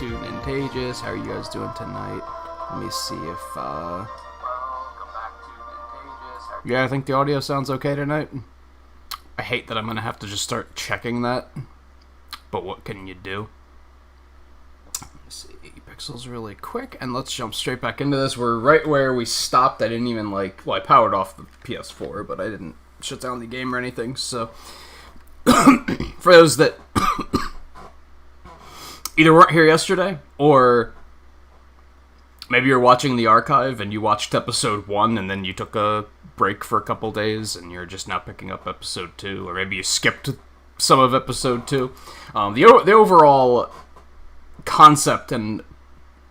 to Nintagious. How are you guys doing tonight? Let me see if, yeah, I think the audio sounds okay tonight. I hate that I'm gonna have to just start checking that, but what can you do? Let me see, pixels really quick, and let's jump straight back into this. We're right where we stopped. I didn't even, well, I powered off the PS4, but I didn't shut down the game or anything, so... For those that either weren't here yesterday, or maybe you're watching the archive and you watched episode 1 and then you took a break for a couple days and you're just now picking up episode 2, or maybe you skipped some of episode 2. The overall concept and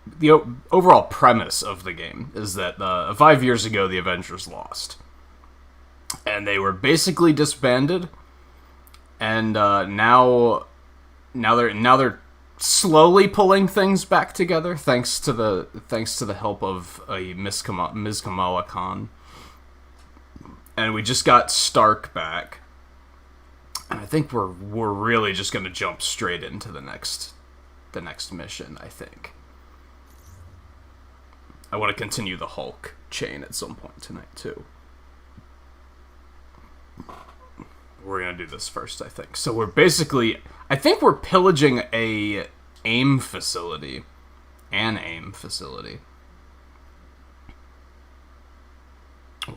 the overall premise of the game is that 5 years ago the Avengers lost. And they were basically disbanded. And now they're slowly pulling things back together, thanks to the help of Ms. Kamala Khan. And we just got Stark back, and I think we're really just gonna jump straight into the next mission. I think I want to continue the Hulk chain at some point tonight too. We're gonna do this first, I think. So we're basically... I think we're pillaging an AIM facility. I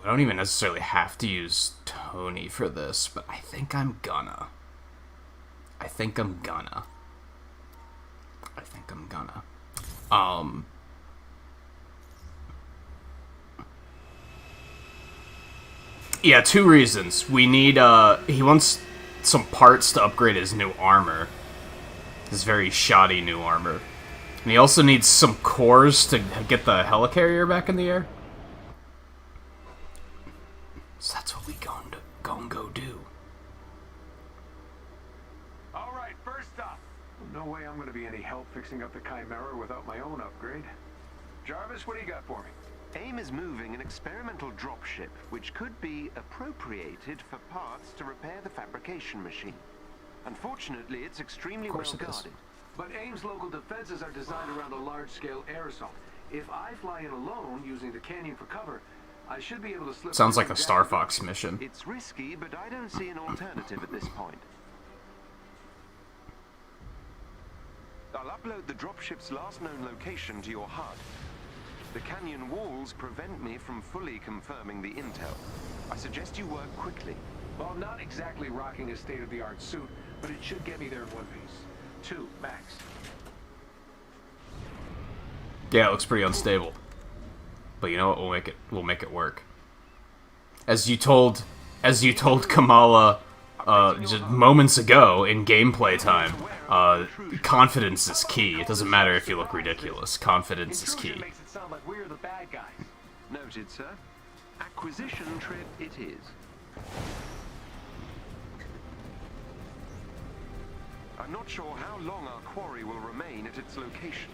don't even necessarily have to use Tony for this, but I think I'm gonna. Yeah, 2 reasons. We need, he wants some parts to upgrade his new armor. His very shoddy new armor. And he also needs some cores to get the helicarrier back in the air. So that's what we gonna go do. Alright, first up. No way I'm gonna be any help fixing up the Chimera without my own upgrade. Jarvis, what do you got for me? AIM is moving an experimental dropship, which could be appropriated for parts to repair the fabrication machine. Unfortunately, it's extremely well guarded. But AIM's local defenses are designed around a large-scale air assault. If I fly in alone, using the canyon for cover, I should be able to slip... Sounds like a Star Fox mission. It's risky, but I don't see an alternative at this point. I'll upload the dropship's last known location to your HUD. The canyon walls prevent me from fully confirming the intel. I suggest you work quickly. Well, I'm not exactly rocking a state-of-the-art suit, but it should get me there in one piece. 2, max. Yeah, it looks pretty unstable. But you know what? We'll make it work. As you told Kamala just moments ago in gameplay time, confidence is key. It doesn't matter if you look ridiculous. Confidence is key. Makes it sound like we're the bad guys. Noted, sir. Acquisition trip it is. I'm not sure how long our quarry will remain at its location.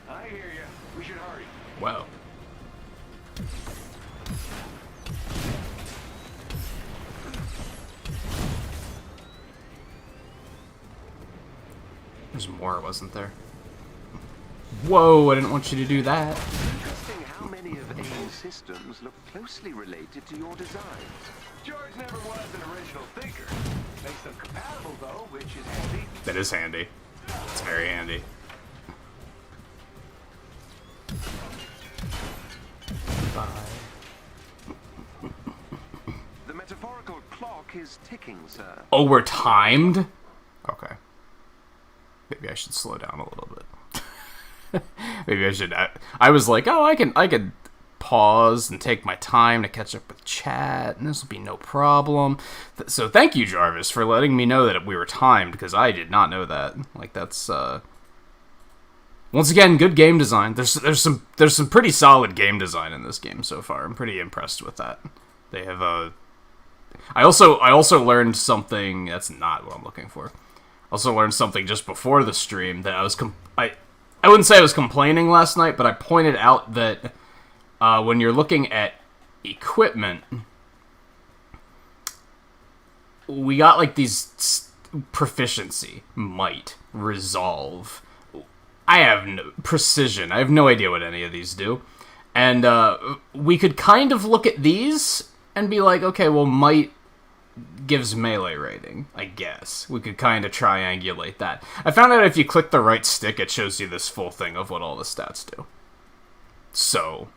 I hear you. We should hurry. Wow. There's more, wasn't there? Whoa, I didn't want you to do that. Interesting how many of AIM's systems look closely related to your designs. George never was an original thinker. Makes them compatible, though, which is handy. That is handy. It's very handy. Bye. The metaphorical clock is ticking, sir. Oh, we're timed? Okay. Maybe I should slow down a little bit. Maybe I should... I was like, oh, I can pause and take my time to catch up with chat, and this will be no problem. So thank you, Jarvis, for letting me know that we were timed, because I did not know that. Like, that's, once again, good game design. There's some pretty solid game design in this game so far. I'm pretty impressed with that. They have, I also learned something... That's not what I'm looking for. Also learned something just before the stream that I wouldn't say I was complaining last night, but I pointed out that when you're looking at equipment, we got like these proficiency, might, resolve, I have no precision. I have no idea what any of these do. And we could kind of look at these and be like, okay, well, might gives melee rating, I guess. We could kind of triangulate that. I found out if you click the right stick, it shows you this full thing of what all the stats do. So,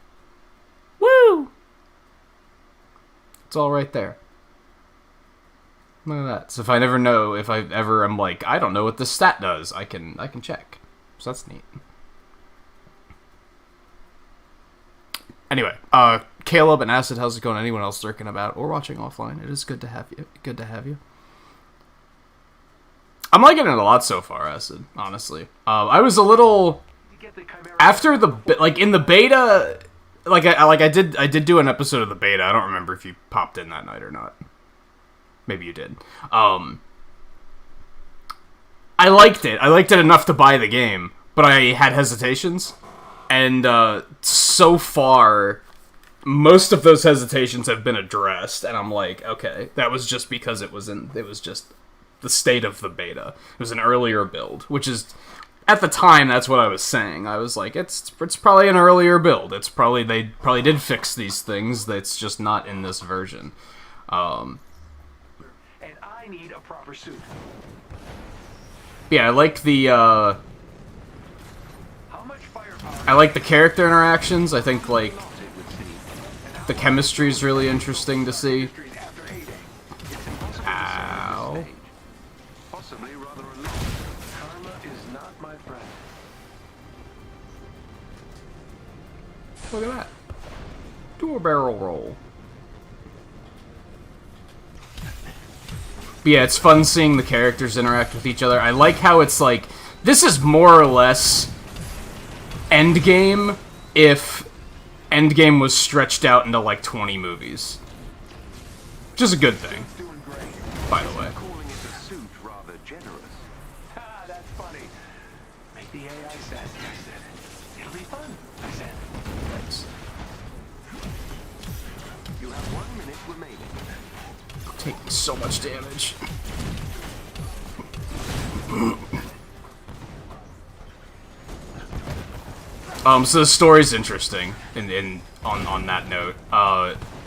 woo! It's all right there. Look at that. So if I never know, if I ever am like, I don't know what this stat does, I can check. So that's neat. Anyway, Caleb and Acid, how's it going? Anyone else lurking about or watching offline? It is good to have you. Good to have you. I'm liking it a lot so far, Acid. Honestly, I was a little after the in the beta. I did do an episode of the beta. I don't remember if you popped in that night or not. Maybe you did. I liked it. I liked it enough to buy the game, but I had hesitations. And so far, most of those hesitations have been addressed, and I'm like, okay, that was just because it was just the state of the beta. It was an earlier build, which is, at the time, that's what I was saying. I was like, it's probably an earlier build. They probably did fix these things. That's just not in this version. And I need a proper suit. Yeah, I like the character interactions. I think, like, the chemistry is really interesting to see. Ow. Possibly rather alone. Karma is not my friend. Look at that. Do a barrel roll. But yeah, it's fun seeing the characters interact with each other. I like how it's like, this is more or less Endgame if Endgame was stretched out into like 20 movies. Which is a good thing, by the way. Calling it a suit rather generous. Ha, that's funny. Make the AI sassy, I said. It'll be fun, I said. Thanks. You have 1 minute remaining. Taking so much damage. So the story's interesting. On that note,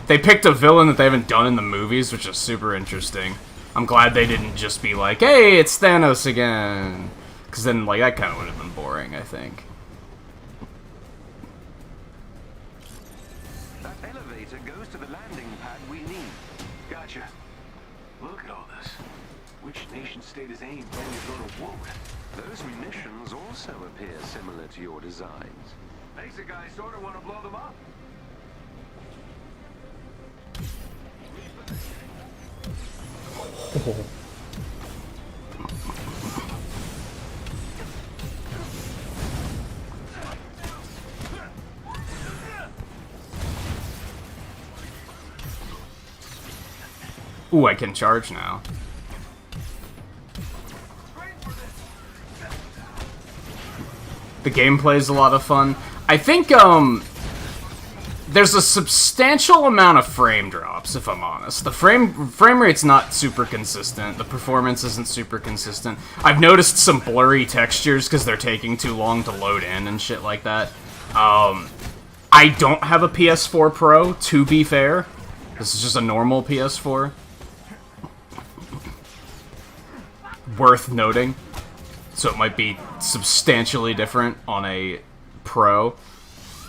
they picked a villain that they haven't done in the movies, which is super interesting. I'm glad they didn't just be like, "Hey, it's Thanos again," because then like that kind of would have been boring, I think. That elevator goes to the landing pad we need. Gotcha. Look at all this. Which nation state is AIM planning to go to war with? Those munitions also appear similar to your designs. Makes a guy sort of want to blow them up. Ooh, I can charge now. The gameplay is a lot of fun. I think, there's a substantial amount of frame drops, if I'm honest. The frame rate's not super consistent. The performance isn't super consistent. I've noticed some blurry textures because they're taking too long to load in and shit like that. I don't have a PS4 Pro, to be fair. This is just a normal PS4. Worth noting. So it might be substantially different on a Pro.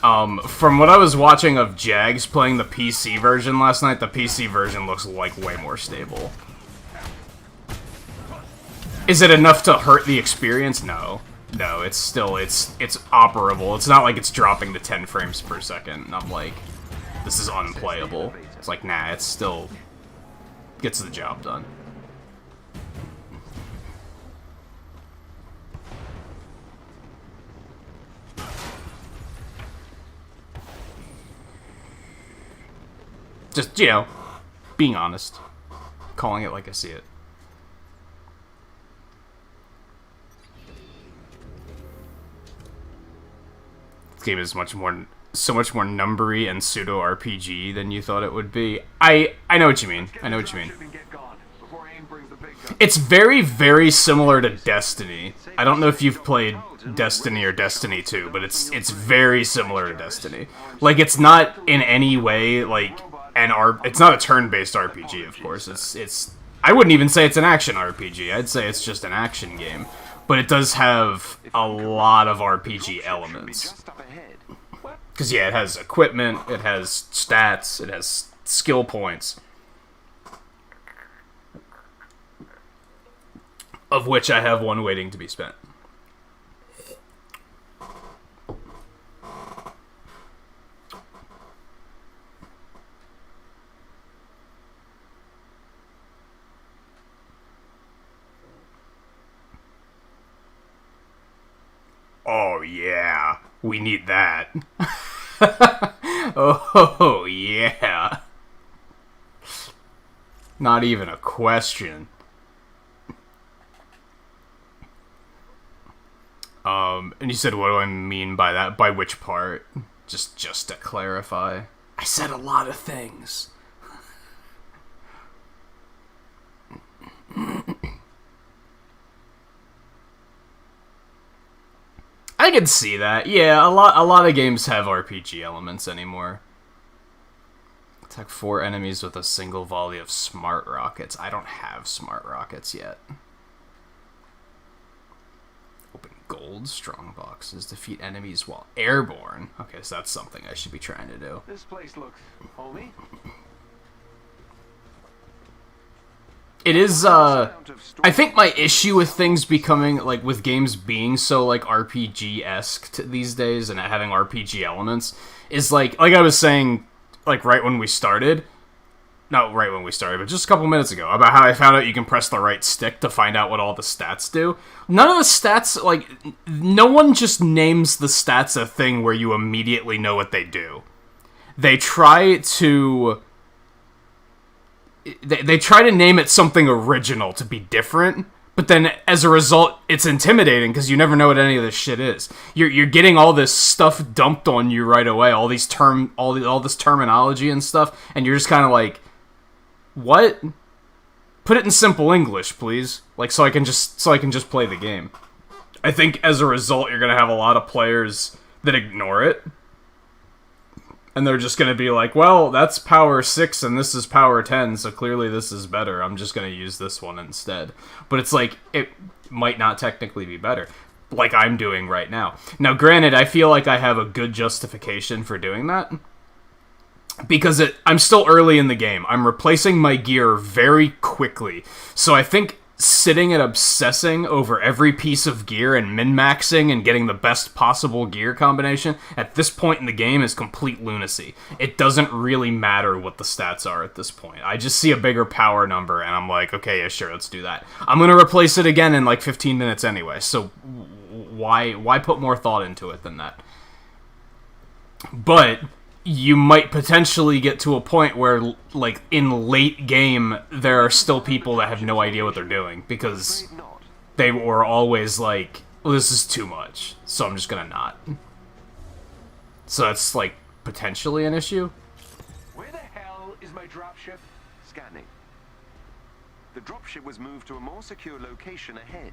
From what I was watching of Jags playing the PC version last night, the PC version looks like way more stable. Is it enough to hurt the experience? No. No, it's still, it's operable. It's not like it's dropping to 10 frames per second, and I'm like, this is unplayable. It's like, nah, it still gets the job done. Just, you know, being honest. Calling it like I see it. This game is so much more numbery and pseudo RPG than you thought it would be. I know what you mean. I know what you mean. It's very, very similar to Destiny. I don't know if you've played Destiny or Destiny 2, but it's very similar to Destiny. Like, it's not in any way, like, it's not a turn-based RPG, of course. It's I wouldn't even say it's an action RPG. I'd say it's just an action game. But it does have a lot of RPG elements. Because, yeah, it has equipment, it has stats, it has skill points. Of which I have one waiting to be spent. Oh, yeah. We need that. Oh, yeah. Not even a question. And you said, what do I mean by that? By which part? Just to clarify. I said a lot of things. I can see that. Yeah, a lot of games have RPG elements anymore. Attack 4 enemies with a single volley of smart rockets. I don't have smart rockets yet. Open gold strong boxes. Defeat enemies while airborne. Okay, so that's something I should be trying to do. This place looks homey. It is, I think my issue with things becoming, like, with games being so, like, RPG-esque these days and having RPG elements is, like I was saying, like, right when we started, not right when we started, but just a couple minutes ago, about how I found out you can press the right stick to find out what all the stats do. None of the stats, like, no one just names the stats a thing where you immediately know what they do. They try to... They try to name it something original to be different, but then as a result, it's intimidating because you never know what any of this shit is. You're getting all this stuff dumped on you right away, all this terminology and stuff, and you're just kind of like, what? Put it in simple English, please. Like, so I can just play the game. I think as a result, you're gonna have a lot of players that ignore it. And they're just going to be like, well, that's power 6 and this is power 10, so clearly this is better. I'm just going to use this one instead. But it's like, it might not technically be better, like I'm doing right now. Now, granted, I feel like I have a good justification for doing that. Because I'm still early in the game. I'm replacing my gear very quickly. So I think sitting and obsessing over every piece of gear and min-maxing and getting the best possible gear combination at this point in the game is complete lunacy. It doesn't really matter what the stats are at this point. I just see a bigger power number and I'm like, okay, yeah, sure, let's do that. I'm gonna replace it again in like 15 minutes anyway, so why put more thought into it than that? But you might potentially get to a point where, like, in late game, there are still people that have no idea what they're doing, because they were always like, well, this is too much, so I'm just gonna not. So that's, like, potentially an issue. Where the hell is my dropship? Scanning. The dropship was moved to a more secure location ahead.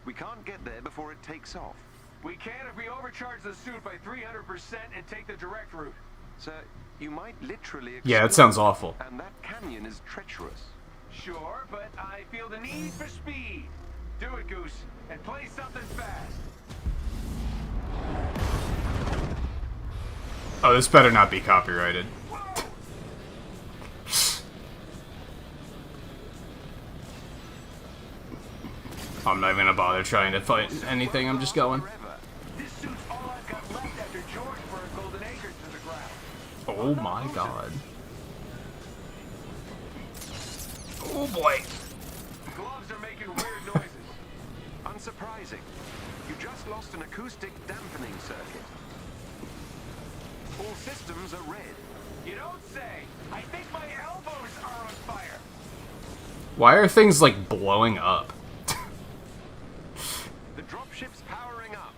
We can't get there before it takes off. We can if we overcharge the suit by 300% and take the direct route. Sir, you might literally explode. Yeah, that sounds awful. And that canyon is treacherous. Sure, but I feel the need for speed. Do it, Goose, and play something fast. Oh, this better not be copyrighted. I'm not even gonna bother trying to fight anything, I'm just going. This suit's all I've got left after George burned Golden Acres to the ground. Oh my god. Oh boy. Gloves are making weird noises. Unsurprising. You just lost an acoustic dampening circuit. All systems are red. You don't say. I think my elbows are on fire. Why are things, like, blowing up? The dropship's powering up.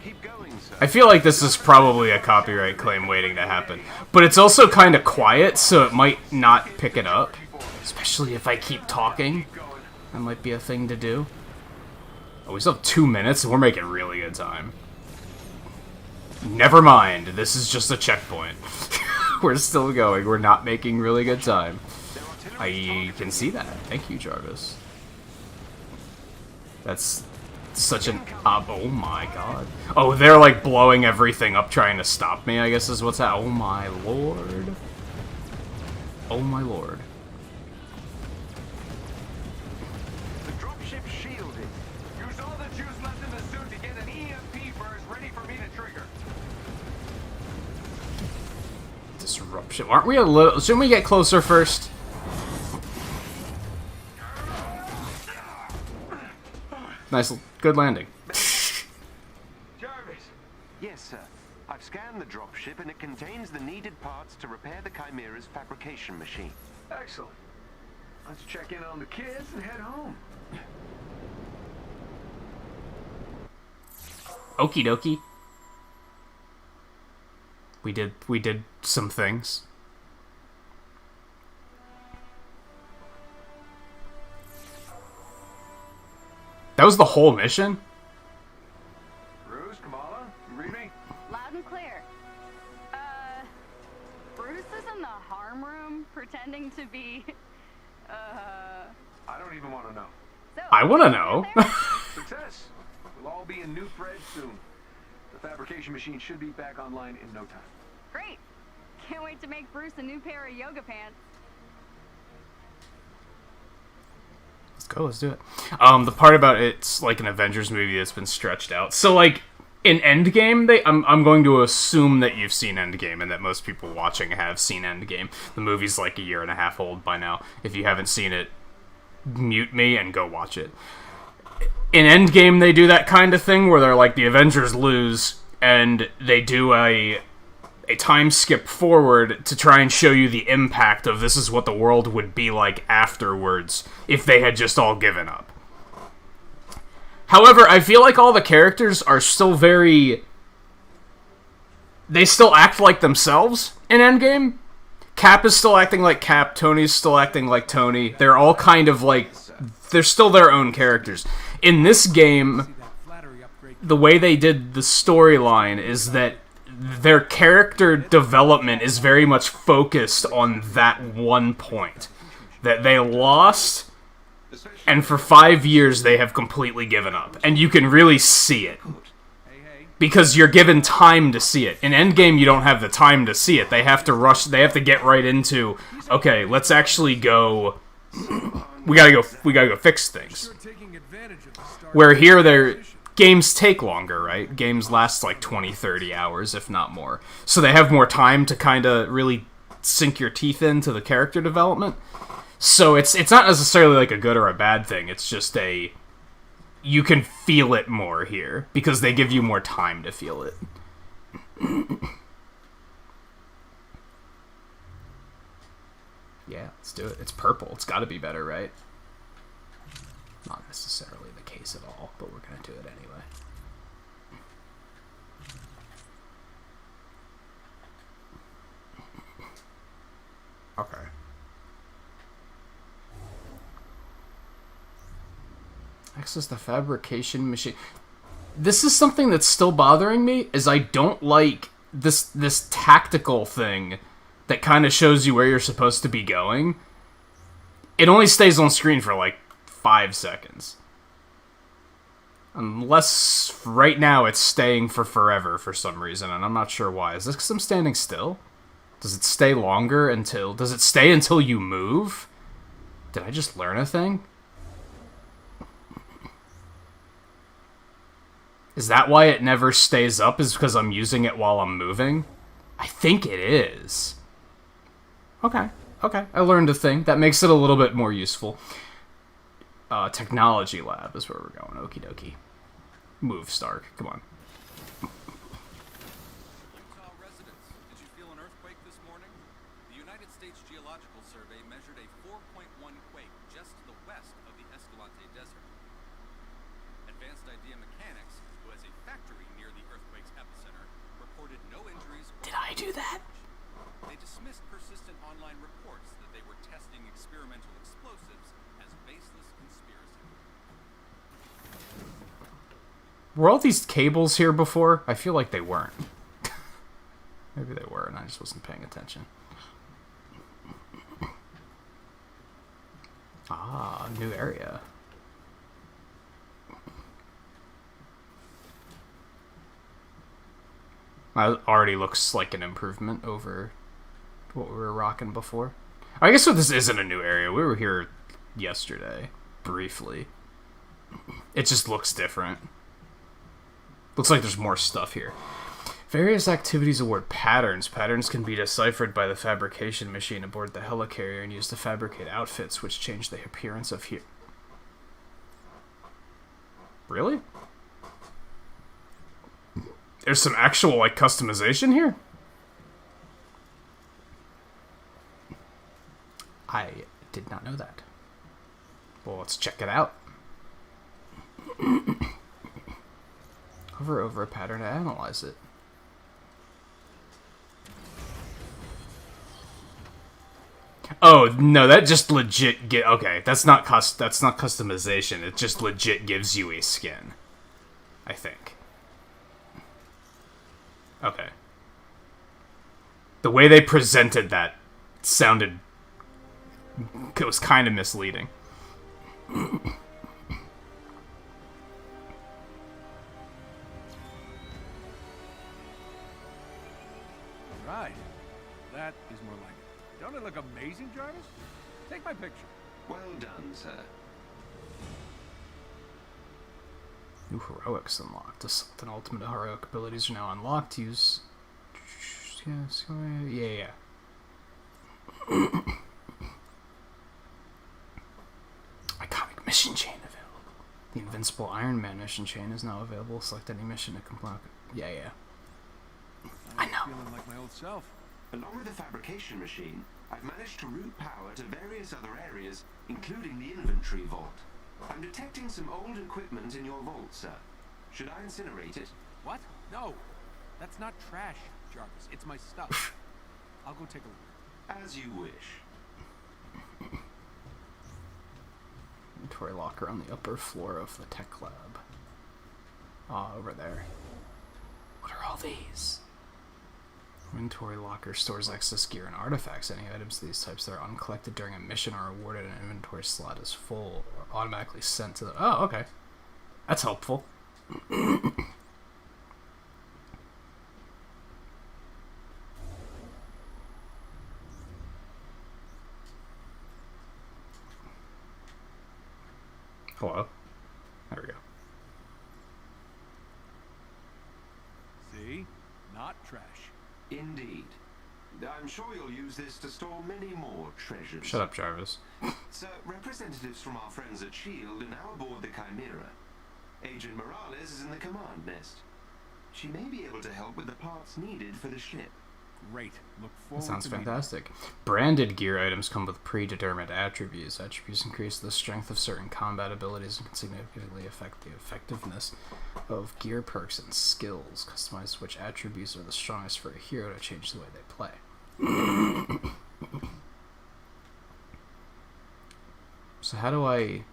Keep going, sir. I feel like this is probably a copyright claim waiting to happen. But it's also kind of quiet, so it might not pick it up. Especially if I keep talking. Keep going. That might be a thing to do. Oh, we still have 2 minutes, and we're making really good time. Never mind, this is just a checkpoint. We're still going, we're not making really good time. I can see that. Thank you, Jarvis. That's such an... oh my god. Oh, they're like blowing everything up trying to stop me, I guess is what's that. Oh my lord. Oh my lord. The dropship's shielded. Use all the juice left in the suit to get an EMP burst ready for me to trigger. Disruption. Aren't we a little... shouldn't we get closer first? Nice, good landing. Jarvis. Yes, sir. I've scanned the dropship and it contains the needed parts to repair the Chimera's fabrication machine. Excellent. Let's check in on the kids and head home. Okie dokie. We did some things. That was the whole mission? Bruce, Kamala, you read me? Loud and clear. Bruce is in the harm room pretending to be, I don't even want to know. So, I want to know. Success. We'll all be in new threads soon. The fabrication machine should be back online in no time. Great. Can't wait to make Bruce a new pair of yoga pants. Let's go, let's do it. The part about it's like an Avengers movie that's been stretched out. So, like, in Endgame, I'm going to assume that you've seen Endgame and that most people watching have seen Endgame. The movie's like 1.5 years old by now. If you haven't seen it, mute me and go watch it. In Endgame, they do that kind of thing where they're like, the Avengers lose, and they do a time skip forward to try and show you the impact of this is what the world would be like afterwards if they had just all given up. However, I feel like all the characters are still very... they still act like themselves in Endgame. Cap is still acting like Cap, Tony's still acting like Tony. They're all kind of like... they're still their own characters. In this game, the way they did the storyline is that their character development is very much focused on that one point. That they lost, and for 5 years they have completely given up. And you can really see it. Because you're given time to see it. In Endgame, you don't have the time to see it. They have to rush, they have to get right into, okay, let's actually go... we gotta go fix things. Where here, they're... games take longer, right? Games last like 20, 30 hours, if not more. So they have more time to kind of really sink your teeth into the character development. So it's not necessarily like a good or a bad thing. It's just a... you can feel it more here, because they give you more time to feel it. Yeah, let's do it. It's purple. It's gotta be better, right? Not necessarily the case at all, but we're gonna do it anyway. Okay. Access the fabrication machine. This is something that's still bothering me, is I don't like this tactical thing that kind of shows you where you're supposed to be going. It only stays on screen for like 5 seconds. Unless right now it's staying for forever for some reason, and I'm not sure why. Is this because I'm standing still? Does it stay longer until... does it stay until you move? Did I just learn a thing? Is that why it never stays up, is because I'm using it while I'm moving? I think it is. Okay, okay. I learned a thing. That makes it a little bit more useful. Technology lab is where we're going. Okie dokie. Move, Stark. Come on. Utah residents, did you feel an earthquake this morning? The United States Geological Survey measured a 4.1 quake just to the west of the Escalante Desert. Advanced Idea Mechanics, who has a factory near the earthquake's epicenter, reported no injuries or... Did I do that? They dismissed persistent online reports that they were testing experimental Were all these cables here before? I feel like they weren't. Maybe they were, and I just wasn't paying attention. Ah, new area. That already looks like an improvement over what we were rocking before. I guess this isn't a new area. We were here yesterday, briefly. It just looks different. Looks like there's more stuff here. Various activities award patterns. Patterns can be deciphered by the fabrication machine aboard the helicarrier and used to fabricate outfits which change the appearance of here. Really? There's some actual, like, customization here? I did not know that. Well, let's check it out. Hover over a pattern to analyze it. Oh, no, that just legit okay, that's not customization. It just legit gives you a skin, I think. Okay. The way they presented that sounded... it was kind of misleading. Right. That is more like it. Don't it look amazing, Jarvis? Take my picture. Well done, sir. New heroics unlocked. Assault and ultimate heroic abilities are now unlocked. Use... yeah. Iconic mission chain available. The invincible Iron Man mission chain is now available. Select any mission to complete. Yeah. I know. Feeling like my old self. Along with the fabrication machine, I've managed to route power to various other areas, including the inventory vault. I'm detecting some old equipment in your vault, sir. Should I incinerate it? What? No. That's not trash, Jarvis. It's my stuff. I'll go take a look. As you wish. Inventory locker on the upper floor of the tech lab. Over there. What are all these? Inventory locker stores excess gear and artifacts. Any items of these types that are uncollected during a mission are awarded an inventory slot is full or automatically sent to the... Oh, okay. That's helpful. Hello? There we go. See? Not trash. Indeed. I'm sure you'll use this to store many more treasures. Shut up, Jarvis. Sir, representatives from our friends at S.H.I.E.L.D. are now aboard the Chimera. Agent Morales is in the command nest. She may be able to help with the parts needed for the ship. Great. Look That forward sounds to meeting fantastic. Branded gear items come with predetermined attributes. Attributes increase the strength of certain combat abilities and can significantly affect the effectiveness of gear perks and skills. Customize which attributes are the strongest for a hero to change the way they play. So how do I...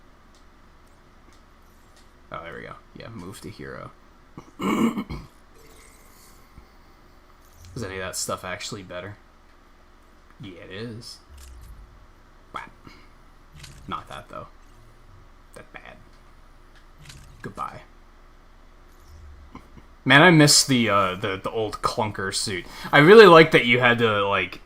Oh, there we go. Yeah, move to hero. Is any of that stuff actually better? Yeah, it is. Wow. Not that, though. That bad. Goodbye. Man, I miss the old clunker suit. I really like that you had to, like,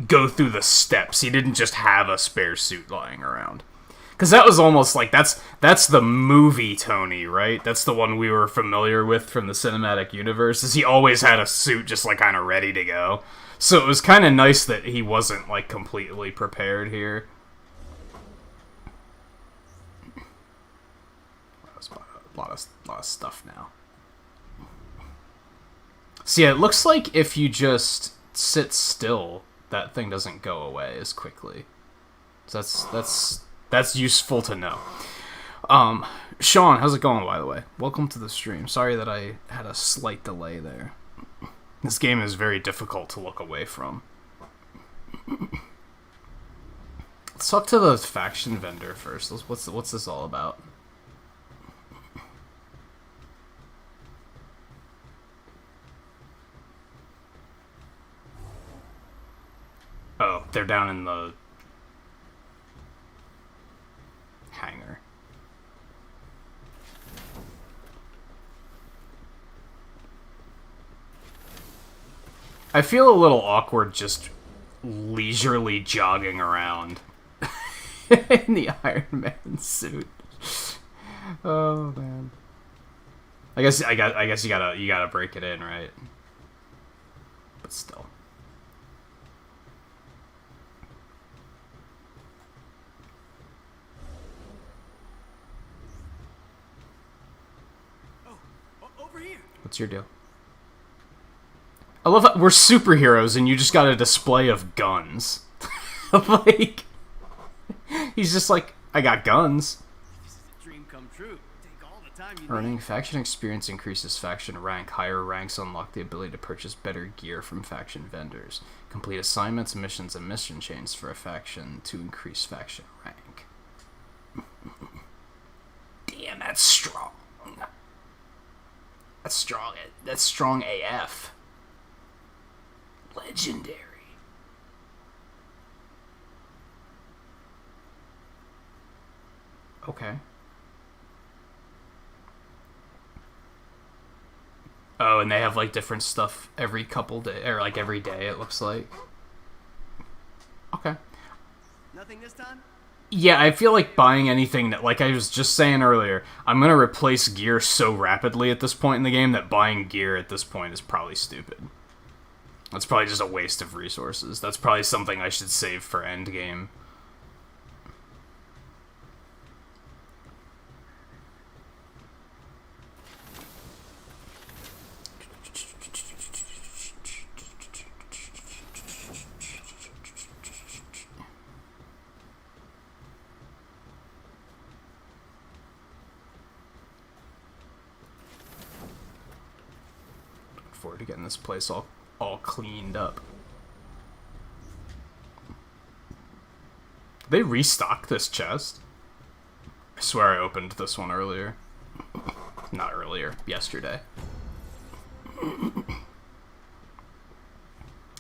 go through the steps. He didn't just have a spare suit lying around. Because that was almost like, that's the movie Tony, right? That's the one we were familiar with from the cinematic universe, is he always had a suit just, like, kind of ready to go. So it was kind of nice that he wasn't, like, completely prepared here. A lot of stuff now. So yeah, it looks like if you just sit still, that thing doesn't go away as quickly. So that's useful to know. Sean, how's it going, by the way? Welcome to the stream. Sorry that I had a slight delay there. This game is very difficult to look away from. Let's talk to the faction vendor first. What's this all about? they're down in the hangar. I feel a little awkward just leisurely jogging around in the Iron Man suit. Oh man. I guess you gotta break it in, right? But still. Over here. What's your deal? I love that we're superheroes and you just got a display of guns. Like, he's just like, I got guns. This is a dream come true. Take all the time you Earning need. faction experience increases faction rank. Higher ranks unlock the ability to purchase better gear from faction vendors. Complete assignments, missions, and mission chains for a faction to increase faction rank. Damn, that's strong. That's strong. That's strong AF. Legendary. Okay. Oh, and they have like different stuff every couple days, or like every day. It looks like. Okay. Nothing this time? Yeah, I feel like buying anything that, like I was just saying earlier, I'm gonna replace gear so rapidly at this point in the game that buying gear at this point is probably stupid. That's probably just a waste of resources. That's probably something I should save for endgame. Looking forward to getting this place all cleaned up. Did they restock this chest? I swear I opened this one earlier. Not earlier, yesterday.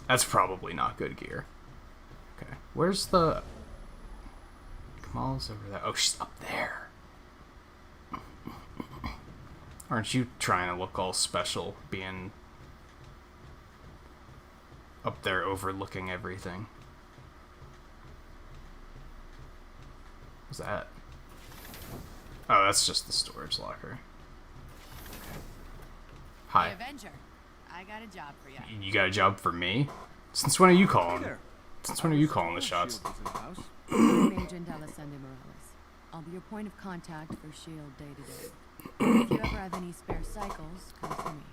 That's probably not good gear. Okay, where's the... Kamal's over there. Oh, she's up there. Aren't you trying to look all special, being up there overlooking everything? What's that? Oh, that's just the storage locker. Okay. Hi. Hey, Avenger. I got a job for you. You got a job for me? Since when are you calling? There. Since when are you calling the shots? Shield was in the house. I'm Agent Alessandro Morales. I'll be your point of contact for S.H.I.E.L.D. day to day. If you ever have any spare cycles, come to me.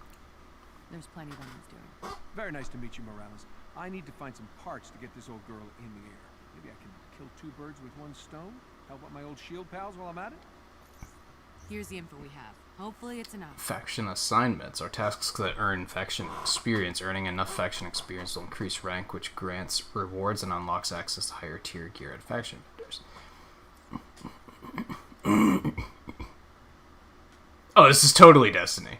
There's plenty that needs doing. Very nice to meet you, Morales. I need to find some parts to get this old girl in the air. Maybe I can kill two birds with one stone? Help out my old S.H.I.E.L.D. pals while I'm at it? Here's the info we have. Hopefully it's enough. Faction assignments are tasks that earn faction experience. Earning enough faction experience will increase rank, which grants rewards and unlocks access to higher tier gear at faction vendors. Oh, this is totally Destiny.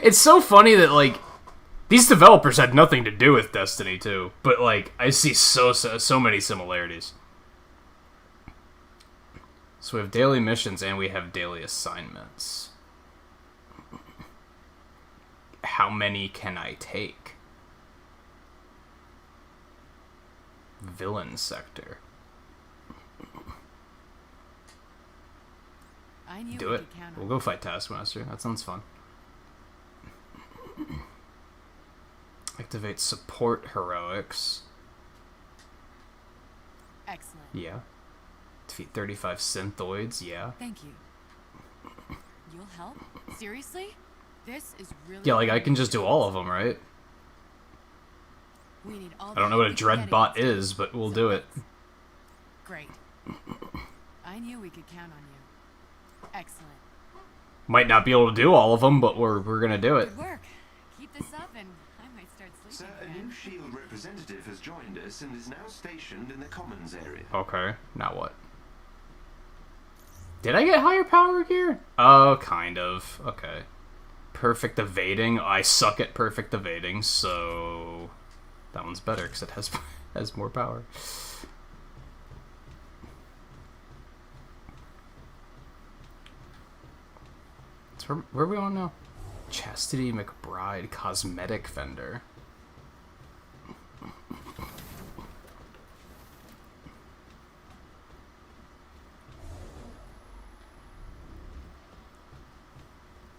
It's so funny that, like, these developers had nothing to do with Destiny, too. But, like, I see so many similarities. So we have daily missions and we have daily assignments. How many can I take? Villain sector. I knew Do we it. could count on We'll go fight Taskmaster. That sounds fun. Activate support heroics. Excellent. Yeah. Defeat 35 synthoids. Yeah. Thank you. You'll help? Seriously? This is really... Yeah, like I can just do all of them, right? We need all I don't know what a the help we can dreadbot get is, but we'll do it. Great. I knew we could count on you. Excellent. Might not be able to do all of them, but we're gonna do it. Good work. Keep this up and I might start Sir, sleeping a new again. S.H.I.E.L.D. representative has joined us and is now stationed in the Commons area. Okay, now what? Did I get higher power gear? Oh, kind of. Okay. Perfect evading. I suck at perfect evading, so That one's better because it has more power. So where are we on now? Chastity McBride, cosmetic vendor.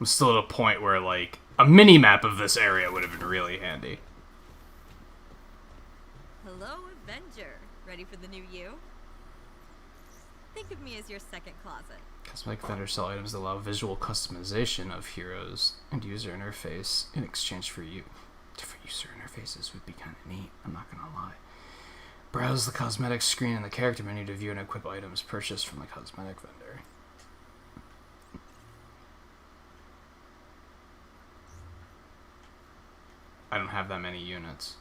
I'm still at a point where, like, a mini-map of this area would have been really handy. Hello, Avenger. Ready for the new you? Think of me as your second closet. Cosmetic vendors sell items that allow visual customization of heroes and user interface in exchange for different user interfaces would be kind of neat, I'm not gonna lie. Browse the cosmetics screen in the character menu to view and equip items purchased from the cosmetic vendor. I don't have that many units.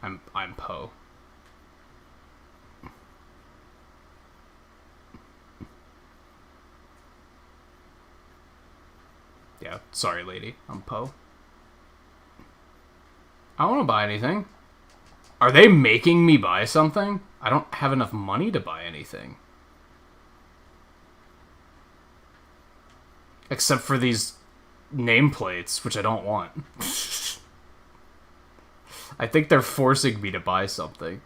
I'm Poe. Yeah, sorry lady, I'm Poe. I don't want to buy anything. Are they making me buy something? I don't have enough money to buy anything. Except for these nameplates, which I don't want. I think they're forcing me to buy something.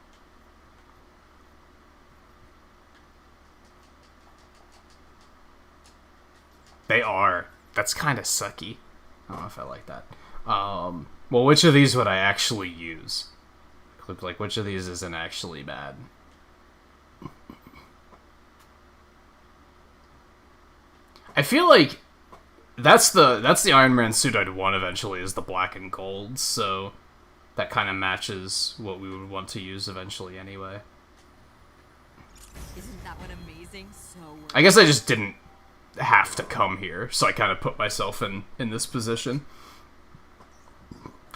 They are. That's kind of sucky. I don't know if I like that. Well, which of these would I actually use? Like, which of these isn't actually bad? I feel like that's the Iron Man suit I'd want eventually, is the black and gold, so that kind of matches what we would want to use eventually anyway. Isn't that one amazing? So I guess I just didn't have to come here, so I kind of put myself in this position.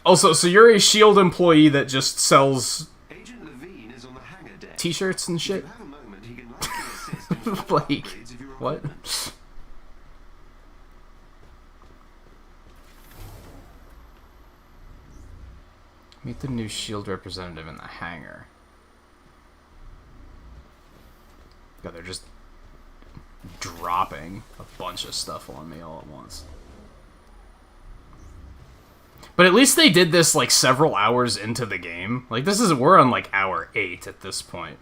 Also, so you're a S.H.I.E.L.D. employee that just sells Agent Levine is on the hangar deck. t-shirts and shit? If you have a moment, he can likely assist in Like, upgrades of your what? equipment. Meet the new S.H.I.E.L.D. representative in the hangar. God, they're just dropping a bunch of stuff on me all at once. But at least they did this, like, several hours into the game. Like, we're on, like, hour 8 at this point.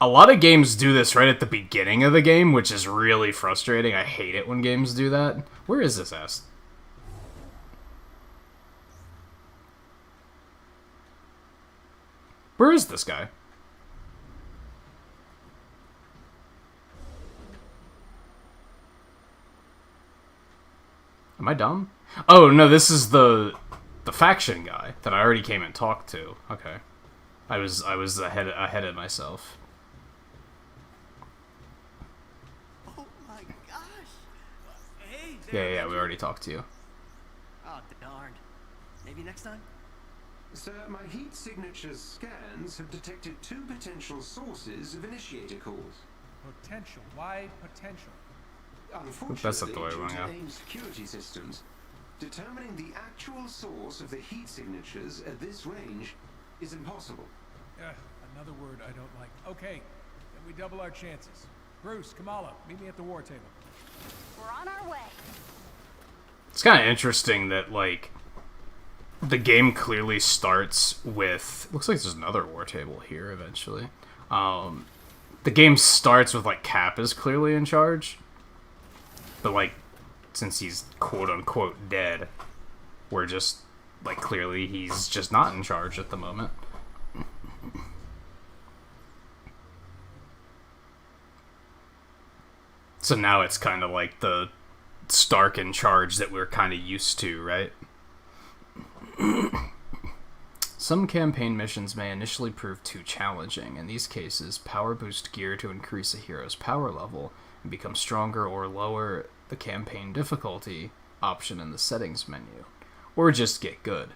A lot of games do this right at the beginning of the game, which is really frustrating. I hate it when games do that. Where is this ass? Where is this guy? Am I dumb? Oh, no, this is the faction guy that I already came and talked to. Okay. I was ahead of myself. Oh my gosh! Hey, Yeah, we already talked to you. Oh, darn. Maybe next time? Sir, my heat signatures scans have detected 2 potential sources of initiator cores. Potential. Why potential? Unfortunately, That's not the way due we're to going. AIM security systems, determining the actual source of the heat signatures at this range is impossible. Another word I don't like. Okay, then we double our chances. Bruce, Kamala, meet me at the war table. We're on our way. It's kind of interesting that, like, the game clearly starts with... Looks like there's another war table here eventually. The game starts with, like, Cap is clearly in charge. But, like, since he's quote-unquote dead, we're just, like, clearly he's just not in charge at the moment. So now it's kind of like the Stark in charge that we're kind of used to, right? Some campaign missions may initially prove too challenging. In these cases, power boost gear to increase a hero's power level and become stronger or lower the campaign difficulty option in the settings menu, or just get good.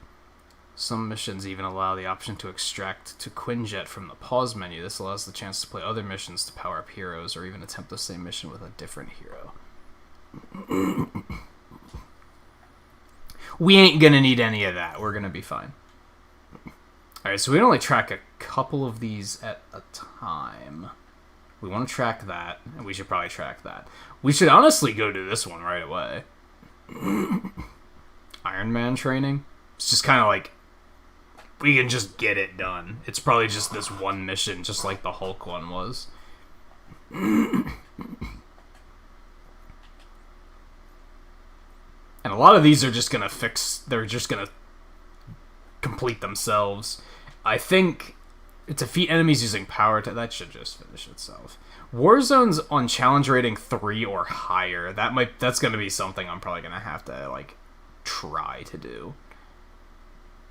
Some missions even allow the option to extract to Quinjet from the pause menu. This allows the chance to play other missions to power up heroes, or even attempt the same mission with a different hero. We ain't gonna need any of that. We're gonna be fine. Alright, so we can only track a couple of these at a time. We want to track that, and we should probably track that. We should honestly go do this one right away. Iron Man training? It's just kind of like, we can just get it done. It's probably just this one mission, just like the Hulk one was. And a lot of these are just gonna they're just gonna complete themselves. I think defeat enemies using power that should just finish itself. Warzone's on challenge rating 3 or higher. That's gonna be something I'm probably gonna have to like try to do.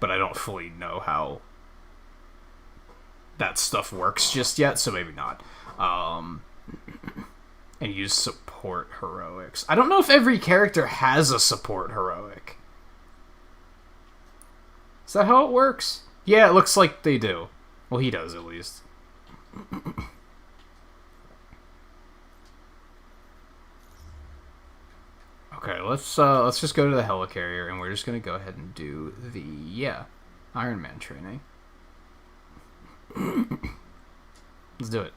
But I don't fully know how that stuff works just yet, so maybe not. And use support heroics. I don't know if every character has a support heroic. Is that how it works? Yeah, it looks like they do. Well, he does, at least. Okay, let's just go to the helicarrier, and we're just gonna go ahead and do the Iron Man training. Let's do it.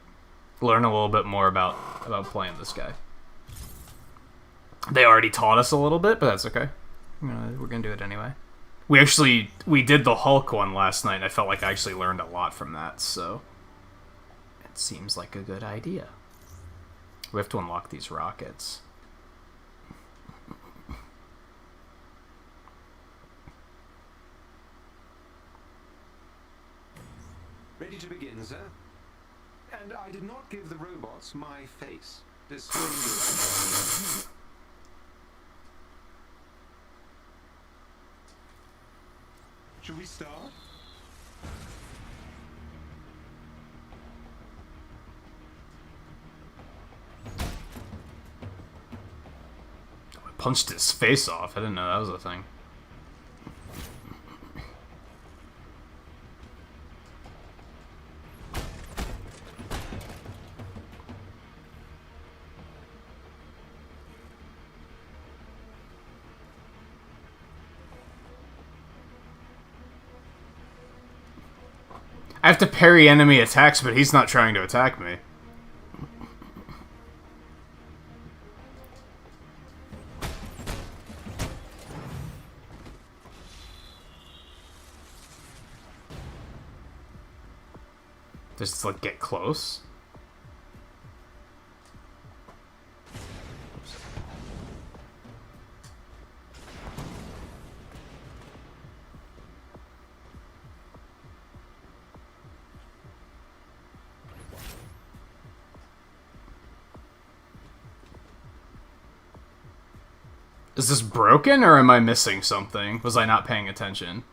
Learn a little bit more about playing this guy. They already taught us a little bit, but that's okay. We're gonna do it anyway. We did the Hulk one last night, and I felt like I actually learned a lot from that, so it seems like a good idea. We have to unlock these rockets. Ready to begin, sir? And I did not give the robots my face. This will Shall we start? I punched his face off. I didn't know that was a thing. I have to parry enemy attacks, but he's not trying to attack me. Just, like, get close. Is this broken, or am I missing something? Was I not paying attention?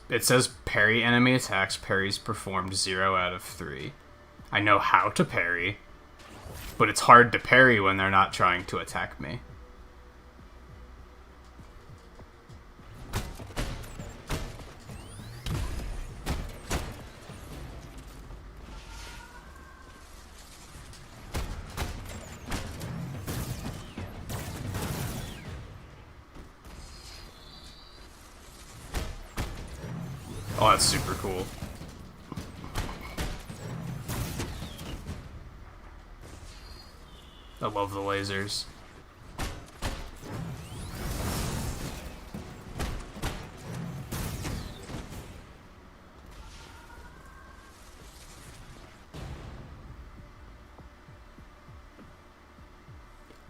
It says parry enemy attacks. Parries performed 0 out of 3. I know how to parry, but it's hard to parry when they're not trying to attack me. Oh, that's super cool. I love the lasers.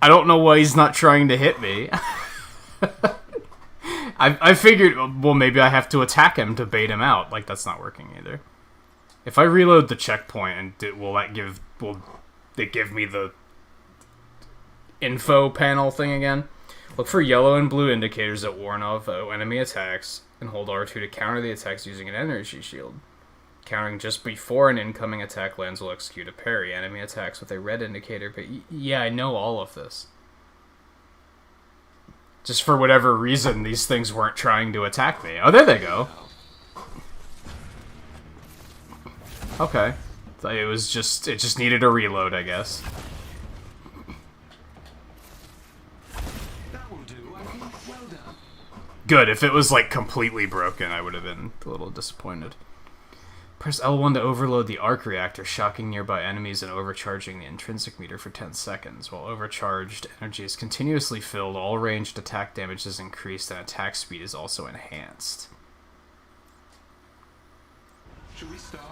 I don't know why he's not trying to hit me. I figured, well, maybe I have to attack him to bait him out. Like, that's not working either. If I reload the checkpoint, and will it give me the info panel thing again? Look for yellow and blue indicators that warn of enemy attacks, and hold R2 to counter the attacks using an energy shield. Countering just before an incoming attack lands will execute a parry. Enemy attacks with a red indicator, but yeah, I know all of this. Just for whatever reason, these things weren't trying to attack me. Oh, there they go. Okay. It just needed a reload, I guess. That will do. Good. If it was, like, completely broken, I would have been a little disappointed. Press L1 to overload the arc reactor, shocking nearby enemies and overcharging the intrinsic meter for 10 seconds. While overcharged energy is continuously filled, all ranged attack damage is increased and attack speed is also enhanced. Should we start?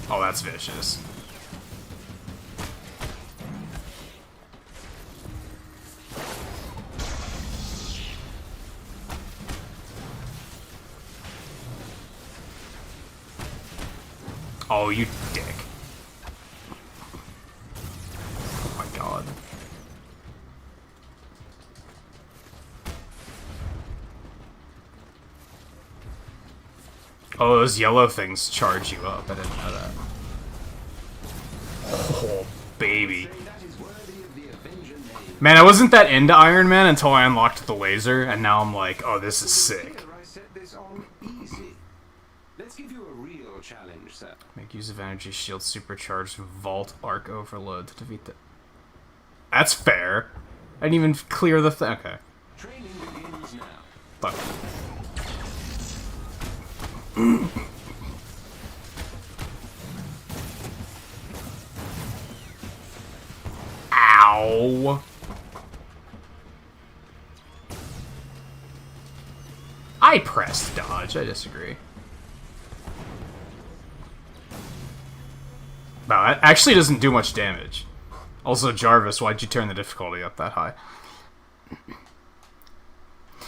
Oh, that's vicious. Oh, you dick. Oh my god. Oh, those yellow things charge you up. I didn't know that. Oh, baby. Man, I wasn't that into Iron Man until I unlocked the laser, and now I'm like, oh, this is sick. I set this on easy. Let's give you a real challenge, sir. Make use of energy shield supercharged vault arc overload to defeat the... That's fair. I didn't even clear the thing. Okay. Training begins now. Fuck. Ow. I pressed dodge. I disagree. Wow, that actually doesn't do much damage. Also, Jarvis, why'd you turn the difficulty up that high?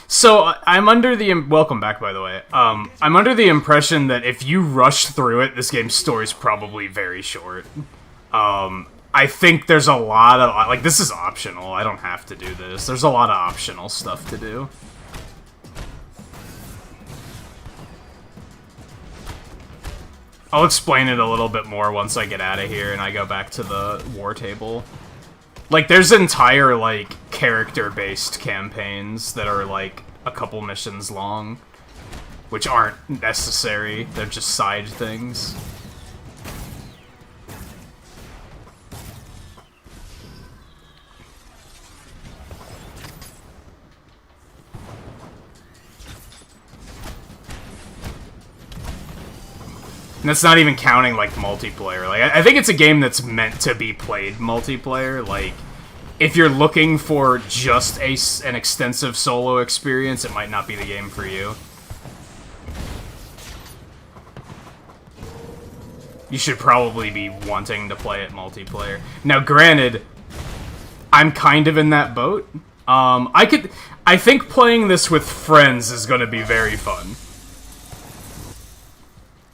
So, I'm under the... Welcome back, by the way. I'm under the impression that if you rush through it, this game's story's probably very short. I think there's a lot of... Like, this is optional. I don't have to do this. There's a lot of optional stuff to do. I'll explain it a little bit more once I get out of here and I go back to the war table. Like, there's entire, like, character-based campaigns that are, like, a couple missions long, which aren't necessary. They're just side things. And that's not even counting, like, multiplayer. Like, I think it's a game that's meant to be played multiplayer. Like, if you're looking for just an extensive solo experience, it might not be the game for you. You should probably be wanting to play it multiplayer. Now, granted, I'm kind of in that boat. I think playing this with friends is going to be very fun.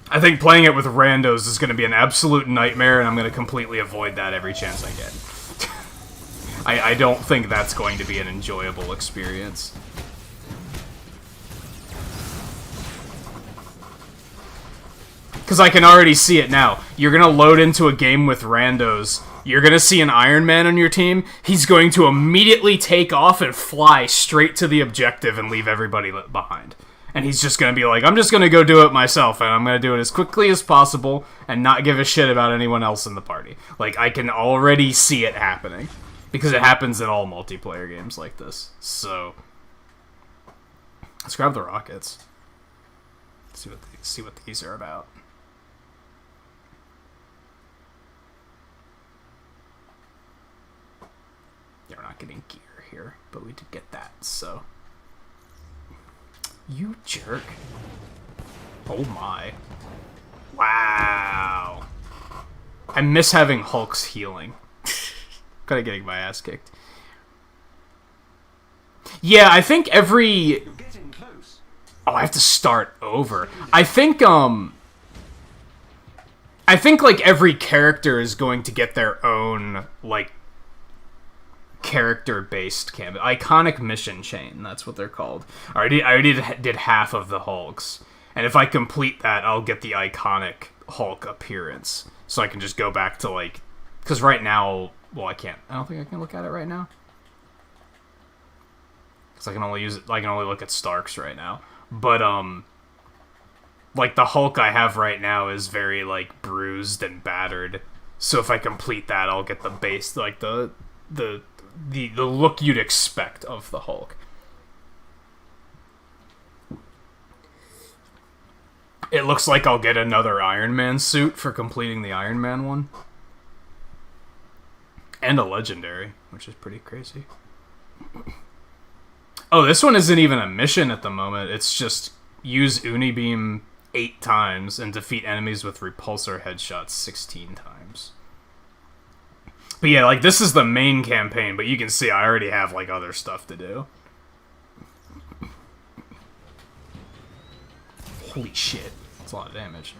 I think playing it with randos is going to be an absolute nightmare, and I'm going to completely avoid that every chance I get. I don't think that's going to be an enjoyable experience. Because I can already see it now. You're going to load into a game with randos. You're going to see an Iron Man on your team. He's going to immediately take off and fly straight to the objective and leave everybody behind. And he's just going to be like, I'm just going to go do it myself, and I'm going to do it as quickly as possible and not give a shit about anyone else in the party. Like, I can already see it happening. Because it happens in all multiplayer games like this. So, let's grab the rockets. See what these are about. Yeah, we're not getting gear here, but we did get that, so... You jerk. Oh my. Wow. I miss having Hulk's healing. Kinda getting my ass kicked. Yeah, I think every... You're getting close. Oh, I have to start over. I think, like, every character is going to get their own, like, character-based campaign. Iconic mission chain, that's what they're called. I already did half of the Hulks. And if I complete that, I'll get the iconic Hulk appearance. So I can just go back to, like... Because right now... Well, I can't. I don't think I can look at it right now. Because I can only use it... I can only look at Stark's right now. But, like, the Hulk I have right now is very, like, bruised and battered. So if I complete that, I'll get the base, like, the look you'd expect of the Hulk. It looks like I'll get another Iron Man suit for completing the Iron Man one. And a legendary, which is pretty crazy. Oh, this one isn't even a mission at the moment. It's just use Unibeam 8 times and defeat enemies with repulsor headshots 16 times. But yeah, like, this is the main campaign, but you can see I already have, like, other stuff to do. Holy shit. That's a lot of damage.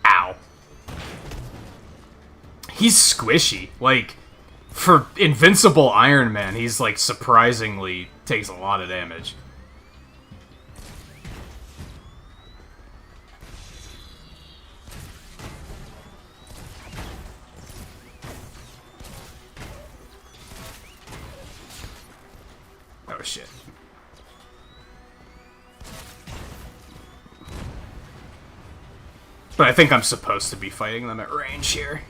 Ow. He's squishy. Like, for Invincible Iron Man, he's, like, surprisingly takes a lot of damage. Oh, shit. But I think I'm supposed to be fighting them at range here.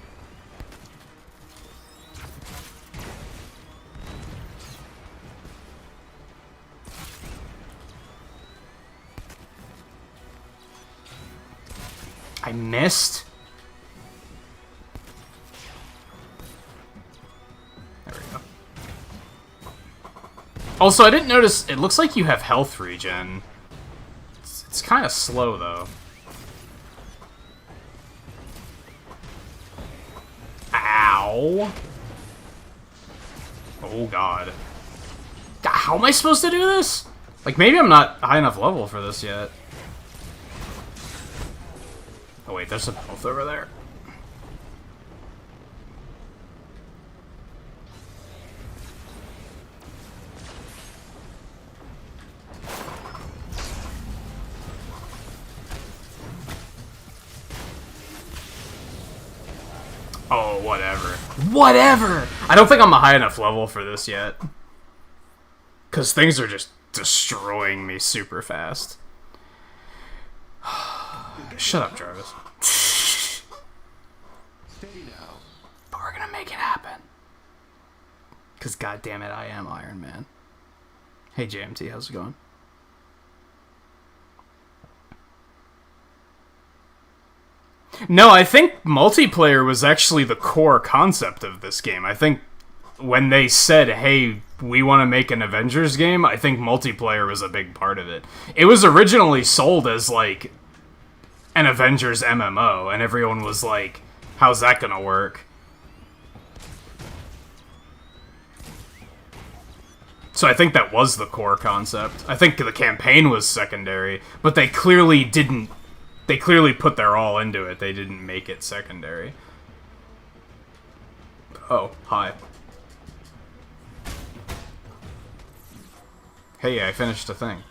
I missed. There we go. Also, I didn't notice, it looks like you have health regen. It's kind of slow, though. Ow. Oh, God. How am I supposed to do this? Like, maybe I'm not high enough level for this yet. Oh, wait, there's some health over there. Oh, whatever. Whatever! I don't think I'm a high enough level for this yet. Because things are just destroying me super fast. Shut up, Jarvis. Steady now. But we're gonna make it happen. Because goddammit, I am Iron Man. Hey, JMT, how's it going? No, I think multiplayer was actually the core concept of this game. I think when they said, hey, we want to make an Avengers game, I think multiplayer was a big part of it. It was originally sold as, like, an Avengers MMO, and everyone was like, how's that gonna work? So I think that was the core concept. I think the campaign was secondary, but they clearly didn't... They clearly put their all into it. They didn't make it secondary. Oh, hi. Hey, I finished a thing.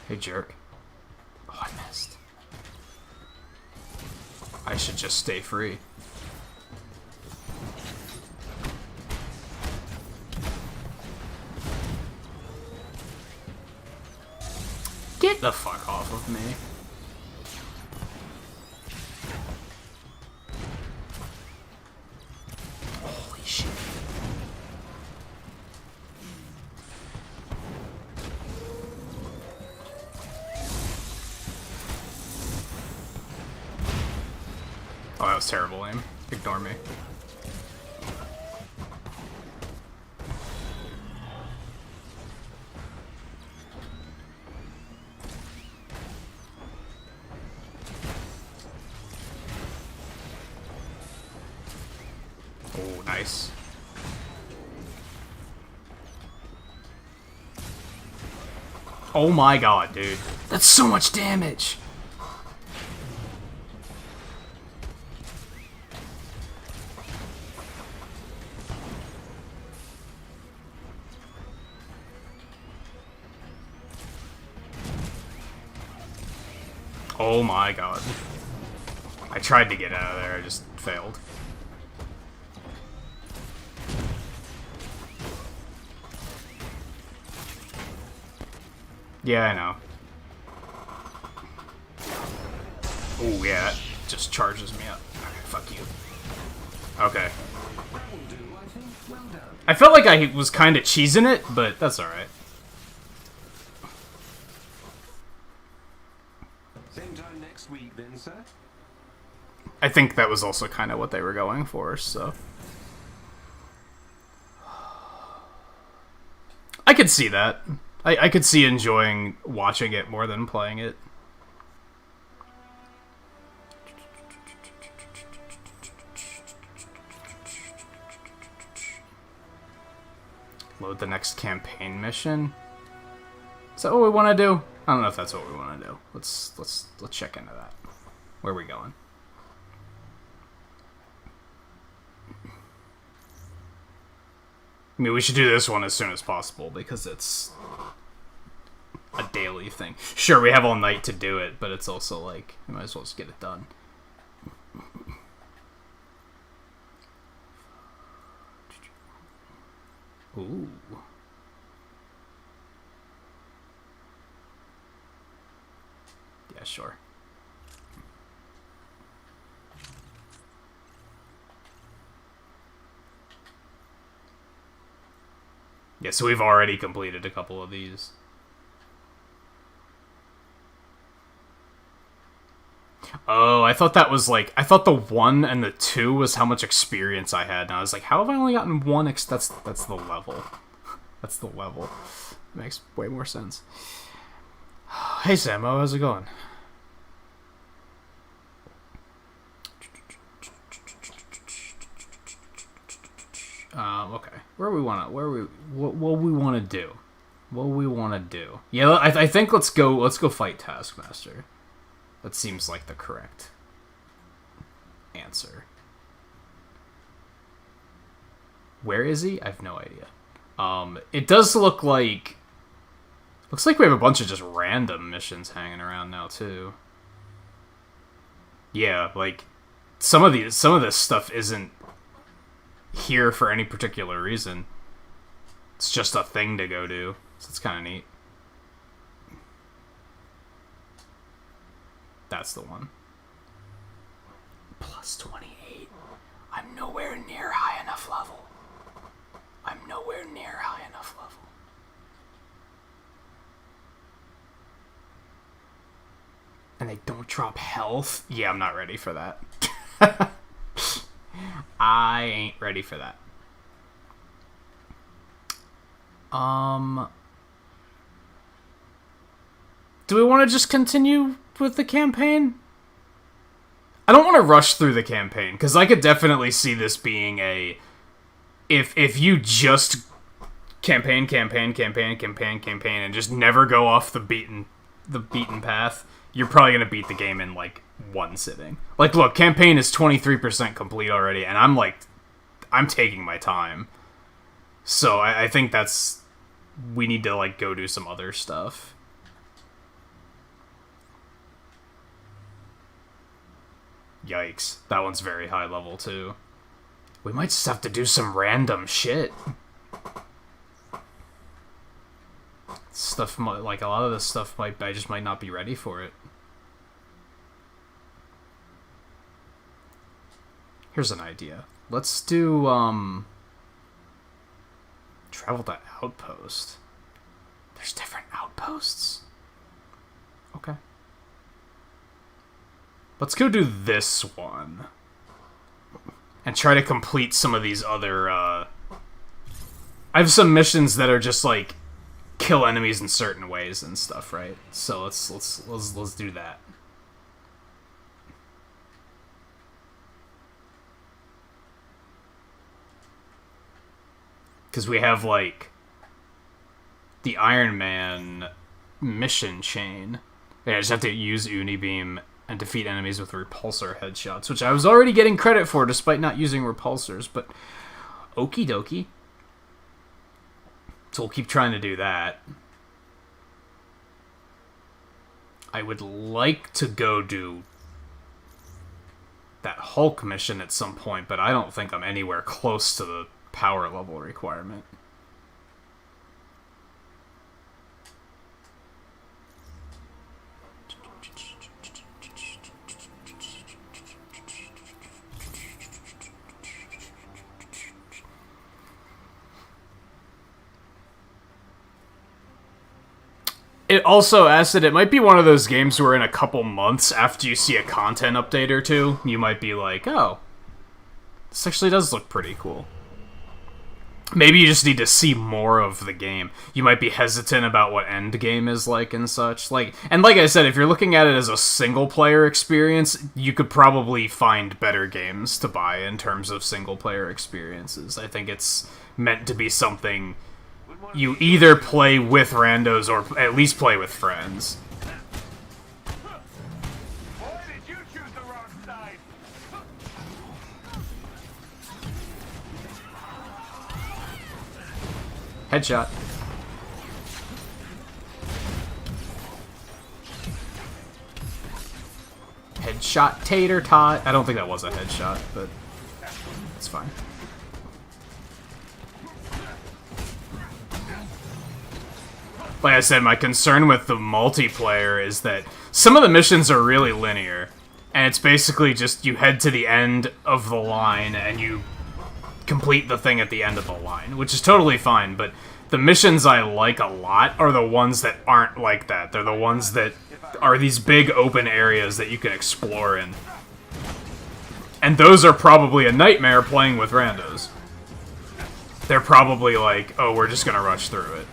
Hey, jerk. Oh, I missed. I should just stay free. Get the fuck off of me. Holy shit. Oh, that was terrible aim. Ignore me. Oh, nice. Oh my god, dude. That's so much damage! Oh my god. I tried to get out of there, I just failed. Yeah, I know. Oh, yeah, that just charges me up. Okay, fuck you. Okay. I felt like I was kind of cheesing it, but that's alright. Same time next week then, sir? I think that was also kind of what they were going for, so... I could see that. I could see enjoying watching it more than playing it. Load the next campaign mission. Is that what we want to do? I don't know if that's what we want to do. Let's check into that. Where are we going? I mean, we should do this one as soon as possible because it's a daily thing. Sure, we have all night to do it, but it's also like, we might as well just get it done. Ooh. Yeah, sure. Yeah, so we've already completed a couple of these. Oh, I thought that was like... I thought the 1 and the 2 was how much experience I had. And I was like, how have I only gotten 1 that's the level. That's the level. Makes way more sense. Hey, Samo, how's it going? Okay. What we want to do? What we want to do? Yeah, I think let's go fight Taskmaster. That seems like the correct answer. Where is he? I have no idea. It does look like... Looks like we have a bunch of just random missions hanging around now, too. Yeah, like, some of this stuff isn't here for any particular reason. It's just a thing to go do, so it's kind of neat. That's the one. Plus 28. I'm nowhere near high enough level. I'm nowhere near high enough level. And they don't drop health? Yeah, I'm not ready for that. I ain't ready for that. Do we want to just continue with the campaign? I don't want to rush through the campaign, because I could definitely see this being a... If you just campaign, and just never go off the beaten path, you're probably going to beat the game in, like, one sitting. Like, look, campaign is 23% complete already, and I'm taking my time. So I think that's... We need to, like, go do some other stuff. Yikes. That one's very high level, too. We might just have to do some random shit. Stuff might, like, a lot of this stuff I just might not be ready for it. Here's an idea. Let's do, travel to outpost. There's different outposts? Okay. Let's go do this one. And try to complete some of these other, I have some missions that are just, like, kill enemies in certain ways and stuff, right? So let's do that. Because we have, like, the Iron Man mission chain. Yeah, I just have to use Unibeam and defeat enemies with repulsor headshots, which I was already getting credit for despite not using repulsors, but okie dokie. So we'll keep trying to do that. I would like to go do that Hulk mission at some point, but I don't think I'm anywhere close to the power level requirement. It also asked that it might be one of those games where in a couple months after you see a content update or two, you might be like, oh, this actually does look pretty cool. Maybe you just need to see more of the game. You might be hesitant about what endgame is like and such. And like I said, if you're looking at it as a single-player experience, you could probably find better games to buy in terms of single-player experiences. I think it's meant to be something you either play with randos or at least play with friends. Why did you choose the wrong side? Headshot. Headshot tater tot. I don't think that was a headshot, but it's fine. Like I said, my concern with the multiplayer is that some of the missions are really linear, and it's basically just you head to the end of the line and you complete the thing at the end of the line, which is totally fine, but the missions I like a lot are the ones that aren't like that. They're the ones that are these big open areas that you can explore in. And those are probably a nightmare playing with randos. They're probably like, oh, we're just gonna rush through it.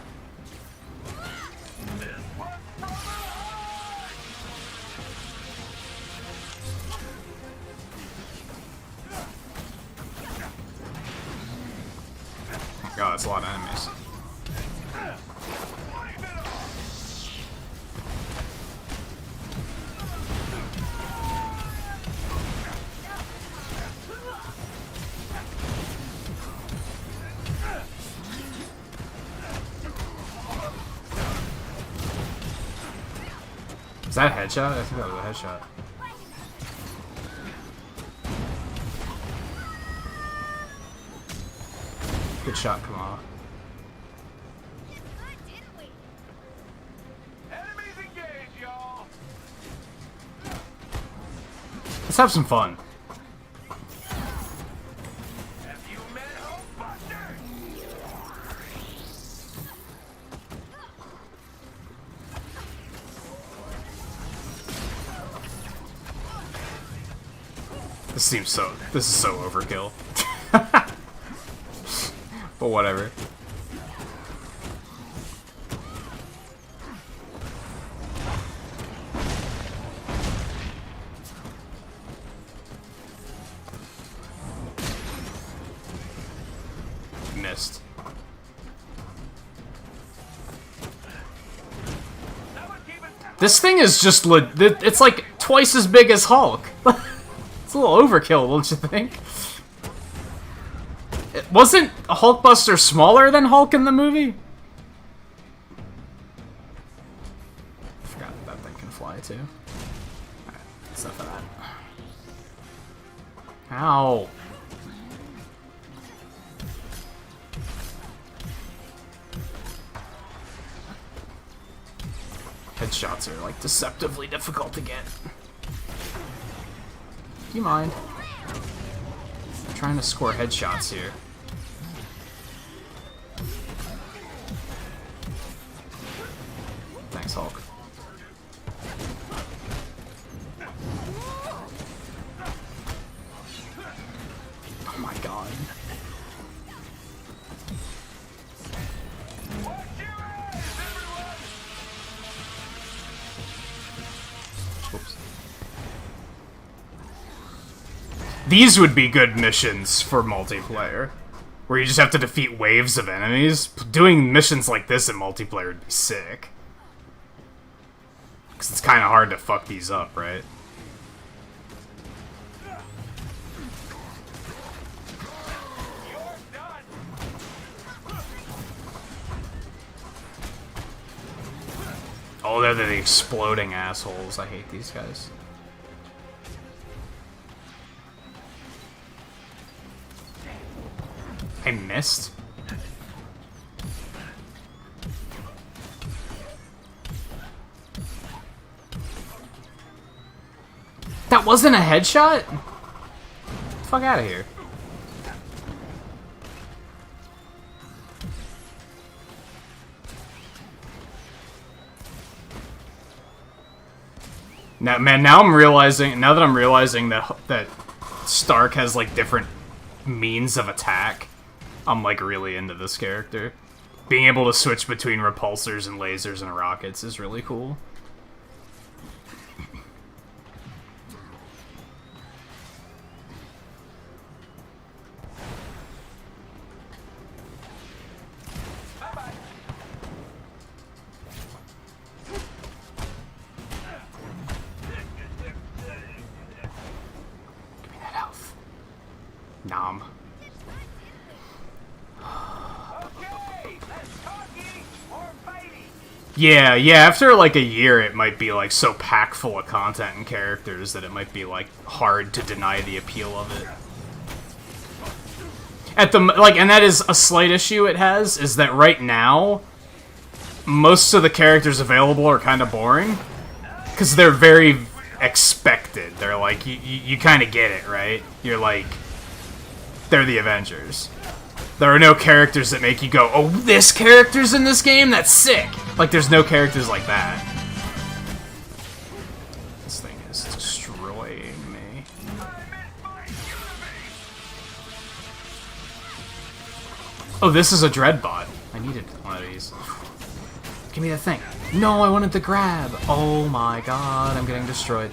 God, that's a lot of enemies. Is that a headshot? I think that was a headshot. Good shot, come on. Enemies engaged, y'all. Let's have some fun. Have you met Hulkbuster? This is so overkill. But whatever. Missed. This thing is just it's like twice as big as Hulk. It's a little overkill, don't you think? Wasn't Hulkbuster smaller than Hulk in the movie? I forgot that thing can fly too. Alright, that's enough of that. Ow! Headshots are like deceptively difficult to get. Do you mind? I'm trying to score headshots here. Thanks, Hulk. Oh my god. Oops. These would be good missions for multiplayer, where you just have to defeat waves of enemies. Doing missions like this in multiplayer would be sick. Because it's kind of hard to fuck these up, right? Oh, they're the exploding assholes. I hate these guys. honest. That wasn't a headshot? Get the fuck out of here. Now, man, now I'm realizing, now that I'm realizing that Stark has, like, different means of attack, I'm, like, really into this character. Being able to switch between repulsors and lasers and rockets is really cool. Nom. Yeah, after like a year it might be like so packed full of content and characters that it might be like hard to deny the appeal of it. At the like, and that is a slight issue it has, is that right now most of the characters available are kind of boring because they're very expected. They're like, you kind of get it, right? You're like, they're the Avengers. There are no characters that make you go, oh, this character's in this game? That's sick! Like, there's no characters like that. This thing is destroying me. Oh, this is a Dreadbot. I needed one of these. Give me that thing. No, I wanted the grab. Oh my god, I'm getting destroyed.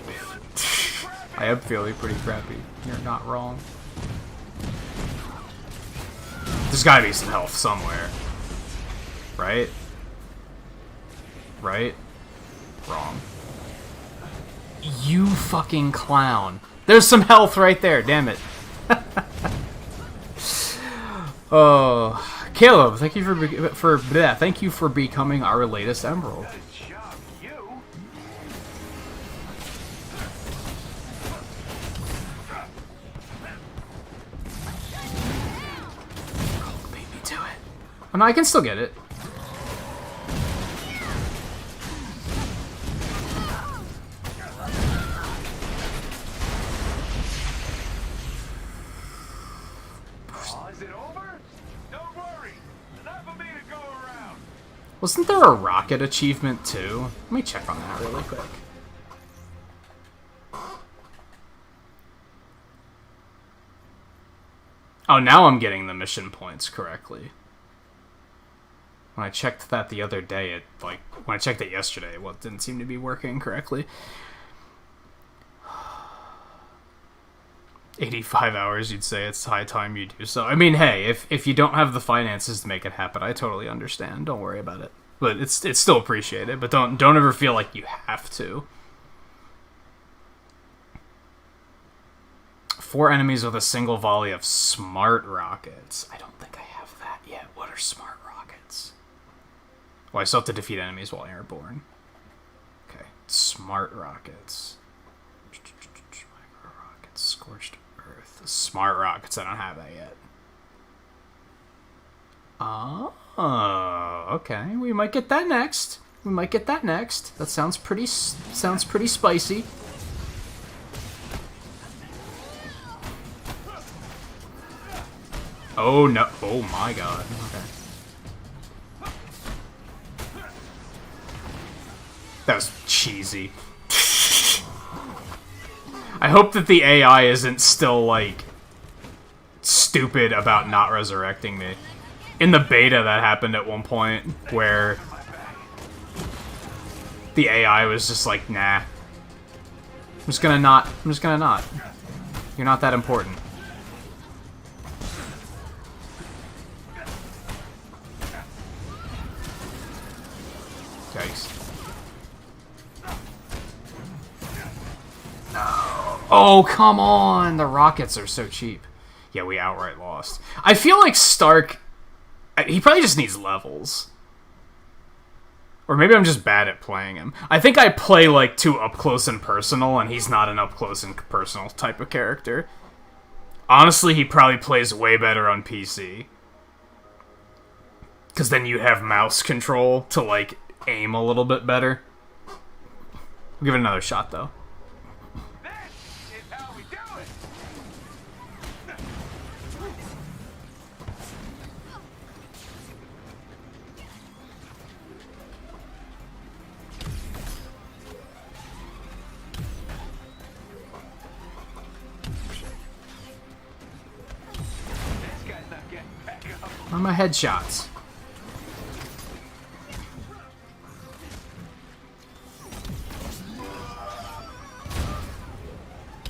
I am feeling pretty crappy. You're not wrong. There's gotta be some health somewhere. Right? Right? Wrong. You fucking clown. There's some health right there, damn it. Oh, Caleb, thank you thank you for becoming our latest Emerald. Oh, no, I can still get it. Is it over? Don't worry. Enough of me to go around. Wasn't there a rocket achievement too? Let me check on that really quick. Oh, now I'm getting the mission points correctly. When I checked that the other day, when I checked it yesterday, well, it didn't seem to be working correctly. 85 hours, you'd say it's high time you do so. I mean, hey, if you don't have the finances to make it happen, I totally understand. Don't worry about it. But it's still appreciated. But don't ever feel like you have to. 4 enemies with a single volley of smart rockets. I don't think I have that yet. What are smart rockets? Well, I still have to defeat enemies while airborne. Okay, smart rockets. Micro rockets, scorched earth. Smart rockets, I don't have that yet. Oh, okay. We might get that next. That sounds pretty spicy. Oh no! Oh my god! Okay. That was cheesy. I hope that the AI isn't still, like, stupid about not resurrecting me. In the beta, that happened at one point, where the AI was just like, nah. I'm just gonna not. You're not that important. Yikes. Oh, come on! The rockets are so cheap. Yeah, we outright lost. I feel like Stark... He probably just needs levels. Or maybe I'm just bad at playing him. I think I play, like, too up-close and personal, and he's not an up-close and personal type of character. Honestly, he probably plays way better on PC. Because then you have mouse control to, like, aim a little bit better. We'll give it another shot, though. This is how we do it. This guy's not getting back up. Where are my headshots?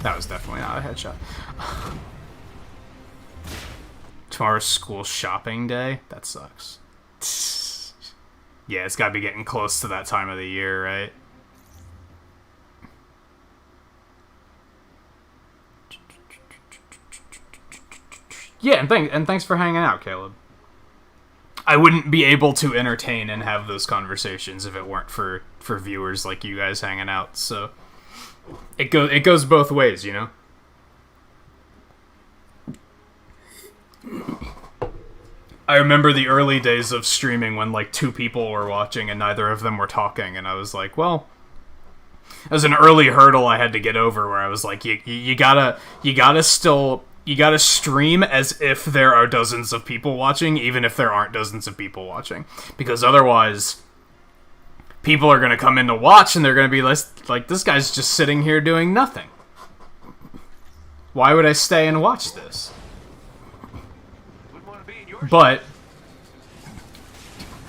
That was definitely not a headshot. Tomorrow's school shopping day? That sucks. Yeah, it's gotta be getting close to that time of the year, right? Yeah, and thanks for hanging out, Caleb. I wouldn't be able to entertain and have those conversations if it weren't for viewers like you guys hanging out, so... It goes both ways, you know? I remember the early days of streaming when, like, 2 people were watching and neither of them were talking, and I was like, well... It was an early hurdle I had to get over where I was like, you gotta stream as if there are dozens of people watching, even if there aren't dozens of people watching. Because otherwise... people are going to come in to watch, and they're going to be like, this guy's just sitting here doing nothing. Why would I stay and watch this? But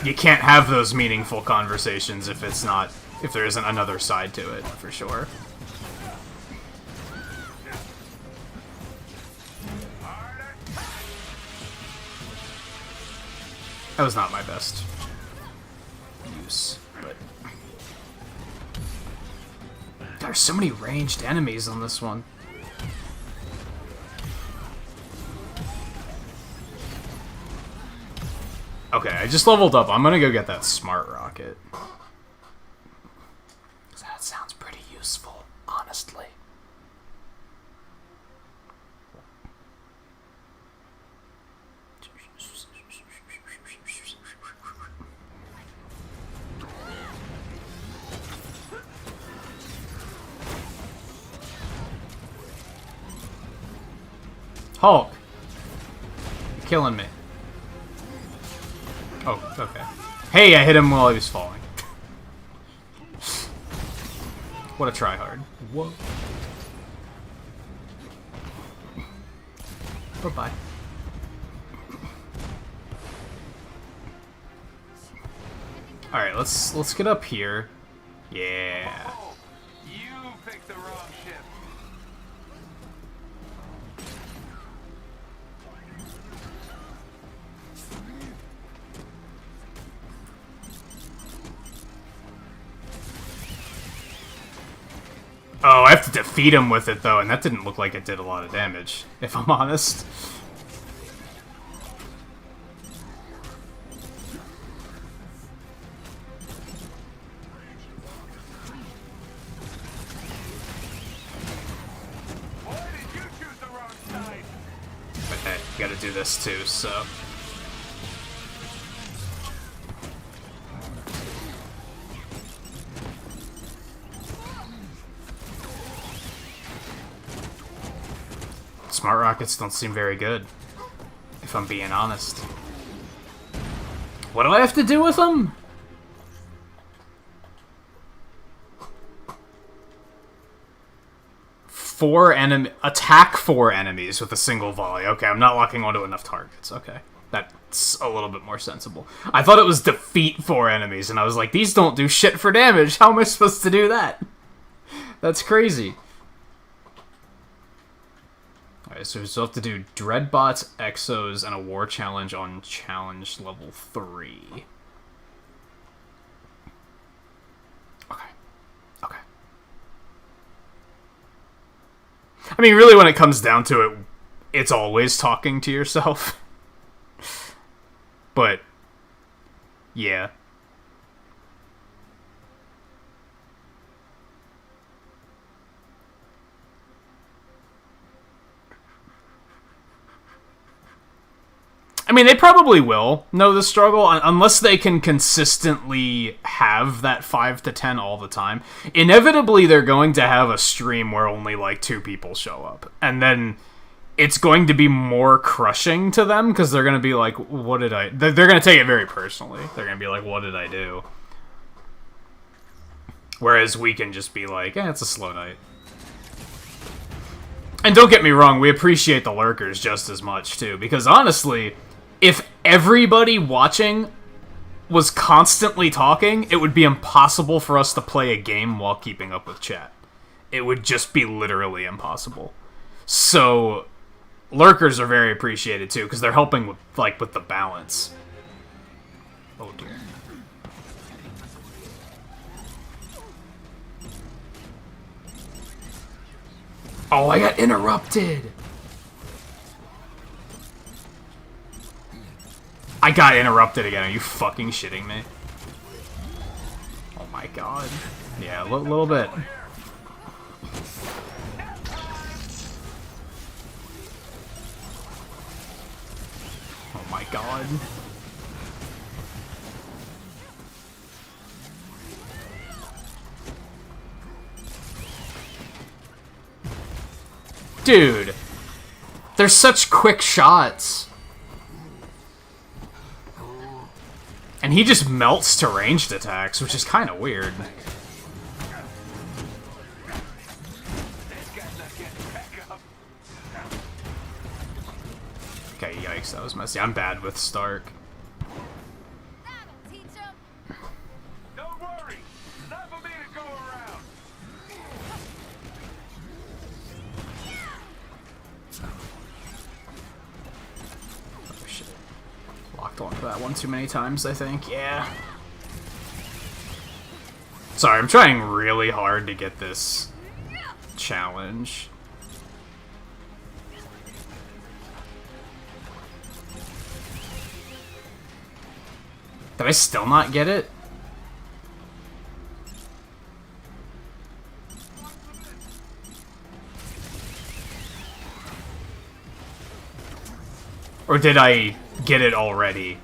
you can't have those meaningful conversations if there isn't another side to it, for sure. That was not my best use. There's so many ranged enemies on this one. Okay, I just leveled up. I'm gonna go get that smart rocket. That sounds pretty useful, honestly. Hulk! You're killing me. Oh, okay. Hey, I hit him while he was falling. What a tryhard. Whoa. Bye-bye. Alright, let's get up here. Yeah. Oh, you picked the wrong ship. Oh, I have to defeat him with it, though, and that didn't look like it did a lot of damage, if I'm honest. Why did you choose the wrong side? But hey, you gotta do this too, so... Smart rockets don't seem very good, if I'm being honest. What do I have to do with them? Attack 4 enemies with a single volley. Okay, I'm not locking onto enough targets. Okay, that's a little bit more sensible. I thought it was defeat 4 enemies, and I was like, these don't do shit for damage. How am I supposed to do that? That's crazy. Alright, so we still have to do Dreadbots, Exos, and a war challenge on challenge level 3. Okay. Okay. I mean, really, when it comes down to it, it's always talking to yourself. But, yeah. I mean, they probably will know the struggle, unless they can consistently have that 5 to 10 all the time. Inevitably, they're going to have a stream where only, like, 2 people show up. And then it's going to be more crushing to them, because they're going to be like, what did I... They're going to take it very personally. They're going to be like, what did I do? Whereas we can just be like, it's a slow night. And don't get me wrong, we appreciate the lurkers just as much, too. Because honestly, if everybody watching was constantly talking, it would be impossible for us to play a game while keeping up with chat. It would just be literally impossible. So, lurkers are very appreciated, too, because they're helping with, like, with the balance. Oh, dear. Oh, I got interrupted! I got interrupted again. Are you fucking shitting me? Oh my god. Yeah, a little bit. Oh my god. Dude, they're such quick shots. And he just melts to ranged attacks, which is kind of weird. Okay, yikes, that was messy. I'm bad with Stark. Don't worry, enough of me to go around. Oh shit. Locked onto that one too many times, I think. Yeah. Sorry, I'm trying really hard to get this challenge. Did I still not get it? Or did I get it already?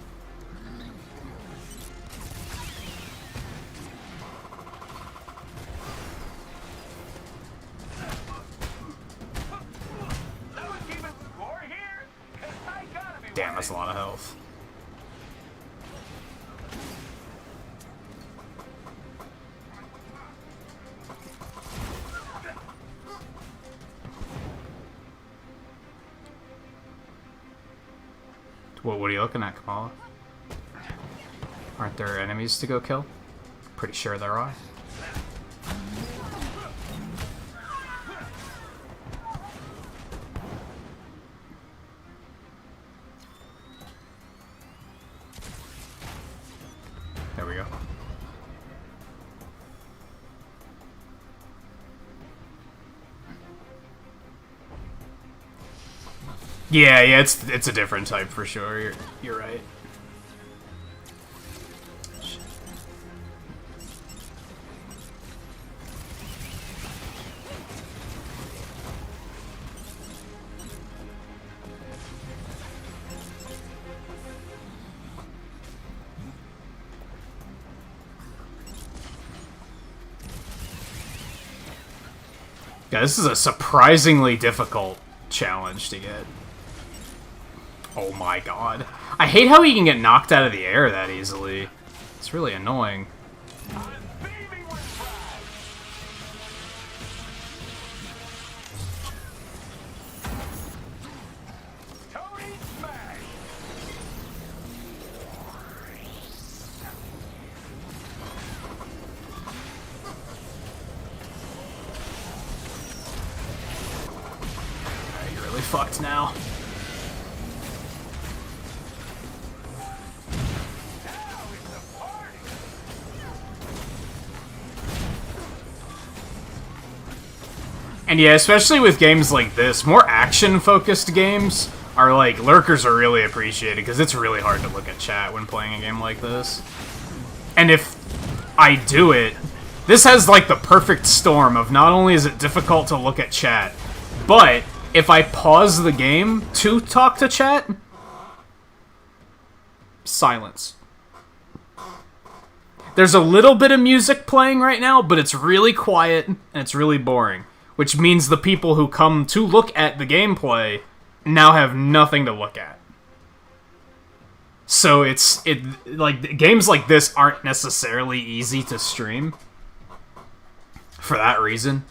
Damn, that's a lot of health. What are you looking at, Kamala? Aren't there enemies to go kill? Pretty sure there are. There we go. Yeah, it's a different type for sure. You're right. Yeah, this is a surprisingly difficult challenge to get. Oh my god. I hate how he can get knocked out of the air that easily. It's really annoying. You're really fucked now. And yeah, especially with games like this, more action-focused games are like, lurkers are really appreciated, because it's really hard to look at chat when playing a game like this. And if I do it, this has like the perfect storm of not only is it difficult to look at chat, but if I pause the game to talk to chat, silence. There's a little bit of music playing right now, but it's really quiet and it's really boring, which means the people who come to look at the gameplay now have nothing to look at. So like games like this aren't necessarily easy to stream for that reason.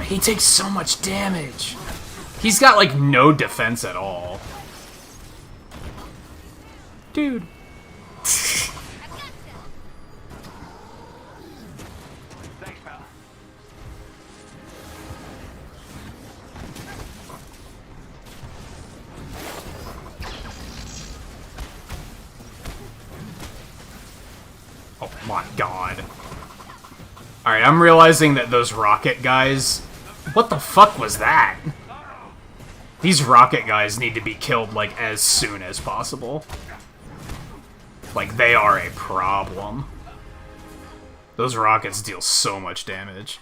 He takes so much damage. He's got, like, no defense at all. Dude. Thanks, pal. Oh my god. Alright, I'm realizing that those rocket guys... What the fuck was that? These rocket guys need to be killed, like, as soon as possible. Like, they are a problem. Those rockets deal so much damage.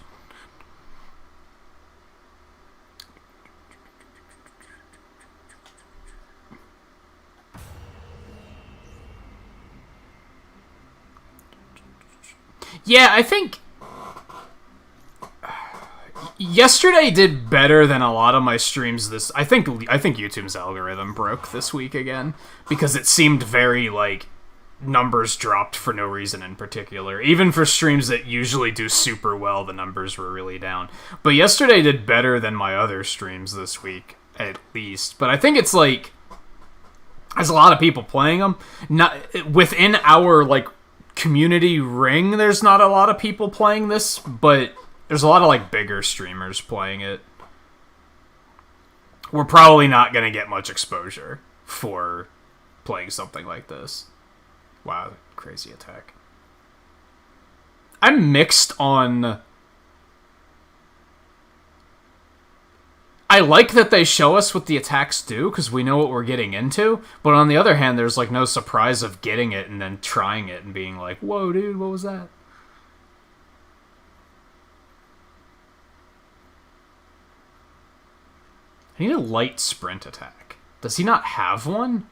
Yeah, I think... Yesterday did better than a lot of my streams this... I think YouTube's algorithm broke this week again. Because it seemed very, like, numbers dropped for no reason in particular. Even for streams that usually do super well, the numbers were really down. But yesterday did better than my other streams this week, at least. But I think it's, like... There's a lot of people playing them. Not within our, like, community ring, there's not a lot of people playing this, but... There's a lot of, like, bigger streamers playing it. We're probably not going to get much exposure for playing something like this. Wow, crazy attack. I'm mixed on... I like that they show us what the attacks do, because we know what we're getting into, but on the other hand, there's, like, no surprise of getting it and then trying it and being like, whoa, dude, what was that? I need a light sprint attack. Does he not have one?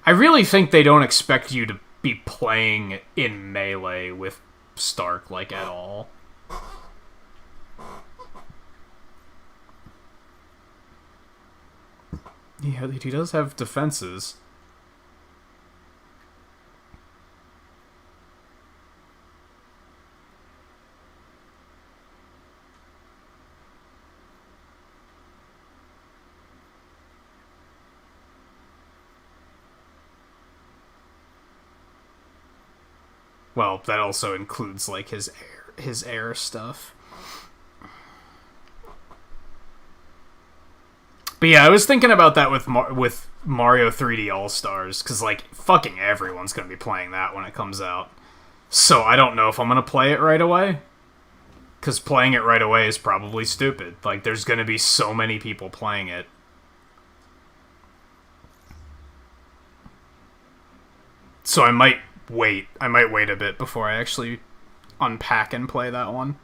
I really think they don't expect you to be playing in melee with Stark, like, at all. Yeah, he does have defenses. Well, that also includes, like, his air stuff. But yeah, I was thinking about that with Mario 3D All-Stars, because, like, fucking everyone's going to be playing that when it comes out. So I don't know if I'm going to play it right away, because playing it right away is probably stupid. Like, there's going to be so many people playing it. So I might wait a bit before I actually unpack and play that one.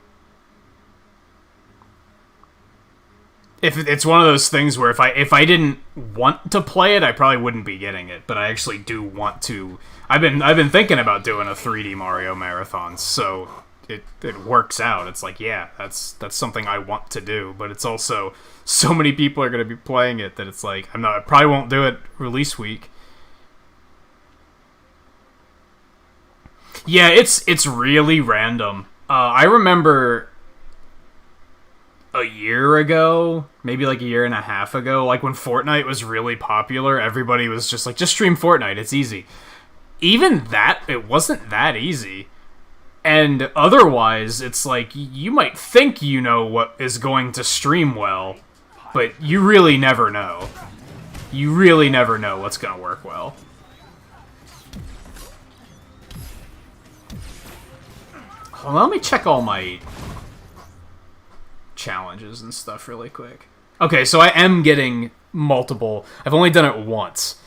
If it's one of those things where if I didn't want to play it, I probably wouldn't be getting it, but I actually do want to. I've been thinking about doing a 3D Mario marathon, so it works out. It's like, yeah, that's something I want to do, but it's also so many people are going to be playing it that it's like I probably won't do it release week. Yeah, it's really random. I remember a year ago, maybe like a year and a half ago, like when Fortnite was really popular, everybody was just like, just stream Fortnite, it's easy. Even that, it wasn't that easy. And otherwise, it's like, you might think you know what is going to stream well, but you really never know. You really never know what's going to work well. Well, let me check all my challenges and stuff really quick. Okay, so I am getting multiple. I've only done it once.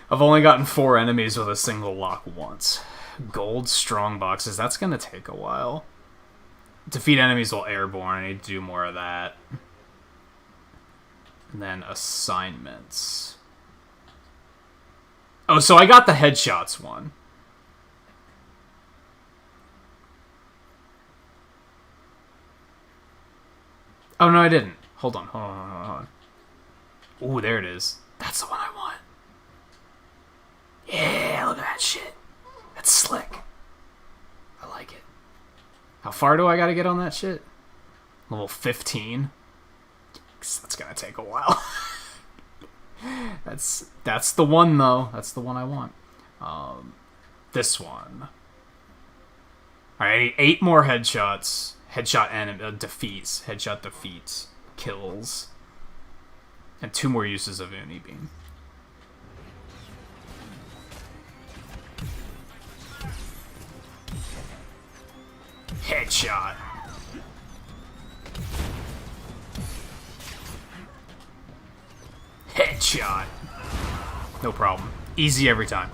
I've only gotten 4 enemies with a single lock once. Gold strong boxes. That's gonna take a while. Defeat enemies while airborne. I need to do more of that. And then assignments. Oh, so I got the headshots one. Oh, no, I didn't. Hold on. Hold on. Ooh, there it is. That's the one I want. Yeah, look at that shit. That's slick. I like it. How far do I gotta get on that shit? Level 15? That's gonna take a while. That's the one, though. That's the one I want. This one. Alright, I need 8 more headshots. Headshot enemy defeats. Headshot defeats. Kills. And 2 more uses of Uni Beam. Headshot. Headshot. No problem. Easy every time.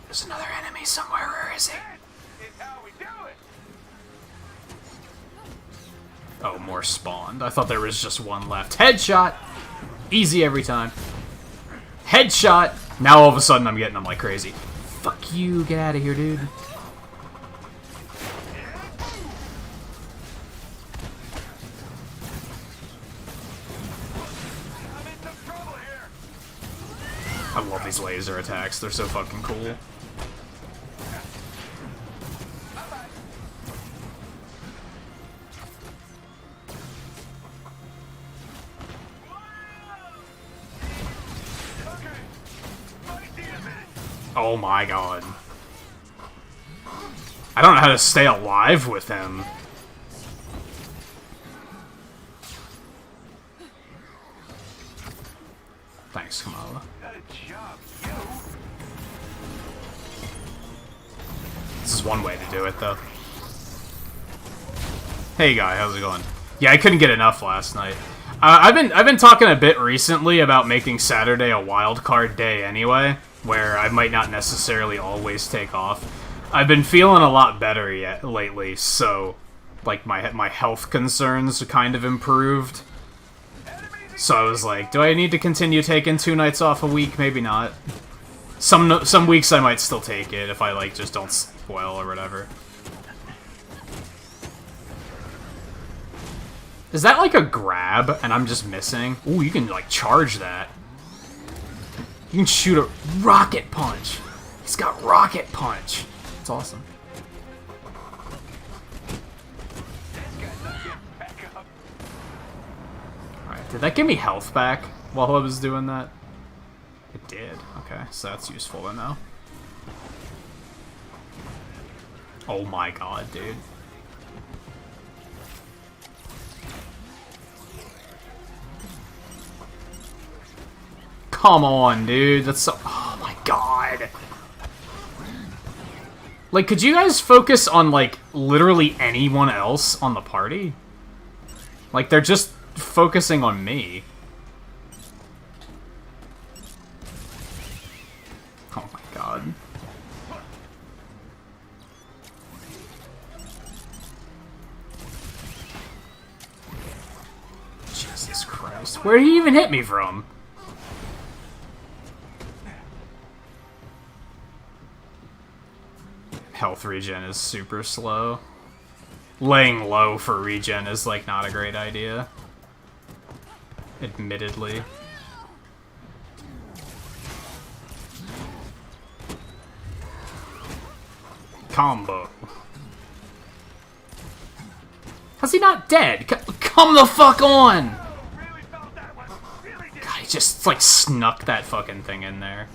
There's another enemy somewhere. Where is he? Oh, more spawned. I thought there was just one left. Headshot! Easy every time. Headshot! Now all of a sudden I'm getting them like crazy. Fuck you, get out of here, dude. I love these laser attacks, they're so fucking cool. Oh my god. I don't know how to stay alive with him. Thanks, Kamala. This is one way to do it, though. Hey, guy, how's it going? Yeah, I couldn't get enough last night. I've been talking a bit recently about making Saturday a wild card day anyway, where I might not necessarily always take off. I've been feeling a lot better lately, so like my health concerns kind of improved. So I was like, do I need to continue taking 2 nights off a week? Maybe not. Some weeks I might still take it if I like just don't sleep well or whatever. Is that like a grab and I'm just missing? Ooh, you can like charge that. You can shoot a rocket punch. He's got rocket punch. It's awesome. Alright, did that give me health back while I was doing that? It did. Okay, so that's useful to know. Oh my god, dude. Come on, dude. That's so... Oh my god. Like, could you guys focus on, like, literally anyone else on the party? Like, they're just focusing on me. Oh my god. Jesus Christ. Where did he even hit me from? Health regen is super slow. Laying low for regen is, like, not a great idea. Admittedly. Combo. How's he not dead? Come the fuck on! God, he just, like, snuck that fucking thing in there.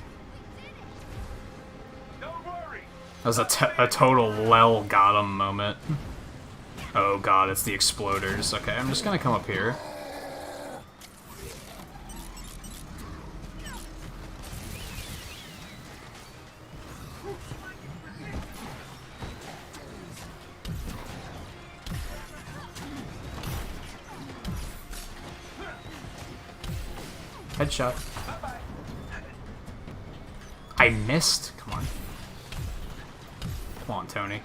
That was a total lel got him moment. Oh god, it's the exploders. Okay, I'm just gonna come up here. Headshot. I missed. Come on. Come on, Tony.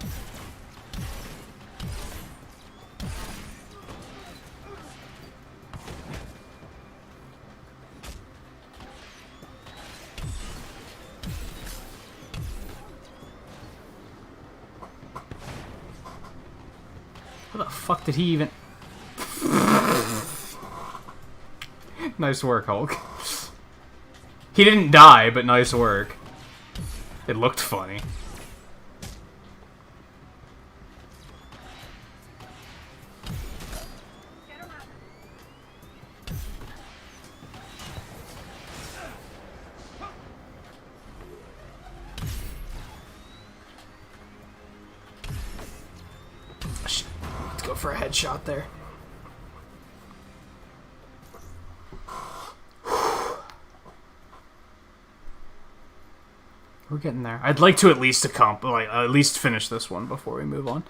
How the fuck did he even... Nice work, Hulk. He didn't die, but nice work. It looked funny. Shit. Let's go for a headshot there. We're getting there. I'd like to at least at least finish this one before we move on.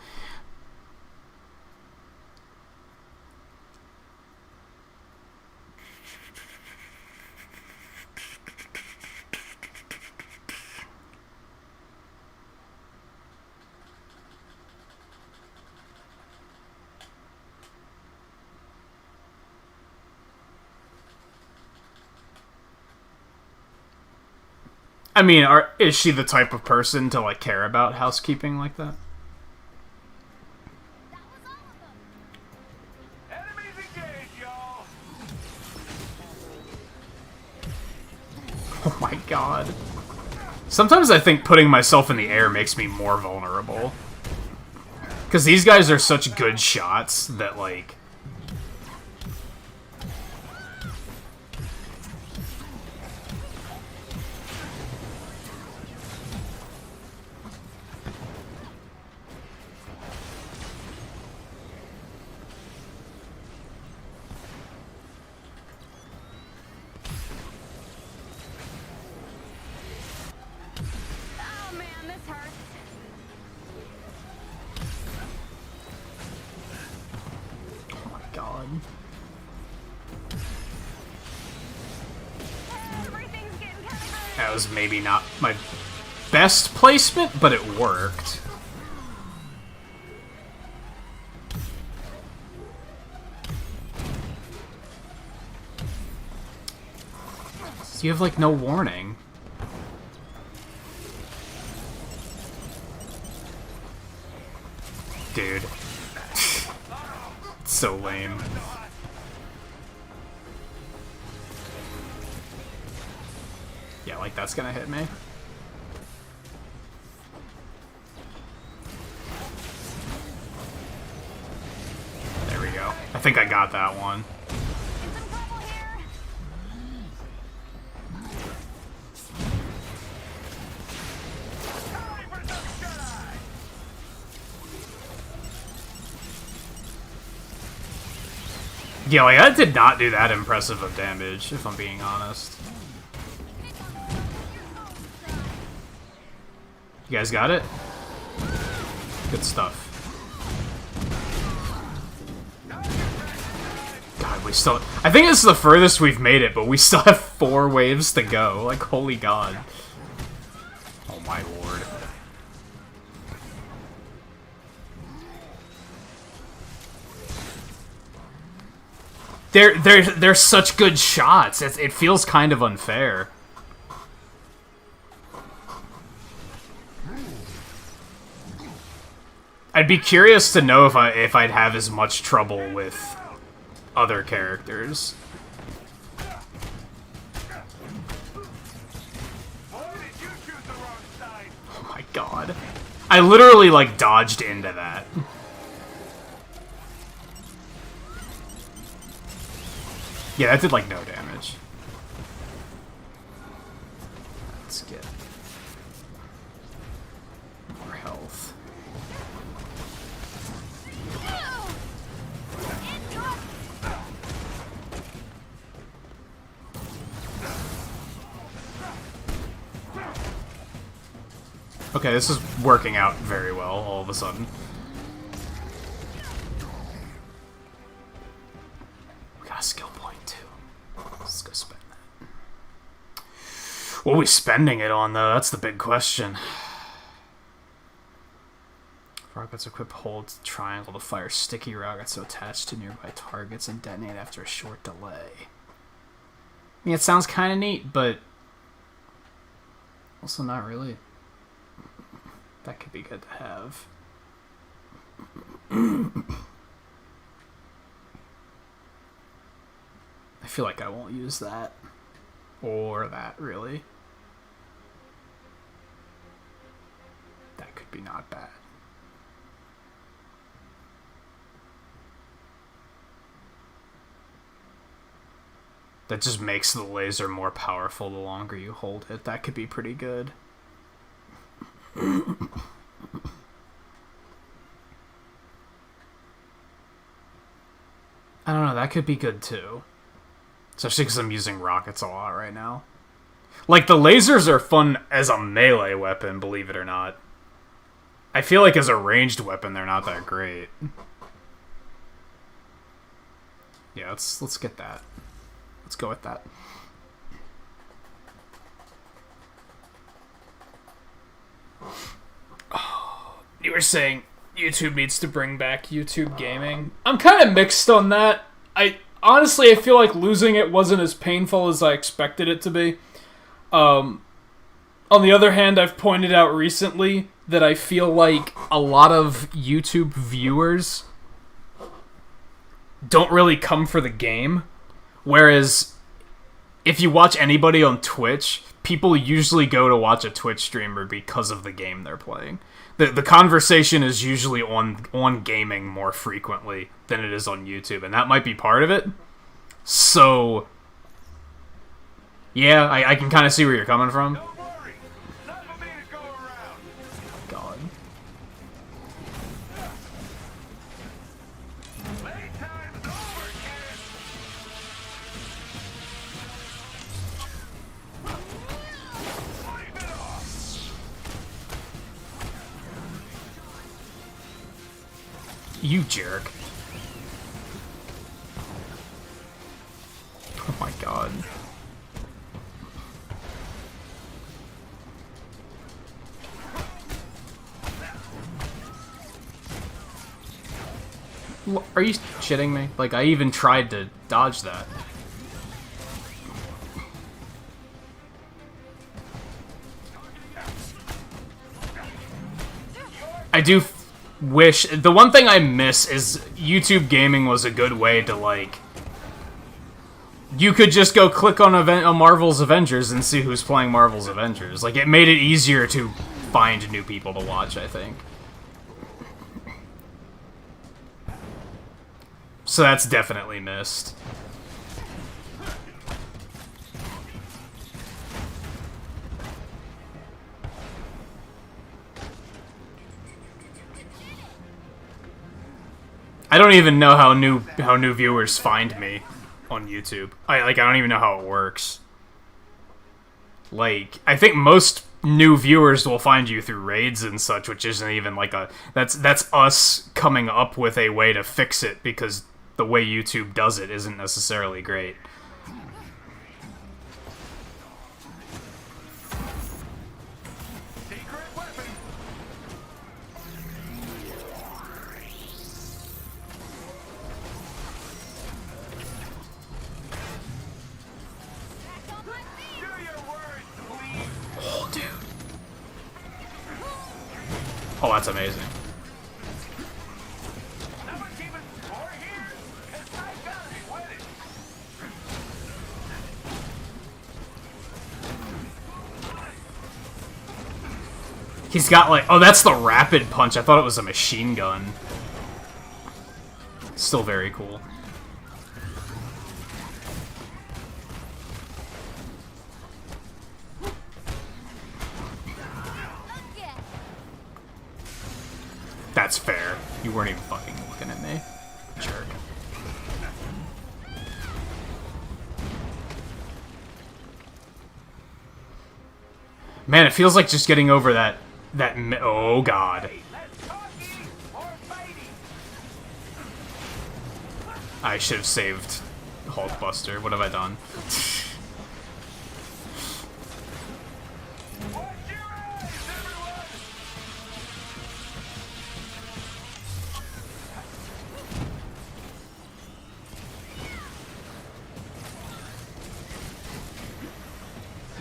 I mean, is she the type of person to, like, care about housekeeping like that? Enemies engaged, y'all. Oh my god. Sometimes I think putting myself in the air makes me more vulnerable. Because these guys are such good shots that, like... Oh man, this hurts. Oh my god. Everything's getting kind of That was maybe not my best placement, but it worked. So you have, like, no warning. Dude. It's so lame. Yeah, like, that's gonna hit me. There we go. I think I got that one. some trouble here. Yeah, like, that did not do that impressive of damage, if I'm being honest. You guys got it? Good stuff. God, we still... I think this is the furthest we've made it, but we still have 4 waves to go. Like, holy god. Oh my lord. They're such good shots. It feels kind of unfair. I'd be curious to know if I'd have as much trouble with other characters. Oh my god. I literally, like, dodged into that. Yeah, that did, like, no damage. Let's get more health. Okay, this is working out very well all of a sudden. We got a skill point too. Let's go spend that. What are we spending it on, though? That's the big question. Rockets equip hold triangle to fire sticky rockets so attached to nearby targets and detonate after a short delay. I mean, it sounds kind of neat, but also not really. That could be good to have. I feel like I won't use that. Or that, really. That could be not bad. That just makes the laser more powerful the longer you hold it. That could be pretty good. I don't know, that could be good too. Especially because I'm using rockets a lot right now. Like, the lasers are fun as a melee weapon, believe it or not. I feel like as a ranged weapon, they're not that great. Yeah, let's get that. Let's go with that. Oh, you were saying YouTube needs to bring back YouTube gaming. I'm kind of mixed on that. Honestly, I feel like losing it wasn't as painful as I expected it to be. On the other hand, I've pointed out recently that I feel like a lot of YouTube viewers don't really come for the game. Whereas, if you watch anybody on Twitch, people usually go to watch a Twitch streamer because of the game they're playing. The conversation is usually on gaming more frequently than it is on YouTube, and that might be part of it. So, yeah, I can kind of see where you're coming from. Don't worry. Enough of me to go around. God. Playtime's over, kid. Wipe it off. You jerk. Oh my god. Are you shitting me? Like, I even tried to dodge that. I do wish... The one thing I miss is YouTube gaming was a good way to, like... You could just go click on Marvel's Avengers and see who's playing Marvel's Avengers. Like, it made it easier to find new people to watch, I think. So that's definitely missed. I don't even know how new viewers find me on YouTube. I don't even know how it works. Like, I think most new viewers will find you through raids and such, which isn't even like a... That's us coming up with a way to fix it, because the way YouTube does it isn't necessarily great. Secret weapon. Do your worst, please. Oh, dude. Oh, that's amazing. Someone keeping score here? 'Cause I gotta be winning. He's got, like... Oh, that's the rapid punch. I thought it was a machine gun. Still very cool. That's fair. You weren't even fucking looking at me. Jerk. Man, it feels like just getting over that... Oh, God. Let's talky or fighty. I should have saved Hulkbuster. What have I done?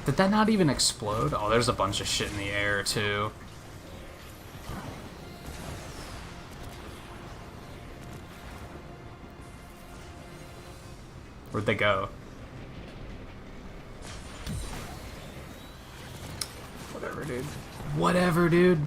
Did that not even explode? Oh, there's a bunch of shit in the air, too. Where'd they go? Whatever, dude. Whatever, dude.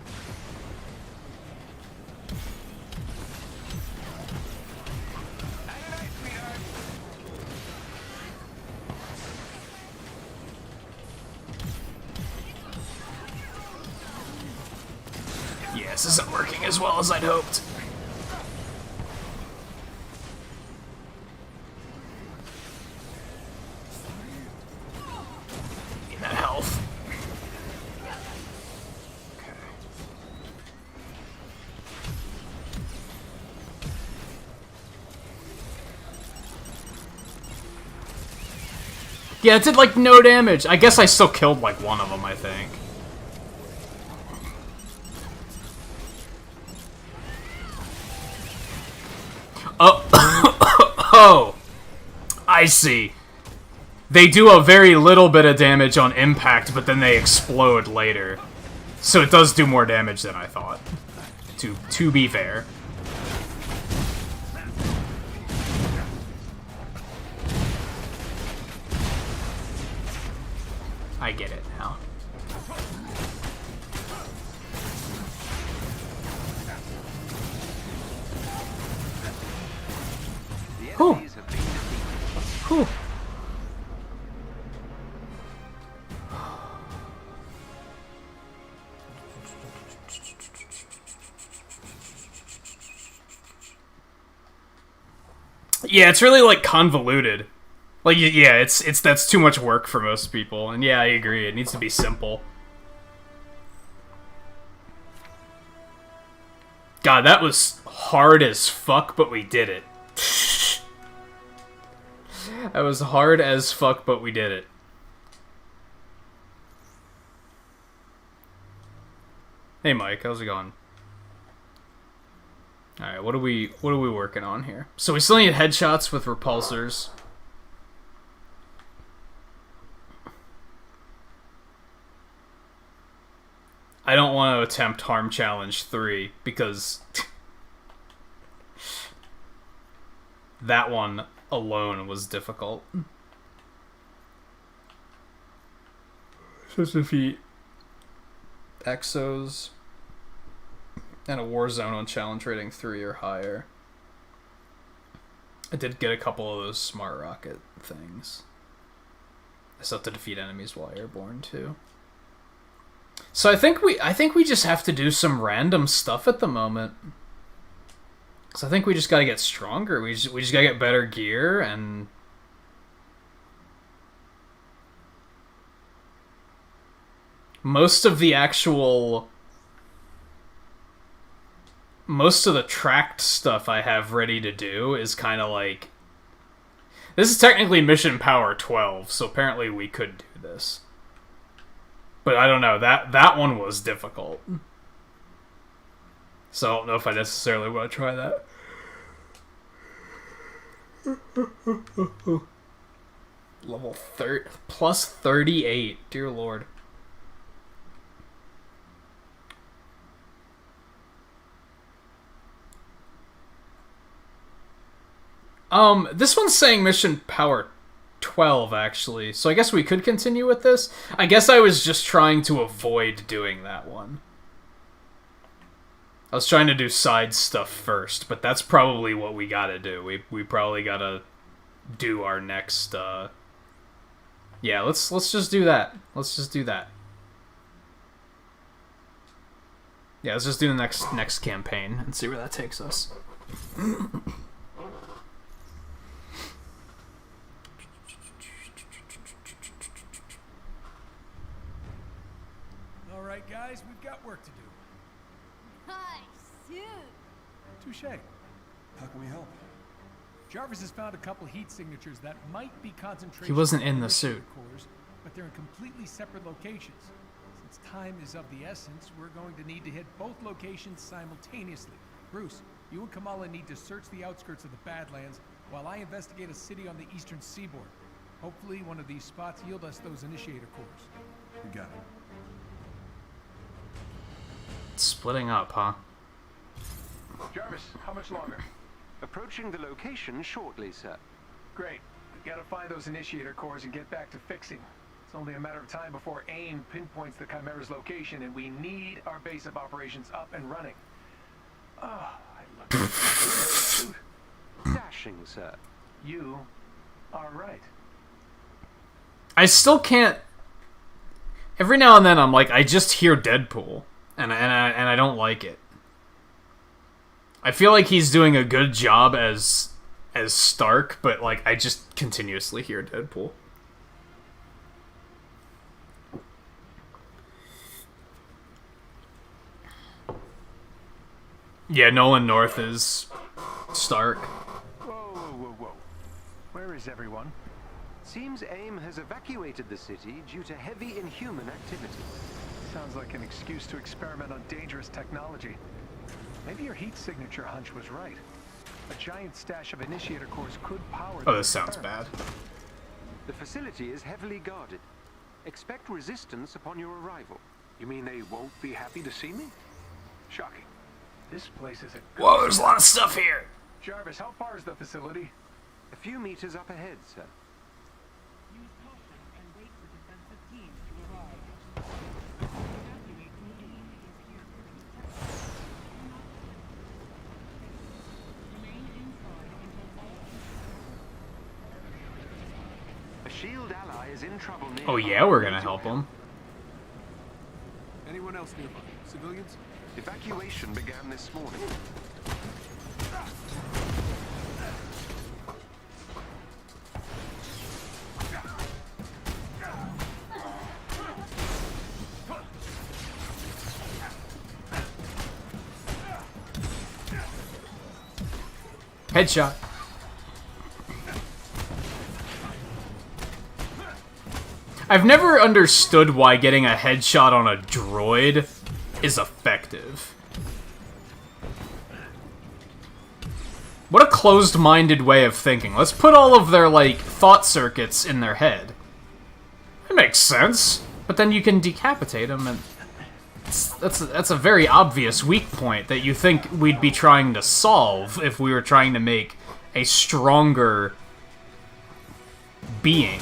Yeah, this isn't working as well as I'd hoped. Need that health. Okay. Yeah, it did like no damage. I guess I still killed like one of them, I think. Oh, oh, I see. They do a very little bit of damage on impact, but then they explode later. So it does do more damage than I thought. To be fair. I get it now. Whew. Whew. Yeah, it's really like convoluted. Like, yeah, it's that's too much work for most people, and yeah, I agree. It needs to be simple. God, that was hard as fuck, but we did it. That was hard as fuck, but we did it. Hey, Mike, how's it going? All right, what are we working on here? So we still need headshots with repulsors. I don't want to attempt Harm Challenge 3 because that one alone was difficult. Just defeat Exos and a Warzone on challenge rating 3 or higher. I did get a couple of those smart rocket things. I still have to defeat enemies while airborne too. So I think we just have to do some random stuff at the moment. Cause I think we just gotta get stronger. We just gotta get better gear and most of the tracked stuff I have ready to do is kind of like... This is technically mission power 12, so apparently we could do this. But I don't know, that one was difficult. So I don't know if I necessarily want to try that. Level plus 38, dear lord. This one's saying mission power 12, actually. So I guess we could continue with this. I guess I was just trying to avoid doing that one. I was trying to do side stuff first, but that's probably what we gotta do. We probably gotta do our next, Yeah, let's just do that. Let's just do that. Yeah, let's just do the next campaign and see where that takes us. Alright guys, we've got work to do. Nice suit. Touche. How can we help? Jarvis has found a couple heat signatures that might be concentration. He wasn't in the suit. Cores, but they're in completely separate locations. Since time is of the essence, we're going to need to hit both locations simultaneously. Bruce, you and Kamala need to search the outskirts of the Badlands while I investigate a city on the eastern seaboard. Hopefully one of these spots yield us those initiator cores. You got it. Splitting up, huh? Jarvis, how much longer? Approaching the location shortly, sir. Great. We gotta find those initiator cores and get back to fixing. It's only a matter of time before AIM pinpoints the Chimera's location, and we need our base of operations up and running. Oh, I look. Dashing, sir. You are right. I still can't. Every now and then, I'm like, I just hear Deadpool, and I don't like it. I feel like he's doing a good job as Stark, but like I just continuously hear Deadpool. Yeah, Nolan North is Stark. Whoa, whoa, whoa, whoa. Where is everyone? Seems AIM has evacuated the city due to heavy inhuman activity. Sounds like an excuse to experiment on dangerous technology. Maybe your heat signature hunch was right. A giant stash of initiator cores could power. Oh, this sounds bad. The facility is heavily guarded. Expect resistance upon your arrival. You mean they won't be happy to see me? Shocking. This place is a... Whoa, there's a lot of stuff here. Jarvis, how far is the facility? A few meters up ahead, sir. Use caution and wait for defensive teams to arrive. Evacuate immediately if here for remain inside until all A shield ally is in trouble near. Oh yeah, we're gonna help him. Anyone else nearby? Civilians? Evacuation began this morning. Headshot. I've never understood why getting a headshot on a droid is effective. What a closed-minded way of thinking. Let's put all of their, like, thought circuits in their head. That makes sense. But then you can decapitate them, and that's a very obvious weak point that you think we'd be trying to solve if we were trying to make a stronger being.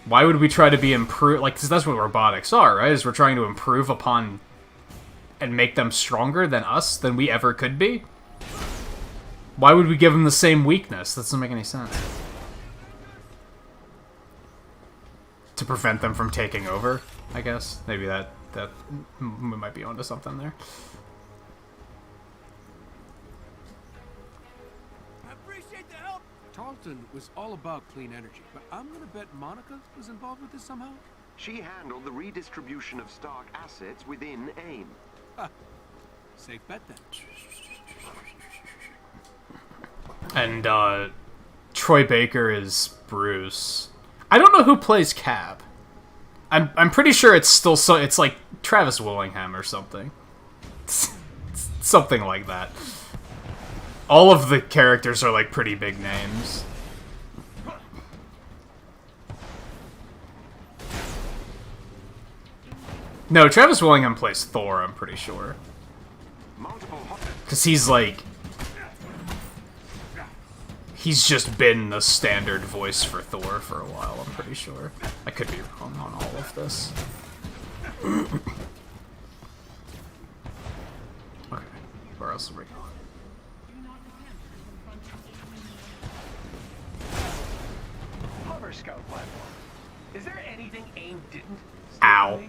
Why would we try to be improved? Like, 'cause that's what robotics are, right? Is we're trying to improve upon and make them stronger than us, than we ever could be? Why would we give them the same weakness? That doesn't make any sense. To prevent them from taking over, I guess. Maybe that we might be onto something there. I appreciate the help. Tarleton was all about clean energy, but I'm gonna bet Monica was involved with this somehow. She handled the redistribution of Stark assets within AIM. Safe bet then. And Troy Baker is Bruce. I don't know who plays Cap. I'm pretty sure it's still it's like Travis Willingham or something. Something like that. All of the characters are like pretty big names. No, Travis Willingham plays Thor, I'm pretty sure. Because he's like... He's just been the standard voice for Thor for a while, I'm pretty sure. I could be wrong on all of this. Okay, where else are we going? Hover scout platform. Is there anything AIM didn't? Ow.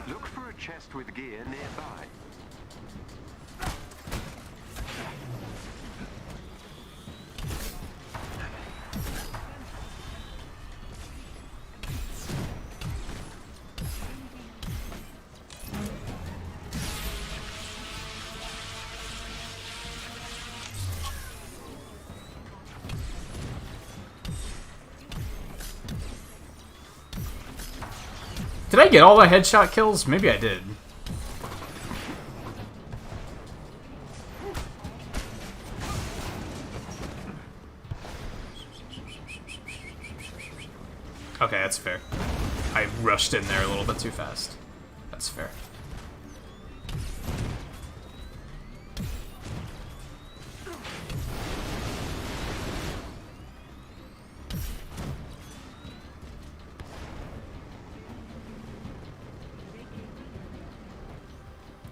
Look for a chest with gear nearby. Did I get all the headshot kills? Maybe I did. That's fair. I rushed in there a little bit too fast. That's fair.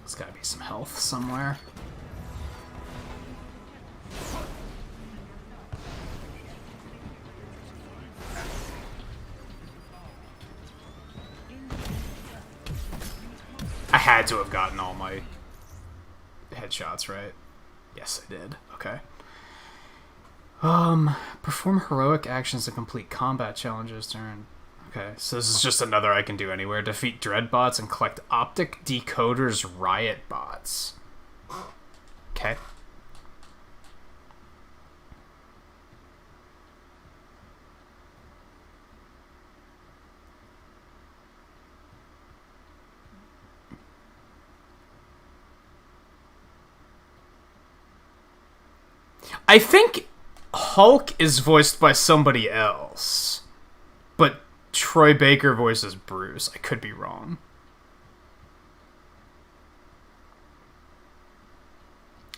There's gotta be some health somewhere. I had to have gotten all my headshots right. Yes, I did. Okay. Perform heroic actions to complete combat challenges turn. Okay, so this is just another I can do anywhere. Defeat Dreadbots and collect Optic Decoder's Riot Bots. Okay. I think Hulk is voiced by somebody else, but Troy Baker voices Bruce. I could be wrong.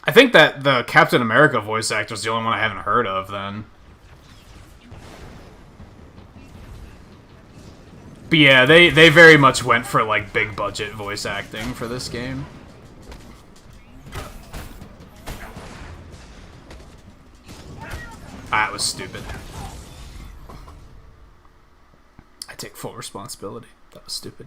I think that the Captain America voice actor is the only one I haven't heard of, then. But yeah, they very much went for, like, big budget voice acting for this game. That was stupid. I take full responsibility. That was stupid.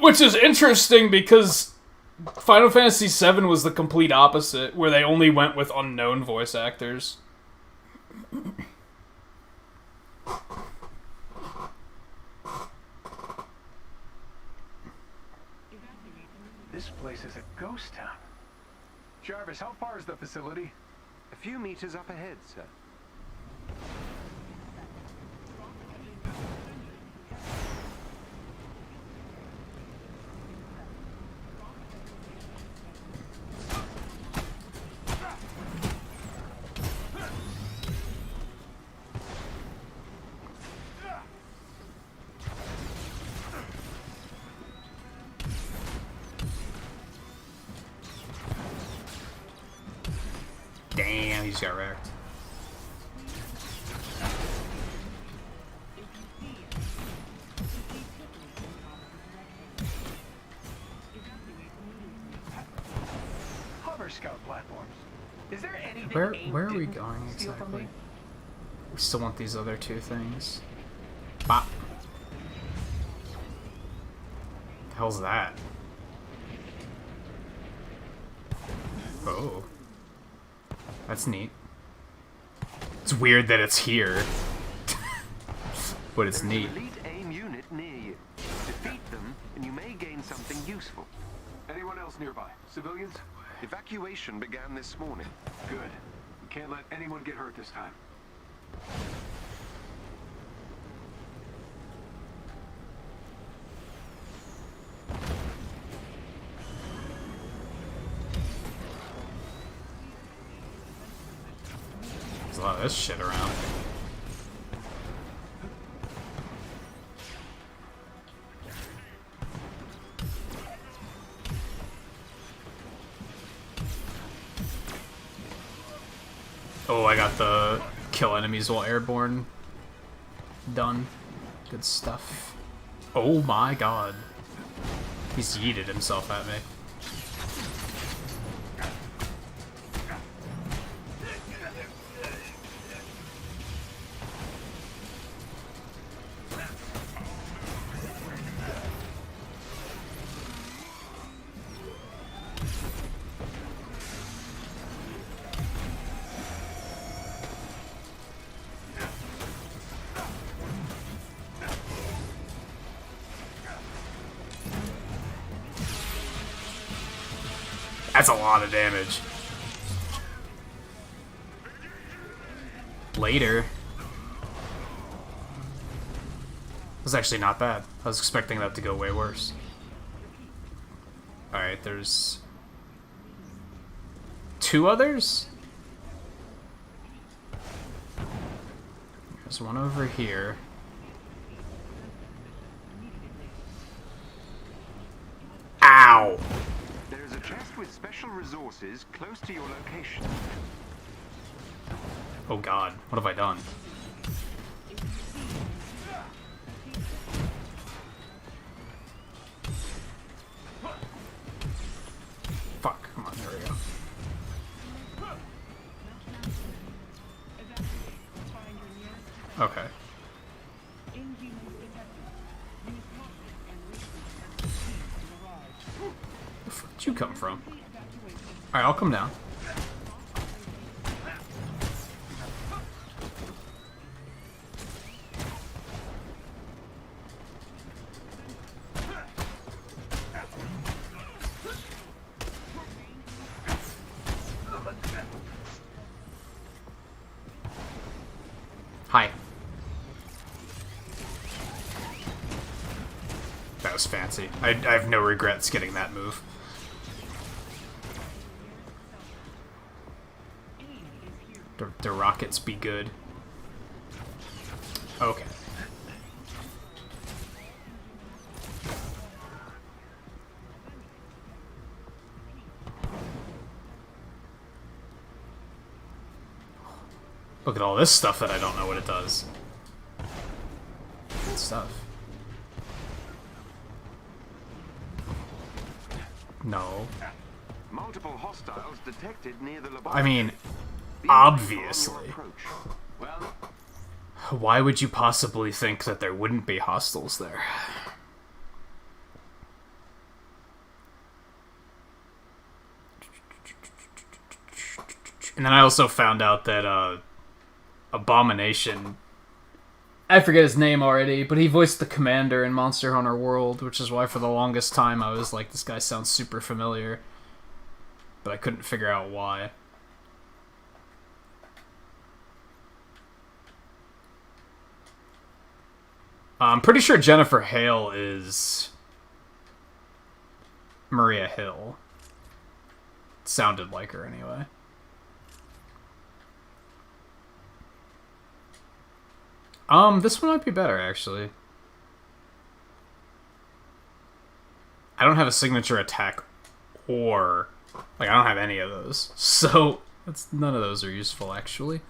Which is interesting because Final Fantasy VII was the complete opposite, where they only went with unknown voice actors. This place is a ghost town. Jarvis, how far is the facility? A few meters up ahead, sir. Damn, he just got wrecked. Hover scout platforms. Is there anything Where are we didn't going steal from exactly? me? We still want these other two things. Bop. The hell's that? Oh. That's neat. It's weird that it's here. But it's There's an neat. elite AIM unit near you. Defeat them, and you may gain something useful. Anyone else nearby? Civilians? Evacuation began this morning. Good. We can't let anyone get hurt this time. There's a lot of this shit around. Oh, I got the kill enemies while airborne done. Good stuff. Oh my god. He's yeeted himself at me. That's a lot of damage. Later. was actually not bad. I was expecting that to go way worse. Alright, there's 2 others? There's one over here. Ow! There's a chest with special resources close to your location. Oh god, what have I done? Fuck, come on, there we go. Okay. Where the fuck did you come from? Alright, I'll come down. Hi. That was fancy. I have no regrets getting that move. The rockets be good. Okay. Look at all this stuff that I don't know what it does. Good stuff. No. Multiple hostiles detected near the laboratory. I mean, obviously. Well, Why would you possibly think that there wouldn't be hostiles there? And then I also found out that, Abomination... I forget his name already, but he voiced the commander in Monster Hunter World, which is why for the longest time I was like, this guy sounds super familiar. But I couldn't figure out why. I'm pretty sure Jennifer Hale is Maria Hill. It sounded like her anyway. This one might be better, actually. I don't have a signature attack or... Like, I don't have any of those. So, none of those are useful, actually.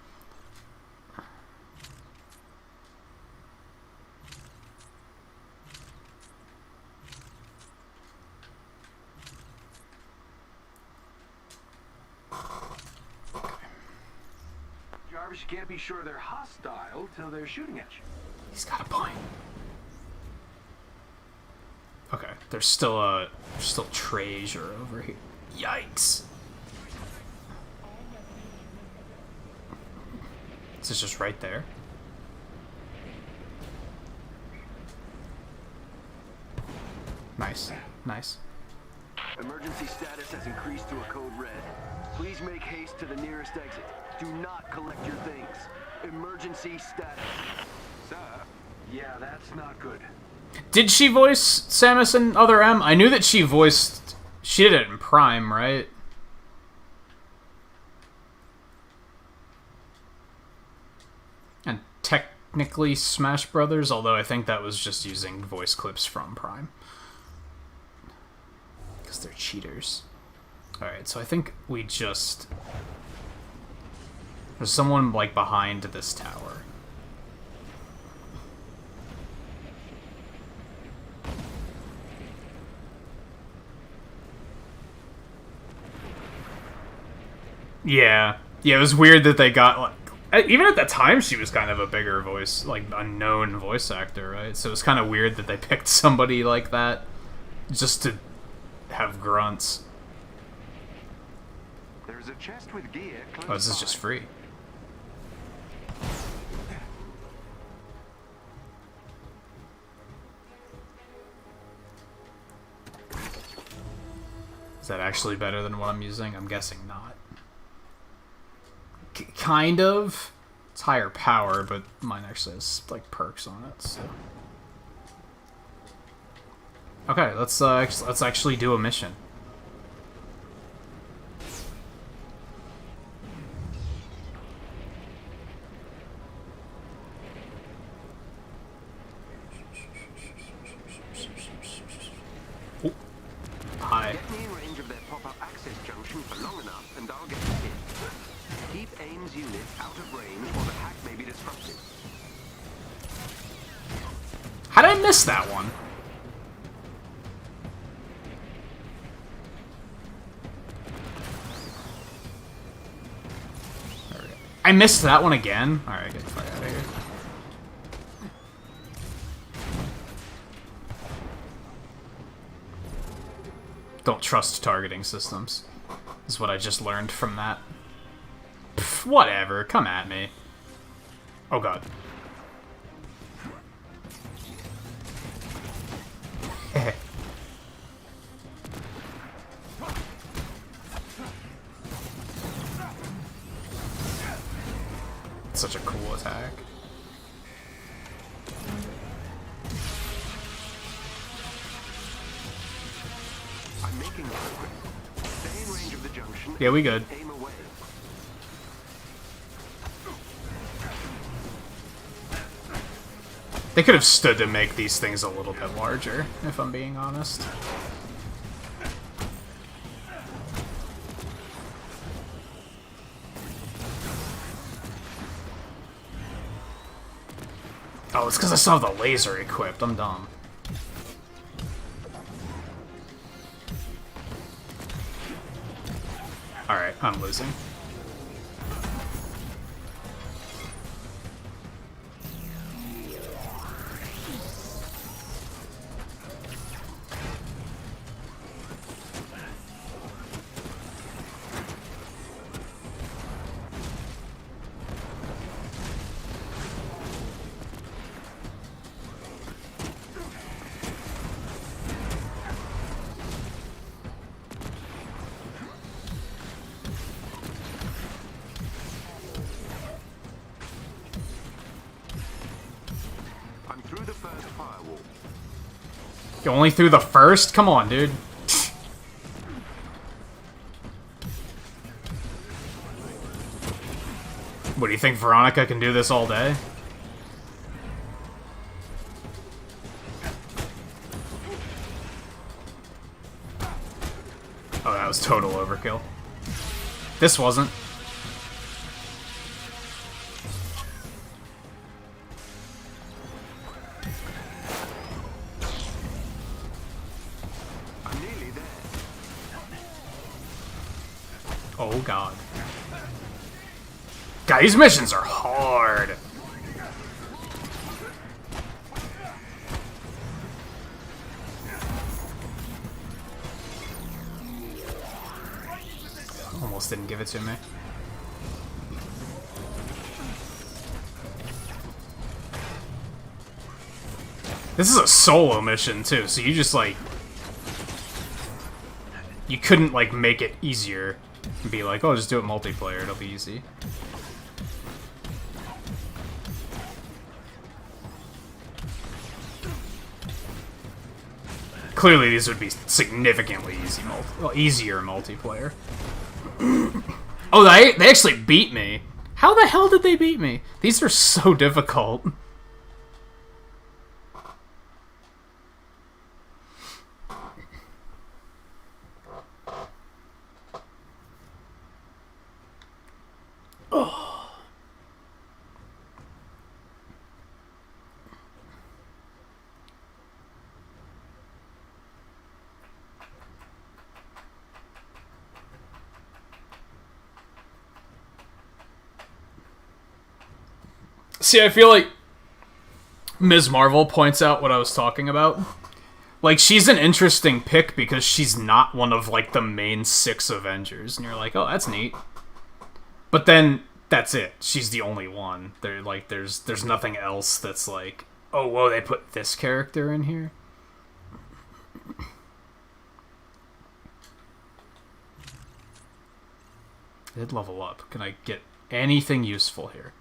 Jarvis, you can't be sure they're hostile till they're shooting at you. He's got a point. Okay, there's still treasure over here. Yikes. This is just right there. Nice. Nice. Emergency status has increased to a code red. Please make haste to the nearest exit. Do not collect your things. Emergency status. Sir? Yeah, that's not good. Did she voice Samus in Other M? I knew that she voiced... She did it in Prime, right? And technically Smash Brothers, although I think that was just using voice clips from Prime. Because they're cheaters. Alright, so I think we just... There's someone, like, behind this tower. Yeah. Yeah, it was weird that they got, like... Even at the time, she was kind of a bigger voice, like, unknown voice actor, right? So it was kind of weird that they picked somebody like that just to have grunts. there's a chest with gear close Oh, this is by. just free. Is that actually better than what I'm using? I'm guessing not. Kind of. It's higher power, but mine actually has, like, perks on it, so... Okay, let's actually do a mission. Oh. Hi. Get me in range of their pop-up access junction for long enough, and I'll get the hit. Keep AIM's unit out of range, or the hack may be disrupted. How did I miss that one? There we go. I missed that one again? Alright, get the fuck out of here. Don't trust targeting systems, is what I just learned from that. Pff, whatever, come at me. Oh god. Such a cool attack. I'm making progress. Stay in range of the junction. Yeah, we good. Aim away. They could have stood to make these things a little bit larger, if I'm being honest. Oh, it's because I still have the laser equipped. I'm dumb. Alright, I'm losing. I'm through the first firewall. You only threw the first? Come on, dude. What, do you think Veronica can do this all day? Oh, that was total overkill. This wasn't. I'm nearly there. Oh god. God, these missions are hard. Almost didn't give it to me. This is a solo mission too, so you just like... You couldn't like make it easier and be like, oh, just do it multiplayer, it'll be easy. Clearly these would be significantly easier multiplayer. Oh, they actually beat me. How the hell did they beat me? These are so difficult. See, I feel like Ms. Marvel points out what I was talking about. Like, she's an interesting pick because she's not one of, like, the main 6 Avengers. And you're like, oh, that's neat. But then, that's it. She's the only one. There's nothing else that's like, oh, whoa, they put this character in here? I did level up. Can I get anything useful here?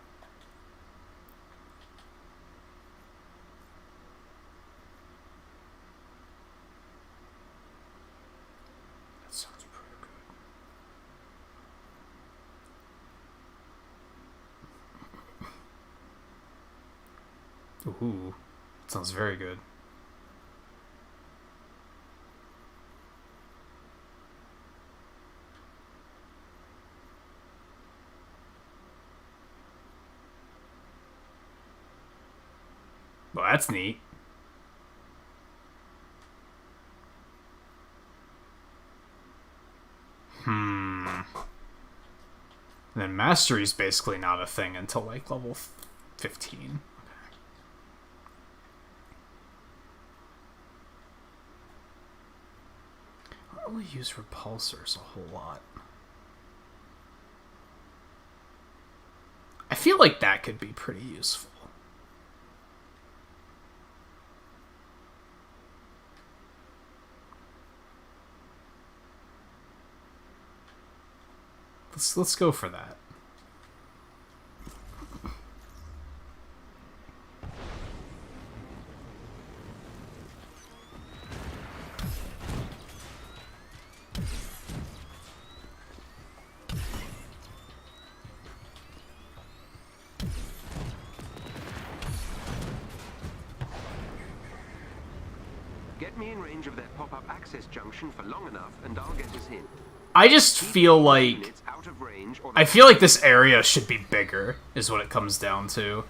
Ooh, sounds very good. Well, that's neat. And then mastery's basically not a thing until like level 15. I don't really use repulsors a whole lot. I feel like that could be pretty useful. Let's go for that. Get me in range of their pop-up access junction for long enough, and I'll get us in. I just feel like... I feel like this area should be bigger, is what it comes down to.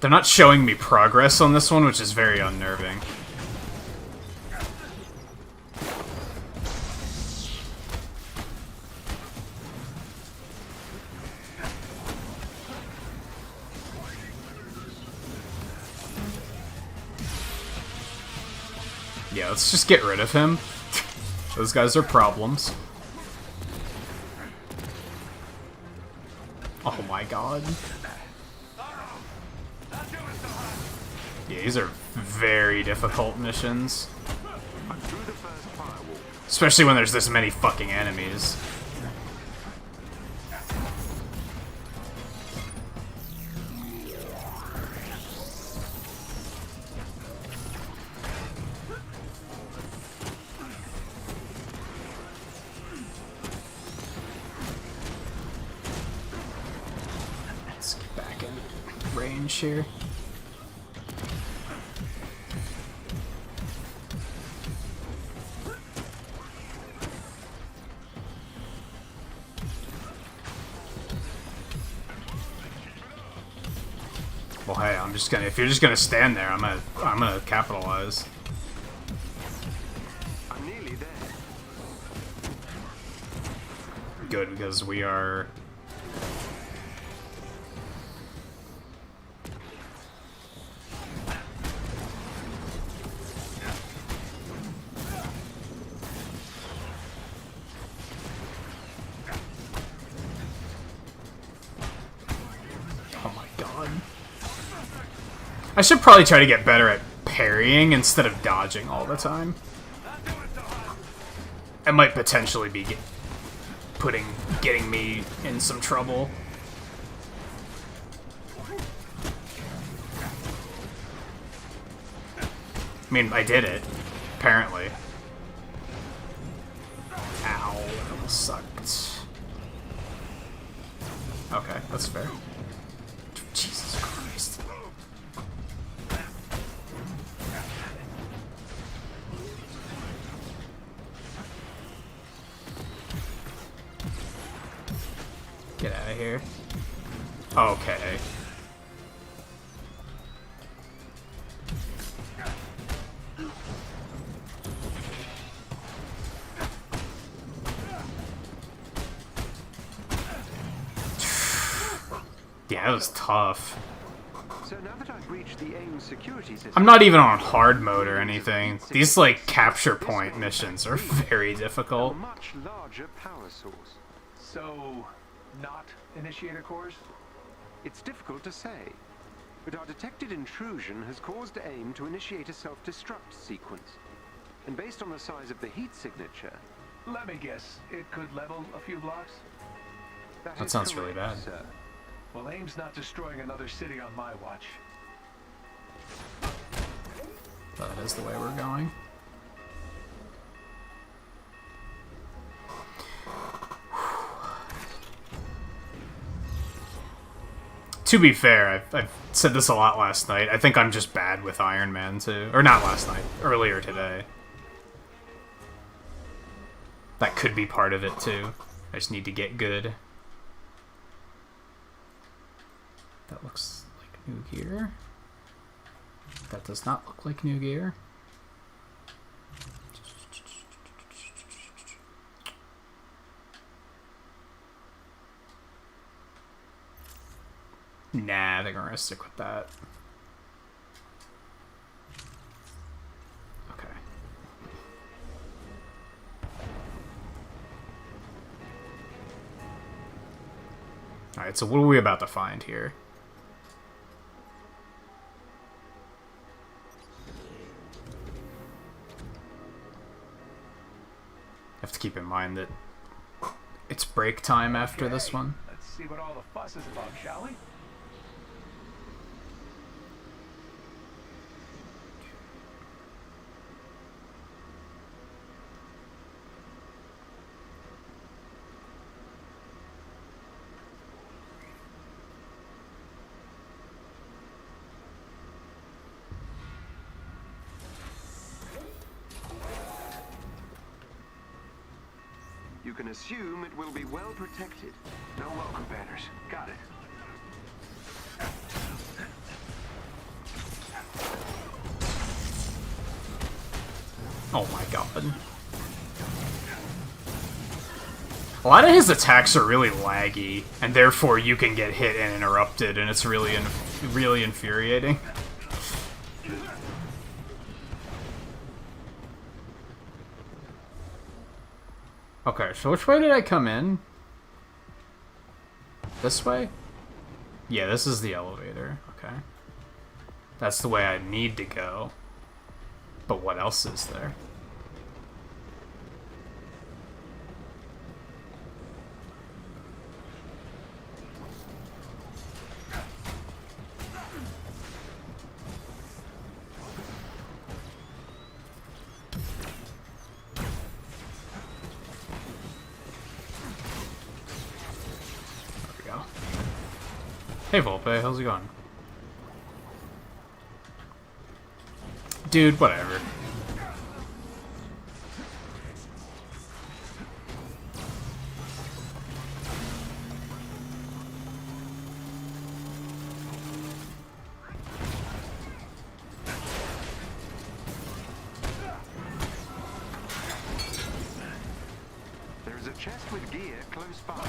They're not showing me progress on this one, which is very unnerving. Yeah, let's just get rid of him. Those guys are problems. Oh my god. Yeah, these are very difficult missions. Especially when there's this many fucking enemies. Let's get back in range here. Well, hey, I'm just gonna. If you're just gonna stand there, I'm gonna capitalize. I'm nearly there. Good, because we are. Oh my god. I should probably try to get better at parrying instead of dodging all the time. It might potentially be getting me in some trouble. I mean, I did it, apparently. Ow, that almost sucked. Okay, that's fair. Jesus Christ. Get out of here. Okay. Yeah, that was tough. So now that I've reached the AIM security system, I'm not even on hard mode or anything. These, like, capture point missions are very difficult. a much larger power source. So, not initiator cores? It's difficult to say. but our detected intrusion has caused AIM to initiate a self-destruct sequence. And based on the size of the heat signature... Let me guess, it could level a few blocks? That sounds really bad. Sir. Well, AIM's not destroying another city on my watch. That is the way we're going. To be fair, I've said this a lot last night. I think I'm just bad with Iron Man too. Or not last night, earlier today. That could be part of it too. I just need to get good. That looks like new gear. That does not look like new gear. Nah, they're gonna stick with that. Okay. Alright, so what are we about to find here? Have to keep in mind that it's break time after this one. Let's see what all the fuss is about, shall we? You can assume it will be well protected. No welcome banners. Got it. Oh my god. A lot of his attacks are really laggy, and therefore you can get hit and interrupted, and it's really, really infuriating. Okay, so which way did I come in? This way? Yeah, this is the elevator. Okay. That's the way I need to go. But what else is there? Hey Volpe, how's it going? Dude, whatever. There's a chest with gear close by.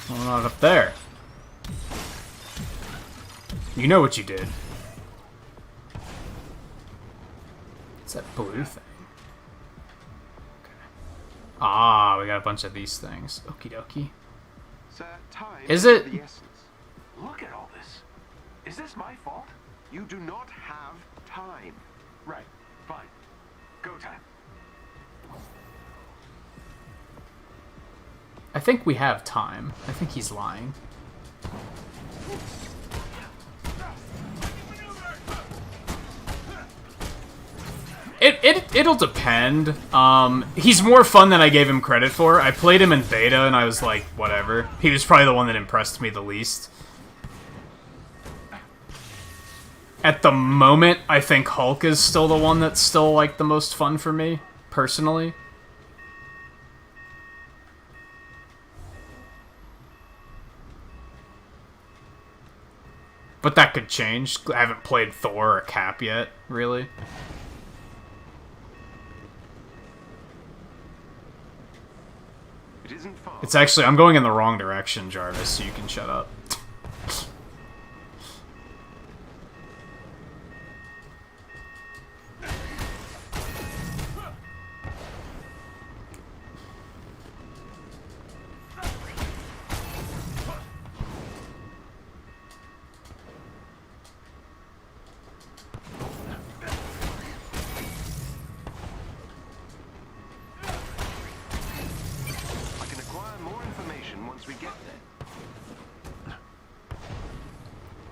Well, not up there. You know what you did. It's that blue thing. Okay. Ah, we got a bunch of these things. Okie dokie. Sir, time Is it? the essence. Look at all this. Is this my fault? You do not have time. Right. Fine. Go time. I think we have time. I think he's lying. It'll depend. He's more fun than I gave him credit for. I played him in beta and I was like, whatever. He was probably the one that impressed me the least. At the moment, I think Hulk is still the one that's still like the most fun for me, personally. But that could change. I haven't played Thor or Cap yet, really. It isn't far. It's actually, I'm going in the wrong direction, Jarvis, so you can shut up.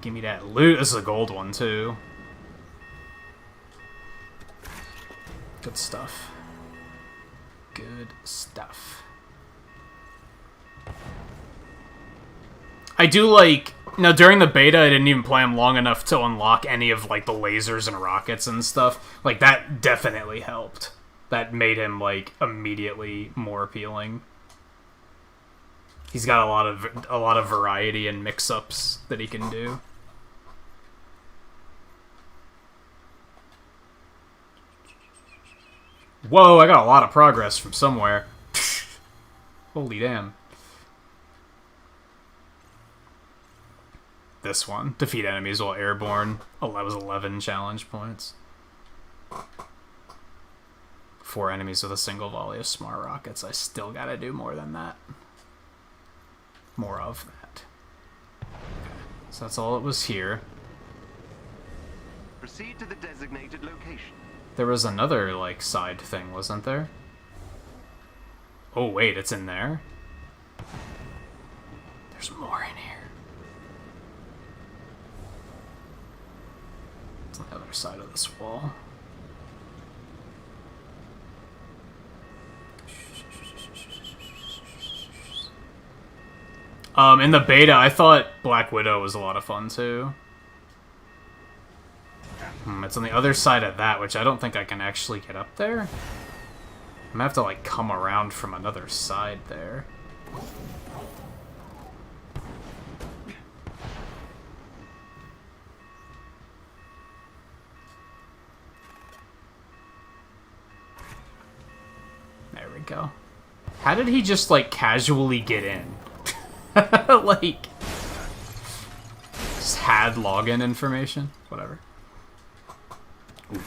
Give me that loot. This is a gold one, too. Good stuff. Good stuff. I do like... Now, during the beta, I didn't even play them long enough to unlock any of, like, the lasers and rockets and stuff. Like, that definitely helped. That made him, like, immediately more appealing. He's got a lot of variety and mix-ups that he can do. Whoa, I got a lot of progress from somewhere. Holy damn. This one. Defeat enemies while airborne. Oh, that was 11 challenge points. 4 enemies with a single volley of smart rockets. I still gotta do more than that. More of that. Okay. So that's all it was here. Proceed to the designated location. There was another, like, side thing, wasn't there? Oh, wait, it's in there? There's more in here. It's on the other side of this wall. In the beta, I thought Black Widow was a lot of fun, too. It's on the other side of that, which I don't think I can actually get up there. I'm gonna have to, like, come around from another side there. There we go. How did he just, like, casually get in? Like, just had login information? Whatever.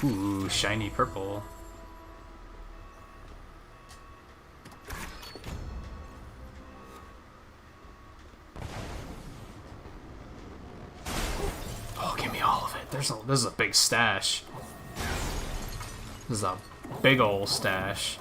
Ooh, shiny purple. Oh, give me all of it. This is a big stash. This is a big ol' stash.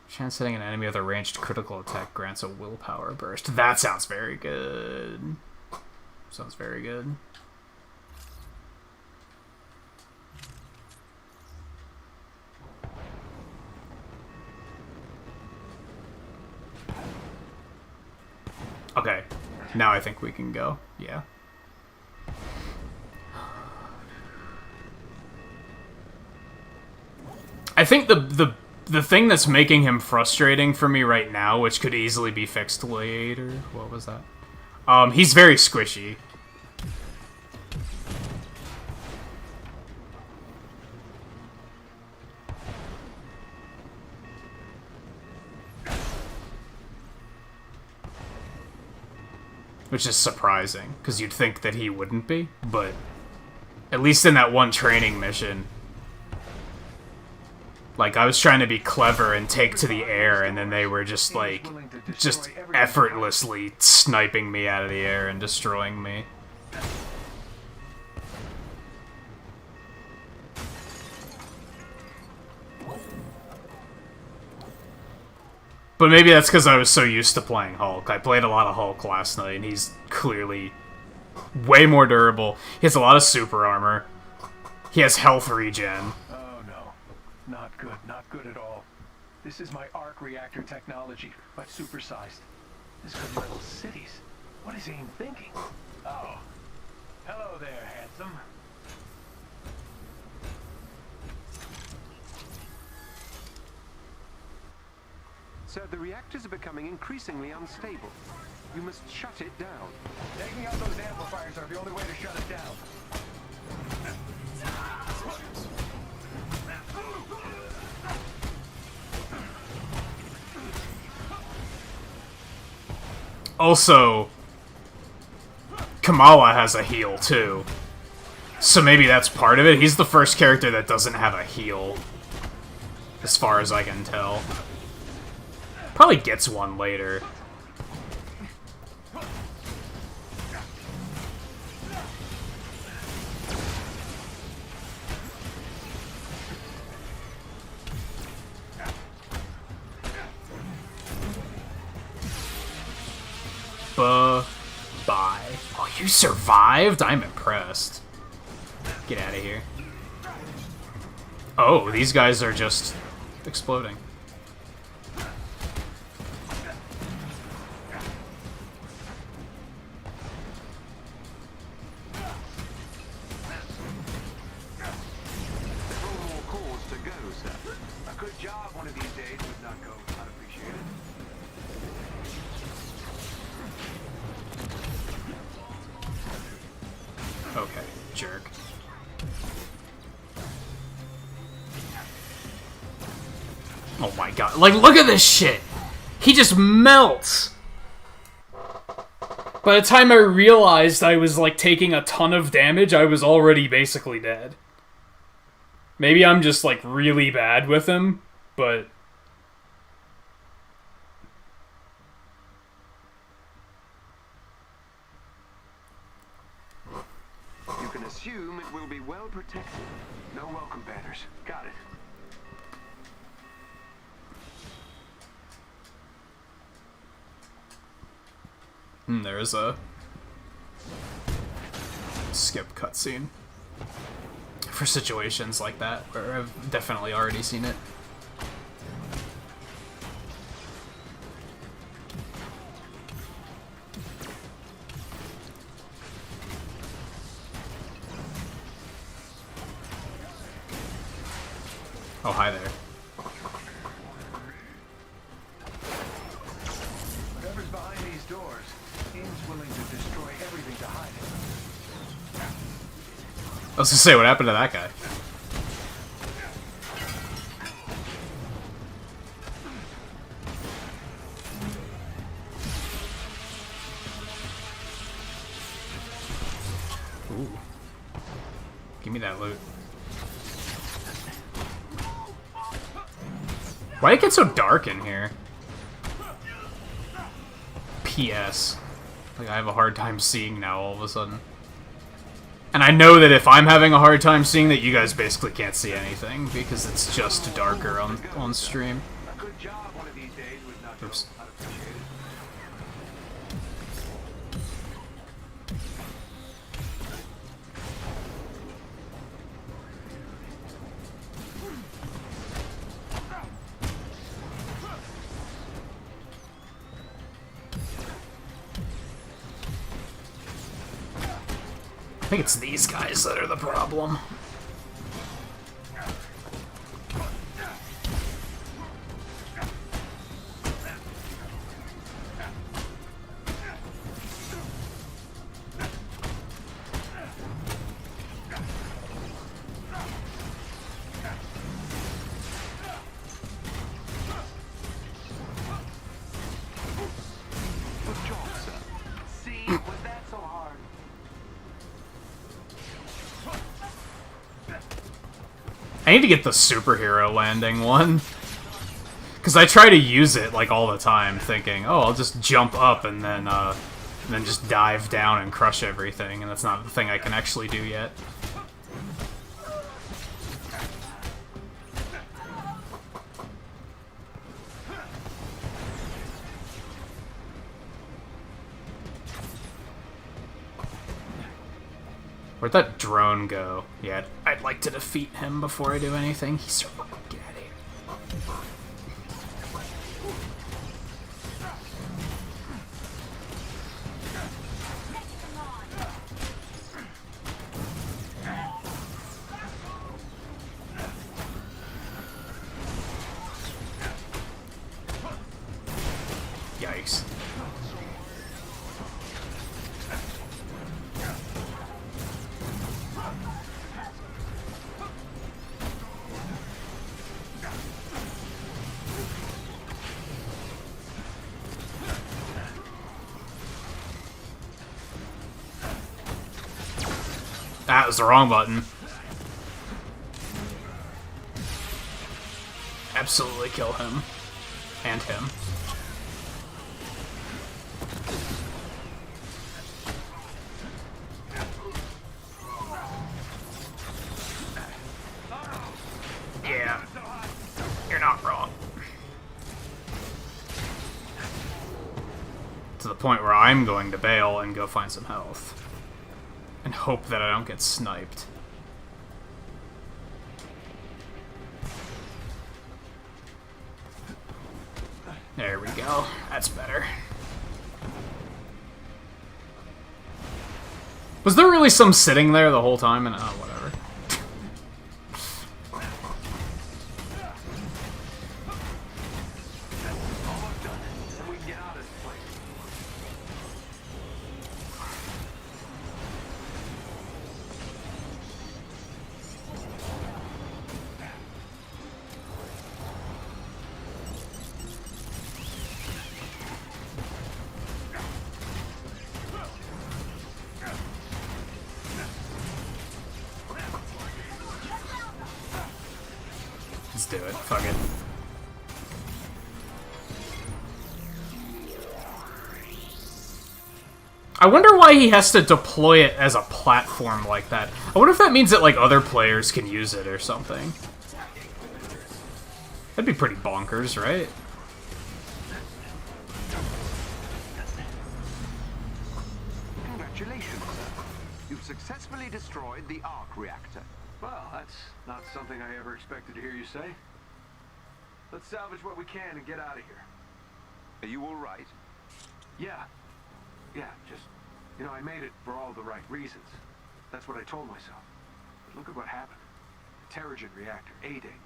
Chance hitting an enemy with a ranged critical attack grants a willpower burst. That sounds very good. Sounds very good. Okay, now I think we can go. Yeah. I think the thing that's making him frustrating for me right now, which could easily be fixed later... What was that? He's very squishy. Which is surprising, because you'd think that he wouldn't be, but... At least in that one training mission... Like, I was trying to be clever and take to the air, and then they were just, like, just effortlessly sniping me out of the air and destroying me. But maybe that's because I was so used to playing Hulk. I played a lot of Hulk last night, and he's clearly way more durable. He has a lot of super armor. He has health regen. Not good, not good at all. This is my arc reactor technology, but supersized. This could level cities. What is AIM thinking? Oh. Hello there, handsome. Sir, the reactors are becoming increasingly unstable. You must shut it down. Taking out those amplifiers are the only way to shut it down. Also, Kamala has a heal, too. So maybe that's part of it. He's the first character that doesn't have a heal, as far as I can tell. Probably gets one later. You survived? I'm impressed. Get out of here. Oh, these guys are just exploding. Several more cores to go, sir. A good job one of these days would not go unappreciated. Okay, jerk. Oh my god. Like, look at this shit! He just melts! By the time I realized I was, like, taking a ton of damage, I was already basically dead. Maybe I'm just, like, really bad with him, but... You can assume it will be well protected. No welcome banners. Got it. There's a skip cutscene for situations like that where I've definitely already seen it. Oh, hi there. Whatever's behind these doors, AIM's willing to destroy everything to hide it. I was gonna say, what happened to that guy? Ooh. Give me that loot. Why did it get so dark in here? P.S. Like, I have a hard time seeing now all of a sudden. And I know that if I'm having a hard time seeing that, you guys basically can't see anything, because it's just darker on stream. A good job one of these days would not go Oops. unappreciated. I think it's these guys that are the problem. Good job, sir. See, was that so hard? I need to get the superhero landing one. Because I try to use it, like, all the time, thinking, oh, I'll just jump up and then just dive down and crush everything, and that's not the thing I can actually do yet. Where'd that drone go? Yeah, I'd like to defeat him before I do anything. He's so fucking get out of here. Yikes. That was the wrong button. Absolutely kill him. And him. Yeah. You're not wrong. To the point where I'm going to bail and go find some health. hope that I don't get sniped. There we go. That's better. Was there really some sitting there the whole time? And oh, whatever. Almost done. And we can get out of this place. Let's do it. Fuck it. I wonder why he has to deploy it as a platform like that. I wonder if that means that, like, other players can use it or something. That'd be pretty bonkers, right? Congratulations, sir. You've successfully destroyed the arc reactor. Well, that's not something I ever expected to hear you say. Let's salvage what we can and get out of here. Are you all right? Yeah. Yeah, just, you know, I made it for all the right reasons. That's what I told myself. But look at what happened. The Terrigen reactor, A-Day.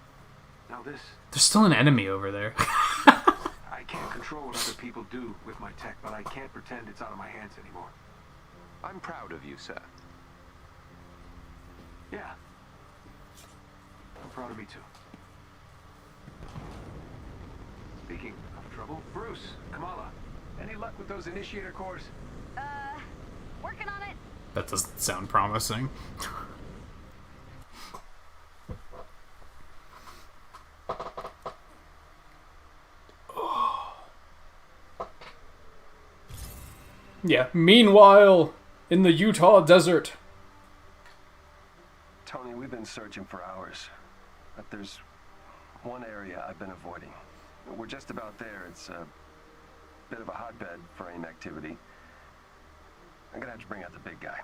Now this... There's still an enemy over there. I can't control what other people do with my tech, but I can't pretend it's out of my hands anymore. I'm proud of you, sir. Yeah. I'm proud of me too. Speaking of trouble, Bruce, Kamala, any luck with those initiator cores? Working on it. That doesn't sound promising. Yeah, meanwhile, in the Utah desert. Tony, we've been searching for hours, but there's one area I've been avoiding. We're just about there. It's a bit of a hotbed for AIM activity. I'm gonna have to bring out the big guy.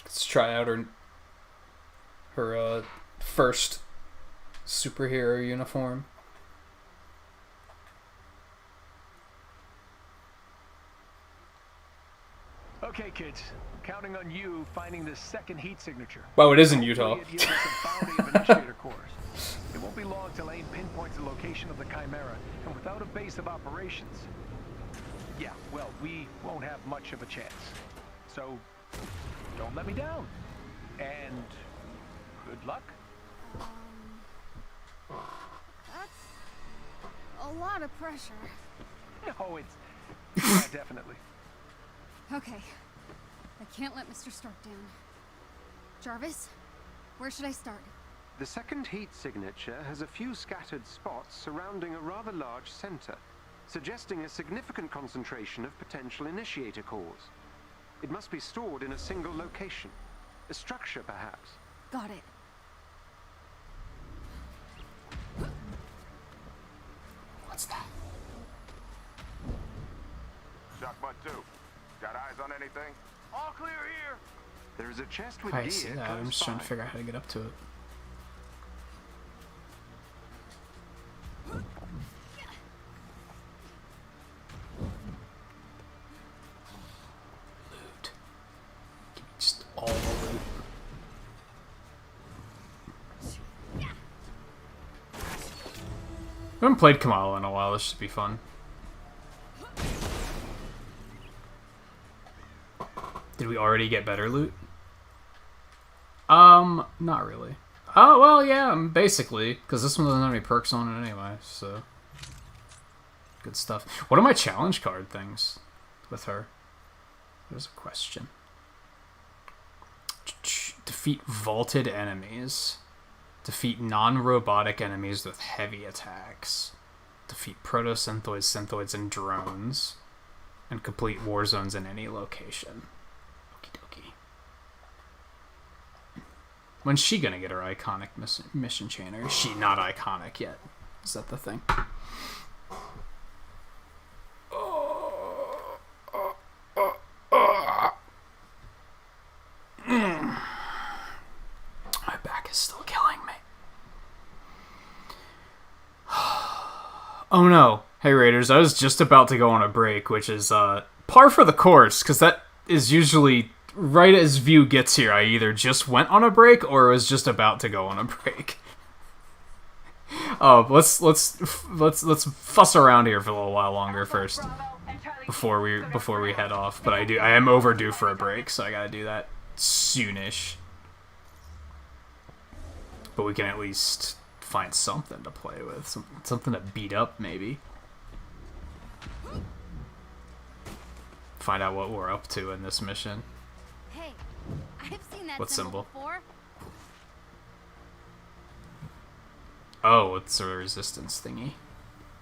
Let's try out her first superhero uniform. Okay, kids. Counting on you finding this second heat signature. Wow, it is in Utah. Hopefully it yields us a bounty of initiator cores. It won't be long till AIM pinpoints the location of the Chimera, and without a base of operations, yeah, well, we won't have much of a chance. So, don't let me down. And good luck. That's a lot of pressure. No, it's yeah, definitely. Okay. I can't let Mr. Stark down. Jarvis, where should I start? The second heat signature has a few scattered spots surrounding a rather large center, suggesting a significant concentration of potential initiator cores. It must be stored in a single location. A structure, perhaps. Got it. What's that? Shockbutt 2. Got eyes on anything? All clear here. There is a chest with I gear see that. close I'm just trying to by. figure out how to get up to it. Loot. Give me just all the loot. I haven't played Kamala in a while. This should be fun. Did we already get better loot? Not really. Oh, well, yeah, basically, because this one doesn't have any perks on it anyway, so... Good stuff. What are my challenge card things with her? There's a question. Defeat vaulted enemies. Defeat non-robotic enemies with heavy attacks. Defeat proto-synthoids, synthoids, and drones. And complete war zones in any location. Okie dokie. When's she gonna get her iconic mission chain? Or is she not iconic yet? Is that the thing? My back is still killing me. Oh no. Hey Raiders, I was just about to go on a break, which is par for the course, because that is usually right as View gets here. I either just went on a break or was just about to go on a break. Oh, let's fuss around here for a little while longer first before we head off. But I am overdue for a break, so I gotta do that soonish. But we can at least find something to play with, something to beat up maybe. Find out what we're up to in this mission. Hey, I've seen that What symbol? before. Oh, it's a resistance thingy.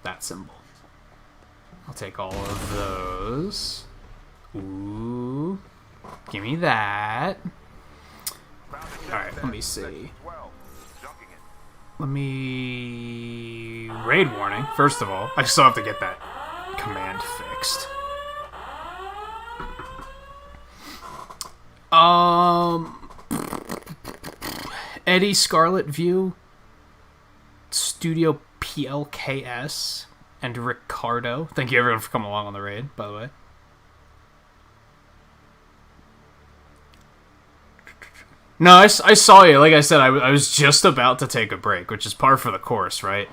That symbol. I'll take all of those. Ooh. Give me that. Alright, let me see. Let me... Raid warning, first of all. I still have to get that command fixed. Eddie Scarlet View, Studio PLKS, and Ricardo. Thank you everyone for coming along on the raid, by the way. No, I saw you. Like I said, I was just about to take a break, which is par for the course, right?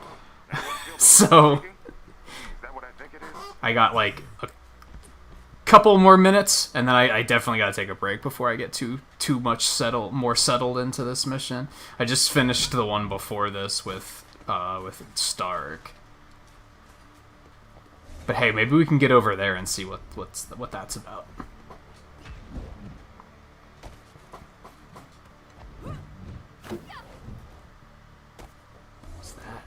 So, I got like a couple more minutes, and then I definitely gotta take a break before I get too much more settled into this mission. I just finished the one before this with Stark. But hey, maybe we can get over there and see what that's about. What's that?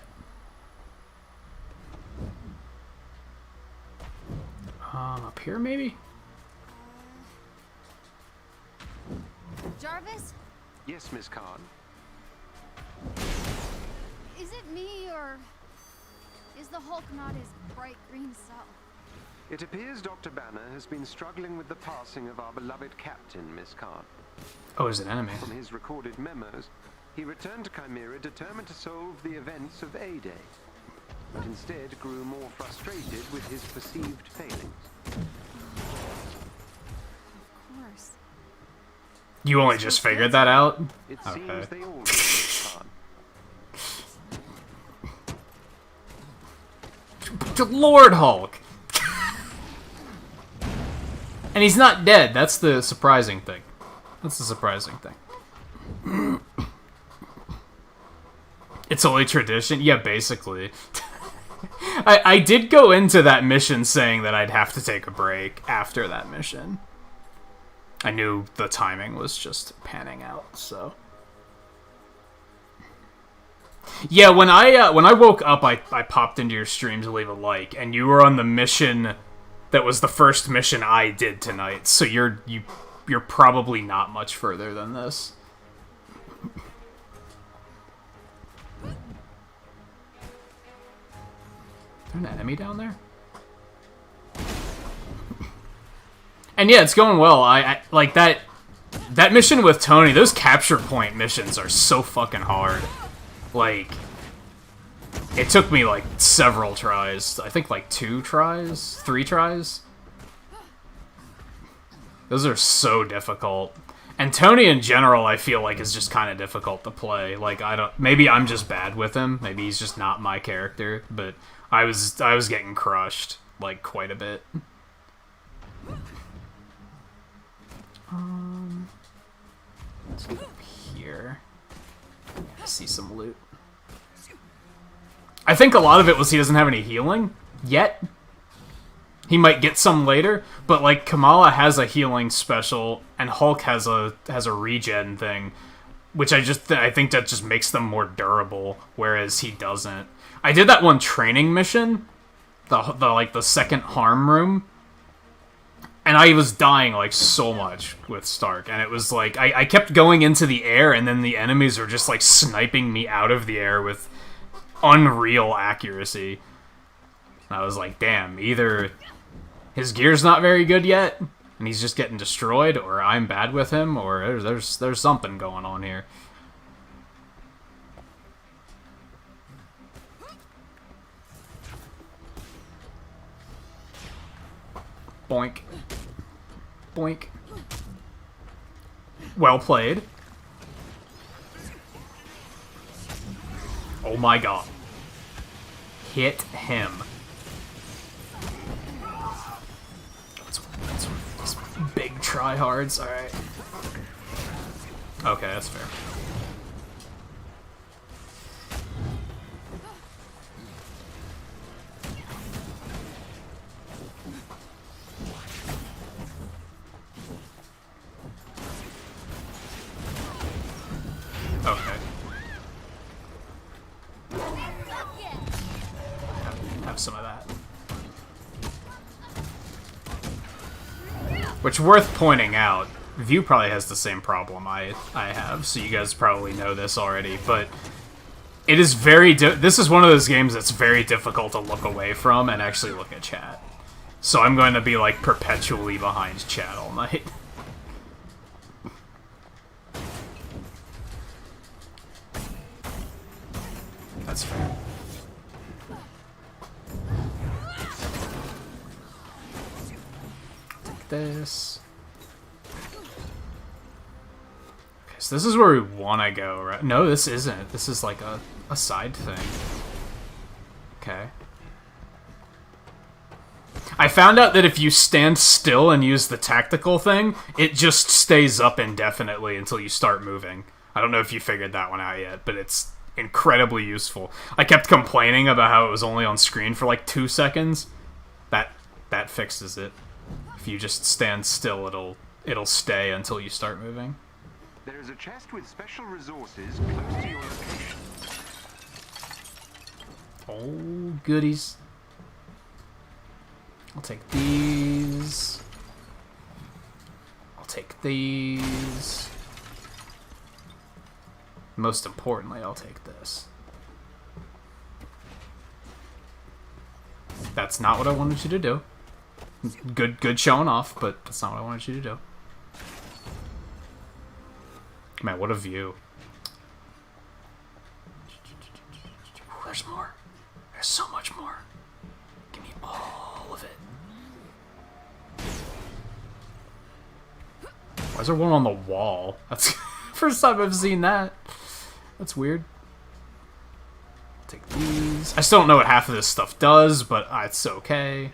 Up here maybe? Jarvis? Yes, Miss Khan. Is it me, or is the Hulk not his bright green self? It appears Dr. Banner has been struggling with the passing of our beloved captain, Miss Khan. Oh, is it enemy? From his recorded memos, he returned to Chimera determined to solve the events of A-Day, but instead grew more frustrated with his perceived failings. Of course. You only just figured that out? It Okay. seems they all do, Miss Khan. Lord Hulk! And he's not dead. That's the surprising thing. That's the surprising thing. It's only tradition? Yeah, basically. I did go into that mission saying that I'd have to take a break after that mission. I knew the timing was just panning out, so... Yeah, when I woke up, I popped into your stream to leave a like, and you were on the mission that was the first mission I did tonight, so you're probably not much further than this. Is there an enemy down there? And yeah, it's going well. I like that mission with Tony. Those capture point missions are so fucking hard. Like, it took me like several tries. I think like 3 tries. Those are so difficult. And Tony in general, I feel like, is just kind of difficult to play. Like, maybe I'm just bad with him. Maybe he's just not my character. But I was getting crushed like quite a bit. Let's go up here. I see some loot. I think a lot of it was he doesn't have any healing yet. He might get some later, but like Kamala has a healing special and Hulk has a regen thing, which I think that just makes them more durable, whereas he doesn't. I did that one training mission, the second harm room, And I was dying, like, so much with Stark. And it was like, I kept going into the air, and then the enemies were just, like, sniping me out of the air with unreal accuracy. And I was like, damn, either his gear's not very good yet, and he's just getting destroyed, or I'm bad with him, or there's something going on here. Boink. Boink. Well played. Oh my god. Hit him. That's big tryhards. Alright. Okay, that's fair. Okay. Have some of that. Which, worth pointing out, View probably has the same problem I have, so you guys probably know this already, but it is very this is one of those games that's very difficult to look away from and actually look at chat. So I'm going to be, like, perpetually behind chat all night. That's fair. Take this. Okay, so this is where we want to go, right? No, this isn't. This is like a side thing. Okay. I found out that if you stand still and use the tactical thing, it just stays up indefinitely until you start moving. I don't know if you figured that one out yet, but it's incredibly useful. I kept complaining about how it was only on screen for like 2 seconds. That fixes it. If you just stand still, it'll stay until you start moving. There is a chest with special resources close to your location. Oh, goodies. I'll take these. I'll take these. Most importantly, I'll take this. That's not what I wanted you to do. Good showing off, but that's not what I wanted you to do. Man, what a view. There's more. There's so much more. Give me all of it. Why is there one on the wall? That's first time I've seen that. That's weird. Take these. I still don't know what half of this stuff does, but it's okay.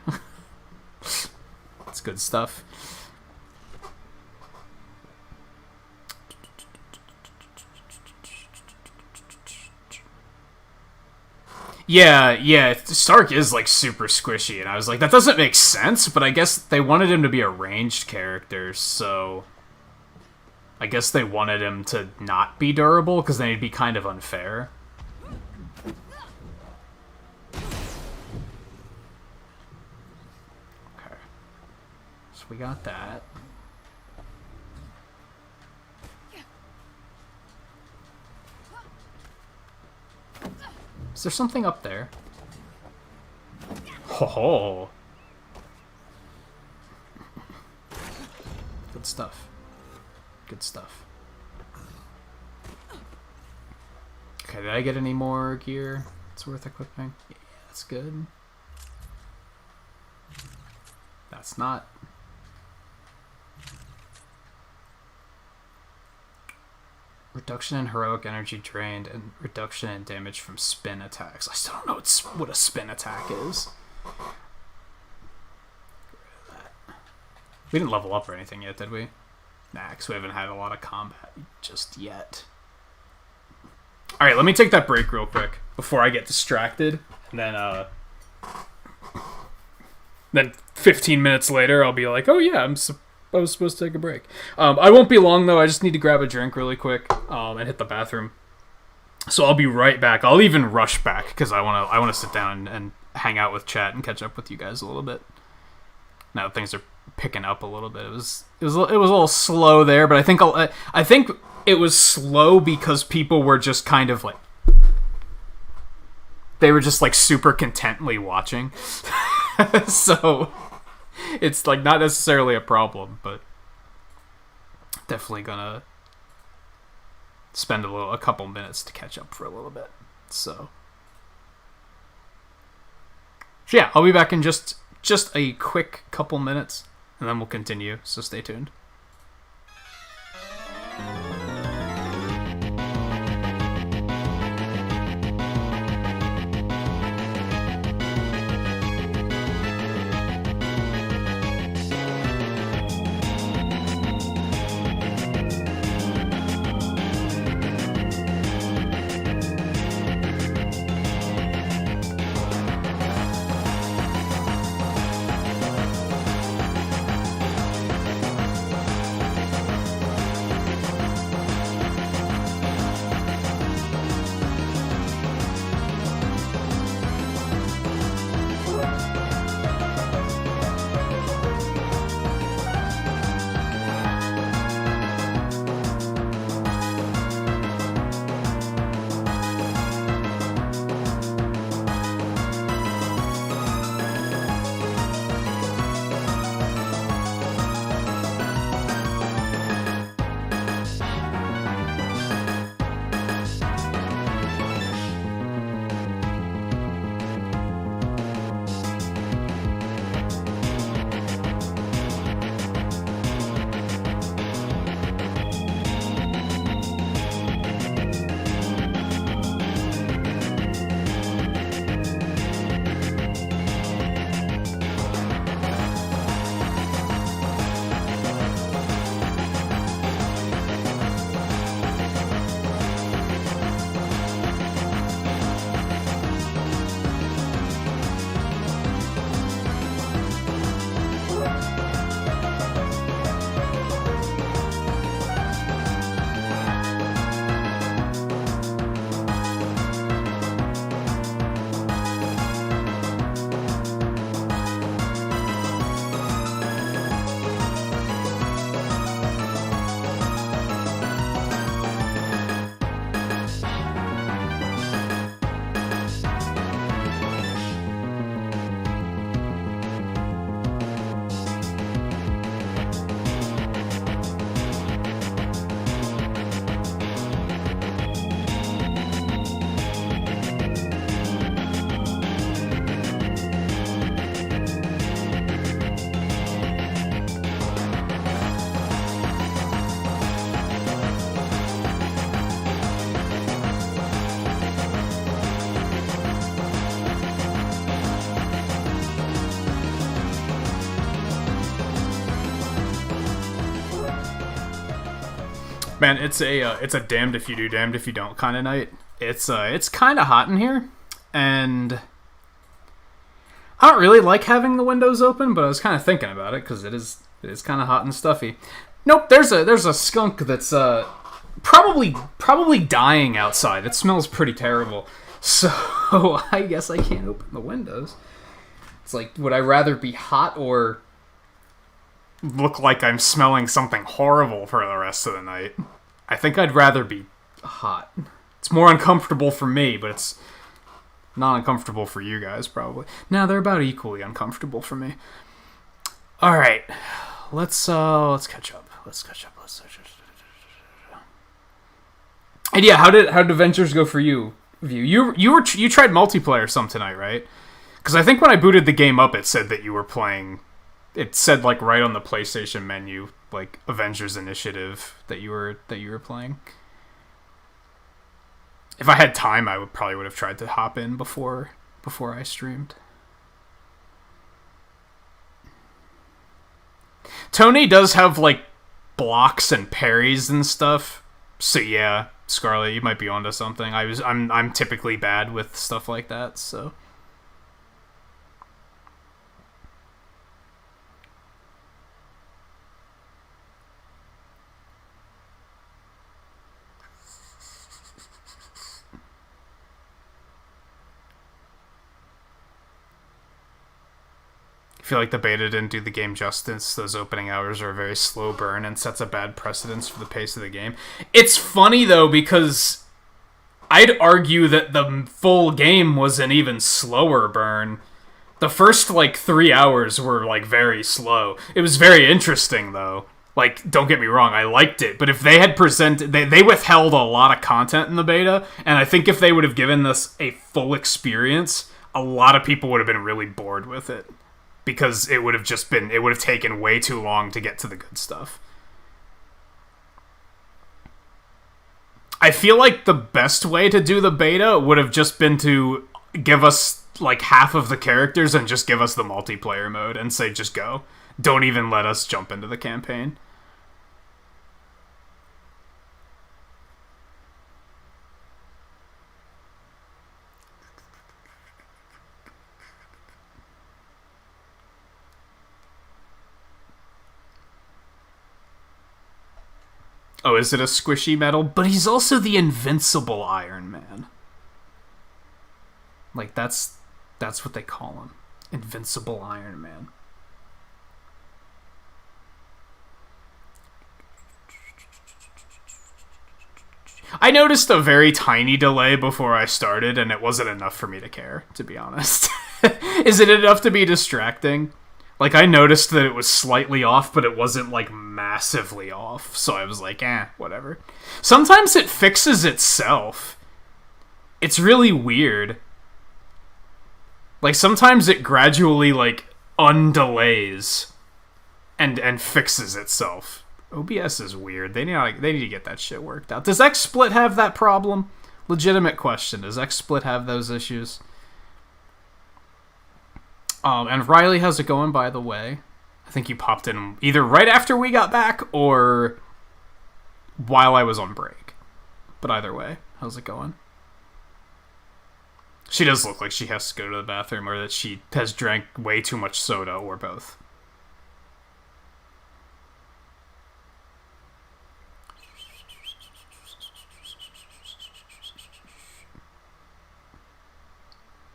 It's good stuff. Yeah, Stark is, like, super squishy, and I was like, that doesn't make sense, but I guess they wanted him to be a ranged character, so I guess they wanted him to not be durable, because then he'd be kind of unfair. Okay. So we got that. Is there something up there? Oh, good stuff. Good stuff. Okay, did I get any more gear that's worth equipping? Yeah, that's good. That's not. Reduction in heroic energy drained and reduction in damage from spin attacks. I still don't know what a spin attack is. We didn't level up or anything yet, did we? Nah, because we haven't had a lot of combat just yet. Alright, let me take that break real quick before I get distracted. And then 15 minutes later, I'll be like, oh yeah, I was supposed to take a break. I won't be long, though. I just need to grab a drink really quick and hit the bathroom. So I'll be right back. I'll even rush back because I want to sit down and hang out with chat and catch up with you guys a little bit. Now that things are picking up a little bit. It was a little slow there, but I think it was slow because people were just kind of like, they were just like super contently watching. So it's like not necessarily a problem, but definitely gonna spend a couple minutes to catch up for a little bit. So yeah, I'll be back in just a quick couple minutes, and then we'll continue, so stay tuned. Man, it's a damned if you do, damned if you don't kind of night. It's kind of hot in here, and I don't really like having the windows open, but I was kind of thinking about it because it is kind of hot and stuffy. Nope, there's a skunk that's probably dying outside. It smells pretty terrible, so I guess I can't open the windows. It's like, would I rather be hot or look like I'm smelling something horrible for the rest of the night? I think I'd rather be hot. It's more uncomfortable for me, but it's not uncomfortable for you guys, probably. No, they're about equally uncomfortable for me. All right, let's catch up. And yeah, how did Avengers go for you? You tried multiplayer some tonight, right? Because I think when I booted the game up, it said that you were playing. It said like right on the PlayStation menu, like Avengers Initiative that you were playing. If I had time, I would have tried to hop in before I streamed. Tony does have like blocks and parries and stuff, so yeah, Scarlet, you might be onto something. I'm typically bad with stuff like that, so. feel like the beta didn't do the game justice. Those opening hours are a very slow burn and sets a bad precedence for the pace of the game. It's funny, though, because I'd argue that the full game was an even slower burn. The first, 3 hours were, very slow. It was very interesting, though. Don't get me wrong, I liked it, but if they had presented... They withheld a lot of content in the beta, and I think if they would have given us a full experience, a lot of people would have been really bored with it. Because it would have just been... It would have taken way too long to get to the good stuff. I feel like the best way to do the beta would have just been to give us, half of the characters and just give us the multiplayer mode and say, just go. Don't even let us jump into the campaign. Oh, is it a squishy metal? But he's also the invincible Iron Man. That's what they call him. Invincible Iron Man. I noticed a very tiny delay before I started, and it wasn't enough for me to care, to be honest. Is it enough to be distracting? I noticed that it was slightly off, but it wasn't, massively off. So I was like, whatever. Sometimes it fixes itself. It's really weird. Sometimes it gradually, undelays and fixes itself. OBS is weird. They need to get that shit worked out. Does XSplit have that problem? Legitimate question. Does XSplit have those issues? And Riley, how's it going, by the way? I think you popped in either right after we got back or while I was on break. But either way, how's it going? She does look like she has to go to the bathroom or that she has drank way too much soda or both.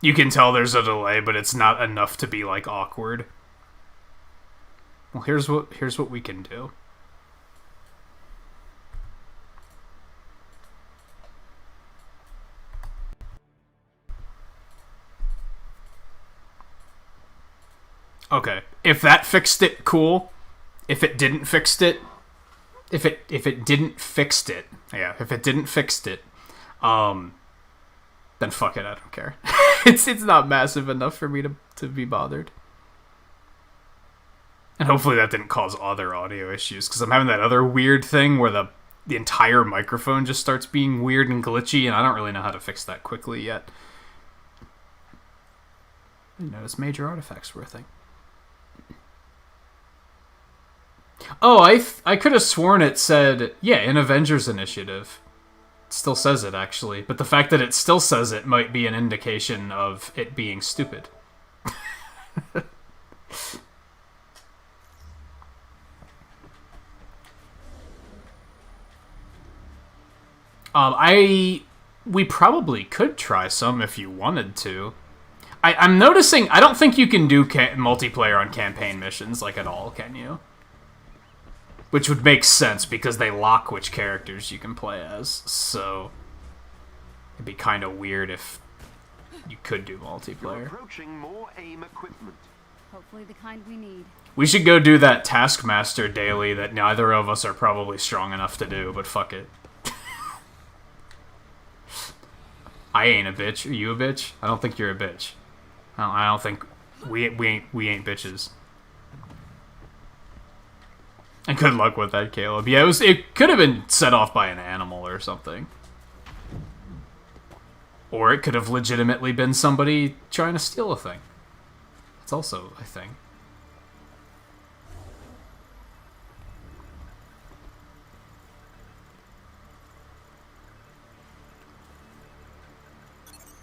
You can tell there's a delay, but it's not enough to be, awkward. Well, here's what we can do. Okay, if that fixed it, cool. If it didn't fix it, if it didn't fix it, then fuck it, I don't care. It's not massive enough for me to be bothered. And hopefully that didn't cause other audio issues, because I'm having that other weird thing where the entire microphone just starts being weird and glitchy, and I don't really know how to fix that quickly yet. I noticed major artifacts were a thing. Oh, I could have sworn it said, in Avengers Initiative. Still says it, actually, but the fact that it still says it might be an indication of it being stupid. We probably could try some if you wanted to. I'm noticing, I don't think you can do multiplayer on campaign missions, at all, can you? Which would make sense, because they lock which characters you can play as, so it'd be kind of weird if you could do multiplayer. You're approaching more aim equipment. Hopefully the kind we need. We should go do that Taskmaster daily that neither of us are probably strong enough to do, but fuck it. I ain't a bitch. Are you a bitch? I don't think you're a bitch. I don't think... We ain't bitches. And good luck with that, Caleb. Yeah, it could have been set off by an animal or something. Or it could have legitimately been somebody trying to steal a thing. It's also a thing.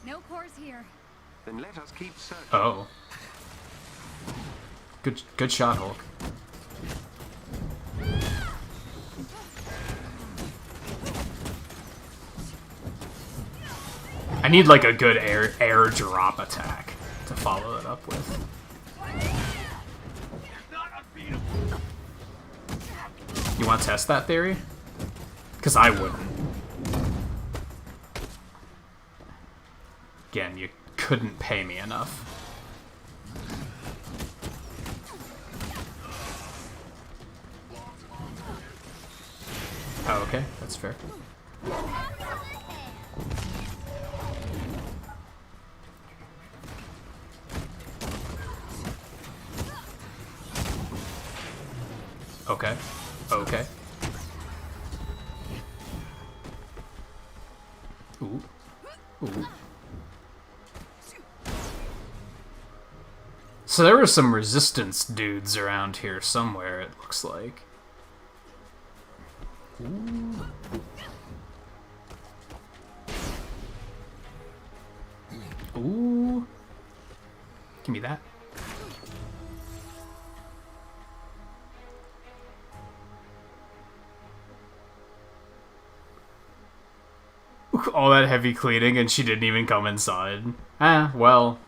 No cores here. Then let us keep searching. Oh. Good shot, Hulk. I need a good air drop attack to follow it up with. You want to test that theory? Because I wouldn't. Again, you couldn't pay me enough. Oh, okay, that's fair. Okay. Okay. Ooh. Ooh. So there were some resistance dudes around here somewhere, it looks like. Ooh. Ooh. Give me that. All that heavy cleaning and she didn't even come inside. Ah, well.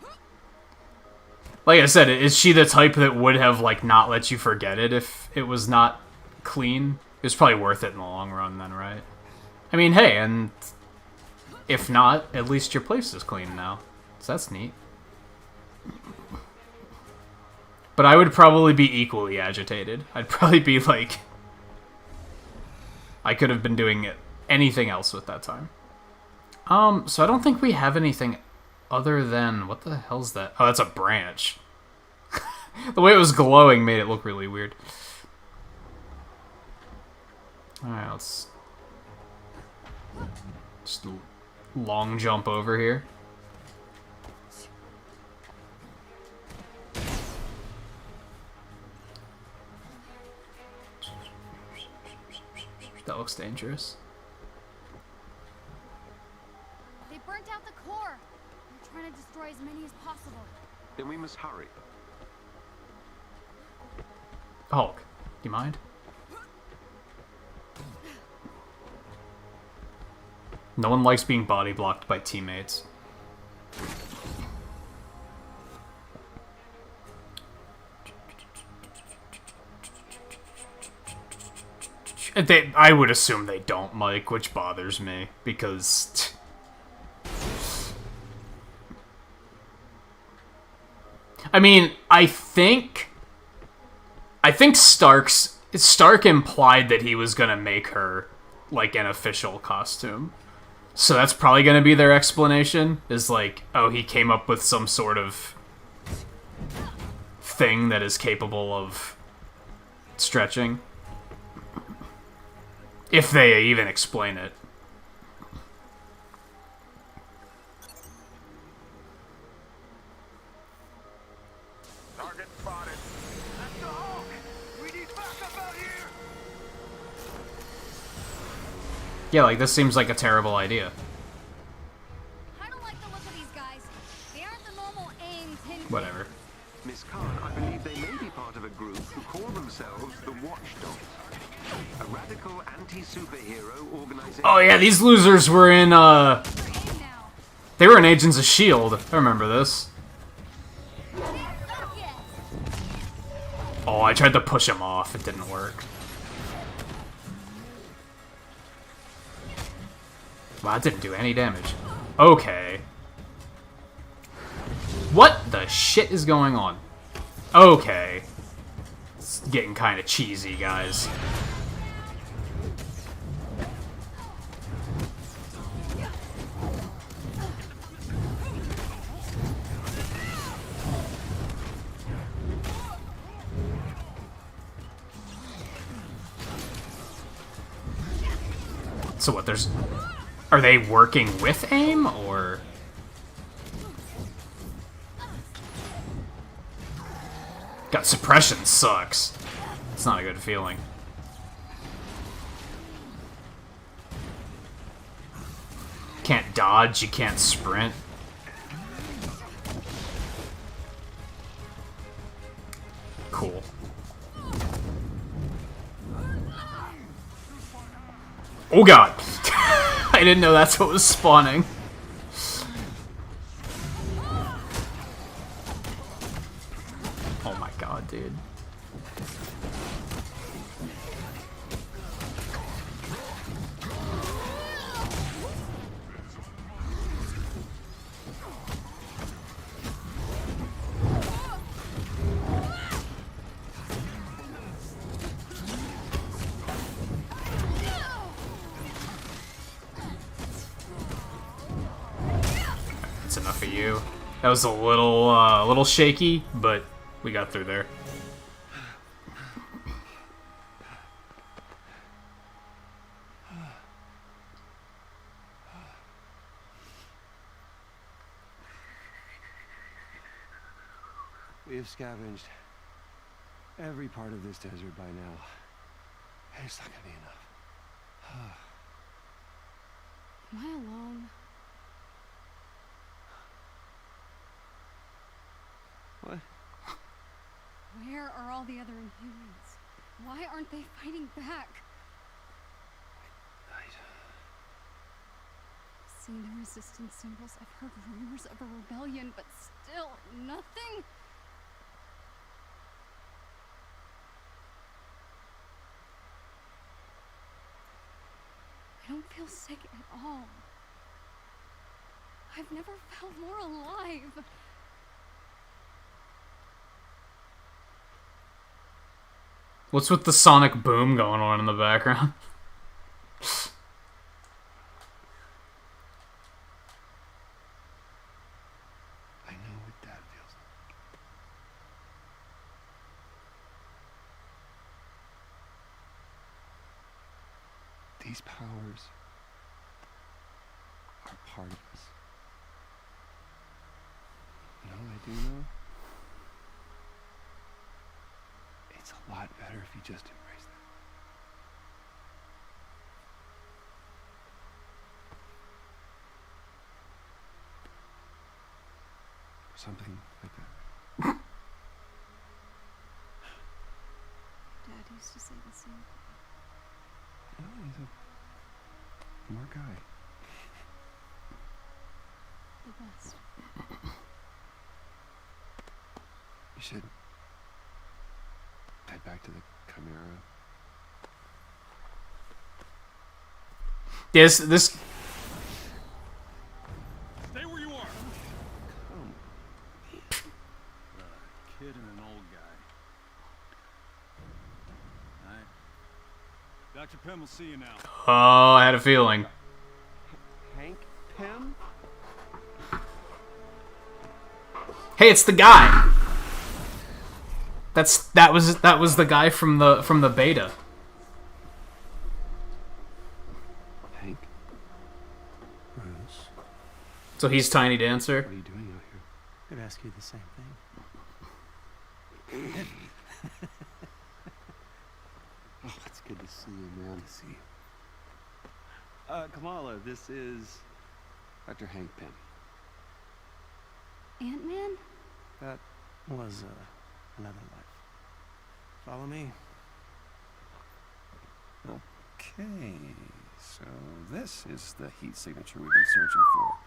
Like I said, is she the type that would have, like, not let you forget it if it was not clean? It was probably worth it in the long run then, right? I mean, hey, and if not, at least your place is clean now. So that's neat. But I would probably be equally agitated. I'd probably be like... I could have been doing anything else with that time. So I don't think we have anything other than... What the hell's that? Oh, that's a branch. The way it was glowing made it look really weird. Alright, let's... Just long jump over here. That looks dangerous. They burnt out the core. They're trying to destroy as many as possible. Then we must hurry. Hulk, do you mind? No one likes being body blocked by teammates. I would assume they don't, Mike, which bothers me, because... I mean, I think Stark implied that he was gonna make her, like, an official costume. So that's probably gonna be their explanation, is like, oh, he came up with some sort of thing that is capable of stretching. If they even explain it. Target spotted. That's the Hulk! We need backup out here! Yeah, like, this seems like a terrible idea. I don't like the look of these guys. They aren't the normal AIM tin. Whatever. Miss Khan, I believe they may be part of a group who call themselves the Watchdogs. A radical anti-superhero organization. Oh yeah, these losers were in, they were in Agents of S.H.I.E.L.D. I remember this. Oh, I tried to push him off. It didn't work. Wow, it didn't do any damage. Okay. What the shit is going on? Okay. It's getting kind of cheesy, guys. So what, are they working with AIM, or? God, suppression sucks. It's not a good feeling. Can't dodge, you can't sprint. Cool. Oh god! I didn't know that's what was spawning. Oh my god, dude. for you. That was a little shaky, but we got through there. We have scavenged every part of this desert by now. And it's not gonna be enough. Am I alone? What? Where are all the other Inhumans? Why aren't they fighting back? I've seen the resistance symbols. I've heard rumors of a rebellion, but still nothing. I don't feel sick at all. I've never felt more alive. What's with the sonic boom going on in the background? I know what that feels like. These powers are part of us. You know what I do know? It's a lot better if you just embrace that. Something like that. Dad used to say the same thing. No, he's a smart guy. The best. You should head back to the Chimera. Yes, this. Stay where you are. Come. Kid and an old guy. All right. Dr. Pym will see you now. Oh, I had a feeling. Hank Pym? Hey, it's the guy. That was the guy from the beta. Hank? Bruce? So he's Tiny Dancer. What are you doing out here? Could ask you the same thing. Oh, it's good to see you, man. To see you. Kamala, this is Dr. Hank Pym. Ant-Man? That was another life. Follow me. Okay, so this is the heat signature we've been searching for.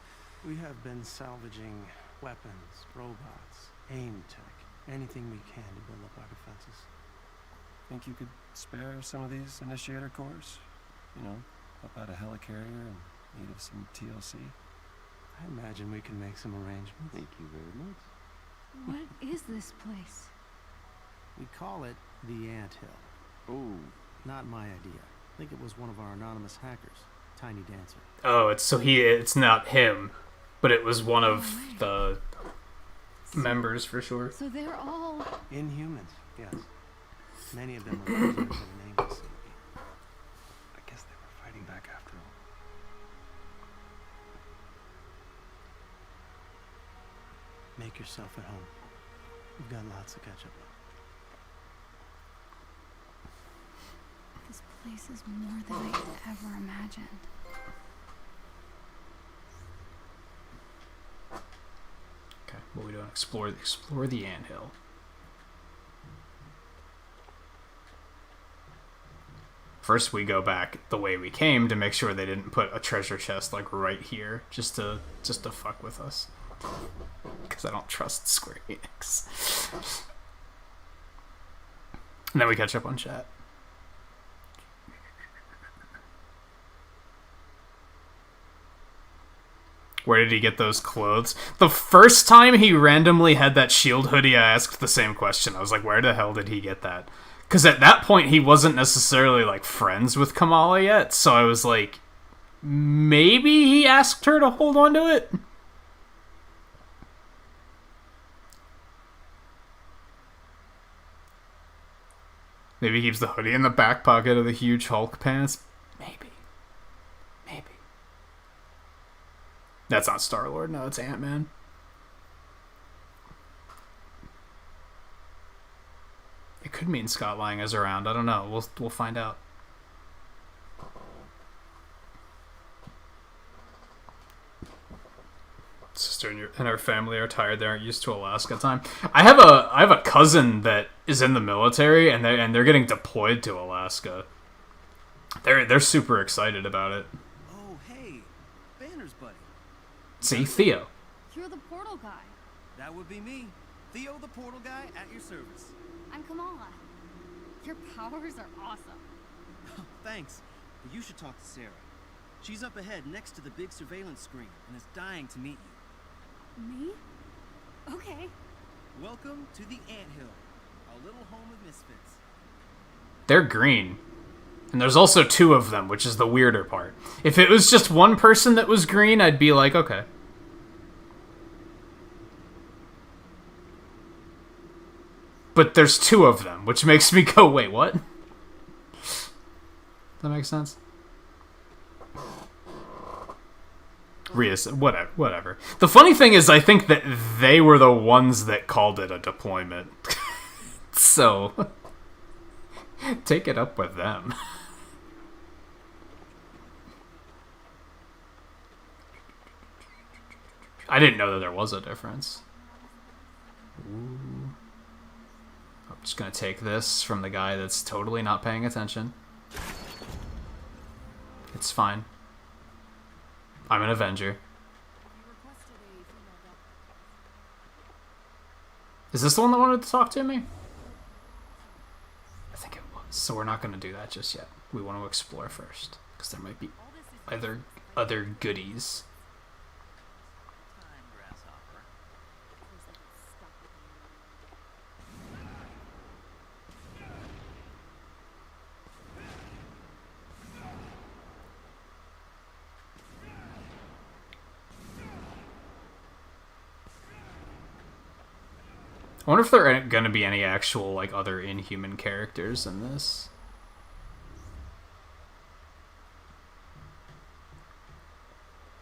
We have been salvaging weapons, robots, aim tech, anything we can to build up our defenses. Think you could spare some of these initiator cores? You know, help out a helicarrier and need of some TLC? I imagine we can make some arrangements. Thank you very much. What is this place? We call it the Anthill. Oh. Not my idea. I think it was one of our anonymous hackers, Tiny Dancer. Oh, it's not him, but it was one of the members for sure. So they're all Inhumans, yes. Many of them were prisoners at an aim facility. I guess they were fighting back after all. Make yourself at home. We've got lots to catch up on. This place is more than I could ever imagined. Okay, what are we doing? Explore the anthill. First, we go back the way we came to make sure they didn't put a treasure chest like right here, just to fuck with us. Because I don't trust Square Enix. And then we catch up on chat. Where did he get those clothes? The first time he randomly had that shield hoodie, I asked the same question. I was like, where the hell did he get that? Because at that point, he wasn't necessarily, like, friends with Kamala yet. So I was like, maybe he asked her to hold on to it? Maybe he keeps the hoodie in the back pocket of the huge Hulk pants. Maybe. That's not Star-Lord. No, it's Ant-Man. It could mean Scott Lang is around. I don't know. We'll find out. Sister and her family are tired. They aren't used to Alaska time. I have a cousin that is in the military, and they're getting deployed to Alaska. They're super excited about it. Oh, hey, Banner's buddy. See, Theo. You're the portal guy. That would be me, Theo, the portal guy, at your service. I'm Kamala. Your powers are awesome. Oh, thanks, but you should talk to Sarah. She's up ahead next to the big surveillance screen and is dying to meet you. Me? Okay. Welcome to the Anthill, our little home of misfits. They're green. And there's also 2 of them, which is the weirder part. If it was just one person that was green, I'd be like, okay. But there's 2 of them, which makes me go, wait, what? Does that make sense? Whatever. The funny thing is, I think that they were the ones that called it a deployment. So, take it up with them. I didn't know that there was a difference. Ooh. I'm just gonna take this from the guy that's totally not paying attention. It's fine. I'm an Avenger. Is this the one that wanted to talk to me? I think it was. So we're not going to do that just yet. We want to explore first, because there might be other goodies. I wonder if there are going to be any actual, like, other Inhuman characters in this.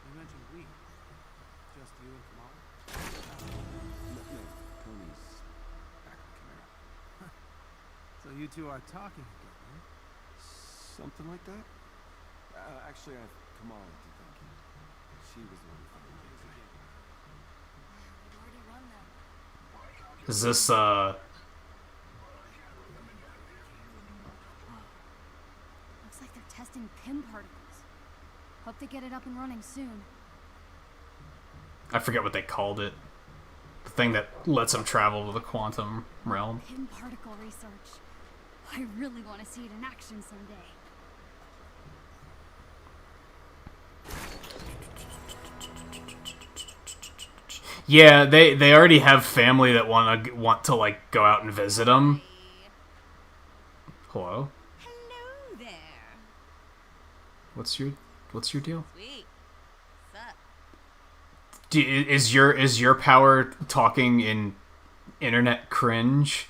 You mentioned we. Just you and Kamala? No, Tony's back on Chimera. So you two are talking again, huh? Something like that? Actually, I have Kamala to thank you. She was the one who found me. We've already run them. Is this, Looks like they're testing Pym particles. Hope they get it up and running soon. I forget what they called it. The thing that lets them travel to the quantum realm. Pym particle research. I really want to see it in action someday. Yeah, they already have family that want to like go out and visit them. Hello? Hello there. What's your deal? Sweet. What's up? Is your power talking in internet cringe?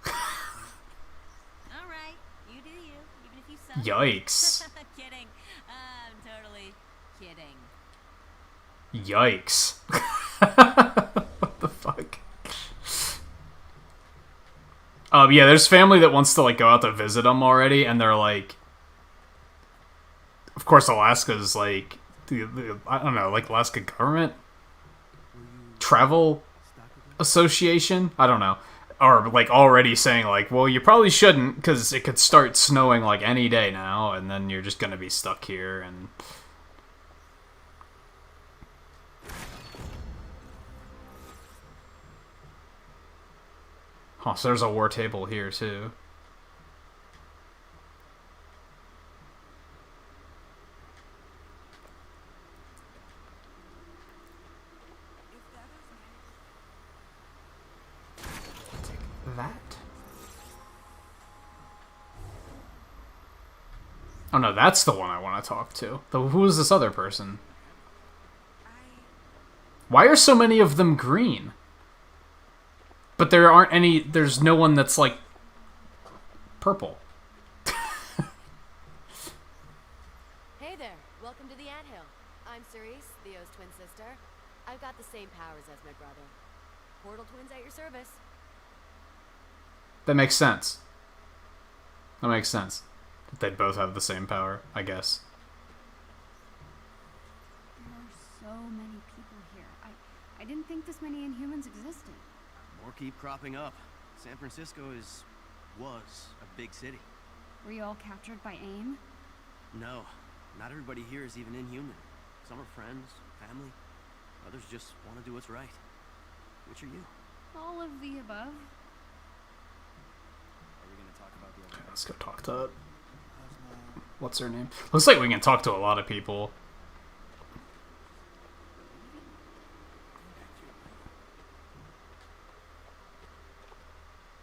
Alright, you do you, even if you suck. Yikes. Kidding. I'm totally kidding. Yikes. What the fuck? Yeah, there's family that wants to like go out to visit them already, and they're like, of course, Alaska's like, I don't know, like Alaska government travel association. I don't know, or like already saying like, well, you probably shouldn't because it could start snowing like any day now, and then you're just gonna be stuck here and. Oh, so there's a war table here, too. Take that. Oh, no, that's the one I want to talk to. Who is this other person? Why are so many of them green? But there aren't any, there's no one that's like purple. Hey there, welcome to the Anthill. I'm Cerise, Theo's twin sister. I've got the same powers as my brother. Portal twins at your service. That makes sense. That makes sense. They'd both have the same power, I guess. There are so many people here. I didn't think this many Inhumans existed. More keep cropping up. San Francisco was a big city. Were you all captured by AIM? No, not everybody here is even inhuman. Some are friends, family. Others just want to do what's right. Which are you? All of the above. Are we going to talk about the other? Let's go talk to... What's her name? Looks like we can talk to a lot of people.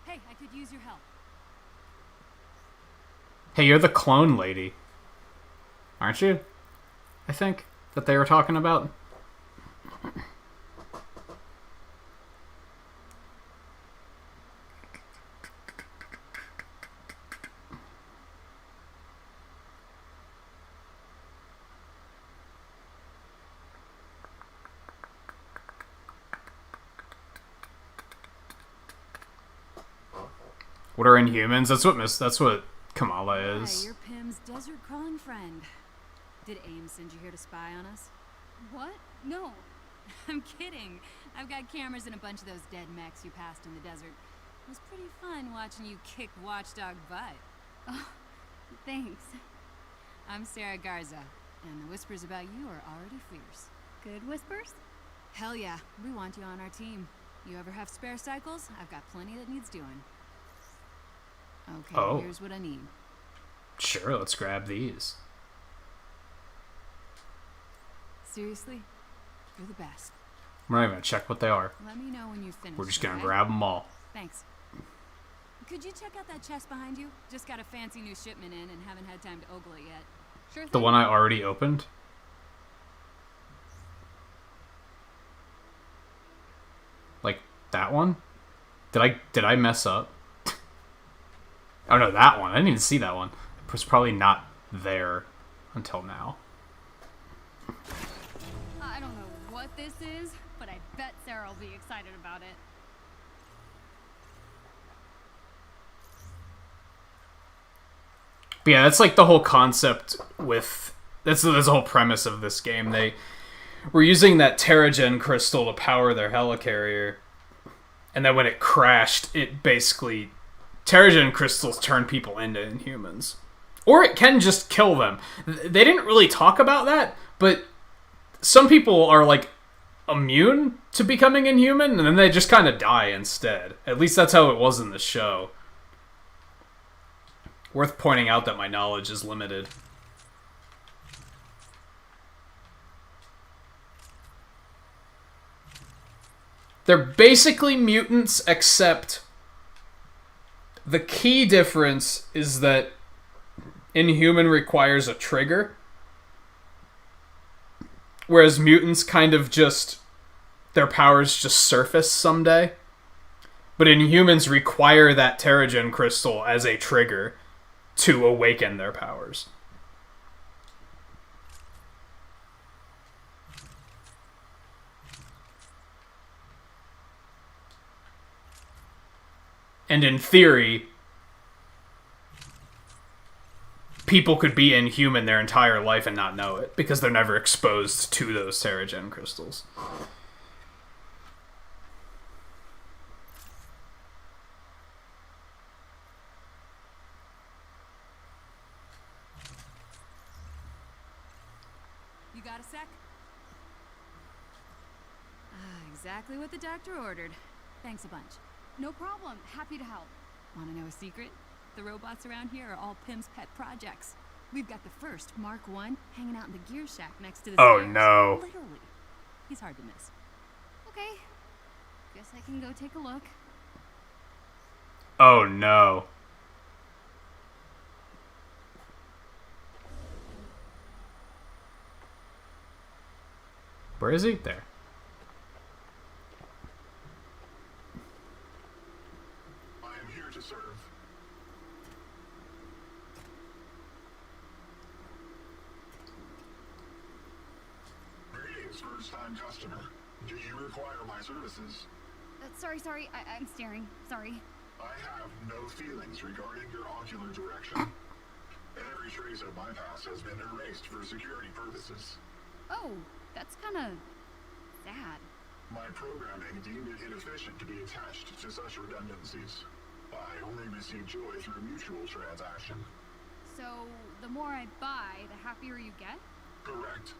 Hey, I could use your help. Hey, you're the clone lady. Aren't you? I think. That they were talking about. What are Inhumans? That's what Kamala is. Hi, you're Pym's desert crawling friend. Did AIM send you here to spy on us? What? No. I'm kidding. I've got cameras in a bunch of those dead mechs you passed in the desert. It was pretty fun watching you kick Watchdog butt. Oh, thanks. I'm Sarah Garza, and the whispers about you are already fierce. Good whispers? Hell yeah, we want you on our team. You ever have spare cycles? I've got plenty that needs doing. Okay, here's what I need. Sure, let's grab these. Seriously? You're the best. We're not even gonna check what they are. Let me know when you've finished. We're just gonna okay? grab them all. Thanks. Could you check out that chest behind you? Just got a fancy new shipment in and haven't had time to ogle it yet. Sure thing. The one I already opened? Like, that one? Did I mess up? Oh no, that one. I didn't even see that one. It was probably not there until now. I don't know what this is, but I bet Sarah will be excited about it. But yeah, that's like the whole concept with... That's the whole premise of this game. They were using that Terrigen crystal to power their helicarrier. And then when it crashed, it basically... Terrigen crystals turn people into Inhumans. Or it can just kill them. They didn't really talk about that, but some people are, like, immune to becoming Inhuman, and then they just kind of die instead. At least that's how it was in the show. Worth pointing out that my knowledge is limited. They're basically mutants, except the key difference is that Inhuman requires a trigger, whereas mutants kind of just, their powers just surface someday. But Inhumans require that Terrigen crystal as a trigger to awaken their powers. And in theory, people could be Inhuman their entire life and not know it, because they're never exposed to those Terrigen crystals. You got a sec? Exactly what the doctor ordered. Thanks a bunch. No problem. Happy to help. Want to know a secret? The robots around here are all Pym's pet projects. We've got the first, Mark I, hanging out in the gear shack next to the Oh, stairs. no. Literally. He's hard to miss. Okay. Guess I can go take a look. Oh no. Where is he? There. I am here to serve. Avengers' first-time customer. Do you require my services? Sorry, I'm staring. Sorry. I have no feelings regarding your ocular direction. Every trace of my past has been erased for security purposes. Oh, that's kinda sad. My programming deemed it inefficient to be attached to such redundancies. I only receive joy through mutual transaction. So, the more I buy, the happier you get? Correct.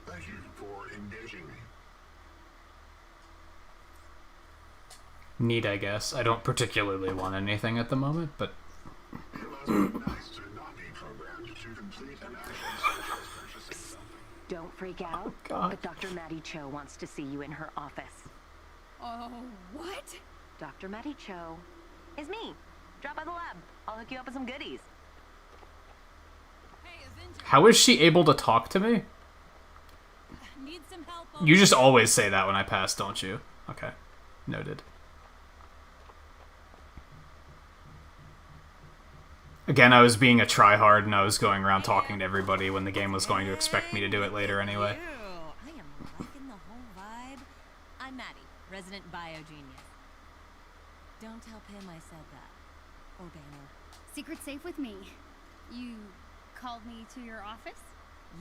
Thank you for engaging me. Neat, I guess. I don't particularly want anything at the moment, but... It must be nice to not be programmed to complete an action such as purchasing something. Don't freak out, but Dr. Maddie Cho wants to see you in her office. Oh, what? Dr. Maddie Cho is me. Drop by the lab. I'll hook you up with some goodies. How is she able to talk to me? Need some help. You just always say that when I pass, don't you? Okay. Noted. Again, I was being a tryhard and I was going around talking to everybody when the game was going to expect me to do it later anyway. I am liking the whole vibe. I'm Maddie, resident biogenius. Don't tell Pim I said that. Or Banner. Secret safe with me. You called me to your office?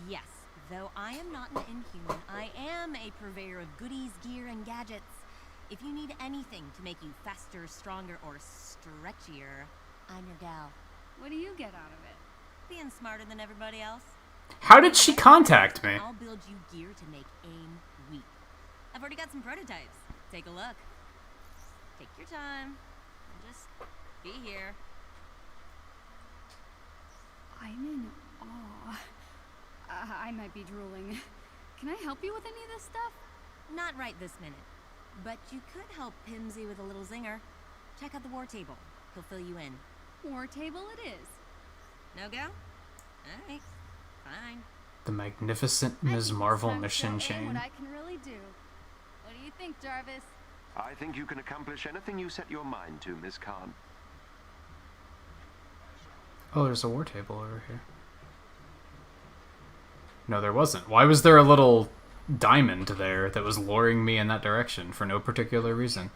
Yes, though I am not an inhuman, I am a purveyor of goodies, gear, and gadgets. If you need anything to make you faster, stronger, or stretchier, I'm your gal. What do you get out of it? Being smarter than everybody else. How did she contact me? I'll build you gear to make AIM weak. I've already got some prototypes. Take a look. Take your time. And just be here. I'm in awe. I might be drooling. Can I help you with any of this stuff? Not right this minute. But you could help Pimsy with a little zinger. Check out the war table. He'll fill you in. War table it is. No go? Alright. Fine. The magnificent Ms. Marvel mission chain. What I can really do. What do you think, Jarvis? I think you can accomplish anything you set your mind to, Miss Khan. Oh, there's a war table over here. No, there wasn't. Why was there a little diamond there that was luring me in that direction for no particular reason?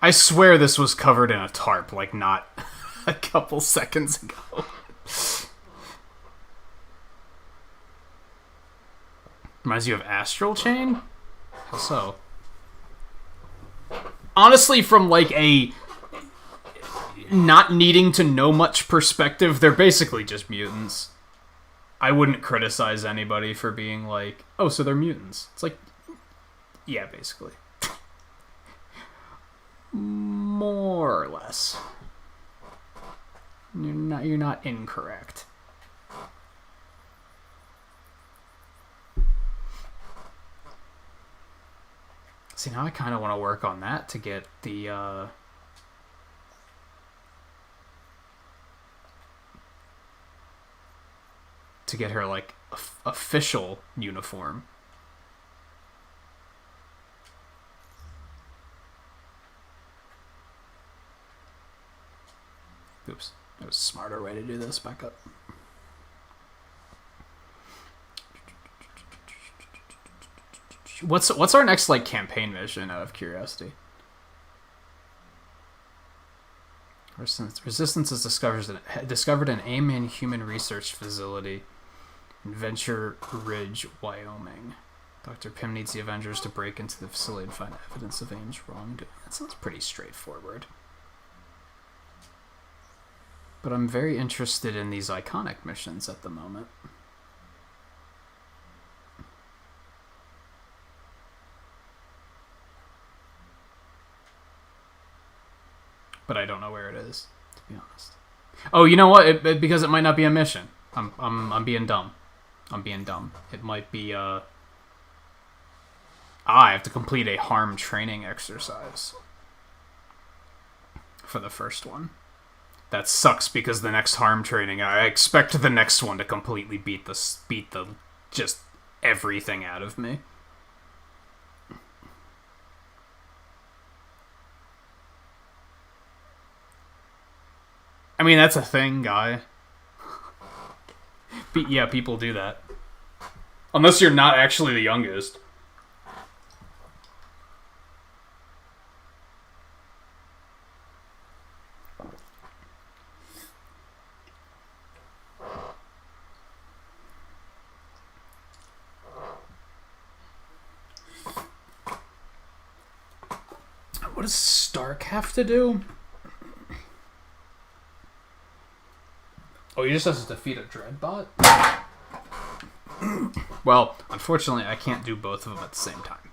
I swear this was covered in a tarp, like not a couple seconds ago. Reminds you of Astral Chain? How so? Honestly, from like a not needing to know much perspective, they're basically just mutants. I wouldn't criticize anybody for being like, oh, so they're mutants. It's like, yeah, basically. More or less. You're not incorrect. See, now I kind of want to work on that to get the to get her like official uniform. Oops, that was a smarter way to do this. Back up. What's our next like campaign mission? Out of curiosity. Resistance is discovered an AIM human research facility in Venture Ridge, Wyoming. Dr. Pym needs the Avengers to break into the facility and find evidence of AIM's wrongdoing. That sounds pretty straightforward. But I'm very interested in these iconic missions at the moment. But I don't know where it is, to be honest. Oh, you know what? Because it might not be a mission. I'm being dumb. I'm being dumb. It might be I have to complete a harm training exercise for the first one. That sucks because the next harm training, I expect the next one to completely beat the just everything out of me. I mean, that's a thing, guy. Yeah, people do that. Unless you're not actually the youngest. What does Stark have to do? Oh, he just has to defeat a Dreadbot? Well, unfortunately, I can't do both of them at the same time.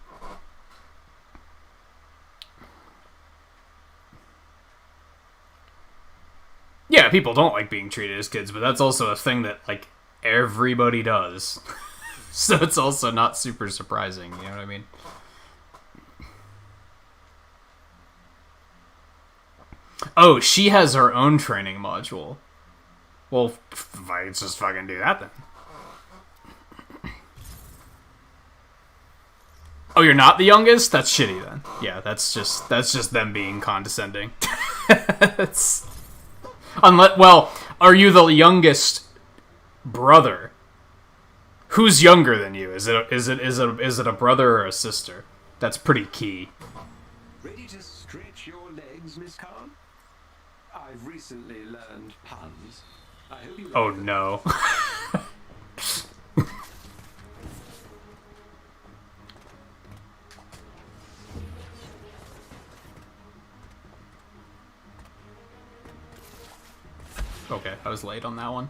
Yeah, people don't like being treated as kids, but that's also a thing that, like, everybody does. So it's also not super surprising, you know what I mean? Oh, she has her own training module. Well, let's just fucking do that then. Oh, you're not the youngest? That's shitty then. Yeah, that's just them being condescending. Well, are you the youngest brother? Who's younger than you? Is it a brother or a sister? That's pretty key. Ready to stretch your legs, Miss Khan? I've recently learned puns. I hope you. Oh no. Okay, I was late on that one.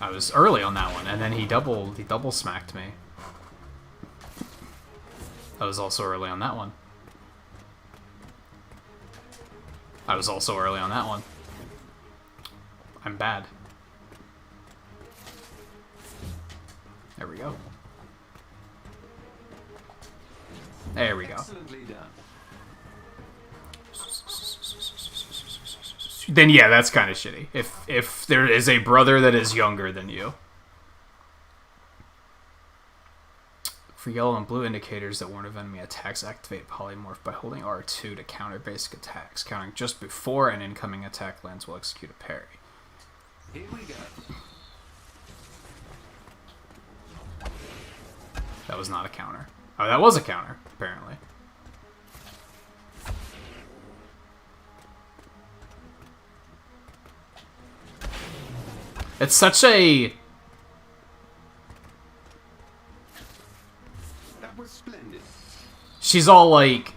I was early on that one, and then he double smacked me. I was also early on that one. I was also early on that one. I'm bad. There we go. There we go. Excellently done. Then yeah, that's kind of shitty. If there is a brother that is younger than you. For yellow and blue indicators that warn of enemy attacks, activate polymorph by holding R2 to counter basic attacks. Counting just before an incoming attack lands will execute a parry. Here we go. That was not a counter. Oh, that was a counter, apparently. It's such a... That was splendid. She's all like...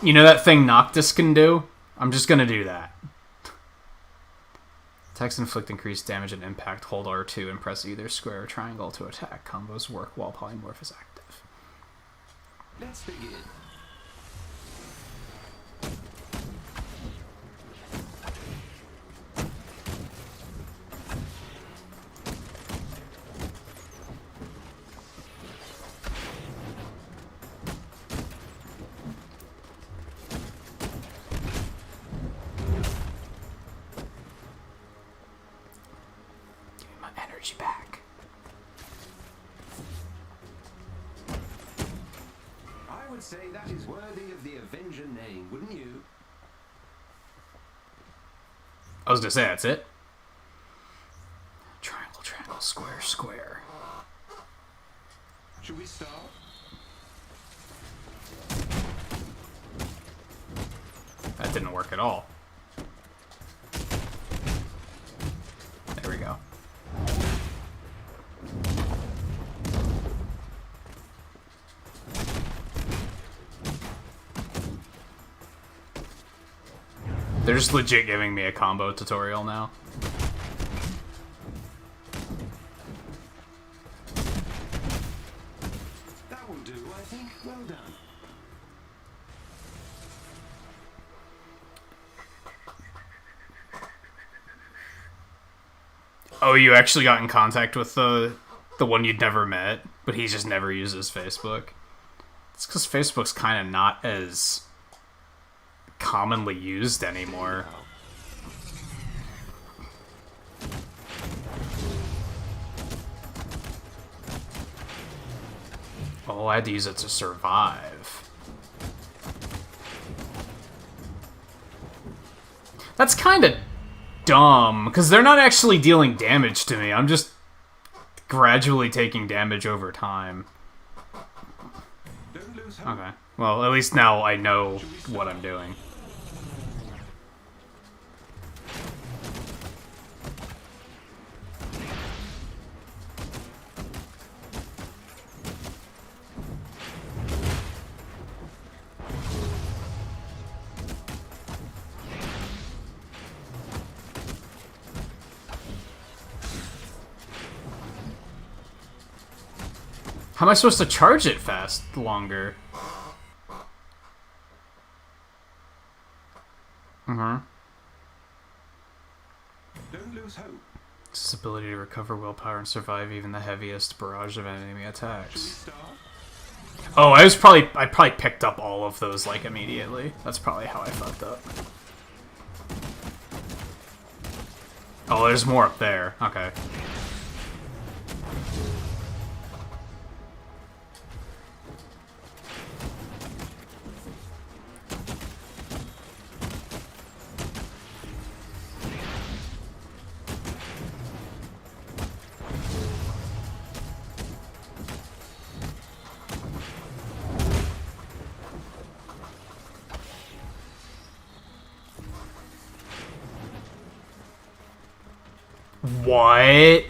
You know that thing Noctis can do? I'm just gonna do that. Attacks inflict increased damage and impact. Hold R2 and press either square or triangle to attack. Combos work while polymorph is active. Let's begin. Back. I would say that is worthy of the Avenger name, wouldn't you? I was gonna say that's it. Triangle, triangle, square, square. Should we start? That didn't work at all. There we go. They're just legit giving me a combo tutorial now. That will do, I think. Well done. Oh, you actually got in contact with the one you'd never met, but he just never uses Facebook. It's because Facebook's kind of not as commonly used anymore. Oh, I had to use it to survive. That's kind of dumb, because they're not actually dealing damage to me. I'm just gradually taking damage over time. Okay. Well, at least now I know what I'm doing. How am I supposed to charge it longer? Don't lose hope. Its ability to recover willpower and survive even the heaviest barrage of enemy attacks. Oh, I probably picked up all of those like immediately. That's probably how I fucked up. Oh, there's more up there. Okay. What?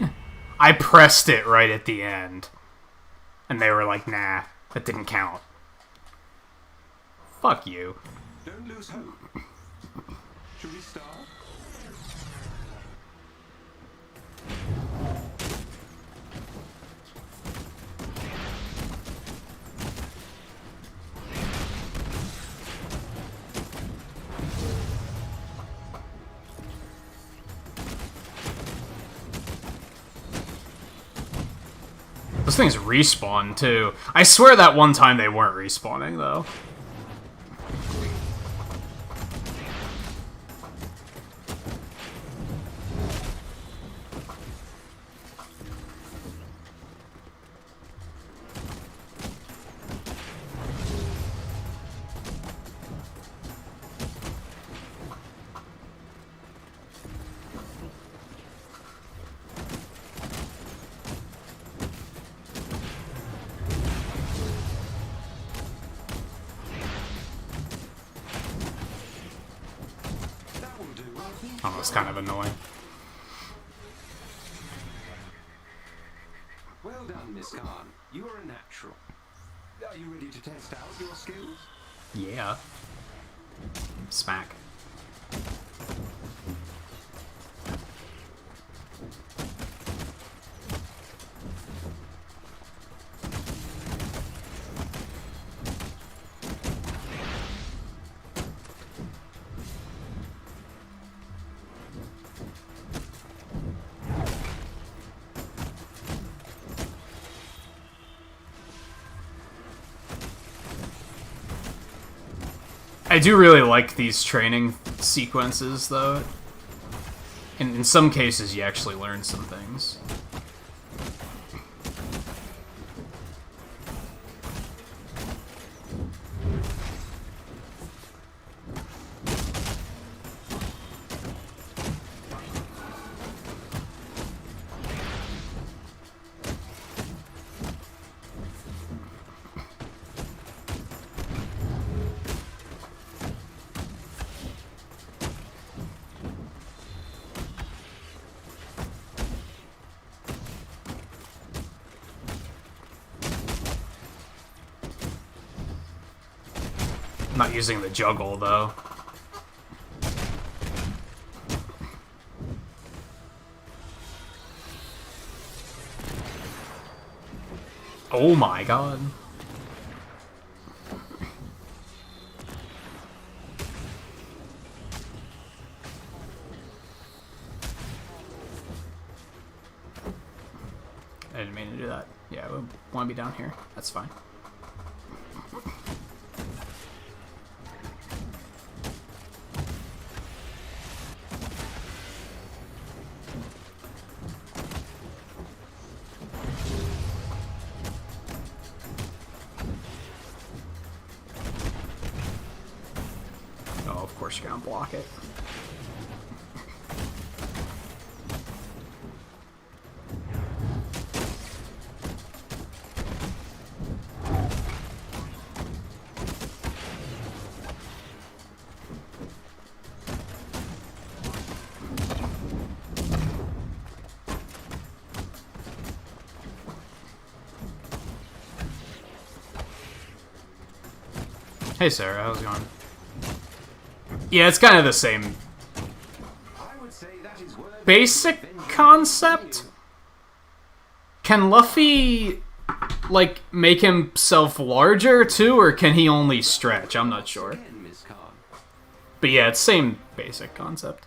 I pressed it right at the end. And they were like, nah, that didn't count. Fuck you. Don't lose hope. Should we start? Those things respawn, too. I swear that one time they weren't respawning, though. Oh, that's kind of annoying. Well done, Miss Khan. You are a natural. Are you ready to test out your skills? Yeah. Smack. I do really like these training sequences, though. In some cases, you actually learn some things. I'm not using the juggle, though. Oh my god. I didn't mean to do that. Yeah, we want to be down here. That's fine. Oh, of course you're gonna block it. Hey Sarah, how's it going? Yeah, it's kind of the same basic concept. Can Luffy, like, make himself larger too, or can he only stretch? I'm not sure. But yeah, it's same basic concept.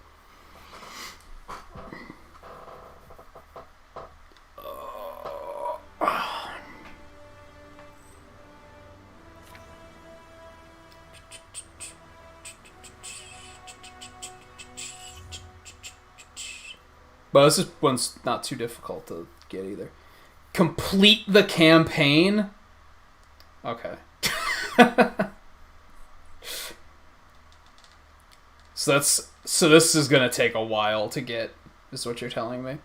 But this one's not too difficult to get either. Complete the campaign? Okay. So this is gonna take a while to get, is what you're telling me.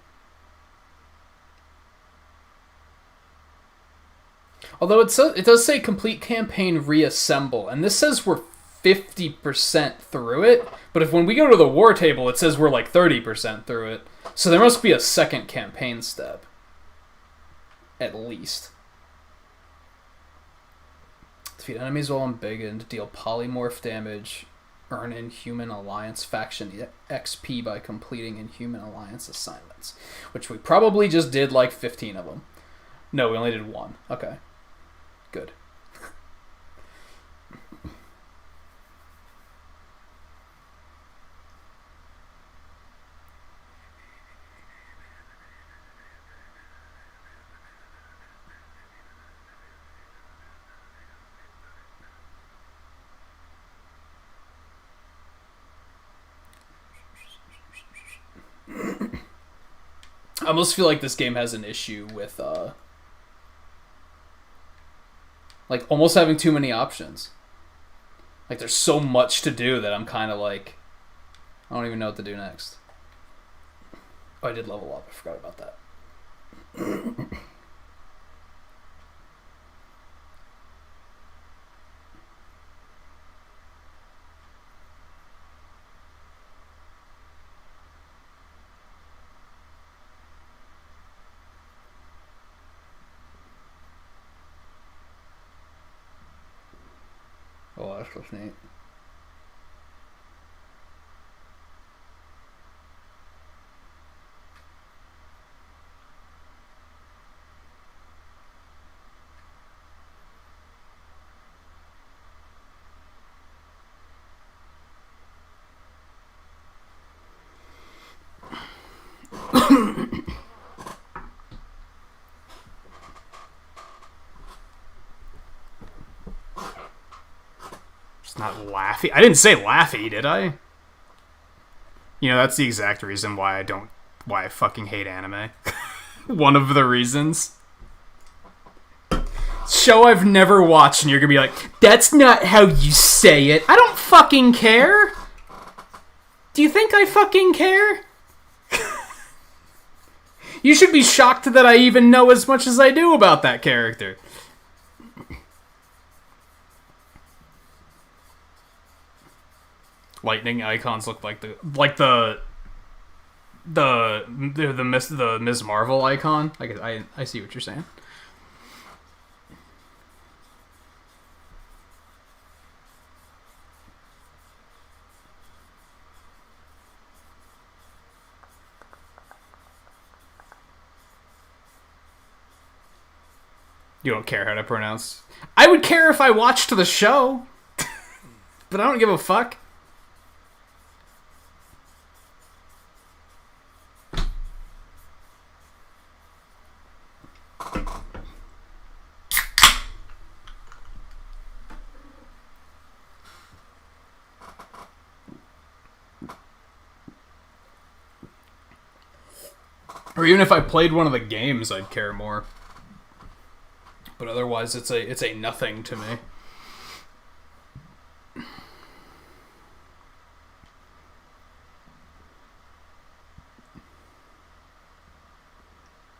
Although it does say complete campaign reassemble, and this says we're 50% through it, but if when we go to the war table it says we're like 30% through it. So there must be a second campaign step. At least. Defeat enemies while embiggened, deal polymorph damage, earn Inhuman Alliance faction XP by completing Inhuman Alliance assignments. Which we probably just did like 15 of them. No, we only did one. Okay. Good. I almost feel like this game has an issue with, like, almost having too many options. Like, there's so much to do that I'm kind of like, I don't even know what to do next. Oh, I did level up. I forgot about that. Oh, that's just neat. It's not Laffy. I didn't say Laffy, did I? You know, that's the exact reason why I fucking hate anime. One of the reasons. Show I've never watched, and you're gonna be like, that's not how you say it. I don't fucking care. Do you think I fucking care? You should be shocked that I even know as much as I do about that character. Lightning icons look like the Ms. Marvel icon. I see what you're saying. You don't care how to pronounce. I would care if I watched the show. But I don't give a fuck. Or even if I played one of the games, I'd care more. But otherwise, it's a nothing to me.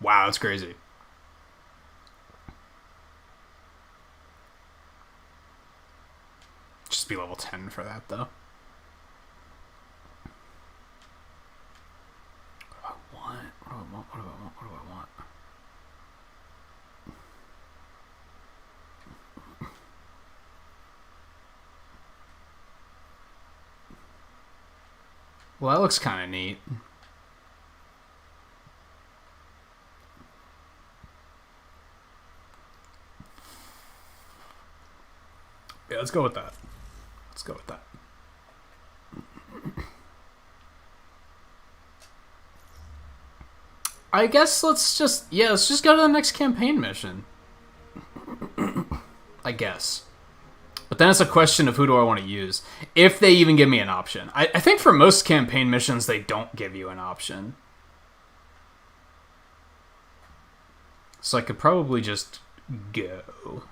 Wow, that's crazy. Just be level 10 for that, though. What do I want? Well, that looks kind of neat. Yeah, let's go with that. Let's go with that. I guess let's just go to the next campaign mission. I guess. But then it's a question of who do I want to use. If they even give me an option. I think for most campaign missions, they don't give you an option. So I could probably just go.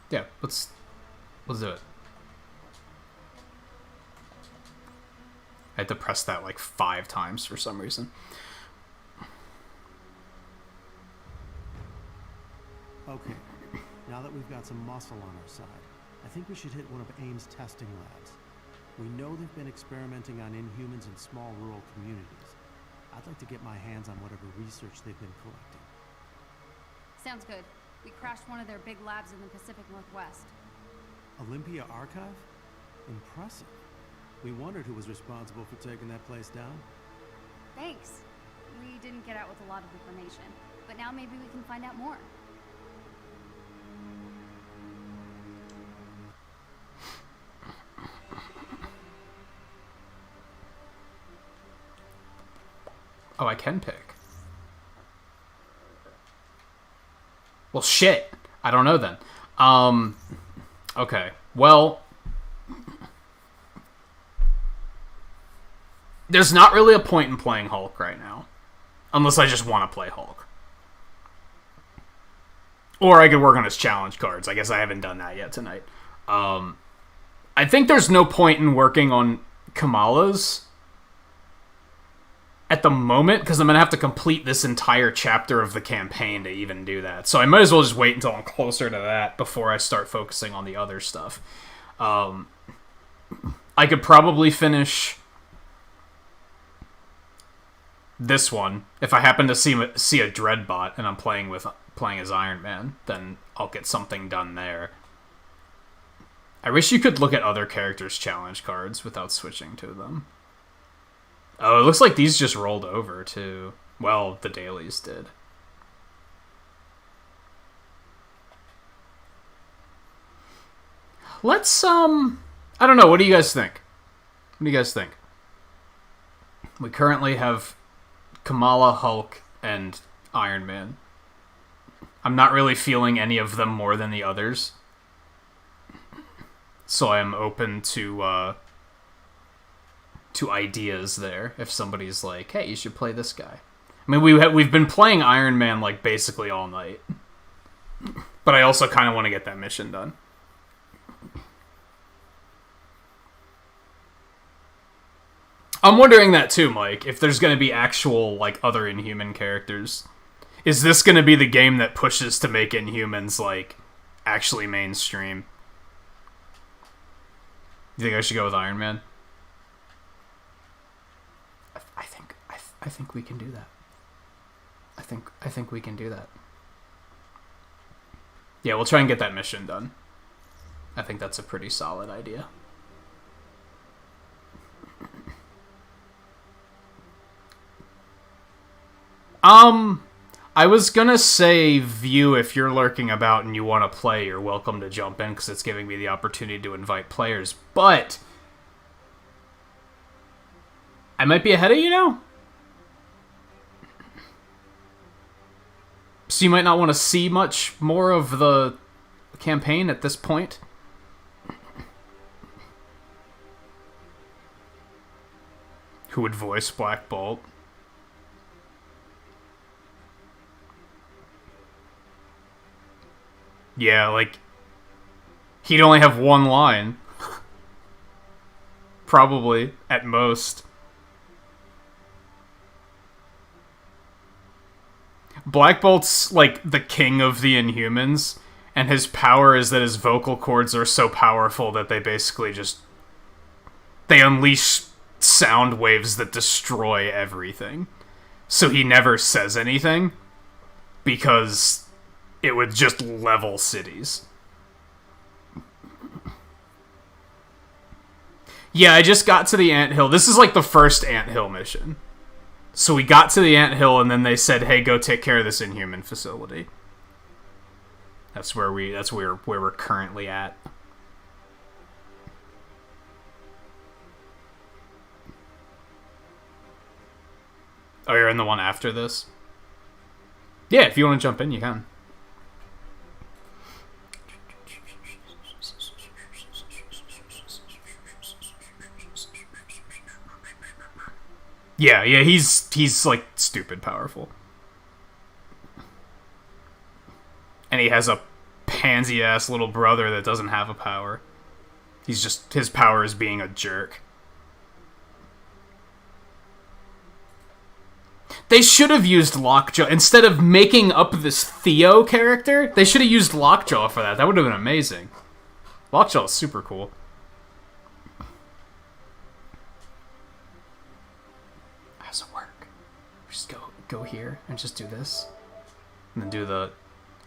Yeah, let's do it. I had to press that like 5 times for some reason. Okay, now that we've got some muscle on our side, I think we should hit one of AIM's testing labs. We know they've been experimenting on Inhumans in small rural communities. I'd like to get my hands on whatever research they've been collecting. Sounds good. We crashed one of their big labs in the Pacific Northwest. Olympia Archive? Impressive. We wondered who was responsible for taking that place down. Thanks. We didn't get out with a lot of information, but now maybe we can find out more. Oh, I can pick. Well, shit. I don't know then. Okay. Well, there's not really a point in playing Hulk right now. Unless I just want to play Hulk. Or I could work on his challenge cards. I guess I haven't done that yet tonight. I think there's no point in working on Kamala's at the moment, because I'm going to have to complete this entire chapter of the campaign to even do that. So I might as well just wait until I'm closer to that before I start focusing on the other stuff. I could probably finish this one. If I happen to see a Dreadbot and I'm playing as Iron Man, then I'll get something done there. I wish you could look at other characters' challenge cards without switching to them. Oh, it looks like these just rolled over, too. Well, the dailies did. Let's, I don't know, what do you guys think? What do you guys think? We currently have Kamala, Hulk, and Iron Man. I'm not really feeling any of them more than the others. So I am open to ideas there if somebody's like, hey, you should play this guy. I mean, we've been playing Iron Man like basically all night, but I also kind of want to get that mission done. I'm wondering that too, Mike, if there's going to be actual like other Inhuman characters. Is this going to be the game that pushes to make Inhumans like actually mainstream? You think I should go with Iron Man? I think we can do that. I think we can do that. Yeah, we'll try and get that mission done. I think that's a pretty solid idea. I was gonna say, View, if you're lurking about and you want to play, you're welcome to jump in, because it's giving me the opportunity to invite players, but I might be ahead of you now? So you might not want to see much more of the campaign at this point? Who would voice Black Bolt? Yeah, like, he'd only have one line. Probably, at most. Black Bolt's, like, the king of the Inhumans, and his power is that his vocal cords are so powerful that they basically just... they unleash sound waves that destroy everything. So he never says anything, because it would just level cities. Yeah, I just got to the anthill. This is like the first anthill mission. So we got to the anthill, and then they said, "Hey, go take care of this Inhuman facility." That's where we're currently at. Oh, you're in the one after this? Yeah, if you want to jump in, you can. Yeah, he's like stupid powerful. And he has a pansy ass little brother that doesn't have a power. His power is being a jerk. They should have used Lockjaw instead of making up this Theo character. They should have used Lockjaw for that. That would have been amazing. Lockjaw is super cool. How does it work? Just go here and just do this, and then do the.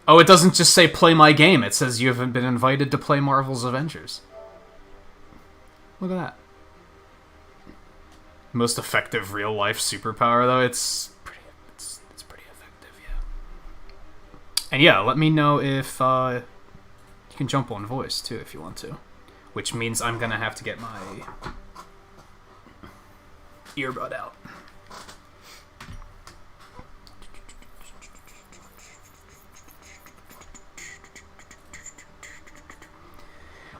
Oh, it doesn't just say play my game. It says you haven't been invited to play Marvel's Avengers. Look at that. Most effective real life superpower though. It's pretty effective, yeah. And yeah, let me know if you can jump on voice too if you want to, which means I'm gonna have to get my earbud out.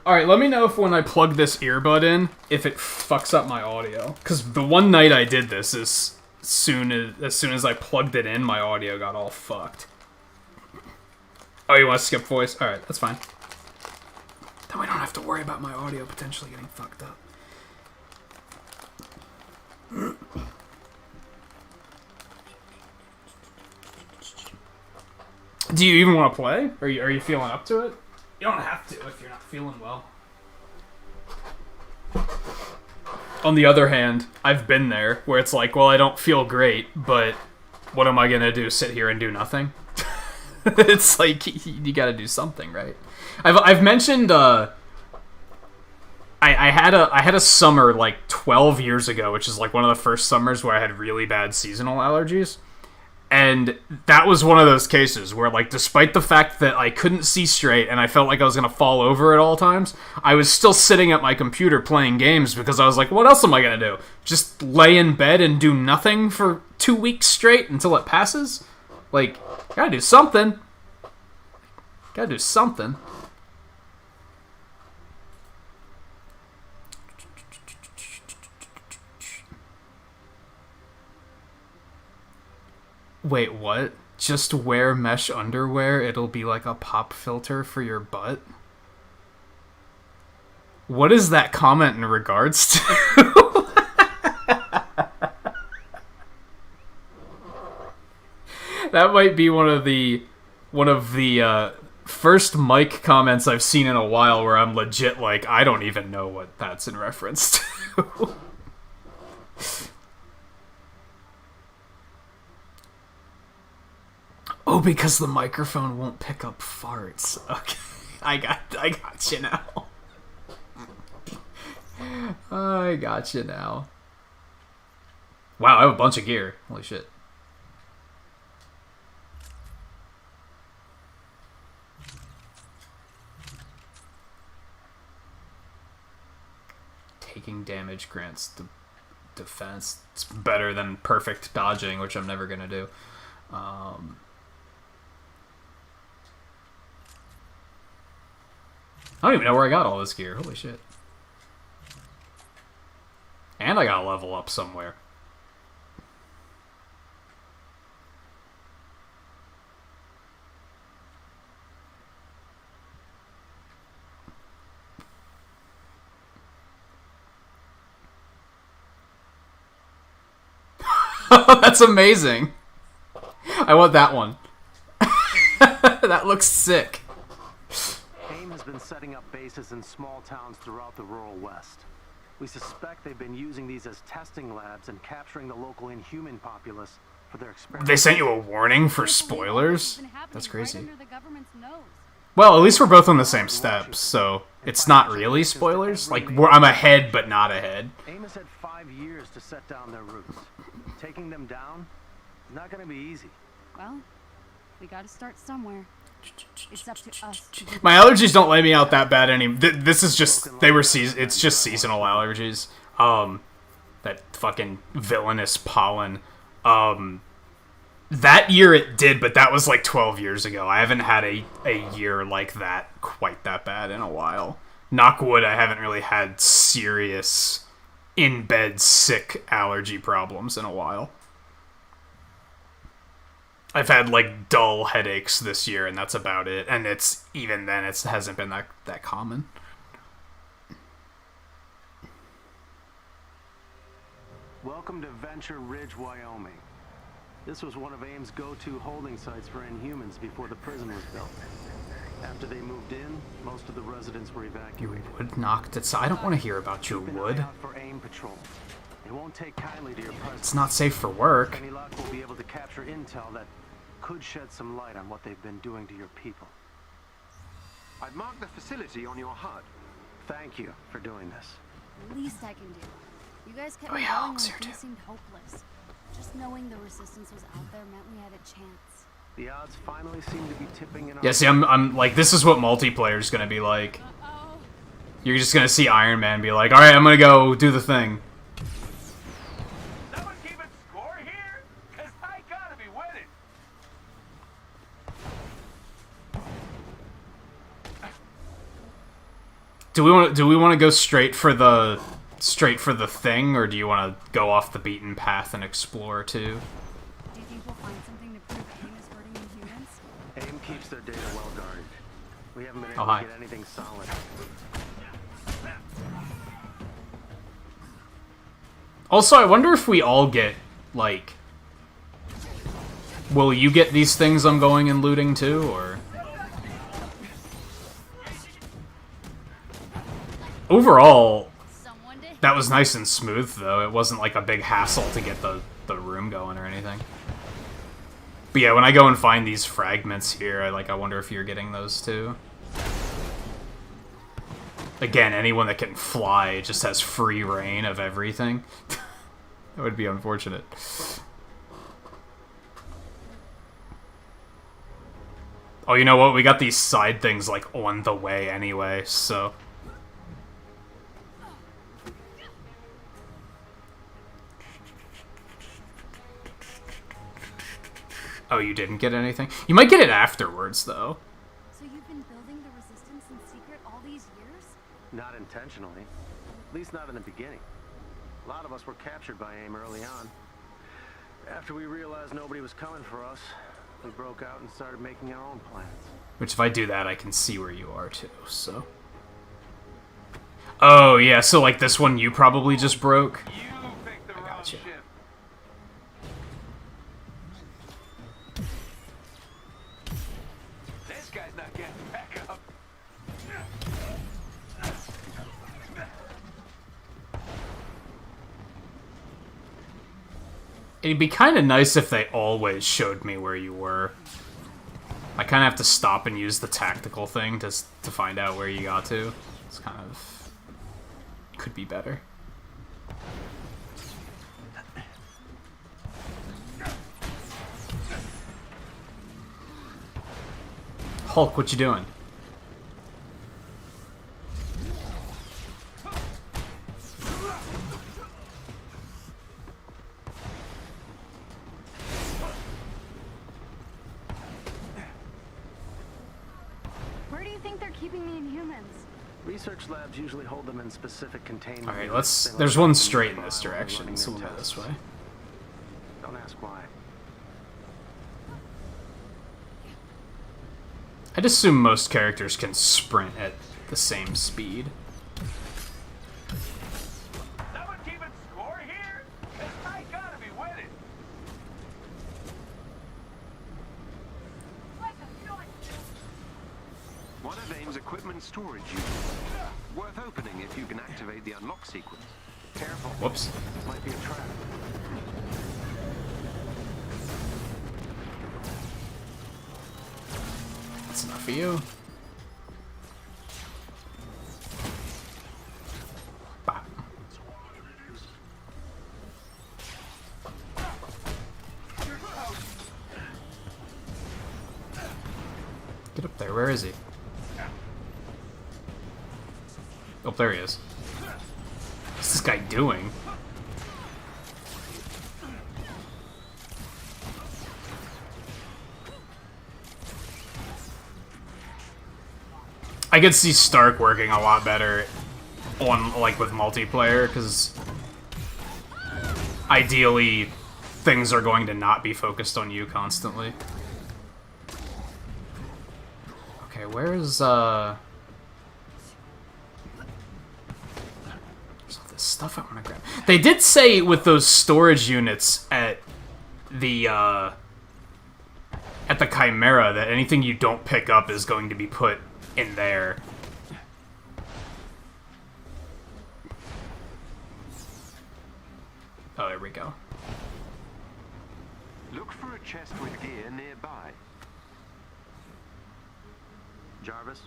Alright, let me know if when I plug this earbud in, if it fucks up my audio. Because the one night I did this, as soon as I plugged it in, my audio got all fucked. Oh, you want to skip voice? Alright, that's fine. Then we don't have to worry about my audio potentially getting fucked up. Do you even want to play? Are you feeling up to it? You don't have to if you're not feeling well. On the other hand, I've been there where it's like, well, I don't feel great, but what am I gonna do? Sit here and do nothing? It's like you gotta do something, right? I've mentioned I had a summer like 12 years ago, which is like one of the first summers where I had really bad seasonal allergies. And that was one of those cases where, like, despite the fact that I couldn't see straight and I felt like I was going to fall over at all times, I was still sitting at my computer playing games because I was like, what else am I going to do? Just lay in bed and do nothing for 2 weeks straight until it passes? Like, gotta do something. Gotta do something. Wait, what? Just wear mesh underwear, it'll be like a pop filter for your butt? What is that comment in regards to? That might be one of the first Mike comments I've seen in a while where I'm legit like, I don't even know what that's in reference to. Oh, because the microphone won't pick up farts. Okay, I got you now. I got you now. Wow, I have a bunch of gear. Holy shit. Taking damage grants defense. It's better than perfect dodging, which I'm never gonna do. I don't even know where I got all this gear. Holy shit. And I gotta level up somewhere. That's amazing. I want that one. That looks sick. AIM has been setting up bases in small towns throughout the rural West. We suspect they've been using these as testing labs and capturing the local Inhuman populace for their experiments. They sent you a warning for spoilers? That's crazy. Right under the government's nose. Well, at least we're both on the same steps, so it's not really spoilers. Like, I'm ahead, but not ahead. AIM has had 5 years to set down their roots. Taking them down is not going to be easy. Well, we gotta start somewhere. It's up to us. My allergies don't lay me out that bad anymore. This is just, it's just seasonal allergies. That fucking villainous pollen. That year it did, but that was like 12 years ago. I haven't had a year like that quite that bad in a while. Knock wood, I haven't really had serious in-bed sick allergy problems in a while. I've had like dull headaches this year, and that's about it. And even then it hasn't been that common. Welcome to Venture Ridge, Wyoming. This was one of AIM's go-to holding sites for Inhumans before the prison was built. After they moved in, most of the residents were evacuated. Your wood knocked it. I don't want to hear about your wood. Keep an eye out for AIM patrol. They won't take kindly to your presence. It's not safe for work. Any luck, we'll be able to capture intel that could shed some light on what they've been doing to your people. I've marked the facility on your HUD. Thank you for doing this. The least I can do. You guys kept Oh, me yeah, going Hawk's when here, things too. seemed hopeless. Just knowing the resistance was out there meant we had a chance. The odds finally seem to be tipping in our... Yeah, see, I'm like, this is what multiplayer's gonna be like. You're just gonna see Iron Man be like, alright, I'm gonna go do the thing. Someone keeping score here? Cause I gotta be winning. Do we want to go straight for the thing, or do you want to go off the beaten path and explore too? Do you think we'll find something to prove AIM is hurting Inhumans? AIM keeps their data well guarded. We haven't been Oh, able hi. to get anything solid. Also, I wonder if we all get, like... Will you get these things I'm going and looting too, or... Overall, that was nice and smooth, though. It wasn't like a big hassle to get the room going or anything. But yeah, when I go and find these fragments here, I wonder if you're getting those too. Again, anyone that can fly just has free reign of everything. That would be unfortunate. Oh, you know what? We got these side things, like, on the way anyway, so... Oh, you didn't get anything? You might get it afterwards, though. So you've been building the resistance in secret all these years? Not intentionally. At least not in the beginning. A lot of us were captured by AIM early on. After we realized nobody was coming for us, we broke out and started making our own plans. Which, if I do that, I can see where you are, too, so... Oh, yeah, so, like, this one you probably just broke? You picked the wrong ship. This guy's not getting back up. It'd be kind of nice if they always showed me where you were. I kind of have to stop and use the tactical thing to find out where you got to. It's kind of... could be better. Hulk, what you doing? Where do you think they're keeping the Inhumans? Research labs usually hold them in specific containment. Alright, let's... There's one straight in this direction, so we'll go this way. Don't ask why. I'd assume most characters can sprint at the same speed. Someone keeping score here? Cause I gotta be winning. One of AIM's equipment storage units. Worth opening if you can activate the unlock sequence. Careful. Whoops. Might be a trap. That's enough for you. there. Where is he? Oh, there he is. What's this guy doing? I could see Stark working a lot better on, like, with multiplayer, because ideally things are going to not be focused on you constantly. Okay, where's, there's all this stuff I want to grab. They did say with those storage units at the Chimera that anything you don't pick up is going to be put in there. Oh, there we go. Look for a chest with gear nearby. Jarvis,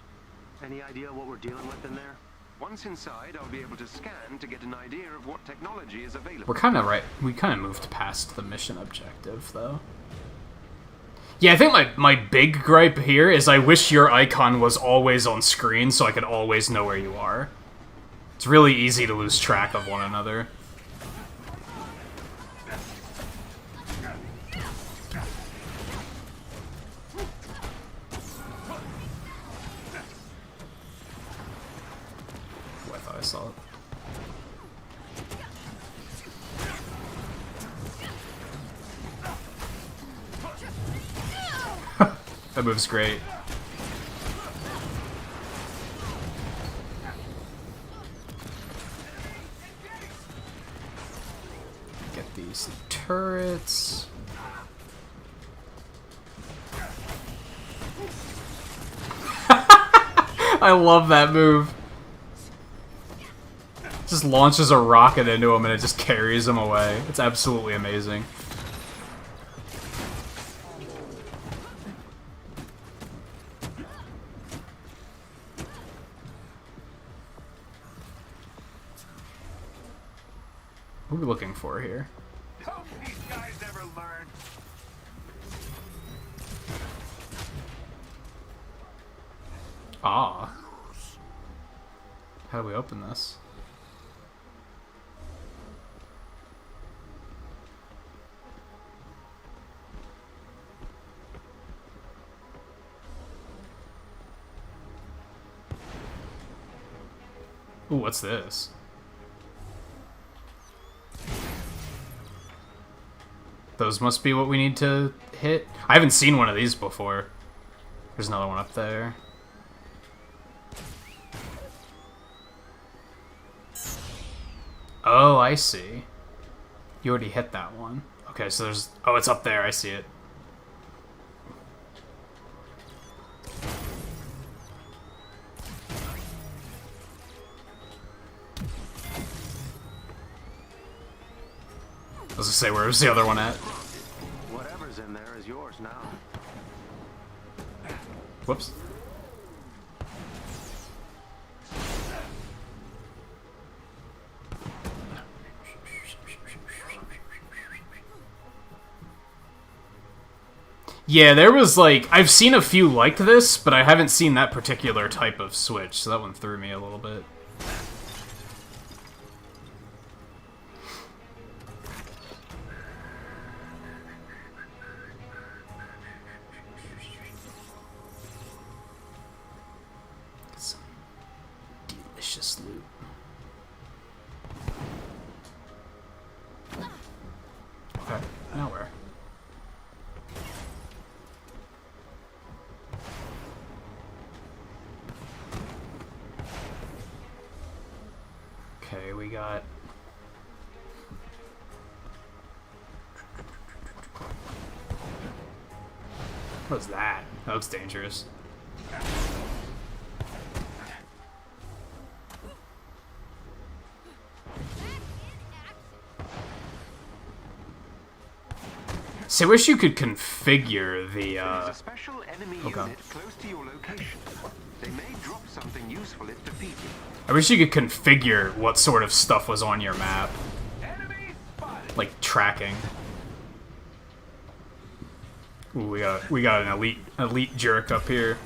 any idea what we're dealing with in there? Once inside, I'll be able to scan to get an idea of what technology is available. We're kind of right. We kind of moved past the mission objective, though. Yeah, I think my big gripe here is I wish your icon was always on screen so I could always know where you are. It's really easy to lose track of one another. Oh, I thought I saw it. That move's great. Get these turrets. I love that move. Just launches a rocket into him and it just carries him away. It's absolutely amazing. What are we looking for here? Hope these guys ever learn. Ah. How do we open this? Ooh, what's this? Those must be what we need to hit. I haven't seen one of these before. There's another one up there. Oh, I see. You already hit that one. Okay, so there's... Oh, it's up there. I see it. I was gonna say, where was the other one at? Whatever's in there is yours now. Whoops. Yeah, there was like... I've seen a few like this, but I haven't seen that particular type of switch, so that one threw me a little bit. Some delicious loot. Okay, now where? Okay, we got... What's that? That looks dangerous. See, I wish you could configure the, There's a special enemy okay. unit close to your location. They may drop something useful if defeated. I wish you could configure what sort of stuff was on your map. Like tracking. Ooh, we got an elite jerk up here.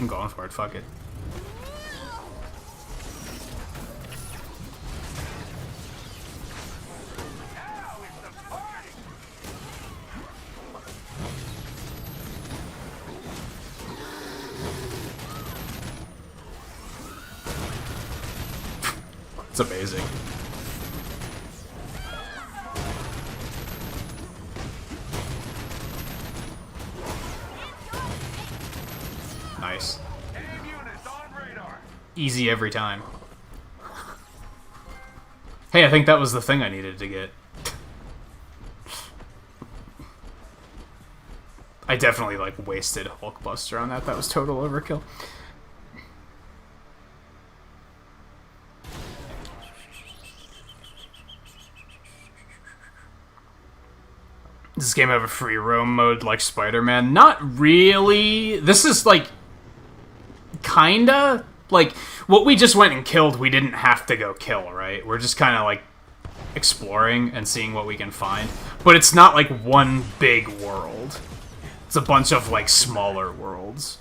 I'm going for it, fuck it. It's amazing. Nice. Easy every time. Hey, I think that was the thing I needed to get. I definitely, like, wasted Hulkbuster on that. That was total overkill. Does this game have a free roam mode like Spider-Man? Not really. This is, like, kinda. Like, what we just went and killed, we didn't have to go kill, right? We're just kind of, like, exploring and seeing what we can find. But it's not, like, one big world. It's a bunch of, like, smaller worlds.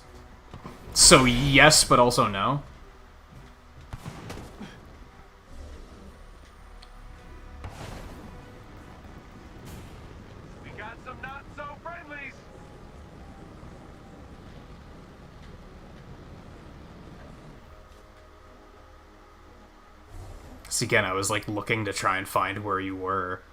So, yes, but also no. So again, I was like looking to try and find where you were,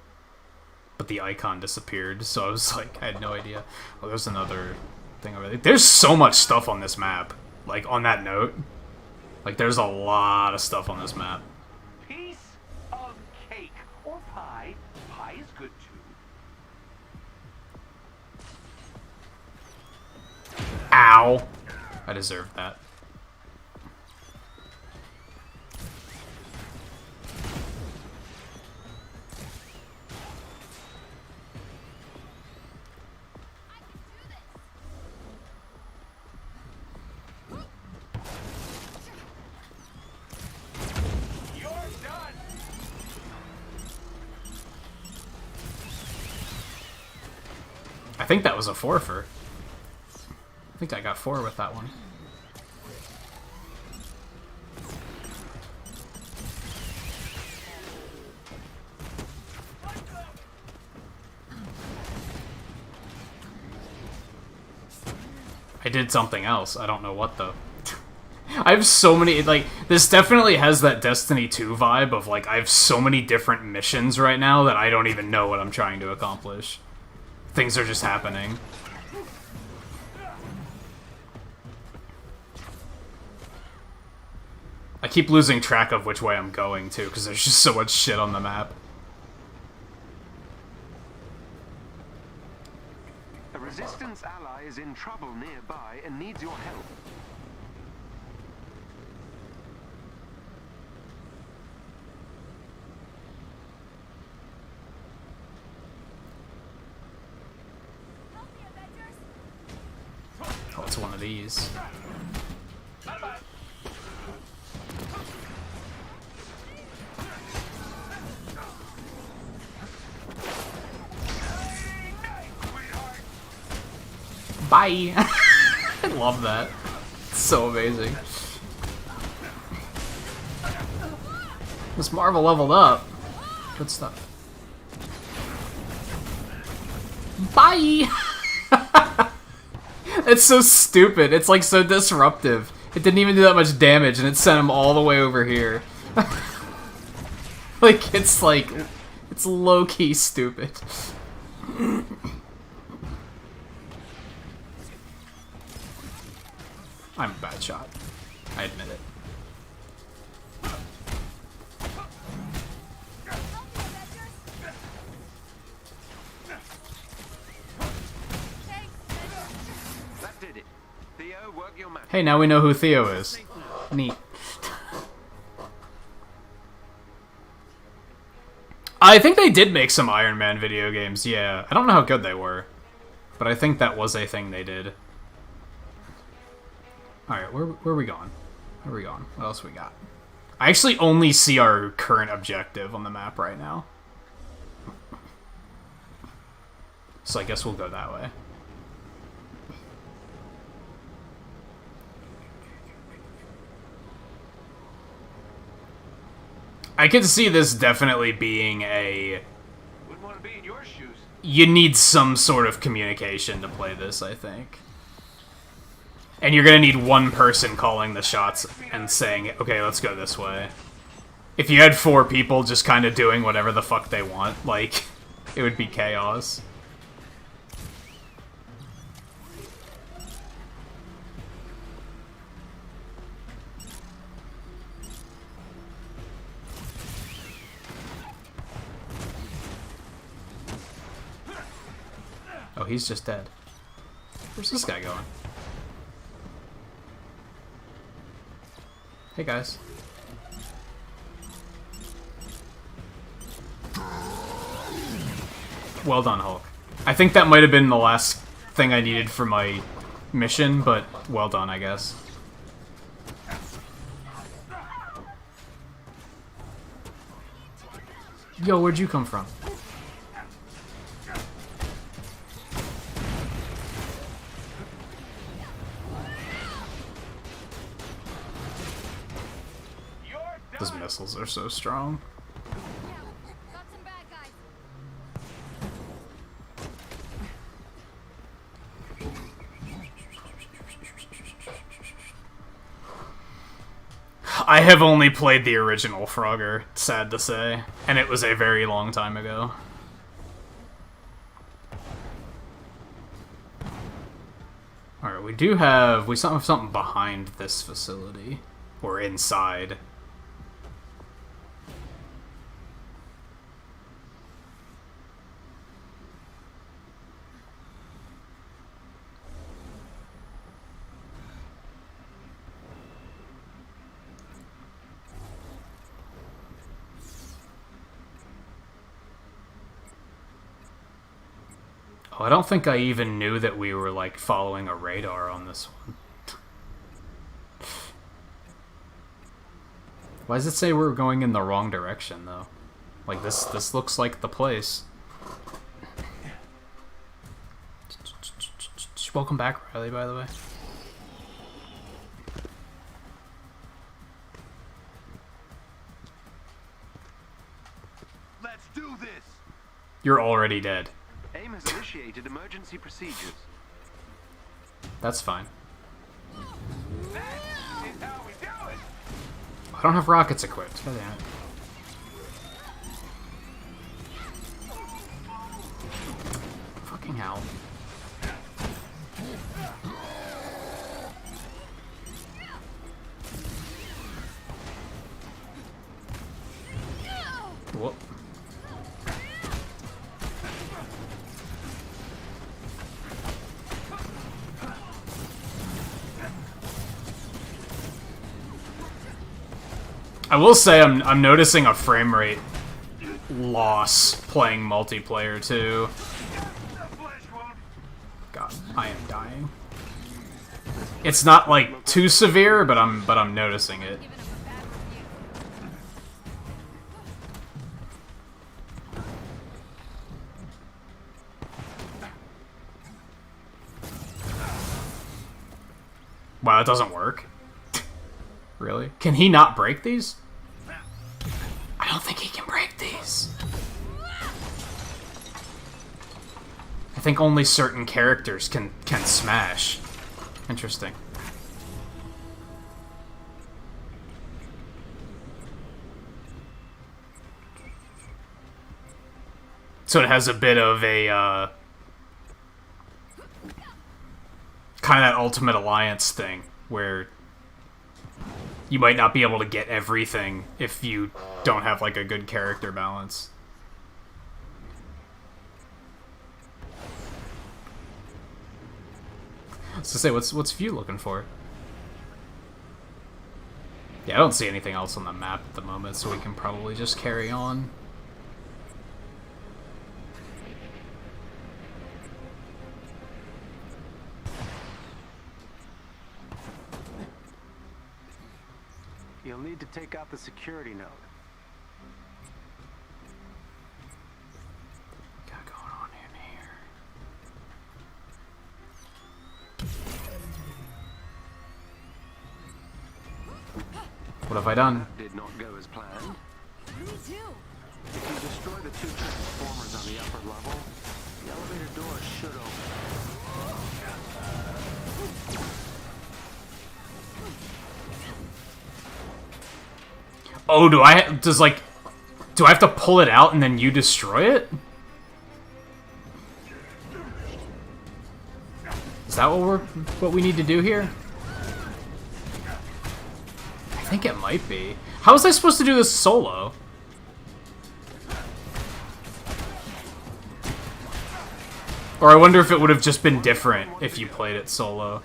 but the icon disappeared, so I was like, I had no idea. Oh, there's another thing over there. There's so much stuff on this map. Like, on that note, like, there's a lot of stuff on this map. Piece of cake or pie. Pie is good too. Ow. I deserved that. I think that was a 4-fer. I think I got 4 with that one. I did something else. I don't know what, though. I have so many, like, this definitely has that Destiny 2 vibe of, like, I have so many different missions right now that I don't even know what I'm trying to accomplish. Things are just happening. I keep losing track of which way I'm going, too, because there's just so much shit on the map. A resistance ally is in trouble nearby and needs your help. Oh, it's one of these. Bye! I love that. It's so amazing. Miss Marvel leveled up. Good stuff. Bye! It's so stupid. It's like so disruptive. It didn't even do that much damage and it sent him all the way over here. It's low-key stupid. I'm a bad shot. I admit it. That did it. Theo, work your magic. Hey, now we know who Theo is. Neat. I think they did make some Iron Man video games, yeah. I don't know how good they were, but I think that was a thing they did. Alright, where are we going? Where are we going? What else we got? I actually only see our current objective on the map right now. So I guess we'll go that way. I could see this definitely being a... Wouldn't want to be in your shoes. You need some sort of communication to play this, I think. And you're gonna need one person calling the shots and saying, okay, let's go this way. If you had 4 people just kind of doing whatever the fuck they want, like, it would be chaos. Oh, he's just dead. Where's this guy going? Hey, guys. Well done, Hulk. I think that might have been the last thing I needed for my mission, but well done, I guess. Yo, where'd you come from? Those missiles are so strong. I have only played the original Frogger, sad to say, and it was a very long time ago. Alright, we have something behind this facility. Or inside. Oh, I don't think I even knew that we were, like, following a radar on this one. Why does it say we're going in the wrong direction, though? Like, this looks like the place. Welcome back, Riley, by the way. Let's do this. You're already dead. AIM has initiated emergency procedures. That's fine. That is how we do it. I don't have rockets equipped. God damn it. Fucking hell. Whoop. I will say I'm noticing a frame rate loss playing multiplayer too. God, I am dying. It's not like too severe, but I'm noticing it. Wow, that doesn't work. Really? Can he not break these? I don't think he can break these. I think only certain characters can smash. Interesting. So it has a bit of a kind of that Ultimate Alliance thing where you might not be able to get everything if you don't have, like, a good character balance. So say, what's View looking for? Yeah, I don't see anything else on the map at the moment, so we can probably just carry on. You'll need to take out the security node. Got going on in here. What have I done? That did not go as planned. do? If you destroy the 2 transformers on the upper level, the elevator doors should open. Oh, do I have to pull it out and then you destroy it? Is that what we need to do here? I think it might be. How was I supposed to do this solo? Or I wonder if it would have just been different if you played it solo.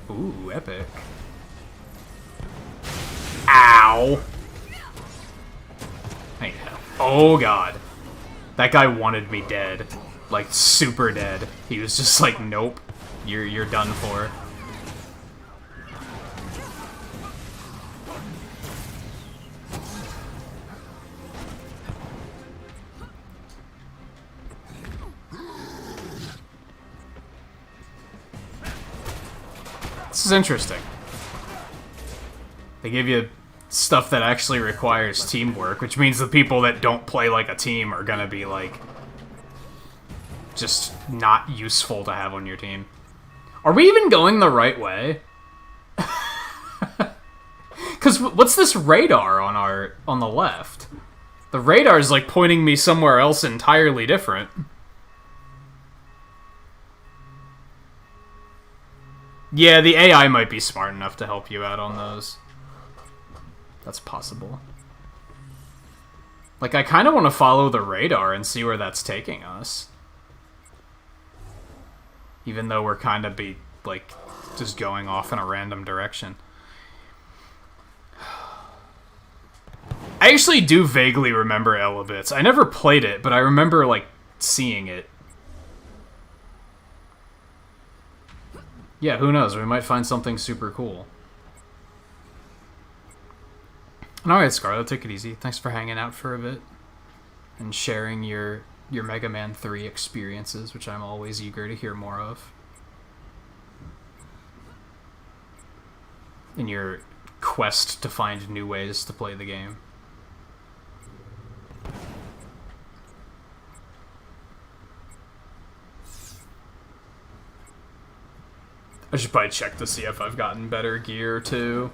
Ooh, epic. Ow! I need help. Oh god. That guy wanted me dead. Like, super dead. He was just like, nope. You're done for. This is interesting. They give you stuff that actually requires teamwork, which means the people that don't play like a team are gonna be, like, just not useful to have on your team. Are we even going the right way? Because what's this radar on the left? The radar is, like, pointing me somewhere else entirely different. Yeah, the AI might be smart enough to help you out on those. That's possible. Like, I kind of want to follow the radar and see where that's taking us. Even though we're kind of like, just going off in a random direction. I actually do vaguely remember Elebits. I never played it, but I remember, like, seeing it. Yeah, who knows? We might find something super cool. Alright, Scarlet, take it easy. Thanks for hanging out for a bit. And sharing your Mega Man 3 experiences, which I'm always eager to hear more of. In your quest to find new ways to play the game. I should probably check to see if I've gotten better gear, too.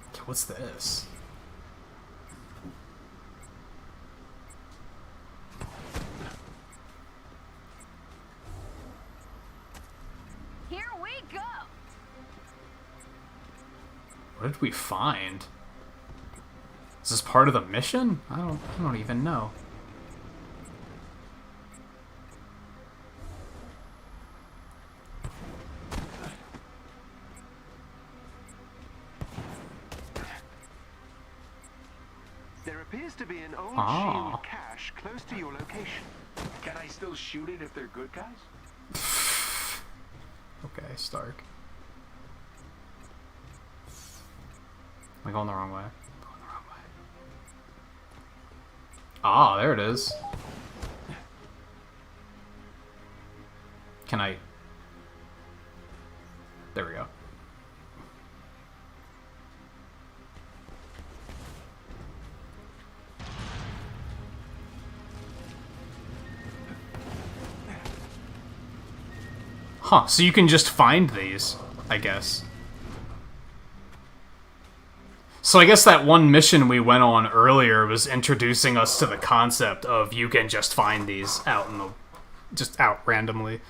Okay, what's this? Here we go. What did we find? Is this part of the mission? I don't even know. There appears to be an old Ah. shield cache close to your location. Can I still shoot it if they're good guys? Okay, Stark. Am I going the wrong way? Going the wrong way. Ah, there it is. Can I... There we go. Huh, so you can just find these, I guess. So I guess that one mission we went on earlier was introducing us to the concept of you can just find these out in the... just out randomly.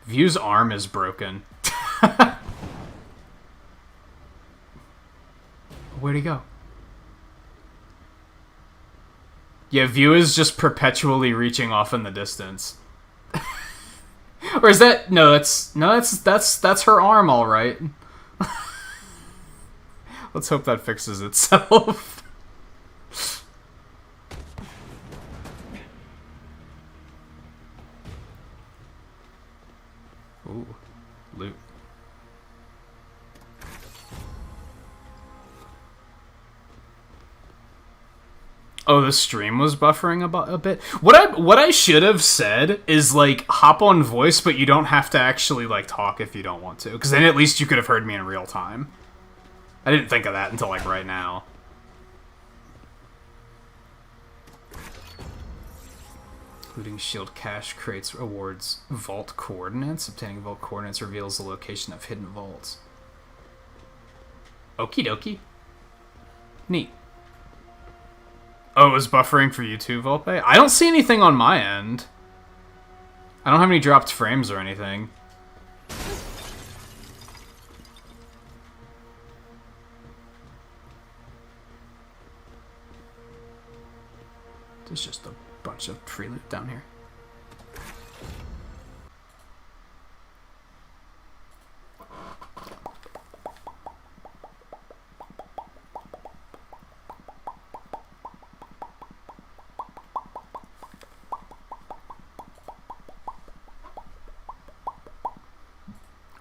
View's arm is broken. Where'd he go? Yeah, View is just perpetually reaching off in the distance. Or is that... No, that's her arm, all right. Let's hope that fixes itself. Ooh, loot. Oh, the stream was buffering a bit. What I should have said is like hop on voice, but you don't have to actually like talk if you don't want to, because then at least you could have heard me in real time. I didn't think of that until like right now. Looting shield cache creates awards vault coordinates. Obtaining vault coordinates reveals the location of hidden vaults. Okie dokie. Neat. Oh, it was buffering for you too, Volpe? I don't see anything on my end. I don't have any dropped frames or anything. There's just a bunch of free loot down here.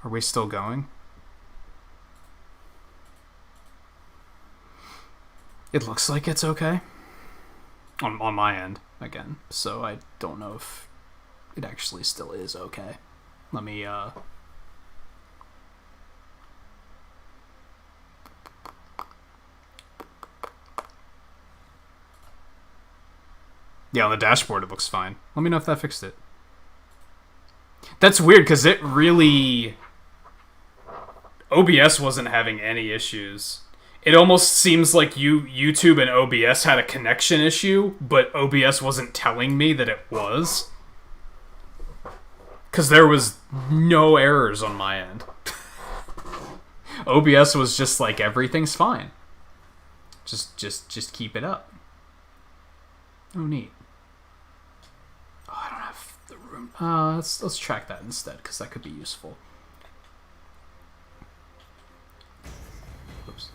Are we still going? It looks like it's okay. On my end, again. So I don't know if it actually still is okay. Let me, Yeah, on the dashboard it looks fine. Let me know if that fixed it. That's weird, because it really... OBS wasn't having any issues. It almost seems like YouTube and OBS had a connection issue, but OBS wasn't telling me that it was. Because there was no errors on my end. OBS was just like, everything's fine. Just keep it up. Oh, neat. Oh, I don't have the room. Let's track that instead, because that could be useful. Oops.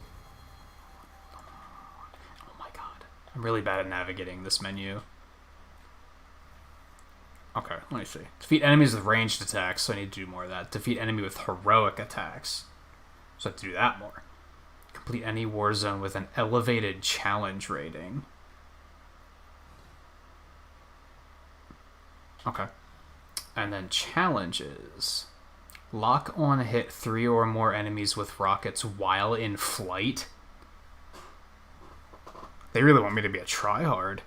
Oh my god. I'm really bad at navigating this menu. Okay, let me see. Defeat enemies with ranged attacks, so I need to do more of that. Defeat enemy with heroic attacks. So I have to do that more. Complete any war zone with an elevated challenge rating. Okay. And then challenges. Lock on hit 3 or more enemies with rockets while in flight. They really want me to be a tryhard.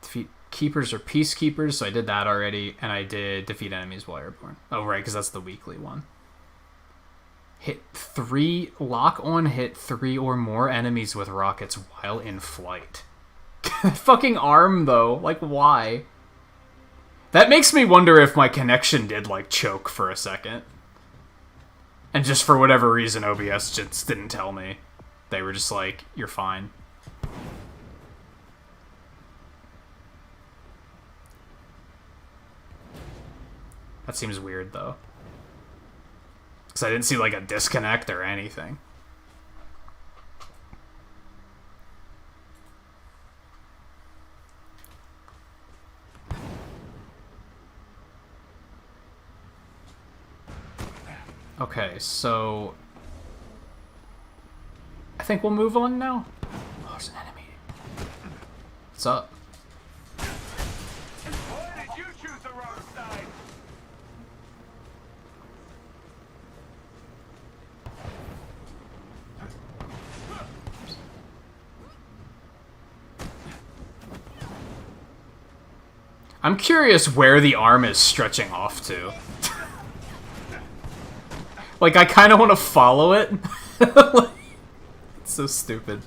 Defeat keepers or peacekeepers, so I did that already, and I did defeat enemies while airborne. Oh, right, because that's the weekly one. Lock on hit 3 or more enemies with rockets while in flight. Fucking arm, though. Like, why? That makes me wonder if my connection did, like, choke for a second. And just for whatever reason, OBS just didn't tell me. They were just like, you're fine. That seems weird, though. Because I didn't see, like, a disconnect or anything. Okay, so... I think we'll move on now. Oh, there's an enemy. What's up? Why did you choose the wrong side? I'm curious where the arm is stretching off to. Like, I kind of want to follow it. It's so stupid.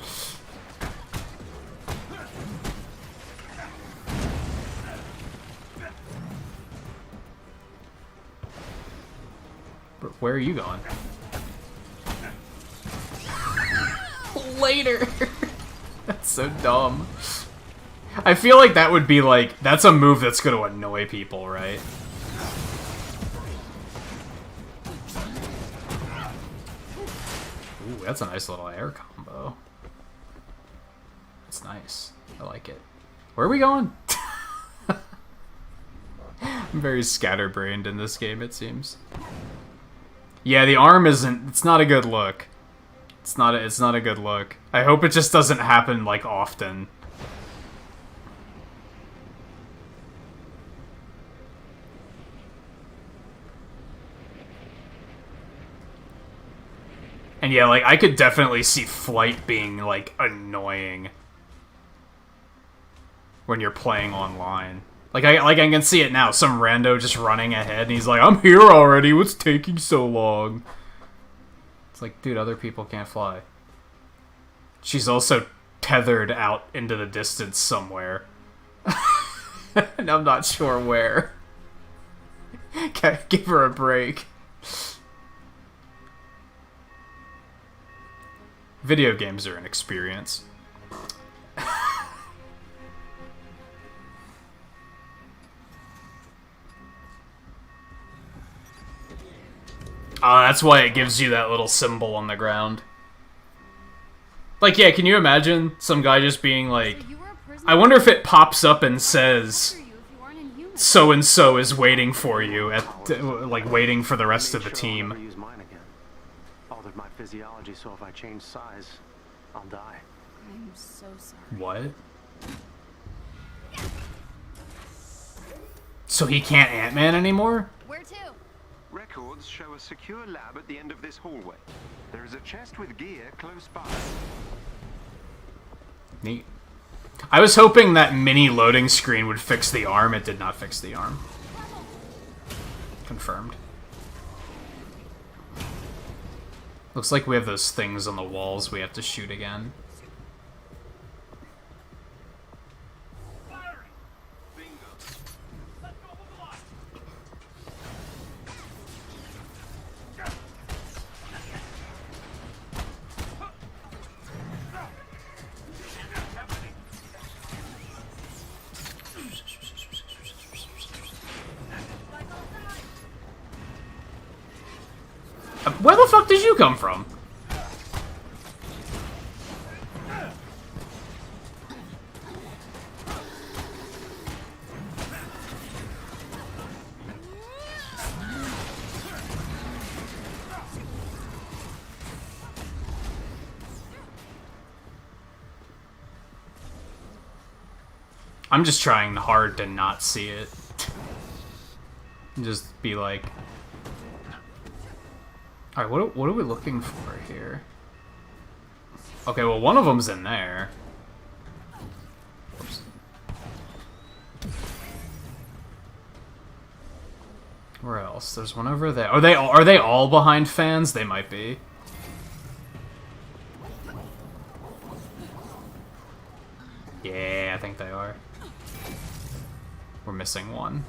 But where are you going? Later! That's so dumb. I feel like that would be like, that's a move that's going to annoy people, right? Ooh, that's a nice little air combo. That's nice. I like it. Where are we going? I'm very scatterbrained in this game, it seems. Yeah, the arm isn't... It's not a good look. It's not a good look. I hope it just doesn't happen, like, often. And yeah, like, I could definitely see flight being, like, annoying when you're playing online. Like I can see it now. Some rando just running ahead, and he's like, "I'm here already. What's taking so long?" It's like, dude, other people can't fly. She's also tethered out into the distance somewhere. And I'm not sure where. Can't give her a break. Video games are an experience. That's why it gives you that little symbol on the ground. Like, yeah, can you imagine some guy just being like... I wonder if it pops up and says... So-and-so is waiting for you, like, waiting for the rest of the team. Use mine again. Altered my physiology, so if I change size, I'll die. I'm so sorry. What? So he can't Ant-Man anymore? Where to? Records show a secure lab at the end of this hallway. There is a chest with gear close by. Neat. I was hoping that mini loading screen would fix the arm. It did not fix the arm. Confirmed. Looks like we have those things on the walls we have to shoot again. Where the fuck did you come from? I'm just trying hard to not see it. Just be like... Alright, what are we looking for here? Okay, well, one of them's in there. Oops. Where else? There's one over there. Are they all behind fans? They might be. Yeah, I think they are. We're missing one.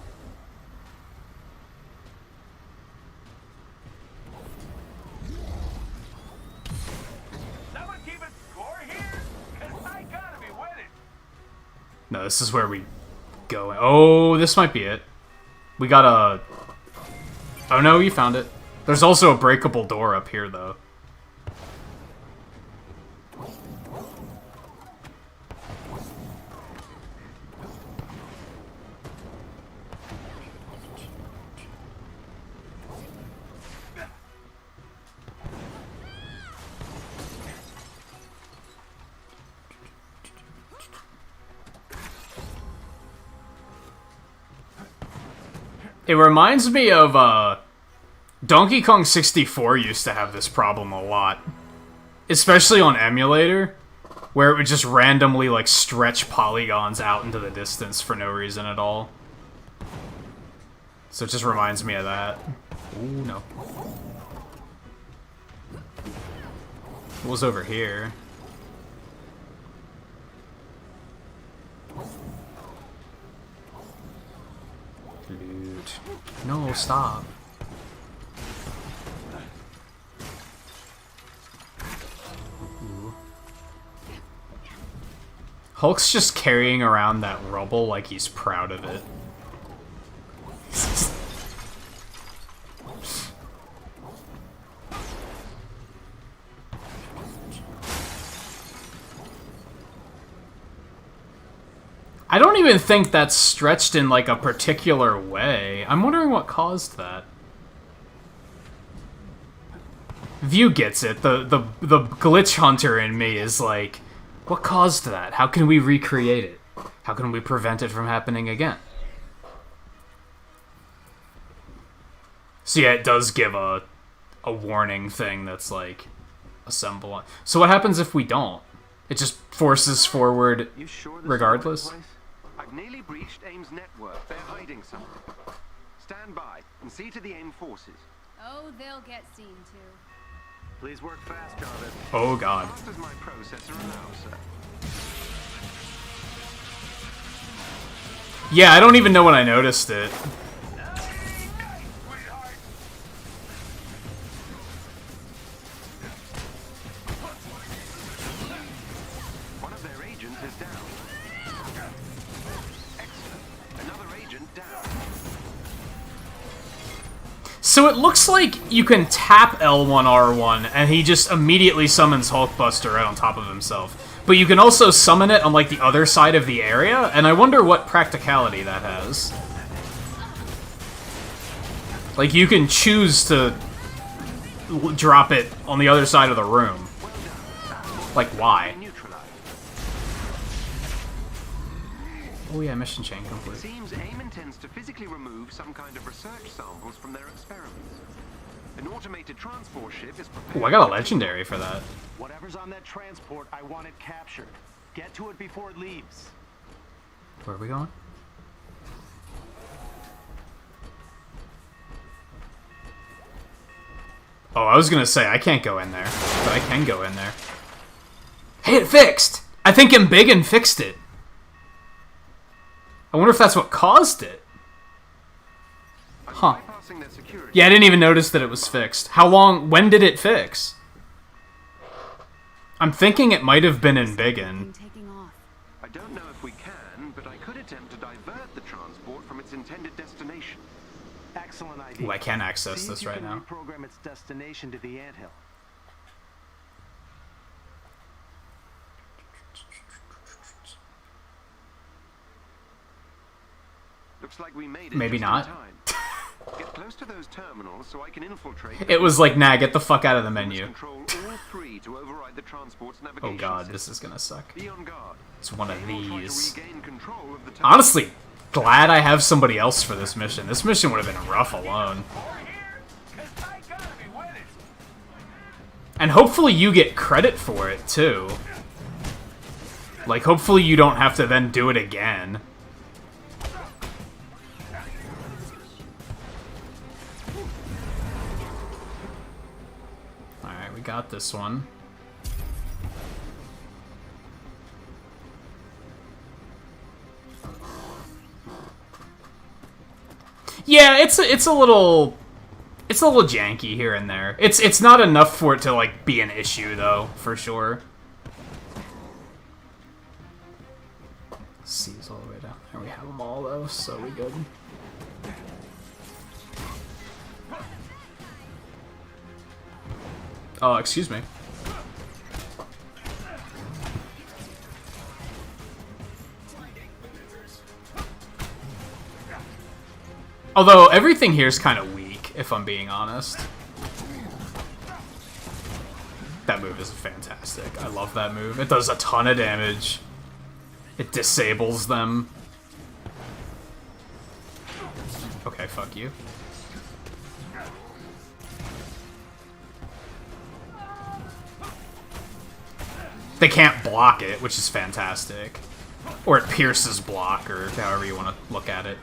No, this is where we go. Oh, this might be it. We got a... Oh no, you found it. There's also a breakable door up here, though. It reminds me of, Donkey Kong 64 used to have this problem a lot. Especially on emulator, where it would just randomly, like, stretch polygons out into the distance for no reason at all. So it just reminds me of that. Ooh, no. What was over here? Loot. No, stop. Ooh. Hulk's just carrying around that rubble like he's proud of it. I don't even think that's stretched in, like, a particular way. I'm wondering what caused that. View gets it. The glitch hunter in me is like, what caused that? How can we recreate it? How can we prevent it from happening again? So yeah, it does give a warning thing that's like, assemble. So what happens if we don't? It just forces forward regardless? I've nearly breached AIM's network. They're hiding something. Stand by and see to the AIM forces. Oh, they'll get seen too. Please work fast, Jarvis. Oh god. As fast as my processor allows, sir. Yeah, I don't even know when I noticed it. One of their agents is down. Excellent. Another agent down. So it looks like you can tap L1 R1 and he just immediately summons Hulkbuster right on top of himself. But you can also summon it on like the other side of the area, and I wonder what practicality that has. Like you can choose to drop it on the other side of the room. Like why? Oh yeah, mission chain complete. It seems AIM intends to physically remove some kind of research samples from their experiments. An automated transport ship is prepared. Oh, I got a legendary for that. Whatever's on that transport, I want it captured. Get to it before it leaves. Where are we going? Oh, I was gonna say, I can't go in there, but I can go in there. Hey, it fixed! I think Embiggen fixed it. I wonder if that's what caused it. Huh. Yeah, I didn't even notice that it was fixed. How long, when did it fix? I'm thinking it might have been Embiggen. I don't know if we can, but I could attempt to divert the transport from its intended destination. Excellent idea. Ooh, I can't access this right now. Reprogram its destination to the anthill. Looks like we made it. Maybe not. Get close to those terminals so I can infiltrate. It was like, nah, get the fuck out of the menu. Control all three to override the transport's navigation. Oh god, this is gonna suck. Be on guard. It's one of these. Control of the Honestly, glad I have somebody else for this mission. This mission would have been rough alone. And hopefully you get credit for it, too. Like, hopefully you don't have to then do it again. Alright, we got this one. Yeah, it's a little janky here and there. It's not enough for it to like be an issue though, for sure. C's all the way down there. We have them all though, so we good. Oh, excuse me. Although, everything here is kind of weak, if I'm being honest. That move is fantastic. I love that move. It does a ton of damage. It disables them. Okay, fuck you. They can't block it, which is fantastic. Or it pierces block, or however you want to look at it.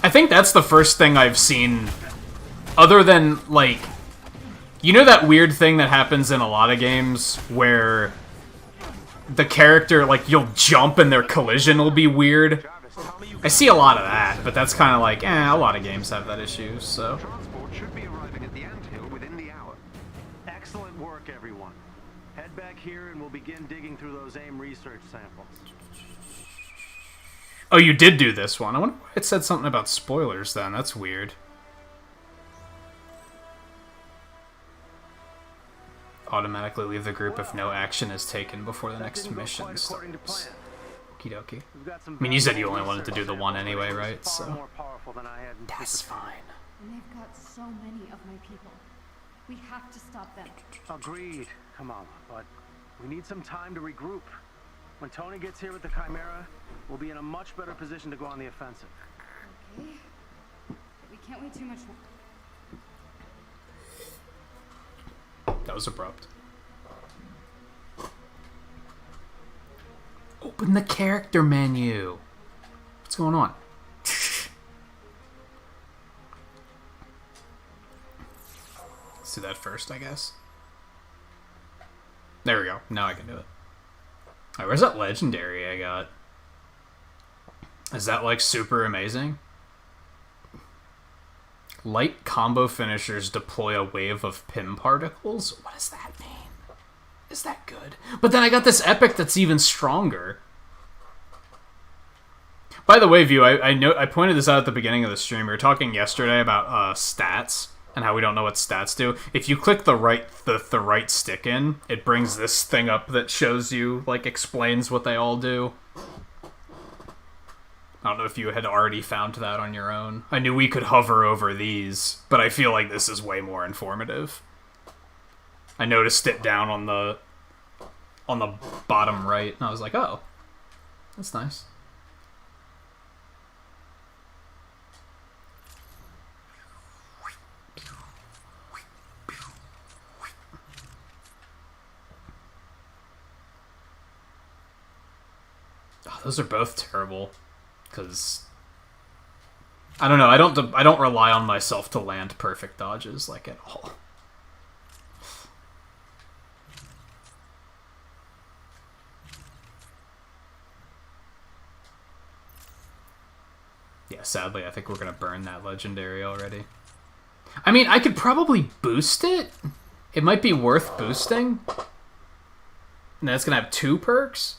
I think that's the first thing I've seen, other than, like, you know that weird thing that happens in a lot of games where the character, like, you'll jump and their collision will be weird? I see a lot of that, but that's kind of like, a lot of games have that issue, so. Transport should be arriving at the anthill within the hour. Excellent work, everyone. Head back here and we'll begin digging through those AIM research samples. Oh, you did do this one. I wonder why it said something about spoilers then. That's weird. Automatically leave the group if no action is taken before the next mission starts. Okie dokie. I mean, you said you only wanted to do the one anyway, right? So that's fine. And they've got so many of my people. We have to stop them. Agreed, Kamala, but we need some time to regroup. When Tony gets here with the Chimera, we'll be in a much better position to go on the offensive. Okay. We can't wait too much more. That was abrupt. Open the character menu. What's going on? Let's do that first, I guess. There we go. Now I can do it. Alright, where's that legendary I got? Is that, like, super amazing? Light combo finishers deploy a wave of PIM particles? What does that mean? Is that good? But then I got this epic that's even stronger. By the way, View, I pointed this out at the beginning of the stream. We were talking yesterday about stats and how we don't know what stats do. If you click the right stick in, it brings this thing up that shows you, like, explains what they all do. I don't know if you had already found that on your own. I knew we could hover over these, but I feel like this is way more informative. I noticed it down on the bottom right, and I was like, oh, that's nice. Oh, those are both terrible. Because I don't know, I don't rely on myself to land perfect dodges, like, at all. Yeah, sadly, I think we're gonna burn that legendary already. I mean, I could probably boost it. It might be worth boosting. And that's gonna have 2 perks.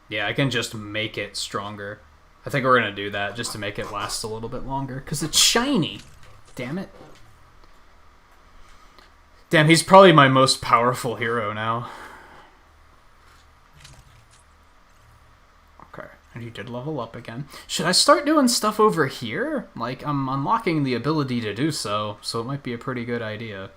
Yeah, I can just make it stronger. I think we're gonna do that just to make it last a little bit longer, because it's shiny. Damn it. Damn, he's probably my most powerful hero now. Okay, and he did level up again. Should I start doing stuff over here? Like, I'm unlocking the ability to do so, so it might be a pretty good idea.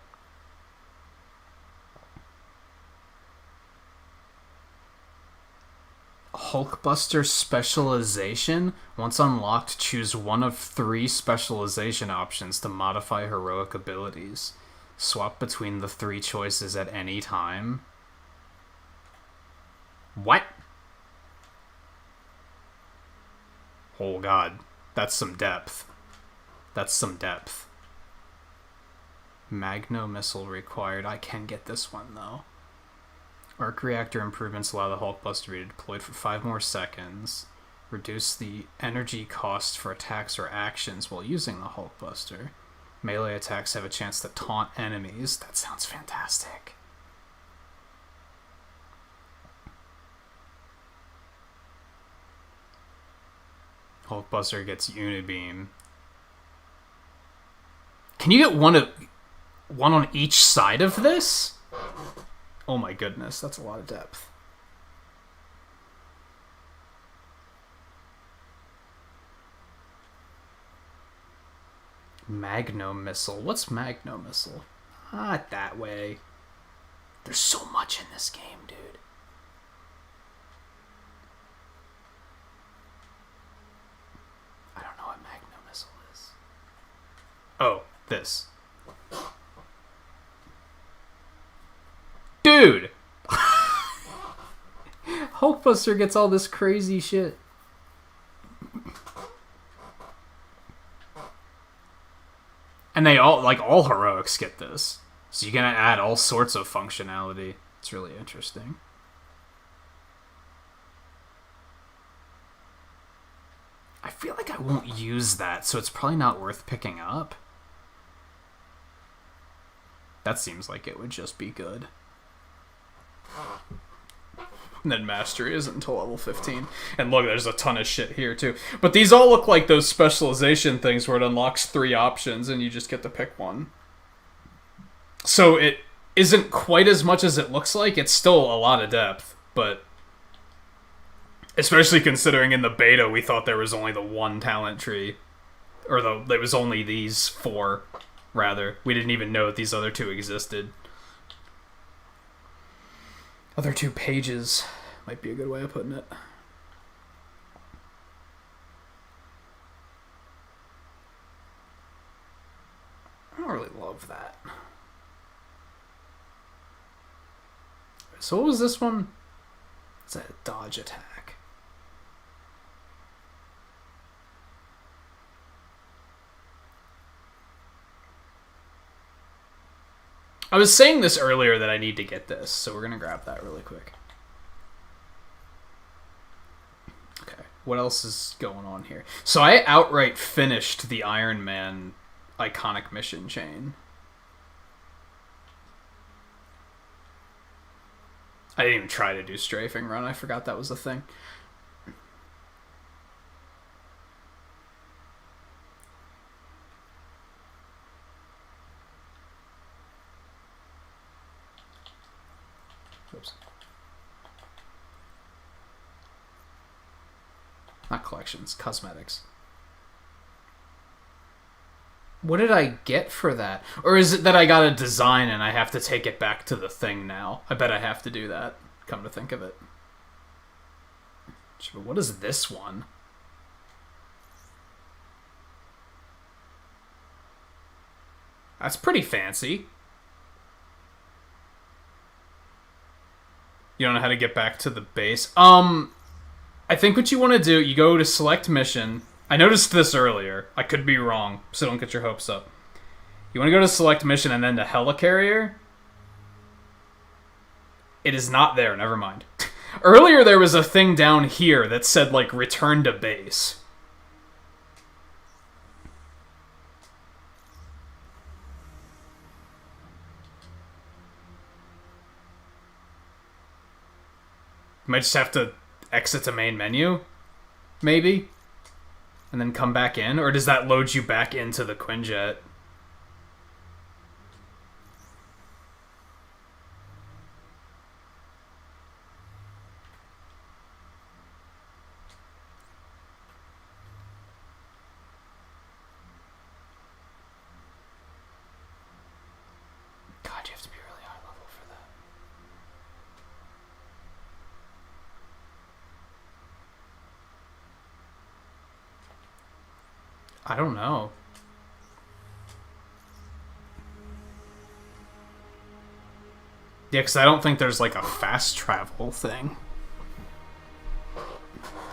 Hulkbuster specialization. Once unlocked, choose one of 3 specialization options to modify heroic abilities. Swap between the 3 choices at any time. What? Oh god, that's some depth. That's some depth. Magno missile required. I can get this one though. Arc reactor improvements allow the Hulkbuster to be deployed for 5 more seconds. Reduce the energy cost for attacks or actions while using the Hulkbuster. Melee attacks have a chance to taunt enemies. That sounds fantastic. Hulkbuster gets Unibeam. Can you get one on each side of this? Oh my goodness, that's a lot of depth. Magno Missile. What's Magno Missile? Not that way. There's so much in this game, dude. I don't know what Magno Missile is. Oh, this. Dude! Hulkbuster gets all this crazy shit. And they all, like, all heroics get this. So you're gonna add all sorts of functionality. It's really interesting. I feel like I won't use that, so it's probably not worth picking up. That seems like it would just be good. And then Mastery isn't until level 15. And look, there's a ton of shit here, too. But these all look like those specialization things where it unlocks 3 options and you just get to pick one. So it isn't quite as much as it looks like. It's still a lot of depth, but... Especially considering in the beta we thought there was only the 1 talent tree. Or there was only these 4, rather. We didn't even know that these other 2 existed. Other 2 pages might be a good way of putting it. I don't really love that. So what was this one? It's a dodge attack. I was saying this earlier that I need to get this, so we're going to grab that really quick. Okay, what else is going on here? So I outright finished the Iron Man iconic mission chain. I didn't even try to do strafing run, I forgot that was a thing. Oops. Not collections, cosmetics. What did I get for that? Or is it that I got a design and I have to take it back to the thing now? I bet I have to do that, come to think of it. But what is this one? That's pretty fancy. You don't know how to get back to the base? I think what you want to do, you go to select mission. I noticed this earlier. I could be wrong, so don't get your hopes up. You want to go to select mission and then to helicarrier. It is not there, never mind. Earlier there was a thing down here that said, like, return to base. You might just have to exit to main menu, maybe, and then come back in, or does that load you back into the Quinjet? God, you have to be really high level for that. I don't know. Yeah, because I don't think there's like a fast travel thing.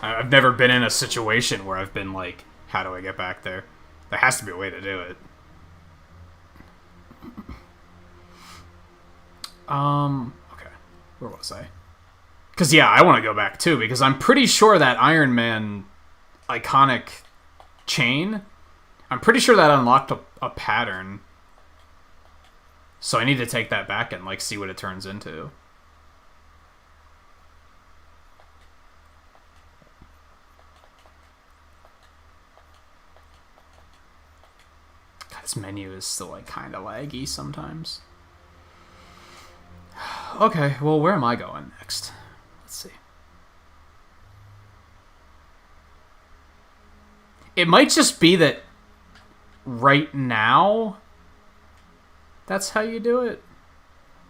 I've never been in a situation where I've been like, how do I get back there? There has to be a way to do it. Okay. Where was I? Because, yeah, I want to go back too, because I'm pretty sure that Iron Man iconic chain, I'm pretty sure that unlocked a pattern. So I need to take that back and, like, see what it turns into. God, this menu is still, like, kind of laggy sometimes. Okay, well, where am I going next? Let's see. It might just be that right now that's how you do it.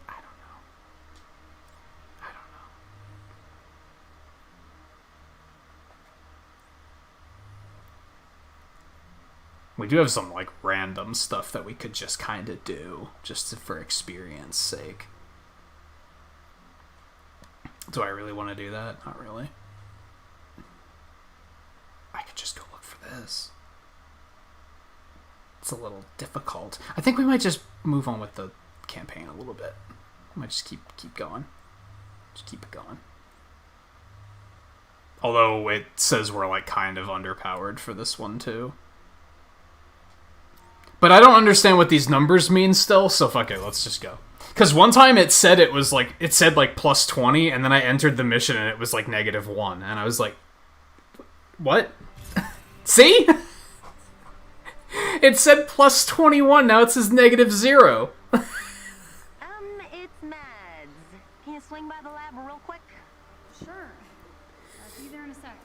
I don't know. We do have some, like, random stuff that we could just kind of do, just for experience sake. Do I really want to do that? Not really. I could just go look for this. It's a little difficult. I think we might just move on with the campaign a little bit. We might just keep going. Just keep it going. Although it says we're, like, kind of underpowered for this one, too. But I don't understand what these numbers mean still, so fuck it, let's just go. Because one time it said plus 20, and then I entered the mission and it was, like, -1. And I was like, what? See? It said plus 21, now it says -0. It's Mads. Can you swing by the lab real quick? Sure. I'll be there in a sec.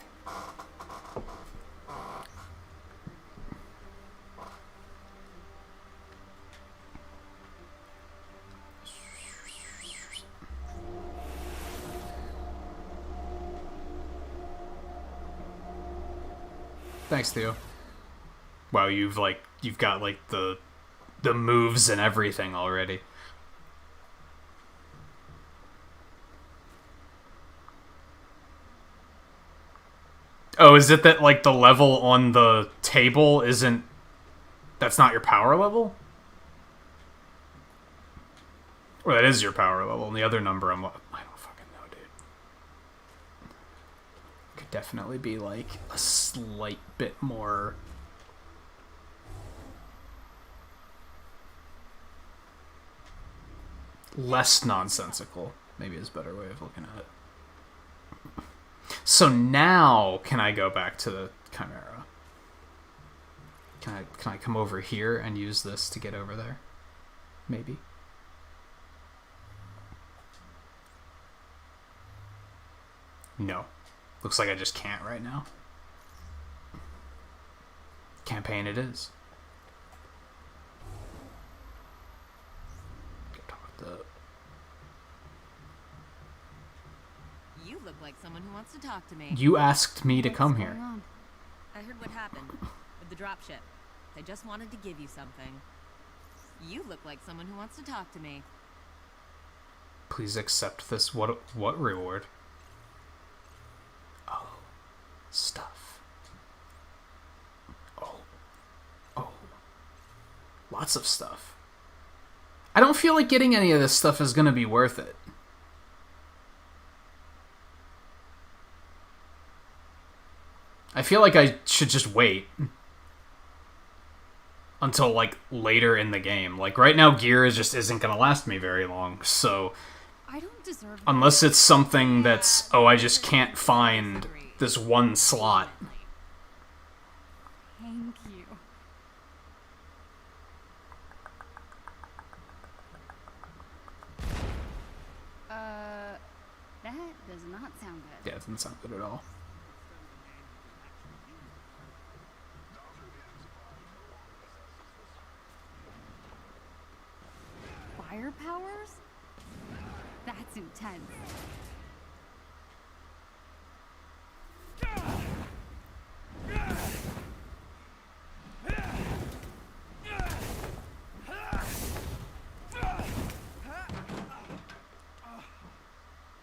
Thanks, Theo. Wow, you've got, like, the moves and everything already. Oh, is it that, like, the level on the table isn't... That's not your power level? Or that is your power level, and the other number I don't fucking know, dude. Could definitely be, like, a slight bit more... less nonsensical, maybe is a better way of looking at it. So now, can I go back to the Chimera? Can I come over here and use this to get over there? Maybe. No. Looks like I just can't right now. Campaign it is. You look like someone who wants to talk to me. You asked me to come here. I heard what happened with the dropship. They just wanted to give you something. You look like someone who wants to talk to me. Please accept this. What reward? Oh. Stuff. Oh. Lots of stuff. I don't feel like getting any of this stuff is gonna be worth it. I feel like I should just wait until, like, later in the game. Like, right now, gear just isn't gonna last me very long, so... I don't deserve unless it's something that's, oh, I just can't find this one slot. Thank you. That does not sound good. Yeah, it doesn't sound good at all. Fire powers? That's intense.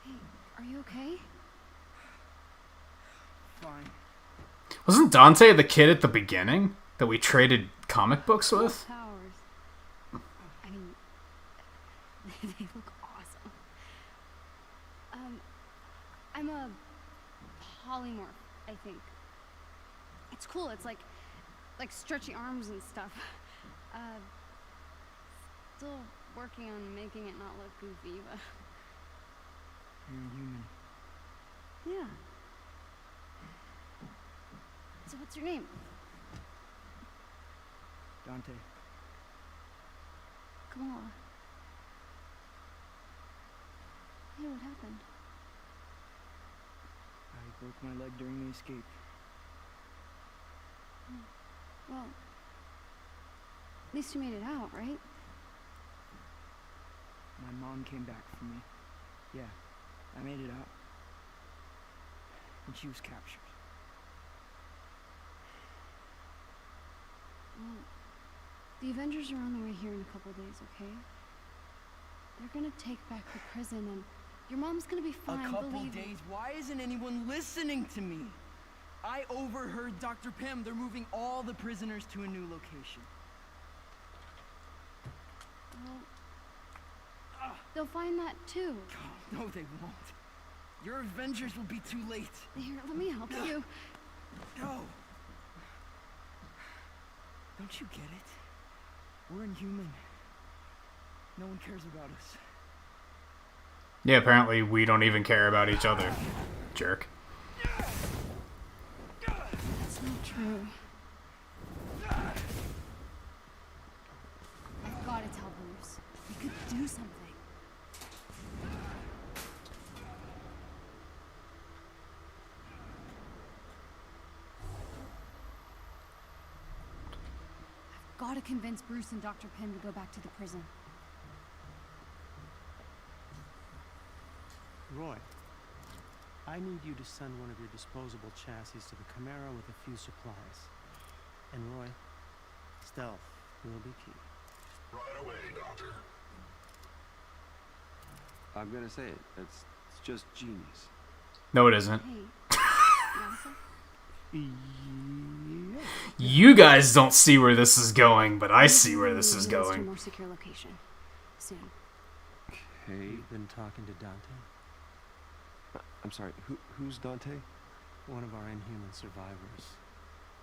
Hey, are you okay? Fine. Wasn't Dante the kid at the beginning that we traded comic books with? Powers. I mean, they look awesome. I'm a polymorph, I think. It's cool. It's like stretchy arms and stuff. Still working on making it not look goofy, but You're human. yeah. So what's your name? Dante. Kamala. Hey, what happened? I broke my leg during the escape. Well, at least you made it out, right? My mom came back for me. Yeah, I made it out. And she was captured. Well, the Avengers are on the way here in a couple days, okay? They're gonna take back the prison and your mom's gonna be fine, A couple believe me. days? Why isn't anyone listening to me? I overheard Dr. Pym. They're moving all the prisoners to a new location. Well, they'll find that too. No, they won't. Your Avengers will be too late. Here, let me help you. No. Don't you get it? We're inhuman. No one cares about us. Yeah, apparently we don't even care about each other. Jerk. That's not true. I've got to tell Bruce. We could do something. I've got to convince Bruce and Dr. Pym to go back to the prison. Roy, I need you to send one of your disposable chassis to the Chimera with a few supplies. And Roy, stealth will be key. Right away, Doctor. I'm gonna say it. It's just genius. No, it isn't. Hey, You guys don't see where this is going, but I see where this is To a going. more secure location. Soon. Okay. You've been talking to Dante? I'm sorry, who's Dante? One of our inhuman survivors.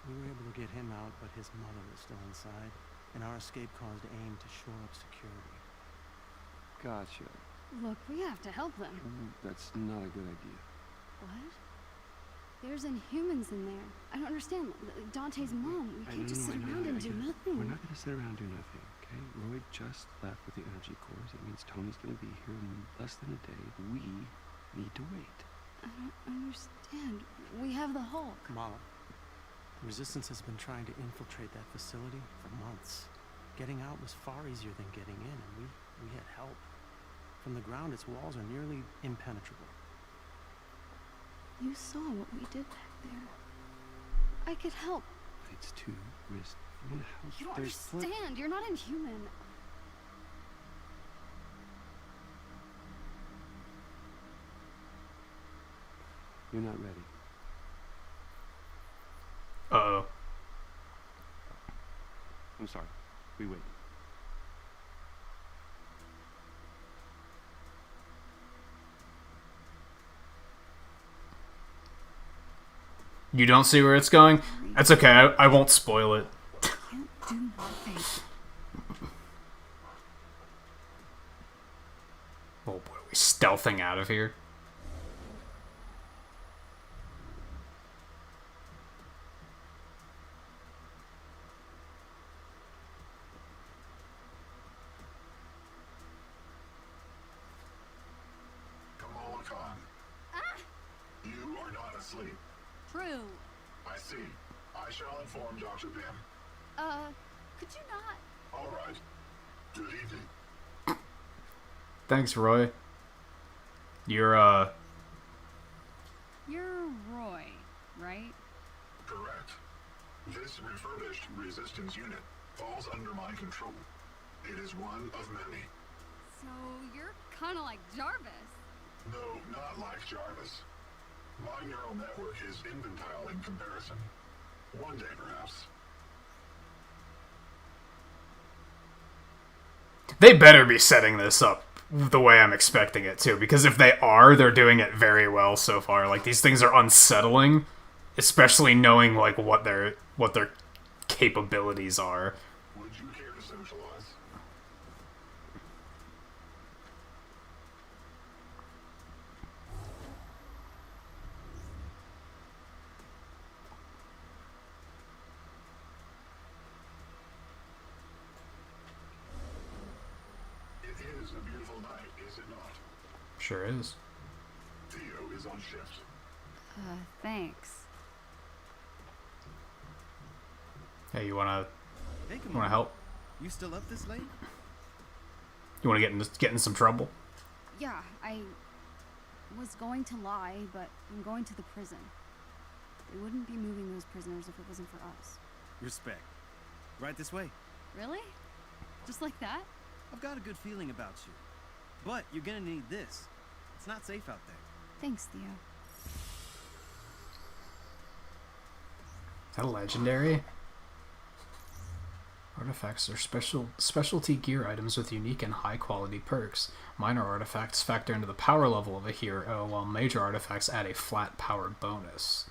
We were able to get him out, but his mother is still inside, and our escape caused AIM to shore up security. Gotcha. Look, we have to help them. That's not a good idea. What? There's Inhumans in there. I don't understand. Dante's mom. We can't just sit around and do nothing. We're not gonna sit around and do nothing, okay? Roy just left with the energy cores. It means Tony's gonna be here in less than a day. We need to wait. I don't understand. We have the Hulk. Kamala, Resistance has been trying to infiltrate that facility for months. Getting out was far easier than getting in, and we had help. From the ground, its walls are nearly impenetrable. You saw what we did back there. I could help. It's too risky. You wanna help? You don't There's understand. You're not Inhuman. You're not ready. Uh-oh. I'm sorry. We wait. You don't see where it's going? That's okay, I won't spoil it. Can't do nothing. Oh boy, are we stealthing out of here? Kamala Khan. You are not asleep. True. I see. I shall inform Dr. Pym. Could you not? All right. Good evening. Thanks, Roy. You're Roy, right? Correct. This refurbished resistance unit falls under my control. It is one of many. So you're kind of like Jarvis. No, not like Jarvis. My neural network is infantile in comparison. One day, perhaps. They better be setting this up the way I'm expecting it to, because if they are, they're doing it very well so far. Like, these things are unsettling, especially knowing like what their capabilities are. Would you care to socialize? It is a beautiful night, is it not? Sure is. Theo is on shift. Thanks. Hey, you wanna Hey, help? You still up this late? You wanna get in some trouble? Yeah, I was going to lie, but I'm going to the prison. They wouldn't be moving those prisoners if it wasn't for us. Respect. Right this way. Really? Just like that? I've got a good feeling about you. But you're gonna need this. It's not safe out there. Thanks, Theo. Is that legendary? Artifacts are specialty gear items with unique and high-quality perks. Minor artifacts factor into the power level of a hero, while major artifacts add a flat power bonus.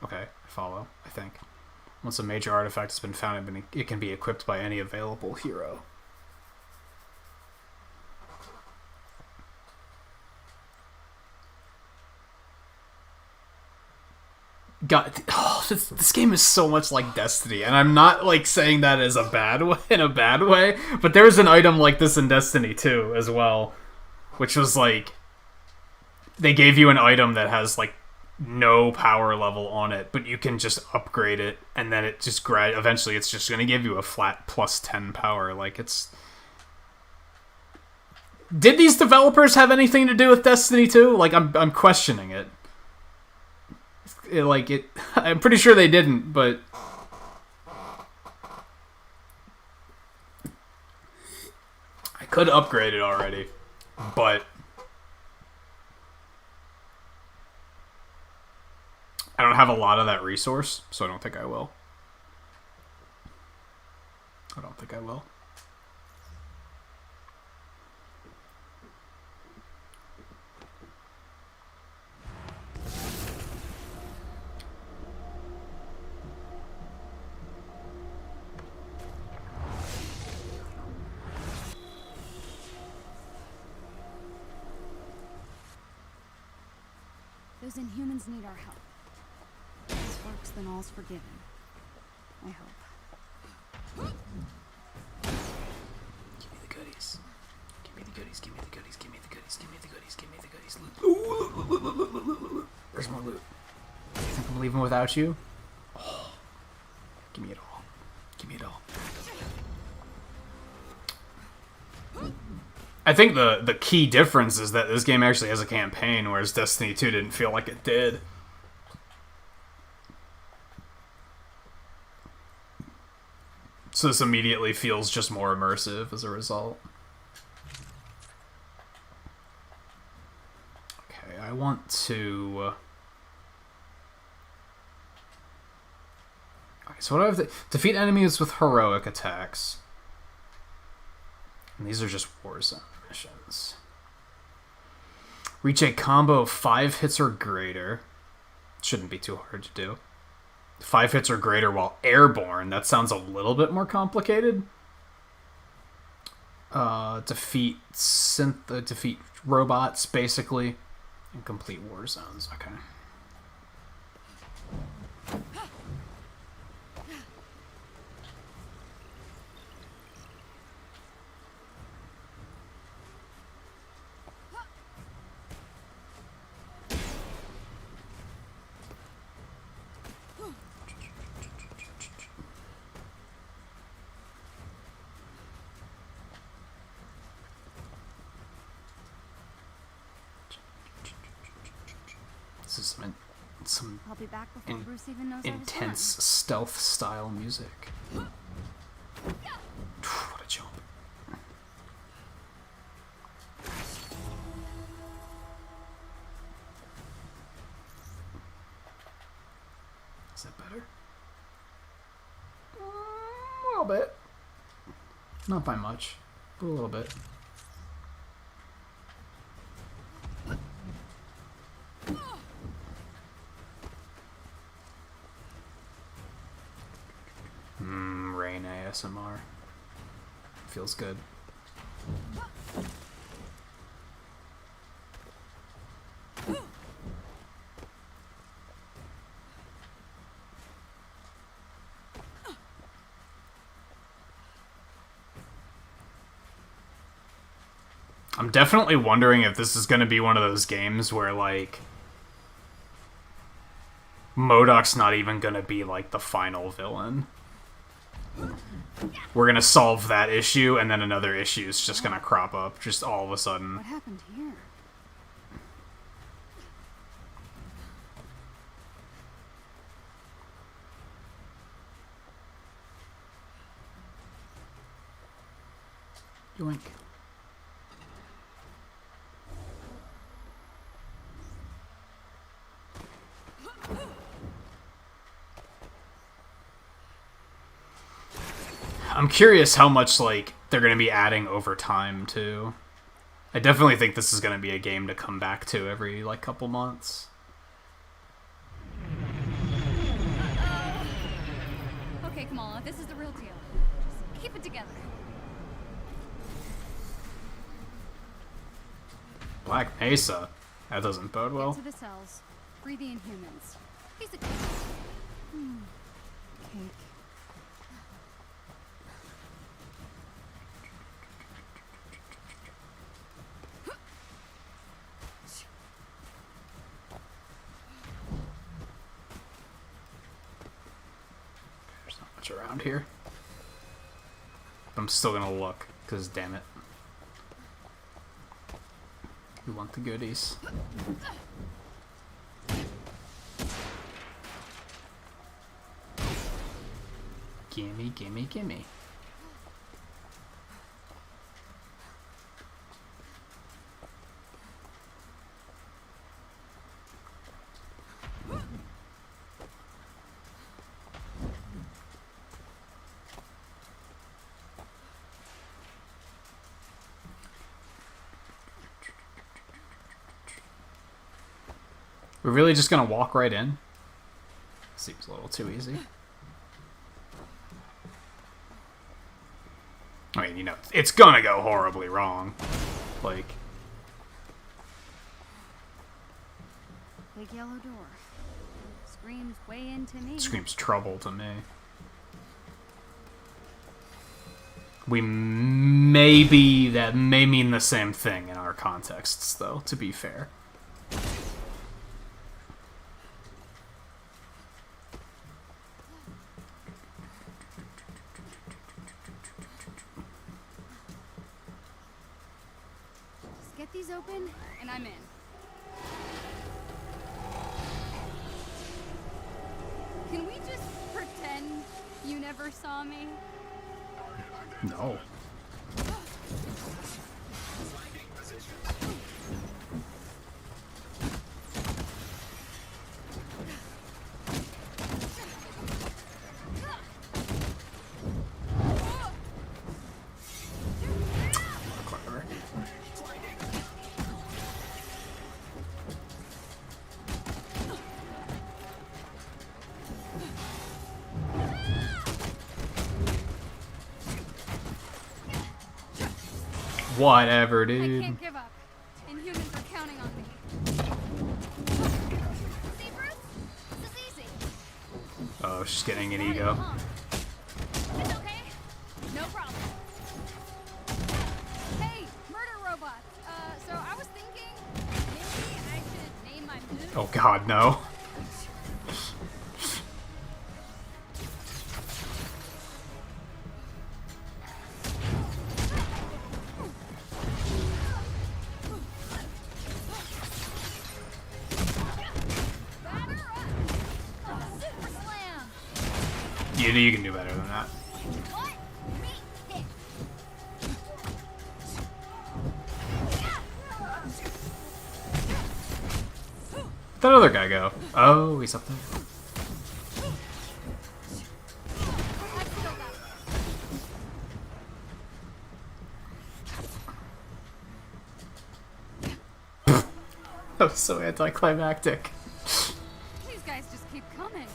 Okay, I follow, I think. Once a major artifact has been found, it can be equipped by any available hero. God, this game is so much like Destiny, and I'm not like saying that as a bad way, in a bad way, but there's an item like this in Destiny 2 as well, which was like they gave you an item that has like no power level on it, but you can just upgrade it, and then it just eventually it's just going to give you a flat plus 10 power. Like it's. Did these developers have anything to do with Destiny 2? Like I'm questioning it. I'm pretty sure they didn't, but I could upgrade it already, but I don't have a lot of that resource, so I don't think I will. Those Inhumans need our help. If this works, then all's forgiven. I hope. Give me the goodies. Give me the goodies, give me the goodies, give me the goodies, give me the goodies, give me the goodies. Loot. Where's my loot? You think I'm leaving without you? Oh. Give me it all. Give me it all. I think the key difference is that this game actually has a campaign, whereas Destiny 2 didn't feel like it did. So this immediately feels just more immersive as a result. Okay, I want to... Okay, so what do I have to... Defeat enemies with heroic attacks. And these are just Warzone missions. Reach a combo of 5 hits or greater. Shouldn't be too hard to do. 5 hits or greater while airborne. That sounds a little bit more complicated. Defeat robots, basically. And complete war zones. Okay. This is some I'll be back before Bruce even knows intense stealth style music. What a jump. Is that better? A little bit. Not by much, but a little bit. Rain ASMR. Feels good. I'm definitely wondering if this is going to be one of those games where, like, MODOK's not even going to be, like, the final villain. We're going to solve that issue, and then another issue is just going to crop up, just all of a sudden. What happened here? Yoink. I'm curious how much, like, they're going to be adding over time, too. I definitely think this is going to be a game to come back to every, like, couple months. Okay, Kamala, this is the real deal. Just keep it together. Black Mesa? That doesn't bode well. Get to the cells. Free the Inhumans. Piece of cake. Cake. There's not much around here. I'm still gonna look, because damn it. We want the goodies. Gimme, gimme, gimme. We're really just gonna walk right in? Seems a little too easy. I mean, you know, it's gonna go horribly wrong. Like... Big yellow door. Screams way into me. Screams trouble to me. That may mean the same thing in our contexts, though, to be fair. Get these open, and I'm in. Can we just pretend you never saw me? No. Whatever, dude. I can't give up. Inhumans are counting on me. See, Bruce? This is easy. Oh, she's getting an ego. It's okay. No problem. Hey, murder robots. So I was thinking maybe I should name my move. Oh god, no. You can do better than that. Where'd that other guy go? Oh, he's up there. That was so anticlimactic. These guys just keep coming.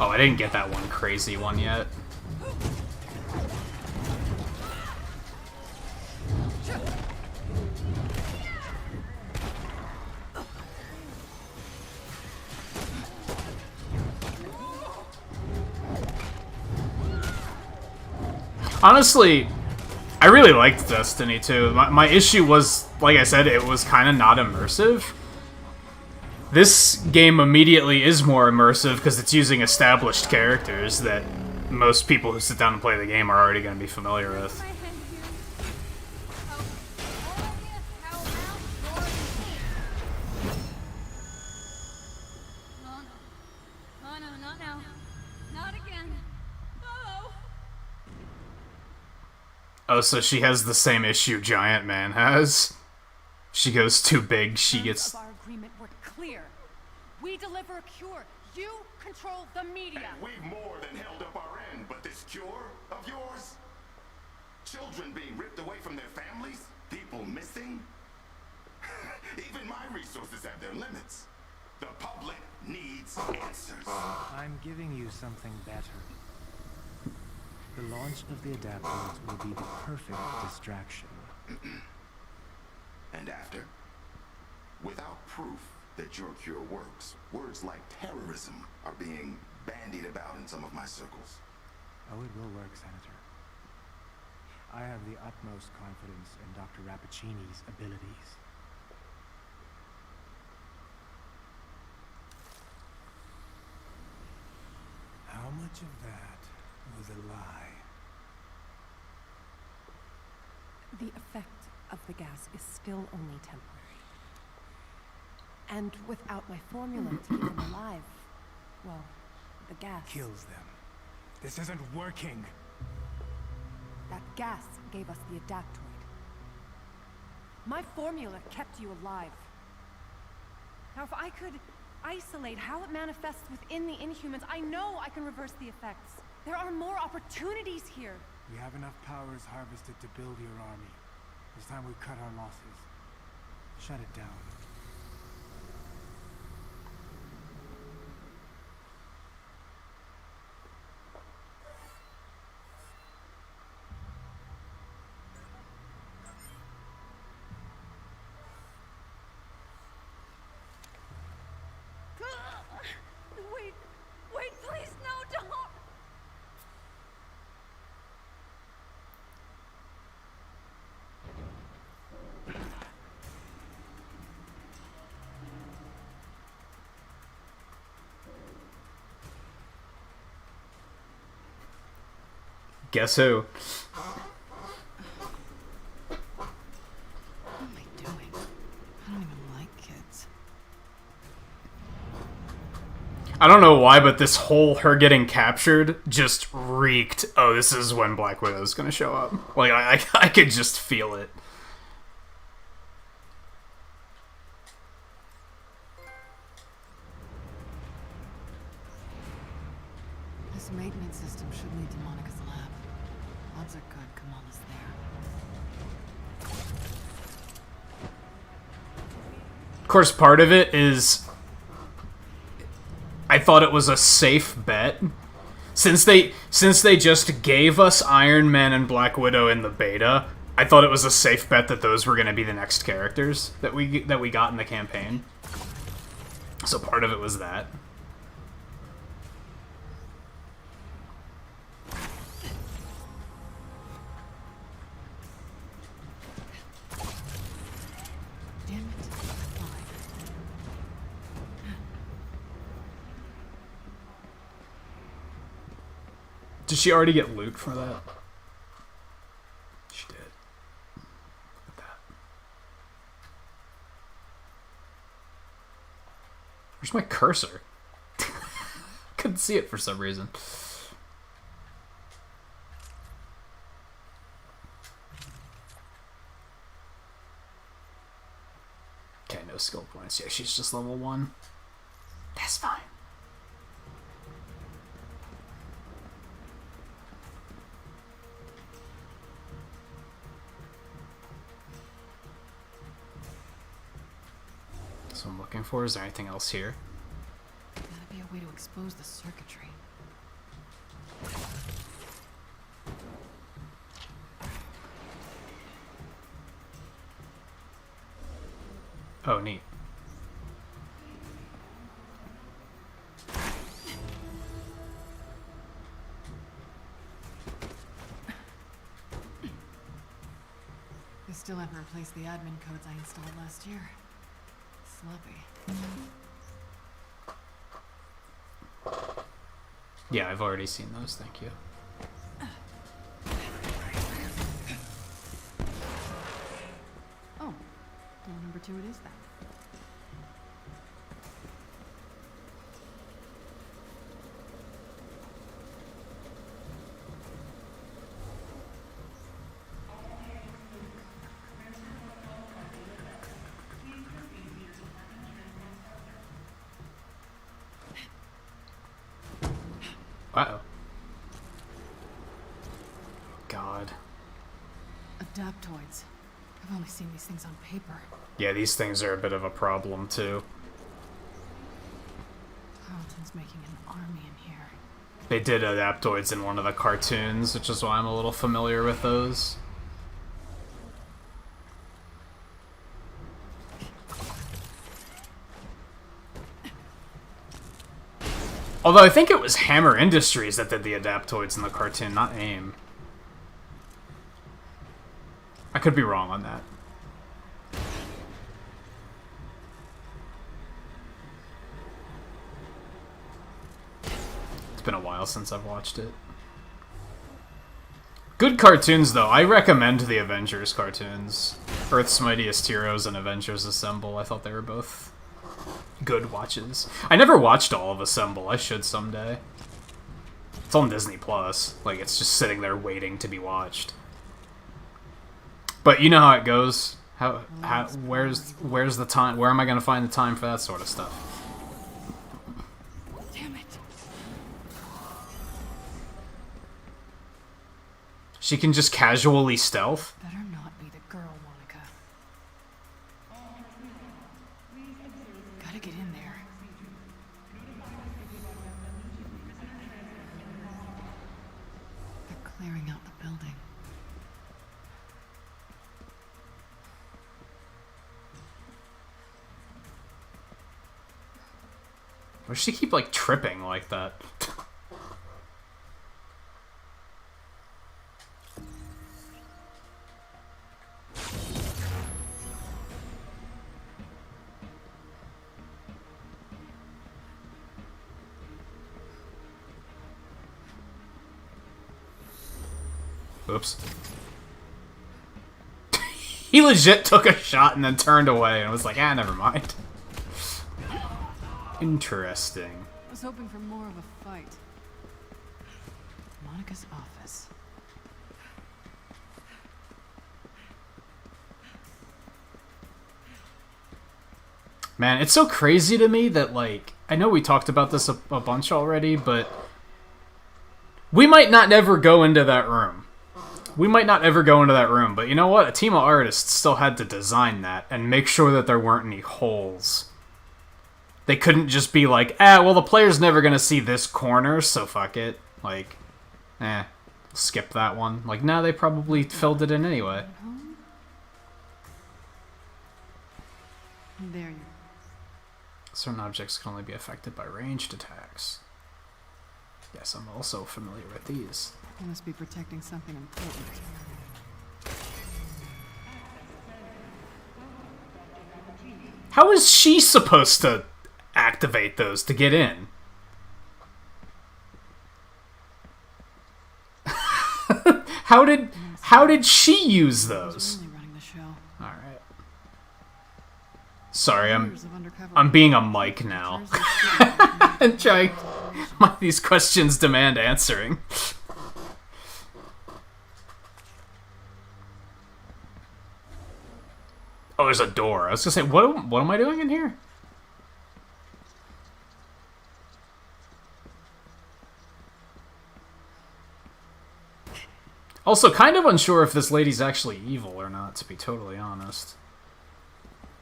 Oh, I didn't get that one crazy one yet. Honestly, I really liked Destiny 2. My issue was, like I said, it was kind of not immersive. This game immediately is more immersive because it's using established characters that most people who sit down and play the game are already going to be familiar with. Oh no, not now. Not Oh, so she has the same issue Giant Man has? She goes too big, she gets... Our agreement were clear. We deliver a cure. You control the media. And we've more than held up our end, but this cure of yours? Children being ripped away from their families? People missing? Even my resources have their limits. The public needs answers. I'm giving you something better. The launch of the adaptoids will be the perfect distraction. And after? Without proof that your cure works, words like terrorism are being bandied about in some of my circles. Oh, it will work, Senator. I have the utmost confidence in Dr. Rappaccini's abilities. How much of that was a lie? The effect of the gas is still only temporary. And without my formula to keep them alive, well, the gas... Kills them. This isn't working. That gas gave us the adaptoid. My formula kept you alive. Now, if I could isolate how it manifests within the Inhumans, I know I can reverse the effects. There are more opportunities here. We have enough powers harvested to build your army. It's time we cut our losses. Shut it down. Wait, please, no, don't! Guess who? What am I doing? I don't even like kids. I don't know why, but this whole her getting captured just reeked. Oh, this is when Black Widow's gonna show up. Like, I could just feel it. This maintenance system should lead to Monica's lab. Odds are good Kamala's there. Of course, part of it is I thought it was a safe bet. Since they just gave us Iron Man and Black Widow in the beta, I thought it was a safe bet that those were going to be the next characters that we got in the campaign. So part of it was that. Damn it. Fine. Did she already get loot for that? She did. Look at that. Where's my cursor? Couldn't see it for some reason. Okay, no skill points. Yeah, she's just level 1. That's fine. So I'm looking for, is there anything else here? Gotta be a way to expose the circuitry. Oh, neat. They still haven't replaced the admin codes I installed last year. Sloppy. Yeah, I've already seen those, thank you. Oh, door number 2 it is then. Uh-oh. God. Adaptoids. I've only seen these things on paper. Yeah, these things are a bit of a problem, too. Tarleton's making an army in here. They did adaptoids in one of the cartoons, which is why I'm a little familiar with those. Although I think it was Hammer Industries that did the adaptoids in the cartoon, not AIM. I could be wrong on that. It's been a while since I've watched it. Good cartoons, though. I recommend the Avengers cartoons. Earth's Mightiest Heroes and Avengers Assemble. I thought they were both good watches. I never watched all of Assemble. I should someday. It's on Disney Plus. Like, it's just sitting there waiting to be watched. But you know how it goes. Where's the time? Where am I gonna find the time for that sort of stuff? Damn it. She can just casually stealth? Better not be the girl, Monica. Gotta get in there. They're clearing out the building. Why does she keep, like, tripping like that? Oops. He legit took a shot and then turned away and was like, ah, never mind. Interesting. I was hoping for more of a fight. Monica's office. Man, it's so crazy to me that, like, I know we talked about this a bunch already, but we might not ever go into that room. We might not ever go into that room, but you know what? A team of artists still had to design that and make sure that there weren't any holes. They couldn't just be like, well, the player's never gonna see this corner, so fuck it. Like, skip that one. Like, no, they probably filled it in anyway. There you go. Certain objects can only be affected by ranged attacks. Yes, I'm also familiar with these. You must be protecting something important. How is she supposed to activate those to get in? How did she use those? All right. Sorry, I'm being a Mike now. And trying. These questions demand answering. Oh, there's a door. I was gonna say, what am I doing in here? Also, kind of unsure if this lady's actually evil or not, to be totally honest.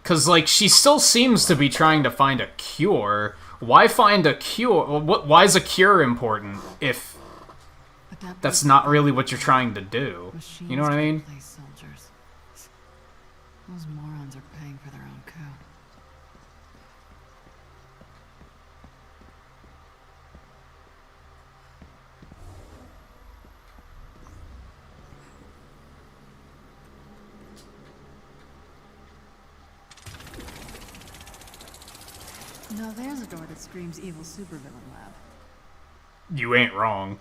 Because, like, she still seems to be trying to find a cure. Why find a cure? Why is a cure important if that's not really what you're trying to do? You know what I mean? Those morons are paying for their own coup. Now there's a door that screams evil supervillain lab. You ain't wrong.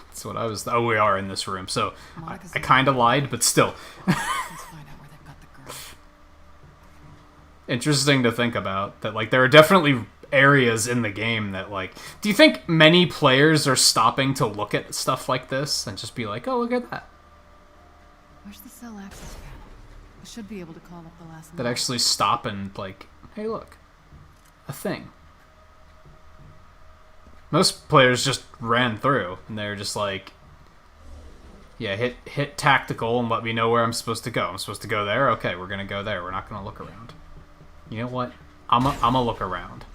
That's what I was... Oh, we are in this room, so I kind of lied, but still. Interesting to think about, that, like, there are definitely areas in the game that, like... Do you think many players are stopping to look at stuff like this and just be like, oh, look at that? Where's the cell access panel? I should be able to call up the last... That actually stop and, like, hey, look. A thing. Most players just ran through, and they're just like, yeah, hit tactical and let me know where I'm supposed to go. I'm supposed to go there? Okay, we're gonna go there. We're not gonna look around. You know what? I'm a look around.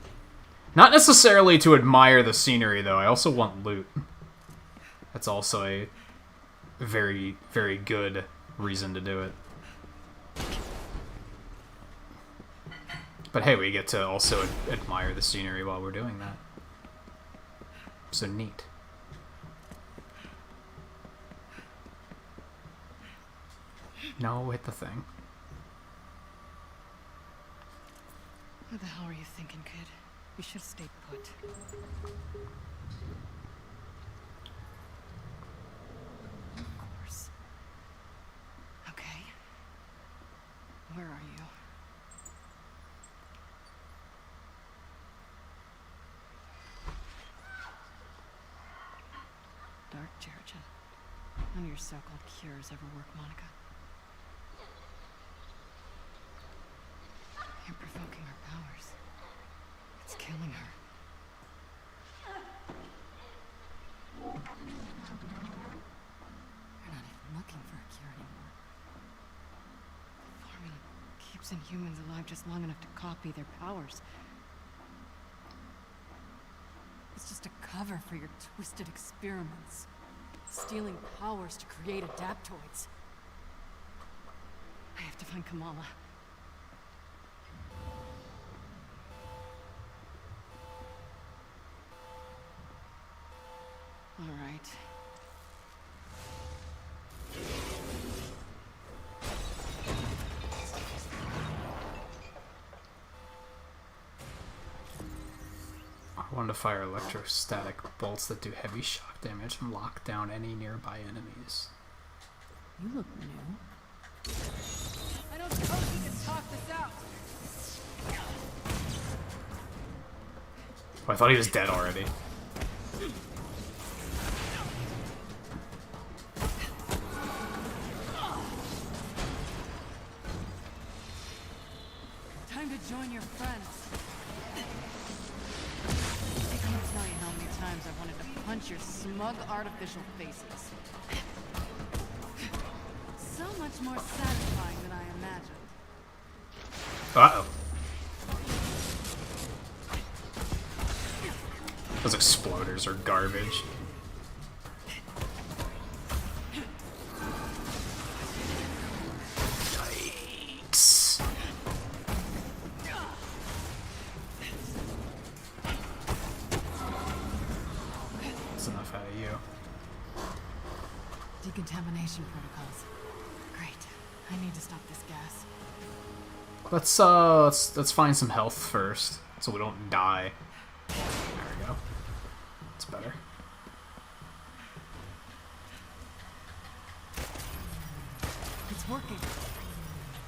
Not necessarily to admire the scenery, though. I also want loot. That's also a very, very good reason to do it. But hey, we get to also admire the scenery while we're doing that. So neat. No, hit the thing. What the hell are you thinking, kid? You should have stayed put. Of course. Okay. Where are you? Dark Georgia. None of your so-called cures ever work, Monica. You're provoking her powers. It's killing her. You're not even looking for a cure anymore. The formula keeps Inhumans alive just long enough to copy their powers. It's just a cover for your twisted experiments. Stealing powers to create adaptoids. I have to find Kamala. All right. I wanted to fire electrostatic bolts that do heavy shock damage and lock down any nearby enemies. You look new. I don't suppose we can talk this out. Oh, I thought he was dead already. Time to join your friends. I can't tell you how many times I wanted to punch your smug artificial faces. So much more satisfying than I imagined. Uh-oh. Those exploders are garbage. Yikes. That's enough out of you. Decontamination protocols. Great. I need to stop this gas. Let's find some health first, so we don't die. There we go. It's better. It's working.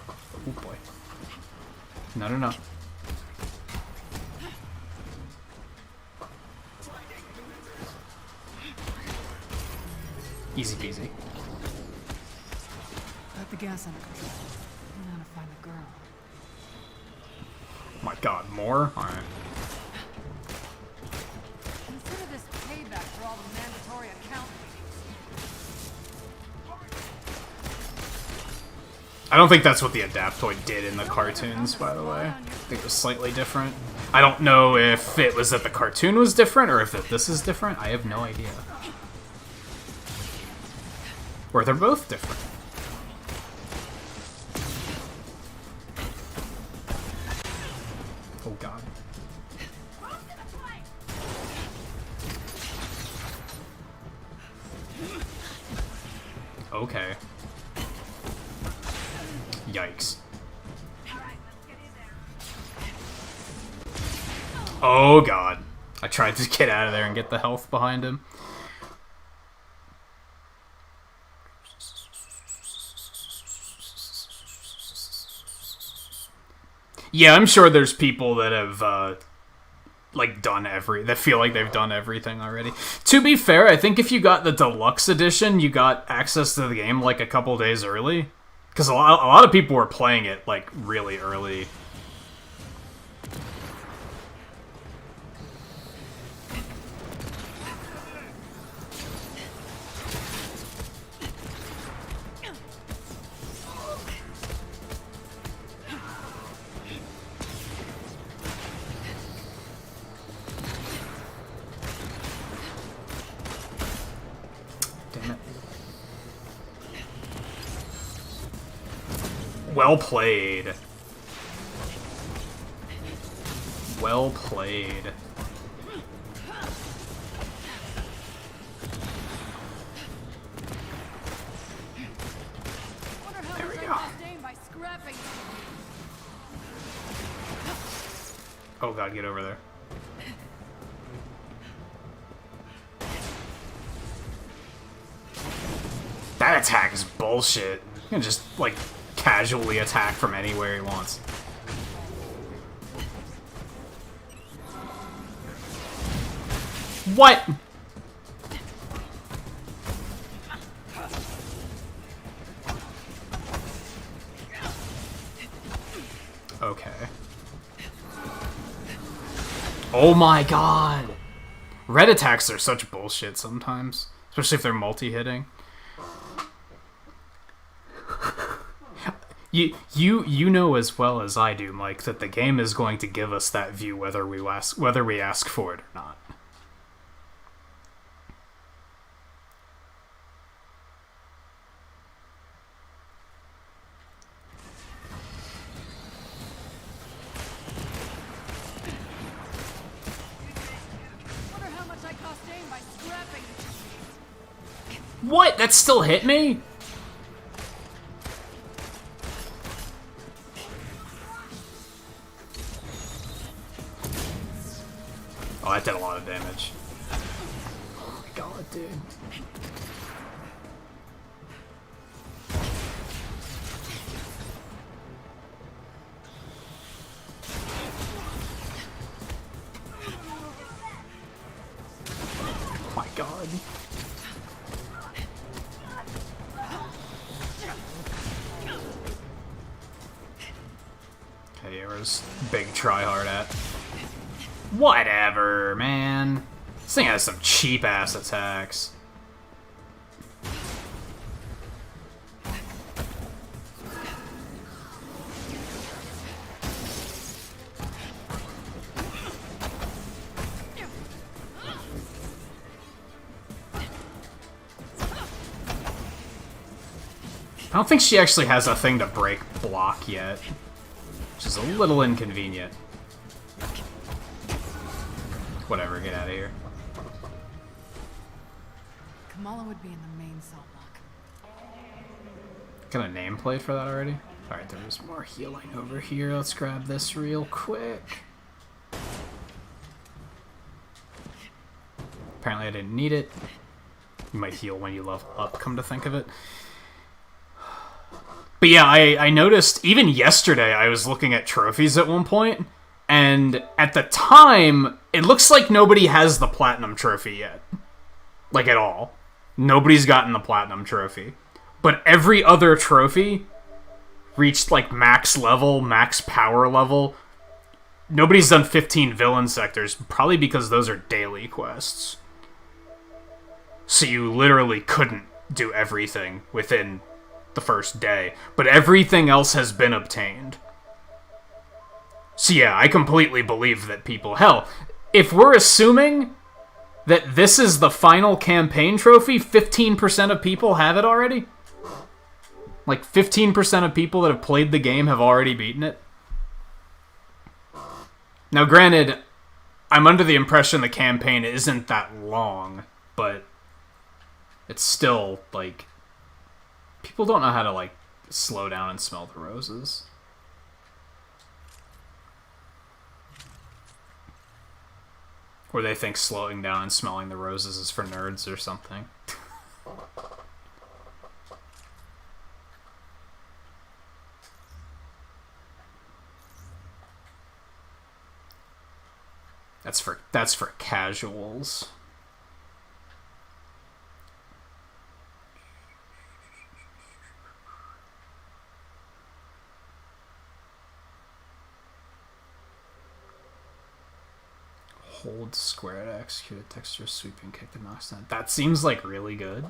Oh boy. No, no, no. Easy peasy. Got the gas under control. I gotta find the girl. My god, more? Alright. Consider this payback for all the mandatory account I don't think that's what the Adaptoid did in the cartoons, by the way. I think it was slightly different. I don't know if it was that the cartoon was different or if this is different. I have no idea. Or they're both different. Oh god. Okay. Yikes. Oh god. I tried to get out of there and get the health behind him. Yeah, I'm sure there's people that have like that feel like they've done everything already. To be fair, I think if you got the deluxe edition, you got access to the game like a couple days early. Because a lot of people were playing it, like, really early. Damn it. Well played. Well played. There we go. Oh god, get over there. That attack is bullshit. He can just, like, casually attack from anywhere he wants. What? Okay. Oh my god! Red attacks are such bullshit sometimes. Especially if they're multi-hitting. You know as well as I do, Mike, that the game is going to give us that view whether we ask for it or not. What? That still hit me? Oh, that did a lot of damage. Oh my god, dude. Oh my god. Okay, where's Big Tryhard at? Whatever, man. This thing has some cheap-ass attacks. I don't think she actually has a thing to break block yet, which is a little inconvenient. Whatever, get out of here. Kamala would be in the main cell block. Got a nameplate for that already? Alright, there's more healing over here. Let's grab this real quick. Apparently I didn't need it. You might heal when you level up, come to think of it. But yeah, I noticed, even yesterday, I was looking at trophies at one point, and at the time, it looks like nobody has the Platinum Trophy yet. Like, at all. Nobody's gotten the Platinum Trophy. But every other trophy reached, like, max level, max power level. Nobody's done 15 villain sectors, probably because those are daily quests. So you literally couldn't do everything within the first day. But everything else has been obtained. So yeah, I completely believe that people... Hell, if we're assuming that this is the final campaign trophy, 15% of people have it already? Like, 15% of people that have played the game have already beaten it? Now, granted, I'm under the impression the campaign isn't that long, but it's still, like... People don't know how to, like, slow down and smell the roses. Or they think slowing down and smelling the roses is for nerds or something. That's for casuals. Hold square to execute a texture sweeping kick that knocks down. That seems like really good.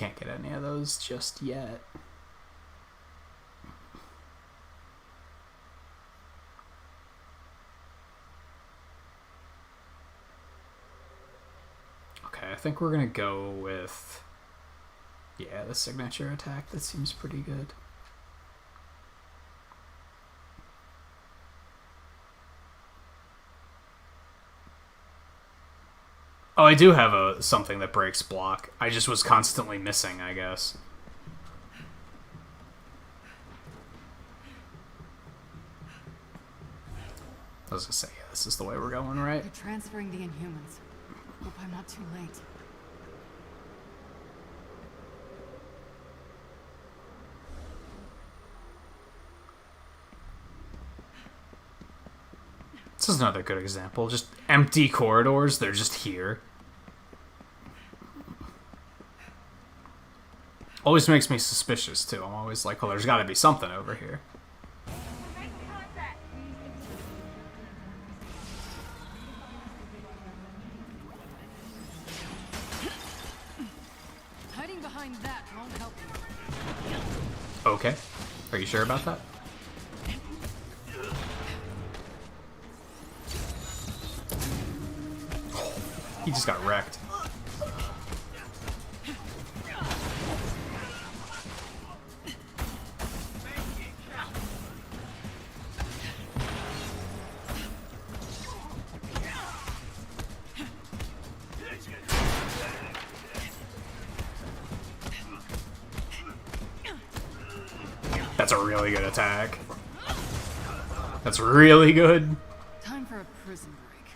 can't get any of those just yet. Okay, I think we're gonna go with, yeah, the signature attack. That seems pretty good. Oh, I do have something that breaks block. I just was constantly missing, I guess. I was gonna say, yeah, this is the way we're going, right? They're transferring the Inhumans. Hope I'm not too late. This is another good example. Just empty corridors, they're just here. Always makes me suspicious, too. I'm always like, well, there's gotta be something over here. Hiding behind that won't help you. Okay. Are you sure about that? He just got wrecked. That's a really good attack. That's really good. Time for a prison break.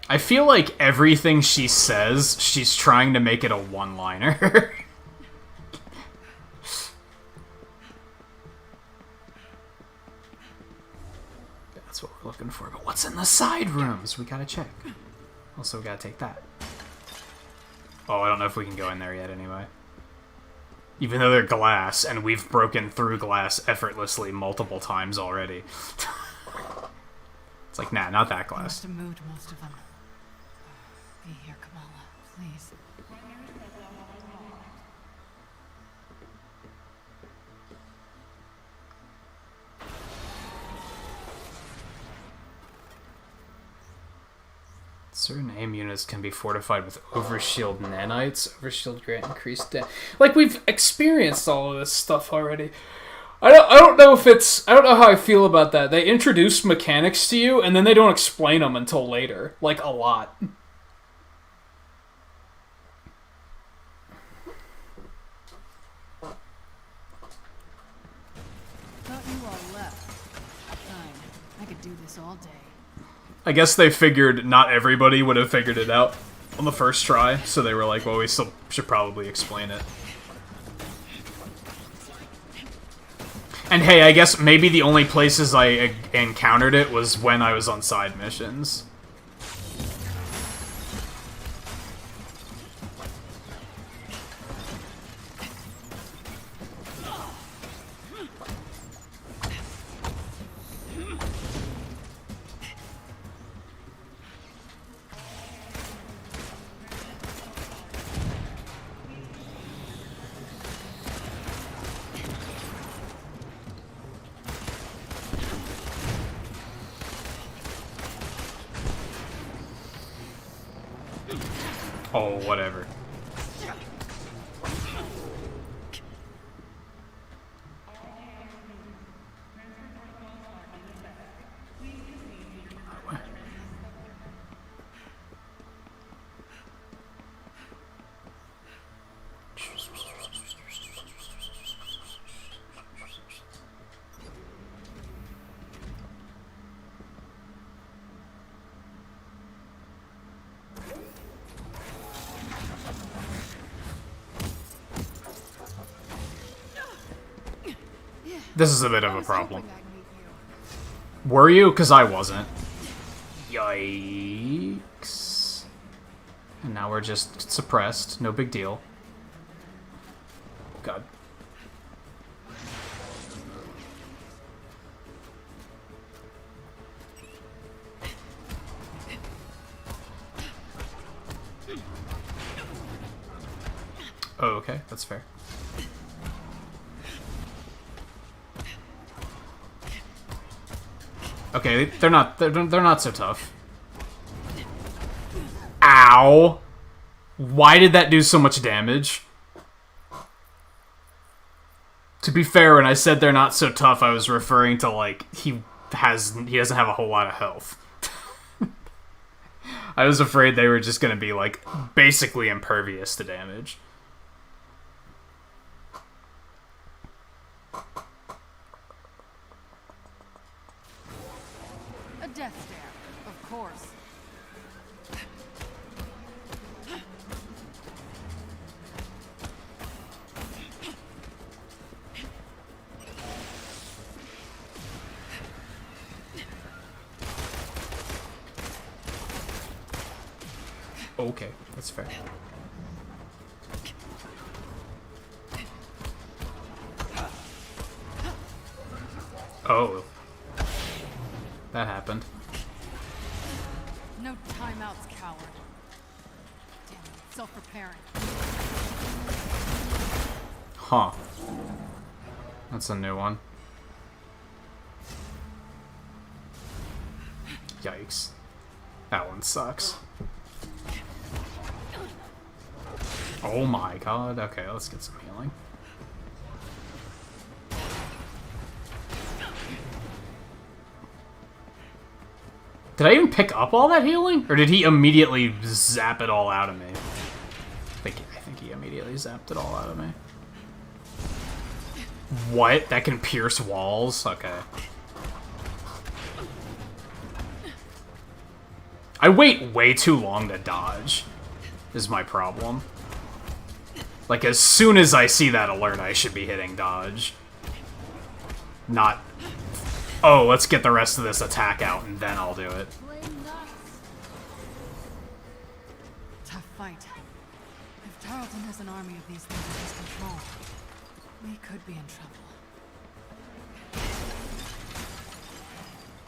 I feel like everything she says, she's trying to make it a one-liner. That's what we're looking for. But what's in the side rooms? We gotta check. Also, we gotta take that. Oh, I don't know if we can go in there yet anyway. Even though they're glass, and we've broken through glass effortlessly multiple times already. It's like, nah, not that glass. Must have moved most of them. Be here, Kamala, please. Certain aim units can be fortified with overshield nanites. Overshield grant increased like, we've experienced all of this stuff already. I don't know if it's... I don't know how I feel about that. They introduce mechanics to you, and then they don't explain them until later. Like, a lot. Thought you all left. Fine. I could do this all day. I guess they figured not everybody would have figured it out on the first try, so they were like, well, we still should probably explain it. And hey, I guess maybe the only places I encountered it was when I was on side missions. Oh, whatever. This is a bit of a problem. Were you? Because I wasn't. Yikes. And now we're just suppressed. No big deal. God. Oh, okay, that's fair. Okay, they're not so tough. Ow! Why did that do so much damage? To be fair, when I said they're not so tough, I was referring to, like, he doesn't have a whole lot of health. I was afraid they were just gonna be, like, basically impervious to damage. A death stare, of course. Okay, that's fair. Oh. That happened. No timeouts, coward. Damn it, self-preparing. Huh. That's a new one. Yikes. That one sucks. Oh my god. Okay, let's get some healing. Did I even pick up all that healing? Or did he immediately zap it all out of me? I think he immediately zapped it all out of me. What? That can pierce walls? Okay. I wait way too long to dodge, is my problem. Like, as soon as I see that alert, I should be hitting dodge. Not, oh, let's get the rest of this attack out, and then I'll do it. Tough fight. If Tarleton has an army of these things in his control, we could be in trouble.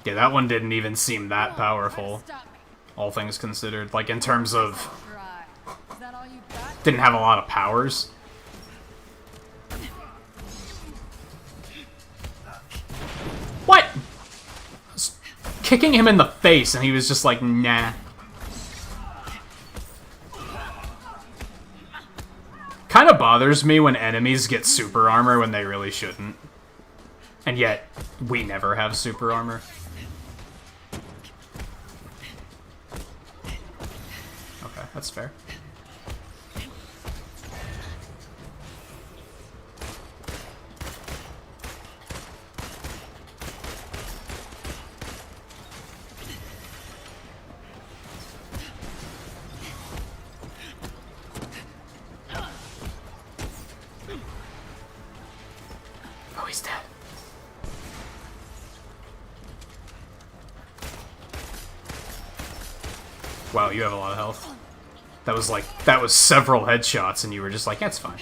Yeah, that one didn't even seem that powerful, all things considered. Like, in terms of... Didn't have a lot of powers. What? I was kicking him in the face, and he was just like, nah. Kind of bothers me when enemies get super armor when they really shouldn't. And yet, we never have super armor. Okay, that's fair. Oh, he's dead. Wow, you have a lot of health. That was like, that was several headshots and you were just like, that's fine.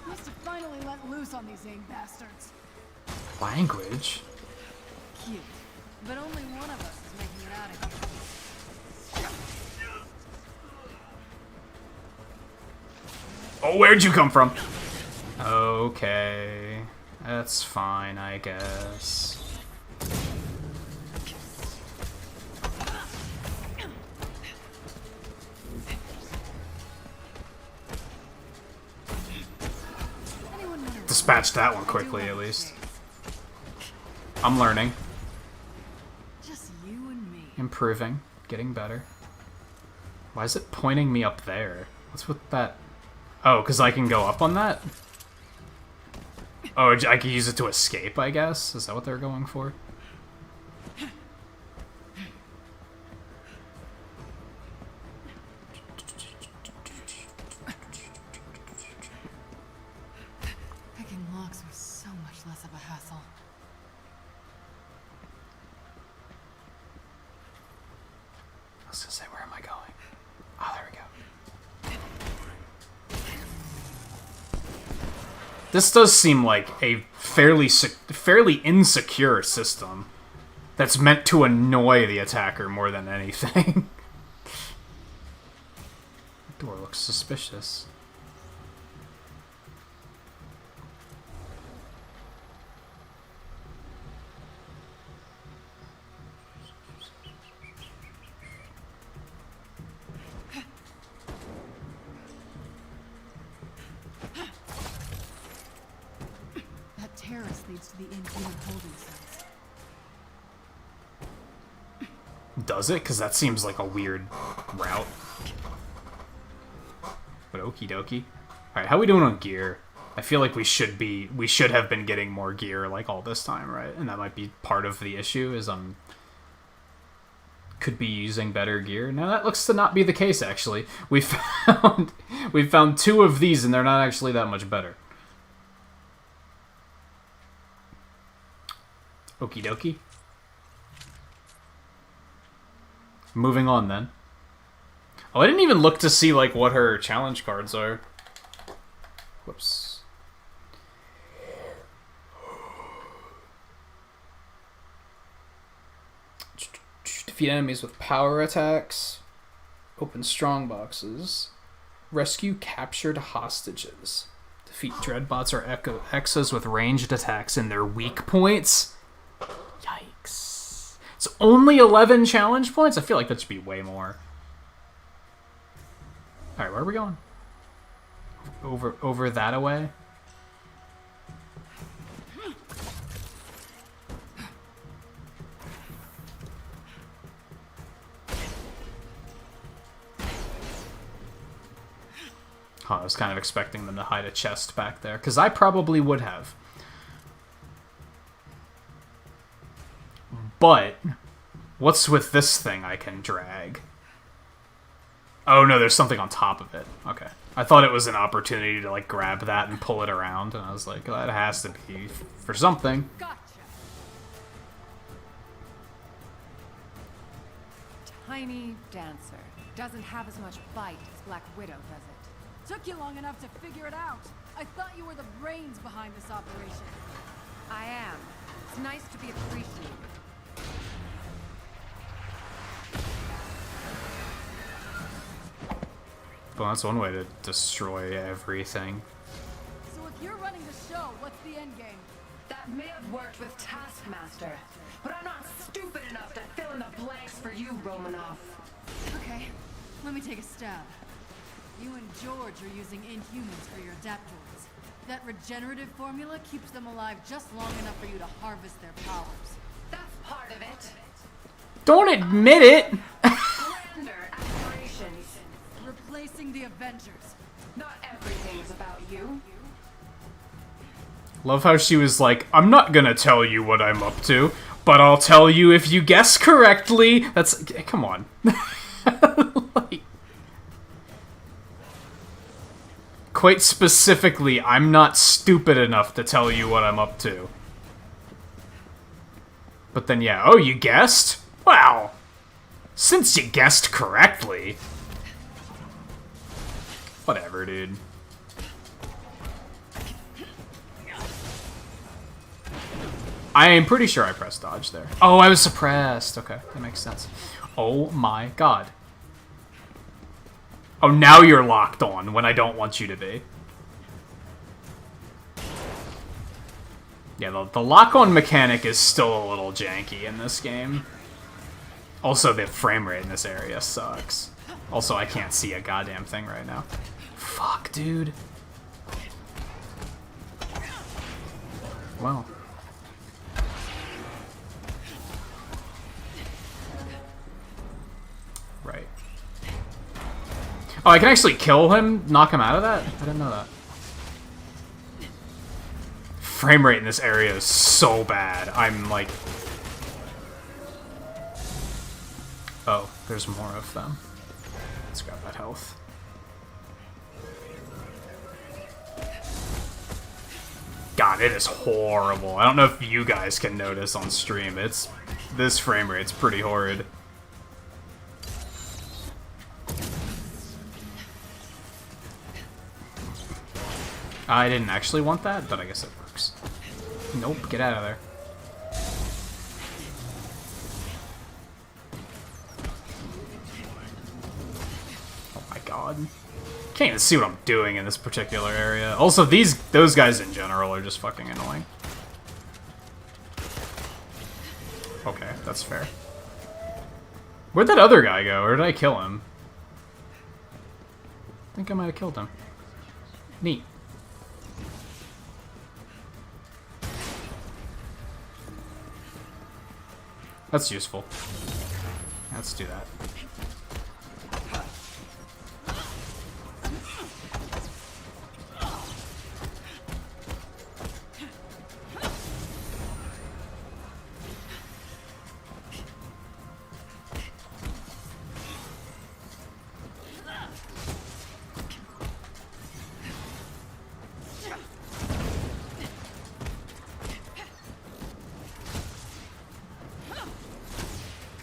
Must have finally let loose on these AIM bastards. Language? Cute. But only one of us is making it out of here. Oh, where'd you come from? Okay. That's fine, I guess. Dispatched that one quickly, at least. I'm learning. Just you and me. Improving. Getting better. Why is it pointing me up there? What's with that? Oh, because I can go up on that? Oh, I can use it to escape, I guess? Is that what they're going for? Picking locks was so much less of a hassle. I was gonna say, where am I going? Oh, there we go. This does seem like a fairly insecure system that's meant to annoy the attacker more than anything. Door looks suspicious. That terrace leads to the Inhuman holding cells. Does it? Because that seems like a weird route. But okie dokie. Alright, how are we doing on gear? I feel like we should have been getting more gear like all this time, right? And that might be part of the issue, is could be using better gear. Now that looks to not be the case, actually. We've found 2 of these and they're not actually that much better. Okie dokie. Moving on then. Oh, I didn't even look to see like what her challenge cards are. Whoops. Defeat enemies with power attacks. Open strong boxes. Rescue captured hostages. Defeat dreadbots or exas with ranged attacks in their weak points. Yikes. It's only 11 challenge points? I feel like that should be way more. Alright, where are we going? Over that away? Oh, I was kind of expecting them to hide a chest back there, because I probably would have. But, what's with this thing I can drag? Oh no, there's something on top of it. Okay. I thought it was an opportunity to like grab that and pull it around, and I was like, that has to be for something. Gotcha. Tiny dancer. Doesn't have as much bite as Black Widow, does it? Took you long enough to figure it out. I thought you were the brains behind this operation. I am. It's nice to be appreciated. Well, that's one way to destroy everything. So if you're running the show, what's the end game? That may have worked with Taskmaster, but I'm not stupid enough to fill in the blanks for you, Romanoff. Okay, let me take a stab. You and George are using Inhumans for your adaptoids. That regenerative formula keeps them alive just long enough for you to harvest their powers. That's part of it. Don't admit it! Grander aspirations. Replacing the Avengers. Not everything's about you. Love how she was like, I'm not gonna tell you what I'm up to, but I'll tell you if you guess correctly. That's... Come on. Like, quite specifically, I'm not stupid enough to tell you what I'm up to. But then, yeah, oh, you guessed? Wow. Since you guessed correctly. Whatever, dude. I am pretty sure I pressed dodge there. Oh, I was suppressed. Okay, that makes sense. Oh my god. Oh, now you're locked on when I don't want you to be. Yeah, the lock-on mechanic is still a little janky in this game. Also, the frame rate in this area sucks. Also, I can't see a goddamn thing right now. Fuck, dude. Well. Right. Oh, I can actually kill him? Knock him out of that? I didn't know that. Frame rate in this area is so bad. I'm like... Oh, there's more of them. Let's grab that health. God, it is horrible. I don't know if you guys can notice on stream. This frame rate's pretty horrid. I didn't actually want that, but I guess it works. Nope, get out of there. Oh my god. Can't even see what I'm doing in this particular area. Also, those guys in general are just fucking annoying. Okay, that's fair. Where'd that other guy go? Or did I kill him? I think I might have killed him. Neat. That's useful. Let's do that.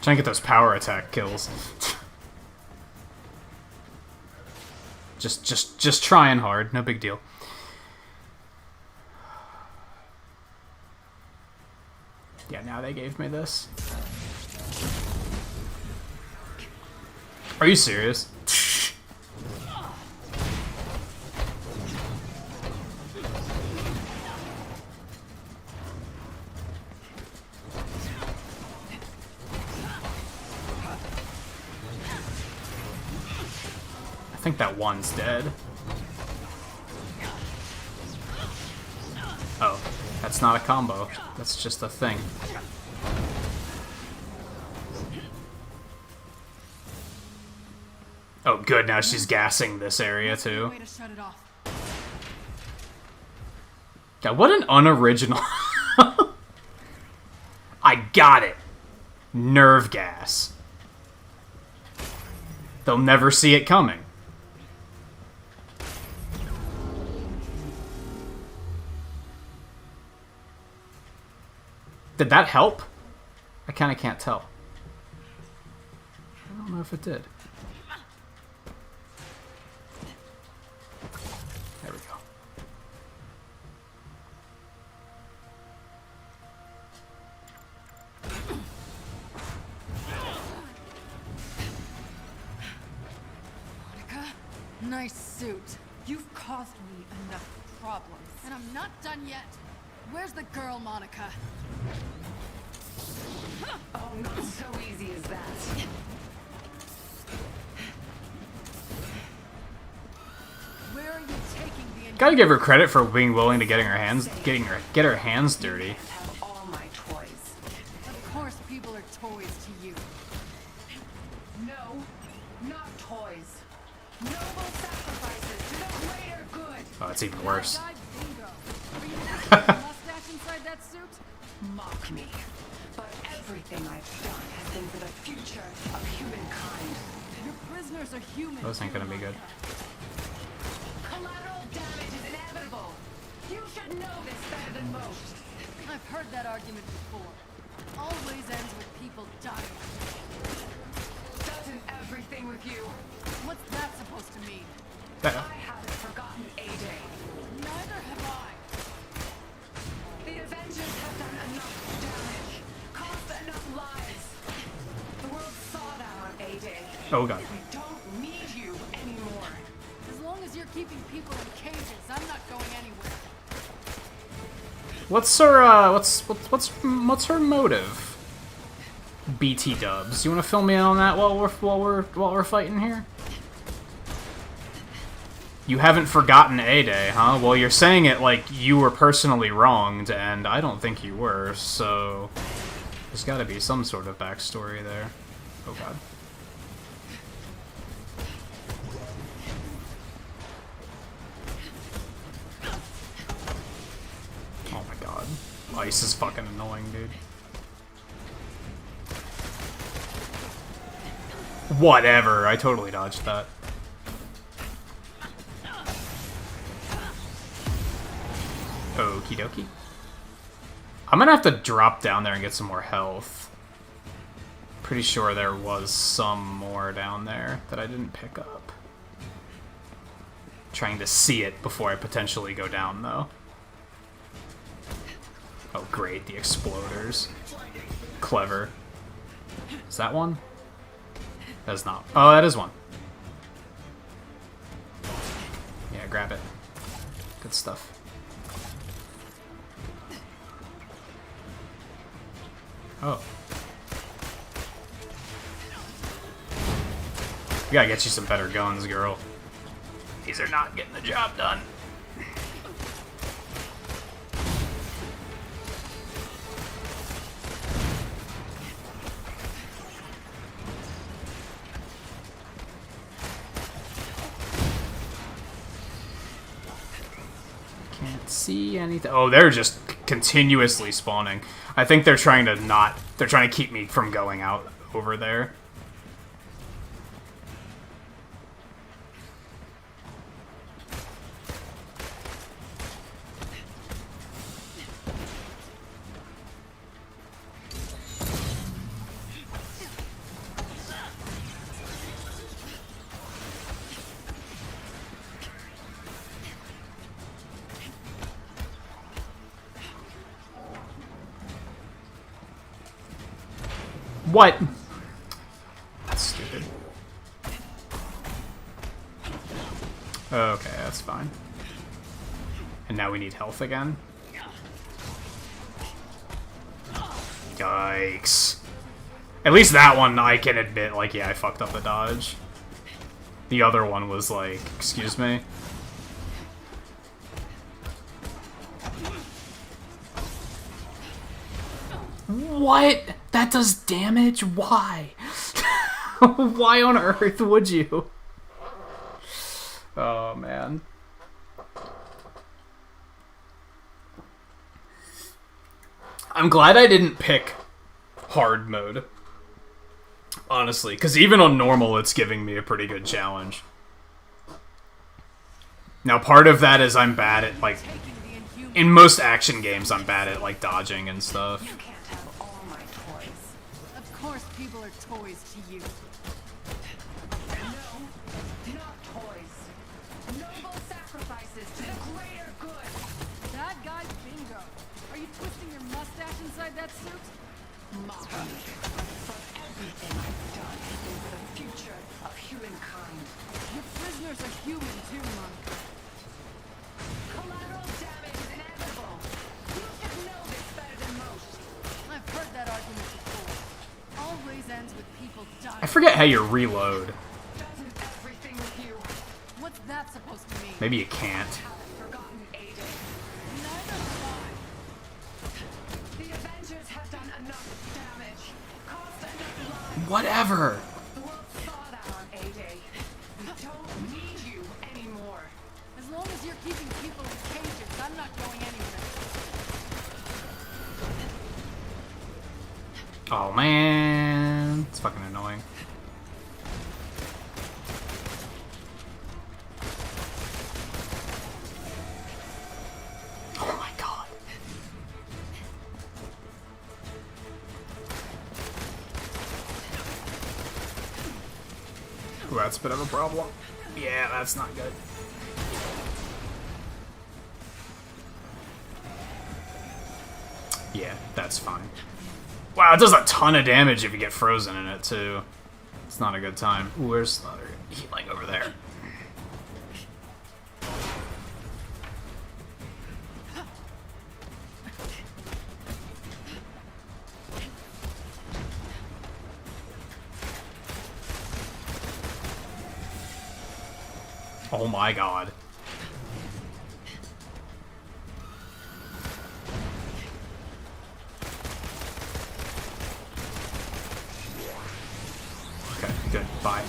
Trying to get those power attack kills. just trying hard, no big deal. Yeah, now they gave me this. Are you serious? I think that one's dead. Oh, that's not a combo. That's just a thing. Oh, good. Now she's gassing this area too. God, what an unoriginal. I got it. Nerve gas. They'll never see it coming. Did that help? I kind of can't tell. I don't know if it did. There we go. Monica, nice suit. You've caused me enough problems. And I'm not done yet. Where's the girl, Monica? Oh, not so easy as that. Where are you taking the... Gotta give her credit for being willing to get her hands dirty. Have all my toys. Of course people are toys to you. No, not toys. Noble sacrifices to the greater good. Oh, it's even worse. Mustache inside that suit? Mock me. But everything I've done has been for the future of humankind. Your prisoners are human. Those ain't gonna be good. Collateral damage is inevitable. You should know this better than most. I've heard that argument before. Always ends with people dying. Doesn't everything with you? What's that supposed to mean? I haven't forgotten A-Day. Neither have I. The Avengers have done enough damage, caused enough lives. The world saw that on A-Day. Oh god. We don't need you anymore. As long as you're keeping people in cages, I'm not going anywhere. What's her what's her motive? BT dubs. You want to fill me in on that while we're fighting here? You haven't forgotten A-Day, huh? Well, you're saying it like you were personally wronged, and I don't think you were, so... There's gotta be some sort of backstory there. Oh god. Oh my god. Ice is fucking annoying, dude. Whatever, I totally dodged that. Okie dokie. I'm gonna have to drop down there and get some more health. Pretty sure there was some more down there that I didn't pick up. Trying to see it before I potentially go down, though. Oh great, the exploders. Clever. Is that one? That's not. Oh, that is one. grab it. Good stuff. Oh. We gotta get you some better guns, girl. These are not getting the job done. Can't see anything. Oh, they're just continuously spawning. I think they're trying to not... They're trying to keep me from going out over there. What? That's stupid. Okay, that's fine. And now we need health again? Yikes. At least that one I can admit, like, yeah, I fucked up the dodge. The other one was like, excuse me? What? That does damage? Why? Why on earth would you? Oh, man. I'm glad I didn't pick hard mode. Honestly, because even on normal, it's giving me a pretty good challenge. Now, part of that is I'm bad at, like... In most action games, I'm bad at, like, dodging and stuff. Of course people are toys to you. No, not toys. Noble sacrifices to the greater good. That guy's bingo. Are you twisting your mustache inside that suit? Mocking for everything I've done for the future of humankind. Your prisoners are human too, Monica. Collateral damage is inevitable. You should know this better than most. I've heard that argument before. Always ends with people dying. I forget how you reload. Doesn't everything with you? What's that supposed to mean? Maybe you can't. Forgotten A-Day. Neither have I. The Avengers have done enough damage. Caused enough lives. Whatever. The world saw that on A-Day. We don't need you anymore. As long as you're keeping people in cages, I'm not going anywhere. Oh, man. It's fucking annoying. Oh, my God. Ooh, that's a bit of a problem. Yeah, that's not good. Yeah, that's fine. Wow, it does a ton of damage if you get frozen in it, too. It's not a good time. Ooh, where's the other healing over there? Oh my God. Okay, good. Bye.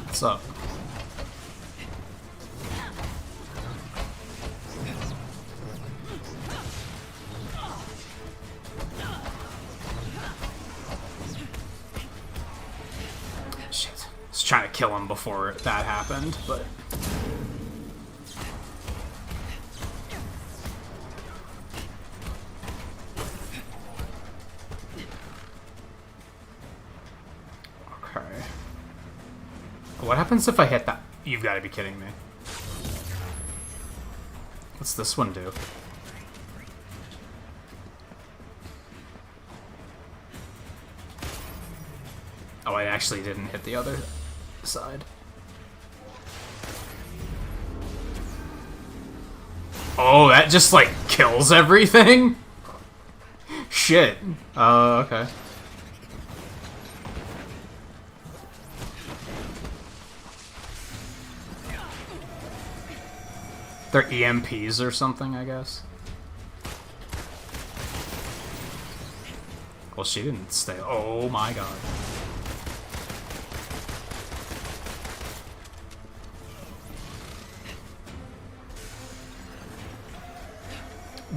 What's up? Shit. I was trying to kill him before that happened, but What happens if I hit that? You've got to be kidding me. What's this one do? Oh, I actually didn't hit the other side. Oh, that just, like, kills everything? Shit. Okay. They're EMPs or something, I guess. Well, she didn't stay. Oh my god.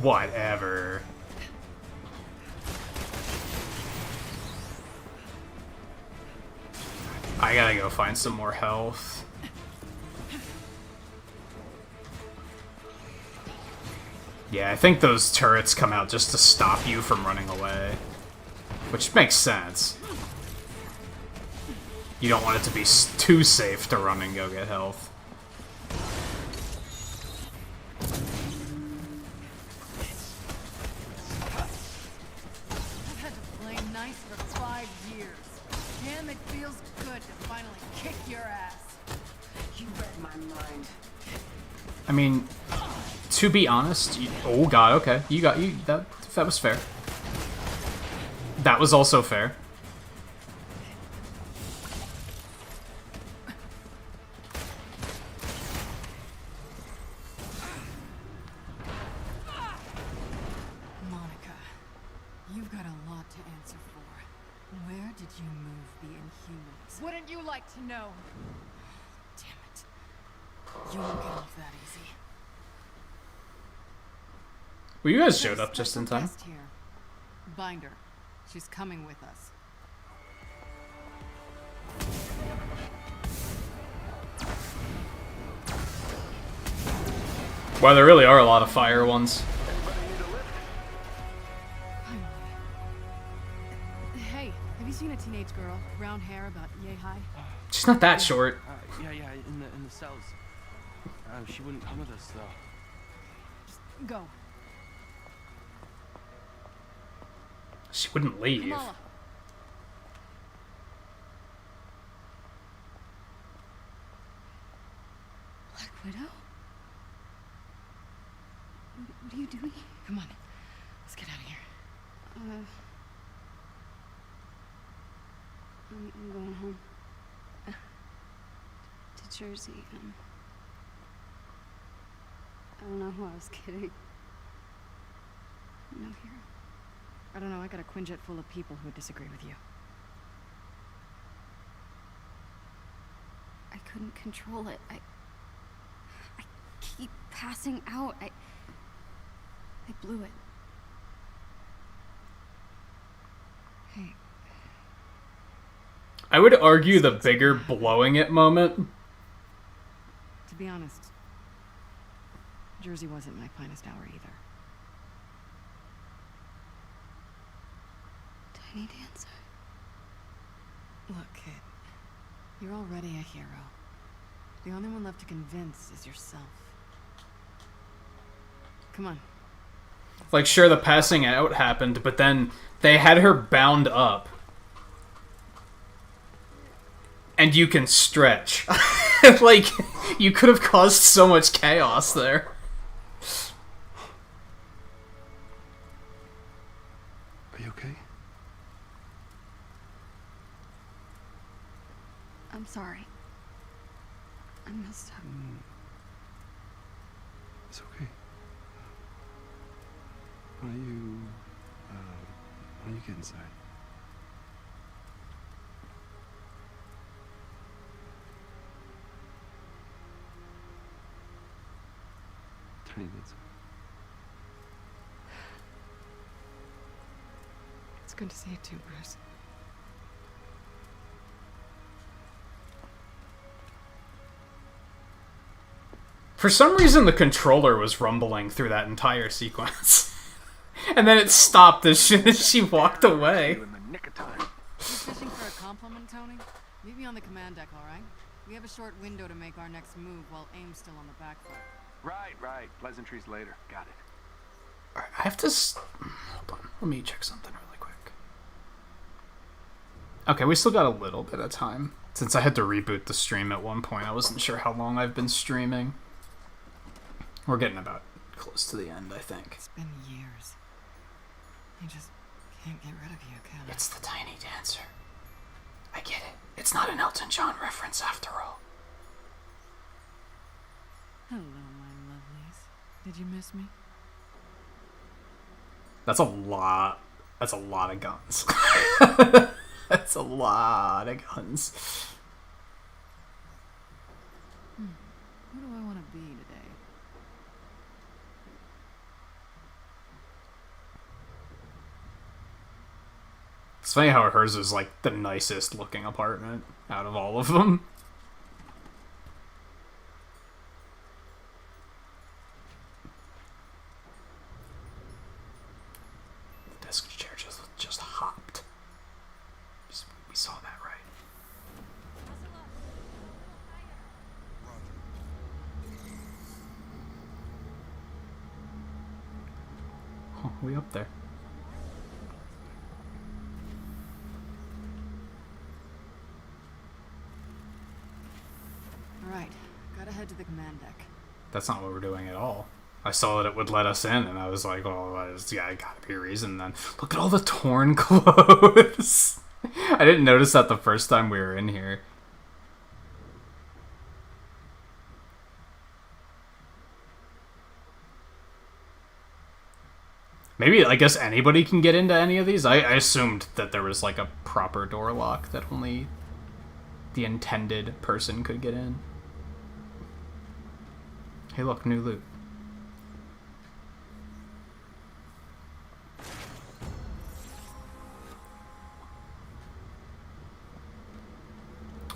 Whatever. I gotta go find some more health. Yeah, I think those turrets come out just to stop you from running away. Which makes sense. You don't want it to be too safe to run and go get health. I've had to play nice for 5 years. Damn, it feels good to finally kick your ass. You read my mind. I mean, to be honest, oh god, okay, that was fair. That was also fair. Monica, you've got a lot to answer for. Where did you move the Inhumans? Wouldn't you like to know? Damn it. You won't get off that easy. Well, you guys showed up just in time. Here. Binder. She's coming with us. Well, there really are a lot of fire ones. Hey, have you seen a teenage girl, brown hair, about yay high? She's not that short. Yeah, in the cells. She wouldn't come with us though. Just go. She wouldn't leave. Kamala. Black Widow? What are you doing? Come on. Let's get out of here. I'm going home. To Jersey. I don't know who I was kidding. No hero. I don't know, I got a Quinjet full of people who would disagree with you. I couldn't control it. I keep passing out. I blew it. Hey. I would argue the bigger blowing it moment. To be honest, Jersey wasn't my finest hour either. Tiny Dancer. Look, kid. You're already a hero. The only one left to convince is yourself. Come on. Like, sure, the passing out happened, but then they had her bound up. And you can stretch. Like, you could have caused so much chaos there. Are you okay? I'm sorry. I messed up. It's okay. Why don't you get inside? Tiny Dancer. It's good to see you too, Bruce. For some reason, the controller was rumbling through that entire sequence. And then it stopped as soon as she walked away. Just fishing for a compliment, Tony? Meet me on the command deck, alright? We have a short window to make our next move while AIM's still on the back foot. Right. Pleasantries later. Got it. Alright, I have to... Hold on. Let me check something really quick. Okay, we still got a little bit of time. Since I had to reboot the stream at one point, I wasn't sure how long I've been streaming. We're getting about close to the end, I think. It's been years. I just can't get rid of you, can I? It's the Tiny Dancer. I get it. It's not an Elton John reference after all. Hello, my lovelies. Did you miss me? That's a lot. That's a lot of guns. That's a lot of guns. Who do I want to be today? It's funny how hers is like the nicest looking apartment out of all of them. The desk chair just hopped. We saw that, right? Oh, we up there. Alright, gotta head to the command deck. That's not what we're doing at all. I saw that it would let us in, and I was like, well, I gotta be a reason then. Look at all the torn clothes! I didn't notice that the first time we were in here. Maybe, I guess anybody can get into any of these? I assumed that there was like a proper door lock that only the intended person could get in. Hey look, new loot.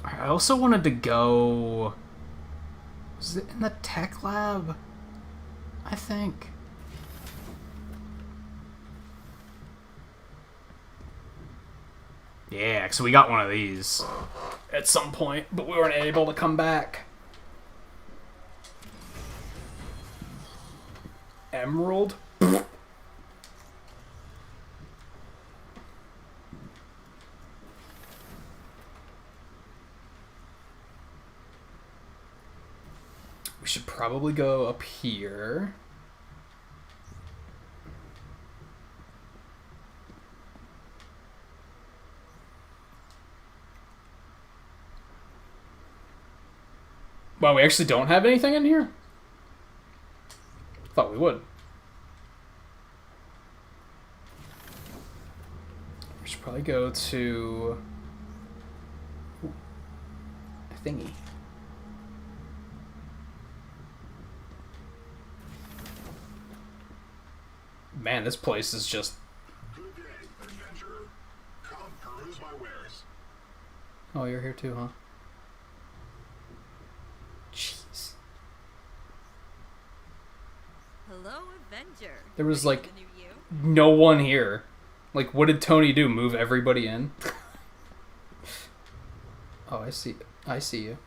I also wanted to go... Was it in the tech lab? I think. Yeah, so we got one of these at some point, but we weren't able to come back. Emerald? We should probably go up here. Wow, we actually don't have anything in here? Thought we would. We should probably go to... Ooh, a thingy. Man, this place is just... Good day, adventurer. Come peruse my wares. Oh, you're here too, huh? Jeez. Hello, Avenger. There was like no one here. Like, what did Tony do? Move everybody in? Oh, I see. I see you.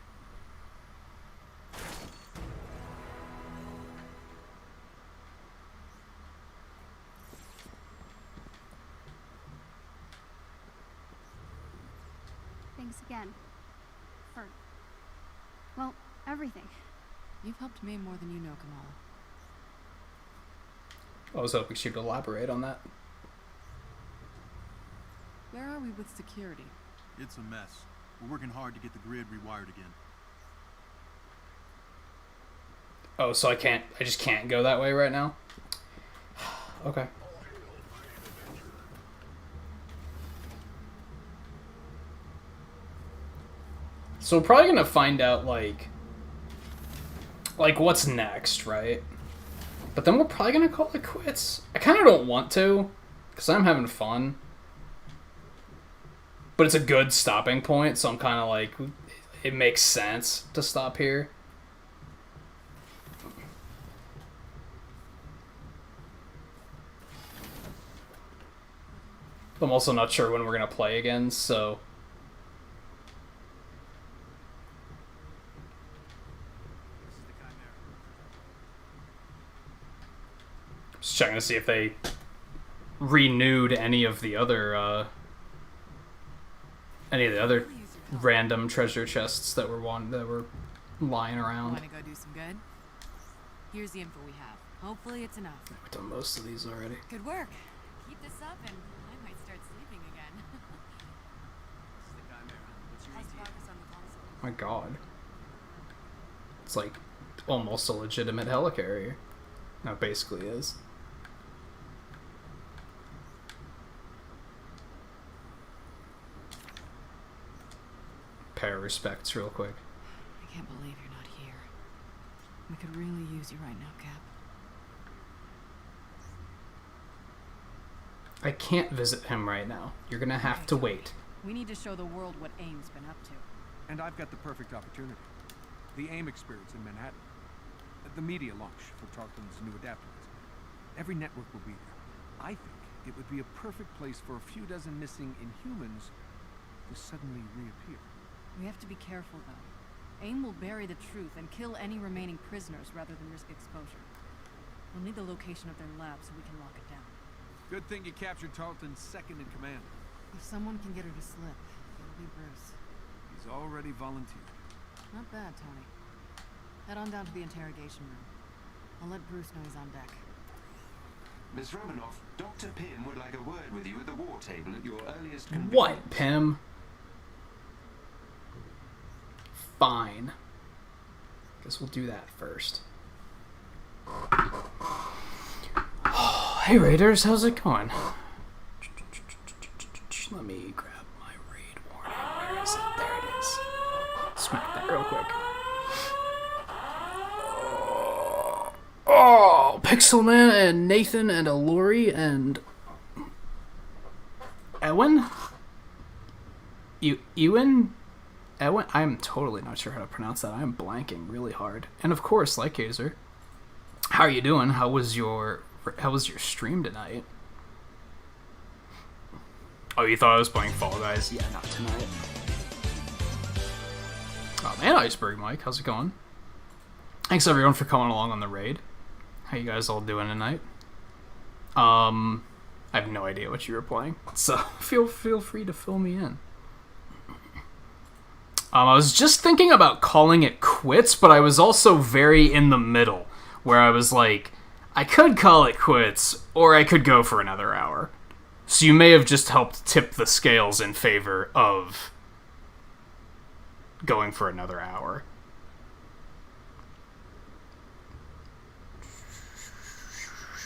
Thanks again. For, well, everything. You've helped me more than you know, Kamal. I was hoping she'd elaborate on that. Where are we with security? It's a mess. We're working hard to get the grid rewired again. Oh, so I just can't go that way right now? Okay. So we're probably gonna find out, like what's next, right? But then we're probably gonna call it quits. I kind of don't want to, because I'm having fun. But it's a good stopping point, so I'm kind of like, it makes sense to stop here. I'm also not sure when we're gonna play again, so... Just checking to see if they renewed any of the other random treasure chests that were lying around. Want to go do some good? Here's the info we have. Hopefully it's enough. I've done most of these already. Good work. Keep this up and I might start sleeping again. This is the Chimera. What's your How's ETA? progress on the console? My god. It's like almost a legitimate helicarrier. No, it basically is. Pair of respects real quick. I can't believe you're not here. We could really use you right now, Cap. I can't visit him right now. You're gonna have to wait. We need to show the world what AIM's been up to. And I've got the perfect opportunity. The AIM experience in Manhattan. The media launch for Tarleton's new adaptoids. Every network will be there. I think it would be a perfect place for a few dozen missing Inhumans to suddenly reappear. We have to be careful, though. AIM will bury the truth and kill any remaining prisoners rather than risk exposure. We'll need the location of their lab so we can lock it down. Good thing you captured Tarleton's second in command. If someone can get her to slip, it'll be Bruce. He's already volunteered. Not bad, Tony. Head on down to the interrogation room. I'll let Bruce know he's on deck. Miss Romanoff, Dr. Pym would like a word with you at the war table at your earliest convenience. What, Pym? Fine. Guess we'll do that first. Hey Raiders, how's it going? Let me grab my raid warning. Where is it? There it is. Smack that real quick. Oh, Pixelman and Nathan and Alori and Ewan? Ewan? Ewan? I'm totally not sure how to pronounce that. I'm blanking really hard. And of course, Lycaser. How are you doing? How was your stream tonight? Oh, you thought I was playing Fall Guys? Yeah, not tonight. Oh man, Iceberg Mike, how's it going? Thanks everyone for coming along on the raid. How you guys all doing tonight? I have no idea what you were playing, so feel free to fill me in. I was just thinking about calling it quits, but I was also very in the middle, where I was like, I could call it quits, or I could go for another hour. So you may have just helped tip the scales in favor of going for another hour.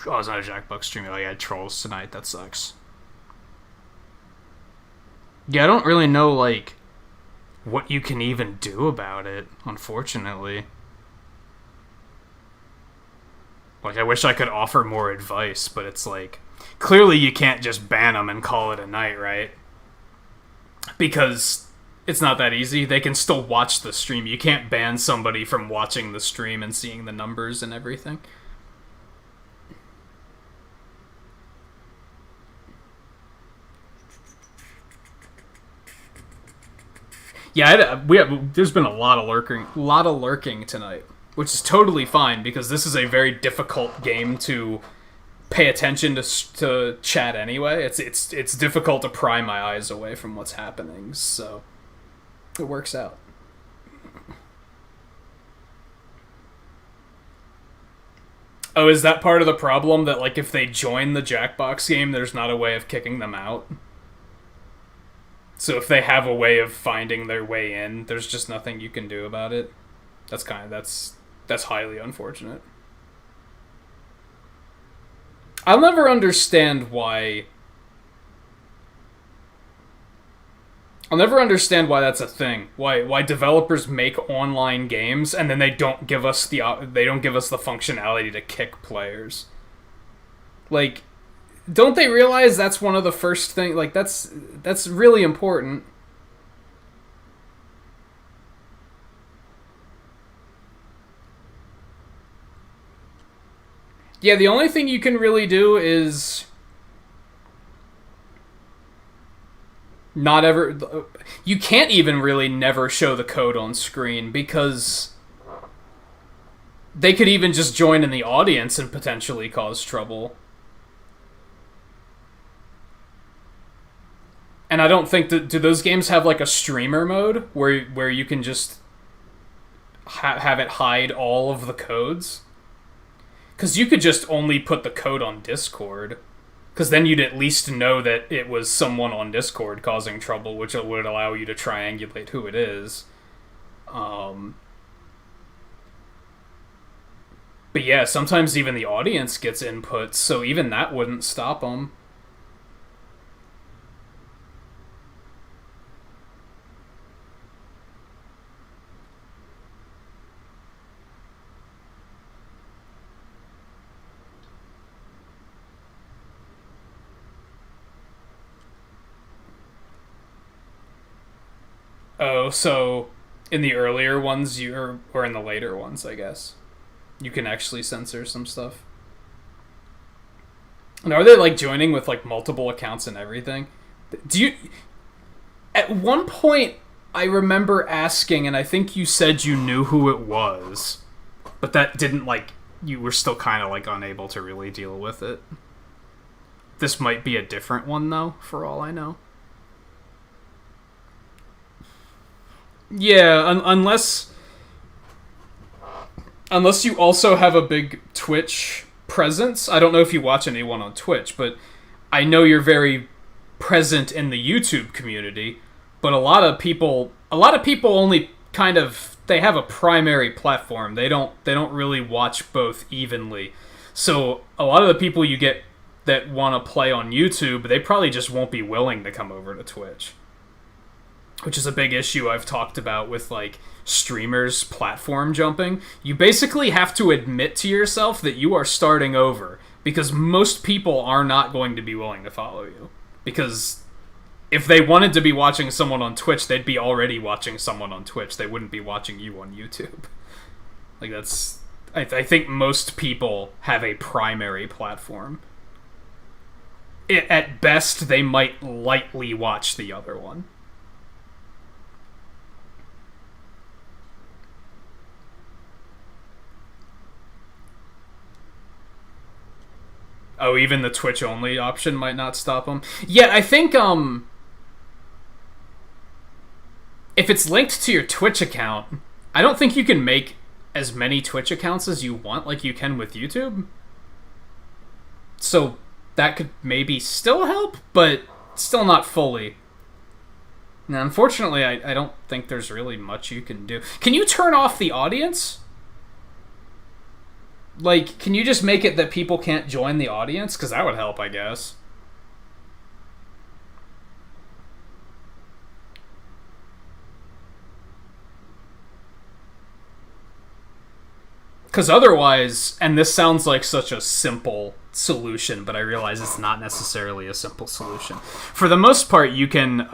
Oh, it's not a Jackbuck stream. Oh, yeah, trolls tonight. That sucks. Yeah, I don't really know, like, what you can even do about it, unfortunately. Like, I wish I could offer more advice, but it's like, clearly you can't just ban them and call it a night, right? Because it's not that easy. They can still watch the stream. You can't ban somebody from watching the stream and seeing the numbers and everything. Yeah, there's been a lot of lurking tonight, which is totally fine because this is a very difficult game to pay attention to chat anyway. It's difficult to pry my eyes away from what's happening, so it works out. Oh, is that part of the problem that like if they join the Jackbox game, there's not a way of kicking them out? So if they have a way of finding their way in, there's just nothing you can do about it. That's highly unfortunate. I'll never understand why that's a thing. Why developers make online games and then they don't give us the functionality to kick players. Like, don't they realize that's one of the first things? Like, that's really important. Yeah, the only thing you can really do is you can't even really never show the code on screen because they could even just join in the audience and potentially cause trouble. And I don't think that... Do those games have, like, a streamer mode where you can just have it hide all of the codes? Because you could just only put the code on Discord. Because then you'd at least know that it was someone on Discord causing trouble, which would allow you to triangulate who it is. But yeah, sometimes even the audience gets input, so even that wouldn't stop them. Oh, so in the earlier ones, or in the later ones, I guess, you can actually censor some stuff. And are they, like, joining with, like, multiple accounts and everything? Do you... At one point, I remember asking, and I think you said you knew who it was, but that didn't, like... You were still kind of, like, unable to really deal with it. This might be a different one, though, for all I know. Yeah, unless you also have a big Twitch presence. I don't know if you watch anyone on Twitch, but I know you're very present in the YouTube community. But a lot of people only kind of, they have a primary platform. They don't really watch both evenly. So a lot of the people you get that want to play on YouTube, they probably just won't be willing to come over to Twitch. Which is a big issue I've talked about with, like, streamers platform jumping. You basically have to admit to yourself that you are starting over, because most people are not going to be willing to follow you. Because if they wanted to be watching someone on Twitch, they'd be already watching someone on Twitch. They wouldn't be watching you on YouTube. Like, that's... I think most people have a primary platform. At best, they might lightly watch the other one. Oh, even the Twitch-only option might not stop them? Yeah, I think, if it's linked to your Twitch account, I don't think you can make as many Twitch accounts as you want, like you can with YouTube. So, that could maybe still help, but still not fully. Now, unfortunately, I don't think there's really much you can do. Can you turn off the audience? Like, can you just make it that people can't join the audience? Because that would help, I guess. Because otherwise, and this sounds like such a simple solution, but I realize it's not necessarily a simple solution. For the most part, you can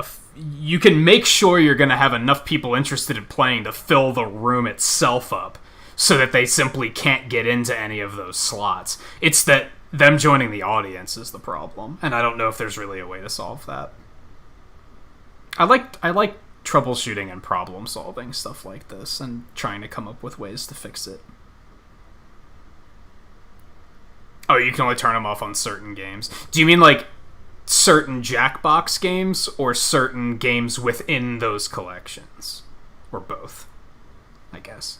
make sure you're going to have enough people interested in playing to fill the room itself up, so that they simply can't get into any of those slots. It's that them joining the audience is the problem, and I don't know if there's really a way to solve that. I like troubleshooting and problem solving stuff like this, and trying to come up with ways to fix it. Oh, you can only turn them off on certain games. Do you mean, like, certain Jackbox games, or certain games within those collections? Or both, I guess.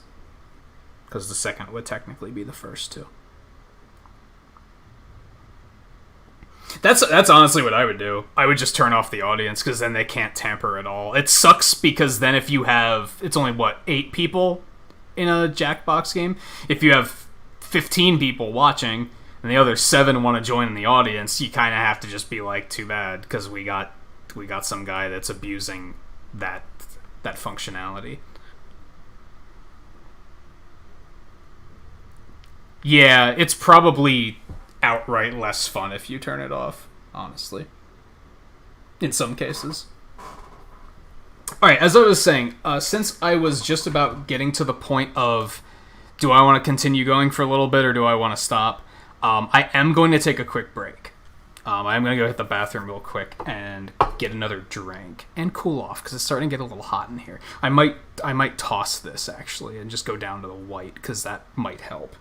Because the second would technically be the first, too. That's honestly what I would do. I would just turn off the audience, because then they can't tamper at all. It sucks, because then if you have... It's only, 8 people in a Jackbox game? If you have 15 people watching, and the other 7 want to join in the audience, you kind of have to just be like, too bad, because we got some guy that's abusing that functionality. Yeah, it's probably outright less fun if you turn it off, honestly. In some cases. Alright, as I was saying, since I was just about getting to the point of, do I want to continue going for a little bit or do I want to stop, I am going to take a quick break. I'm gonna go hit the bathroom real quick and get another drink and cool off because it's starting to get a little hot in here. I might toss this actually and just go down to the white because that might help.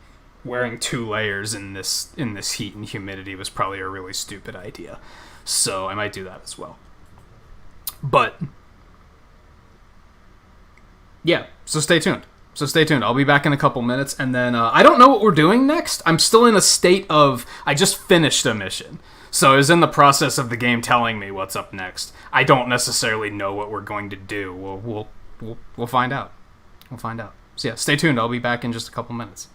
Wearing 2 layers in this heat and humidity was probably a really stupid idea, so I might do that as well. But yeah, so stay tuned. I'll be back in a couple minutes, and then I don't know what we're doing next. I'm still in a state of I just finished a mission. So I was in the process of the game telling me what's up next. I don't necessarily know what we're going to do. We'll find out. So yeah, stay tuned. I'll be back in just a couple minutes.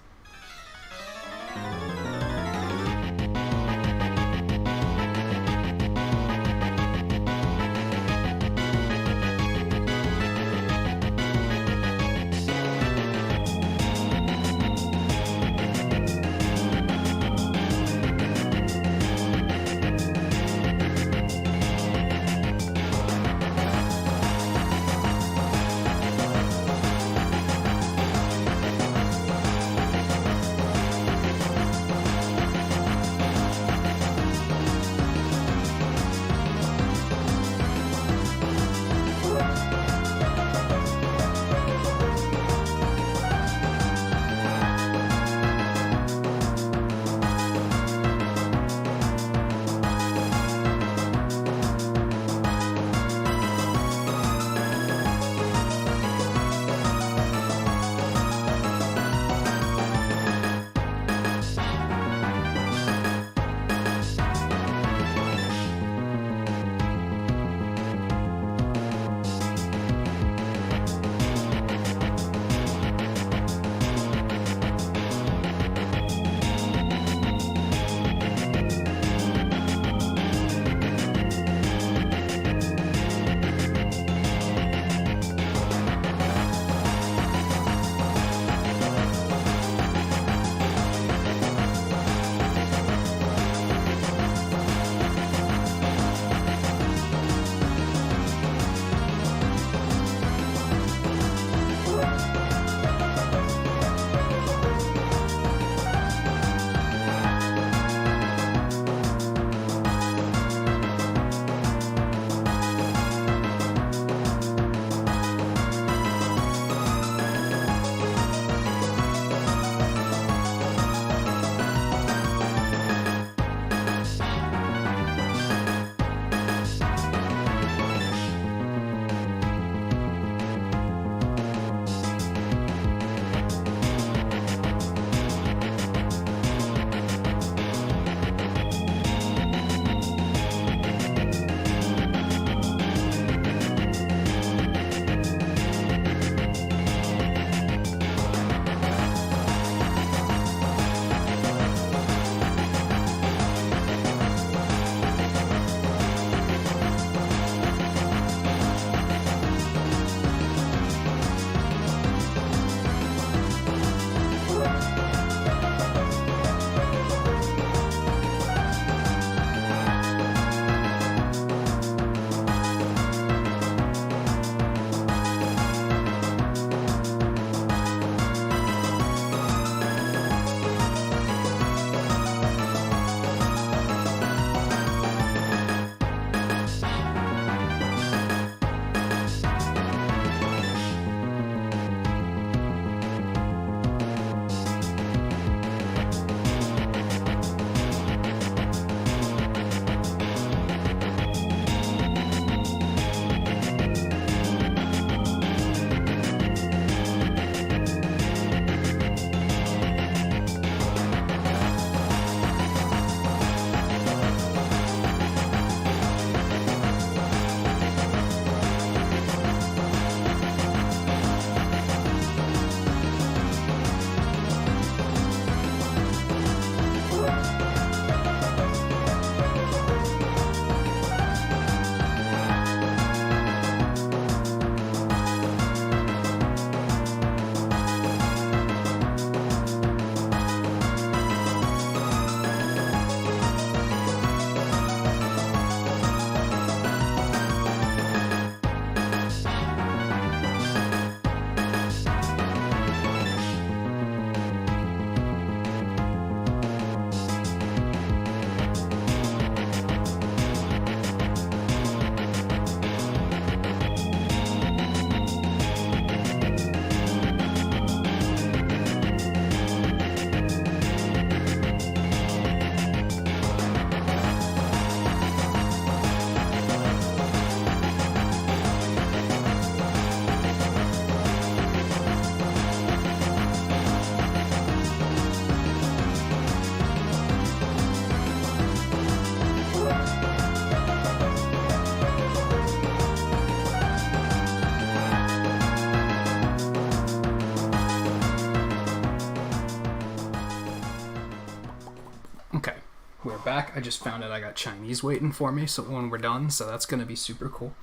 we're back. I just found out I got Chinese waiting for me so when we're done, so that's going to be super cool.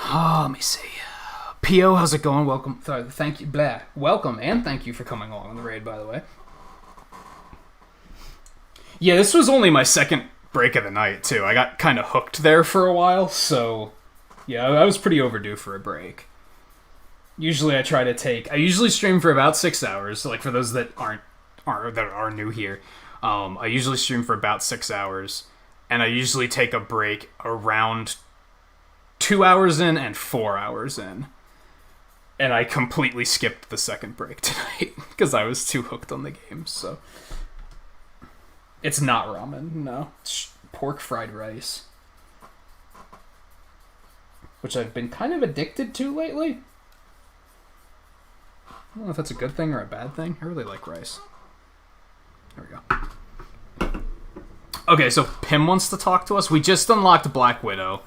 Let me see. P.O., how's it going? Welcome. Thank you. Blah. Welcome, and thank you for coming along on the raid, by the way. Yeah, this was only my second break of the night, too. I got kind of hooked there for a while, so... Yeah, I was pretty overdue for a break. Usually I usually stream for about 6 hours, like for those that are new here. I usually stream for about 6 hours, and I usually take a break around 2 hours in and 4 hours in. And I completely skipped the second break tonight because I was too hooked on the game, so. It's not ramen, no. It's pork fried rice. Which I've been kind of addicted to lately. I don't know if that's a good thing or a bad thing. I really like rice. There we go. Okay, so Pim wants to talk to us. We just unlocked Black Widow.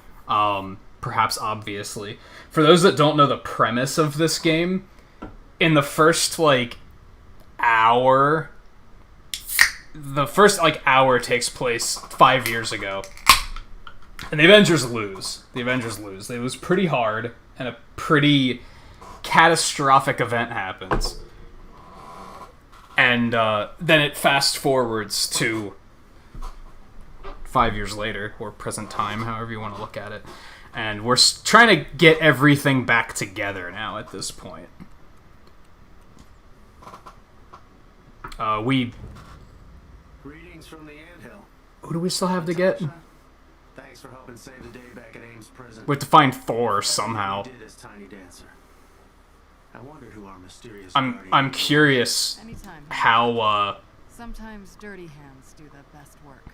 Perhaps obviously. For those that don't know the premise of this game, in the first, hour... The first, hour takes place 5 years ago. And the Avengers lose. They lose pretty hard, and a pretty catastrophic event happens. And then it fast forwards to 5 years later, or present time, however you want to look at it. And we're trying to get everything back together now at this point. Greetings from the anthill. Who do we still have to get? Thanks for helping save the day back at Ames prison. We have to find Thor somehow. Did as Tiny Dancer. I wonder who our mysterious I'm curious how Sometimes dirty hands do the best work.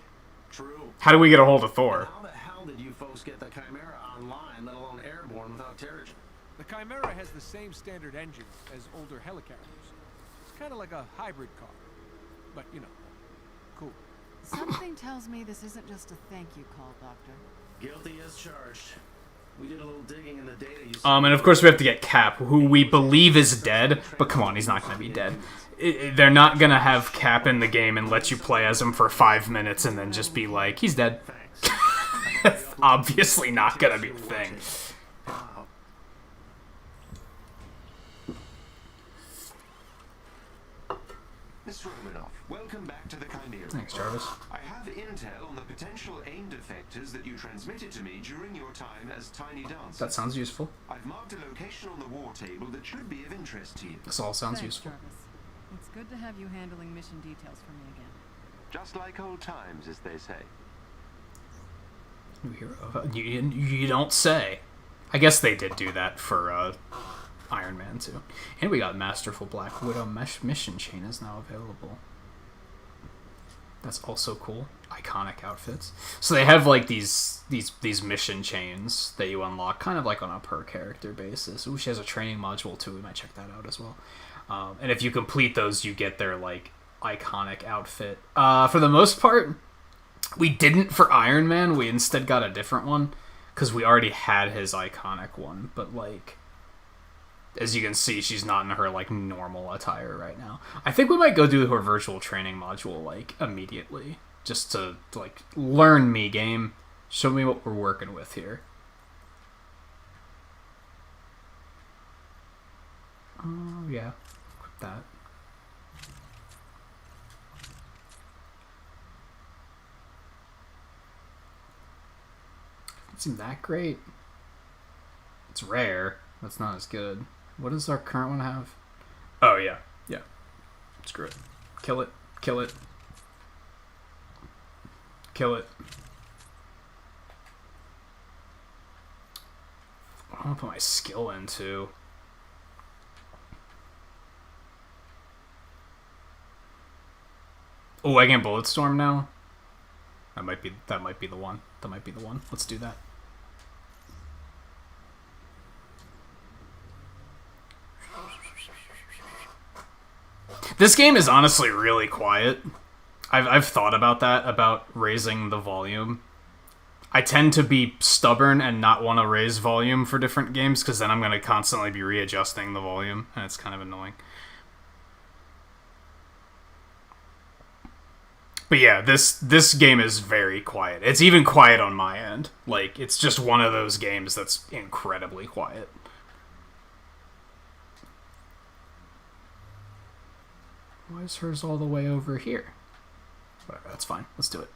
True. How do we get a hold of Thor? How the hell did you folks get the Chimera online, let alone airborne, without Terrigen? The Chimera has the same standard engine as older helicarriers. It's kind of like a hybrid car. But, cool. Something tells me this isn't just a thank you call, Doctor. Guilty as charged. We did a little digging in the data you and of course we have to get Cap, who we believe is dead, but come on, he's not going to be dead. They're not going to have Cap in the game and let you play as him for 5 minutes and then just be like, he's dead. That's obviously not going to be a thing. Miss Romanoff, welcome back to the Chimera. Thanks, Jarvis. I have intel on the potential AIM defectors that you transmitted to me during your time as Tiny Dancer. That sounds useful. I've marked a location on the war table that should be of interest to you. This all sounds Thanks, useful. Jarvis. It's good to have you handling mission details for me again. Just like old times, as they say. New hero. You don't say. I guess they did do that for Iron Man too. And we got Masterful Black Widow mission chain is now available. That's also cool. Iconic outfits. So they have these mission chains that you unlock kind of like on a per character basis. Ooh, she has a training module too. We might check that out as well. And if you complete those, you get their iconic outfit. For the most part, we didn't for Iron Man. We instead got a different one because we already had his iconic one. But as you can see, she's not in her normal attire right now. I think we might go do her virtual training module immediately, just to learn me, game. Show me what we're working with here. Oh yeah, equip that. Doesn't seem that great. It's rare. That's not as good. What does our current one have? Oh, yeah. Yeah. Screw it. Kill it. Kill it. Kill it. I want to put my skill into. Oh, I can Bulletstorm now? That might be the one. That might be the one. Let's do that. This game is honestly really quiet. I've thought about that, about raising the volume. I tend to be stubborn and not want to raise volume for different games, because then I'm going to constantly be readjusting the volume, and it's kind of annoying. But yeah, this game is very quiet. It's even quiet on my end. Like, it's just one of those games that's incredibly quiet. Why is hers all the way over here? Whatever, that's fine. Let's do it.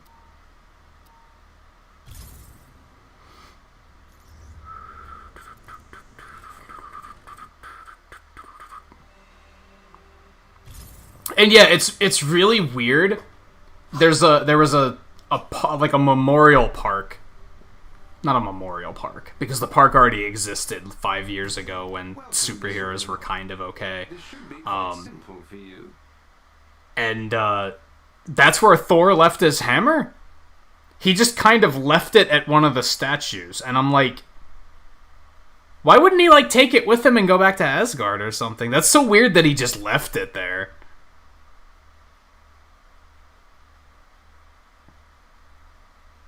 And yeah, it's really weird. There was a like a memorial park. Not a memorial park, because the park already existed 5 years ago when superheroes were kind of okay. And that's where Thor left his hammer? He just kind of left it at one of the statues, and I'm like, why wouldn't he like take it with him and go back to Asgard or something? That's so weird that he just left it there.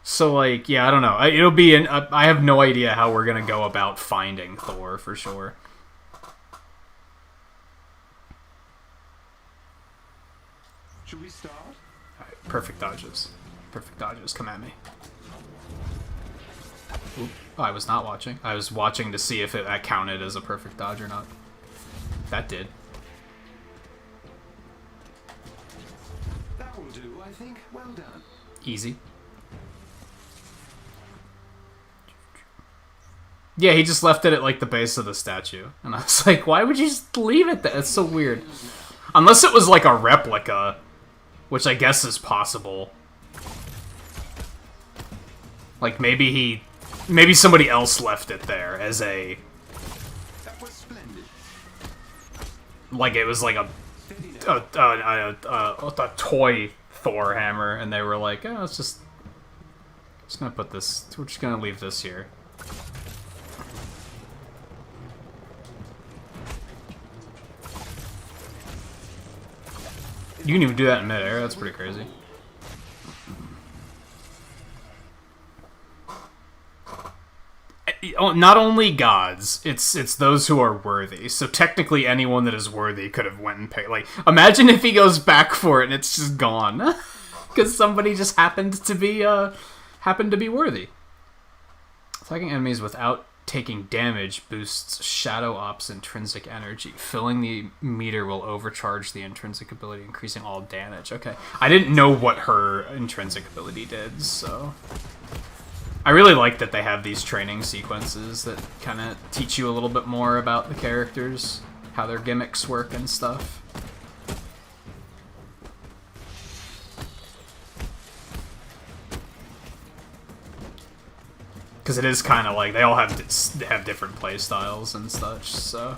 So, like, yeah, I don't know. It'll be I have no idea how we're gonna go about finding Thor, for sure. Should we start? Alright, perfect dodges. Perfect dodges, come at me. Oop. Oh, I was not watching. I was watching to see if that counted as a perfect dodge or not. That did. That will do, I think. Well done. Easy. Yeah, he just left it at, like, the base of the statue. And I was like, why would you just leave it there? It's so weird. Unless it was, like, a replica, which I guess is possible. Like, maybe somebody else left it there as a... That was splendid. Like, it was like a toy Thor hammer, and they were like, oh, it's just gonna put this... We're just gonna leave this here. You can even do that in midair, that's pretty crazy. Not only gods, it's those who are worthy. So technically anyone that is worthy could have went and paid. Like, imagine if he goes back for it and it's just gone. Because somebody just happened to be worthy. Attacking enemies without taking damage boosts Shadow Op's intrinsic energy. Filling the meter will overcharge the intrinsic ability, increasing all damage. Okay. I didn't know what her intrinsic ability did, so... I really like that they have these training sequences that kind of teach you a little bit more about the characters, how their gimmicks work and stuff. Because it is kind of like, they all have different play styles and such, so...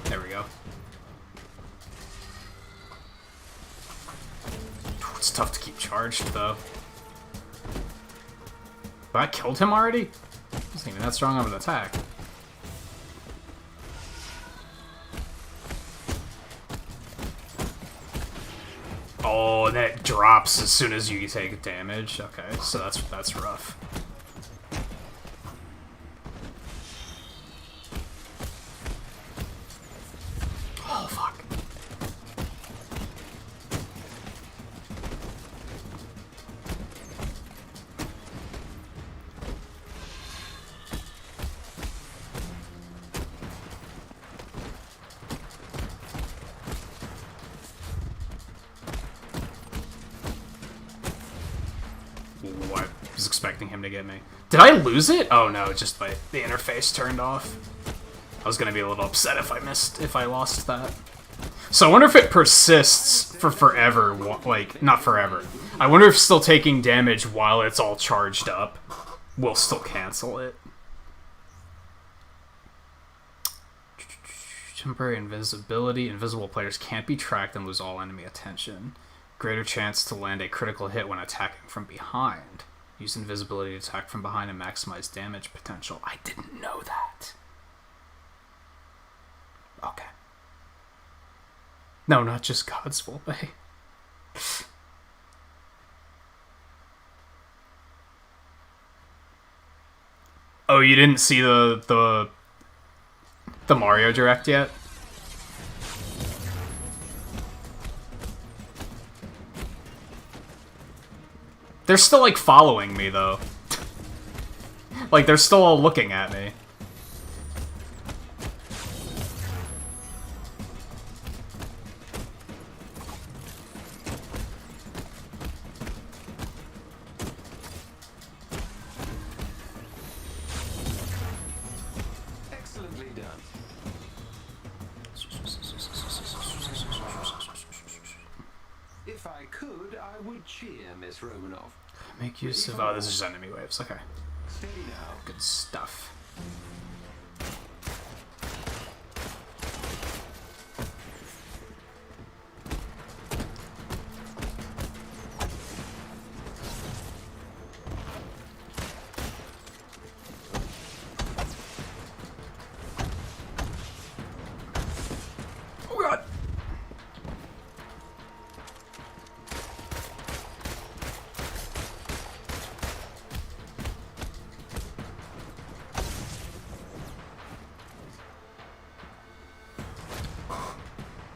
There we go. It's tough to keep charged, though. But I killed him already? Wasn't even that strong of an attack. Oh, and then it drops as soon as you take damage. Okay, so that's rough. Oh, fuck. Ooh, I was expecting him to get me. Did I lose it? Oh no, just the interface turned off. I was gonna be a little upset if I lost that. So I wonder if it persists for forever, like, not forever. I wonder if still taking damage while it's all charged up will still cancel it. Temporary invisibility. Invisible players can't be tracked and lose all enemy attention. Greater chance to land a critical hit when attacking from behind. Use invisibility to attack from behind and maximize damage potential. I didn't know that. Okay. No, not just God's will, Bay. Oh, you didn't see the Mario Direct yet? They're still, like, following me, though. Like, they're still all looking at me. Excellently done. If I could, I would cheer Miss Romanov. Make use of... Oh, this is just enemy waves. Okay. Steady now. Good stuff. Oh god!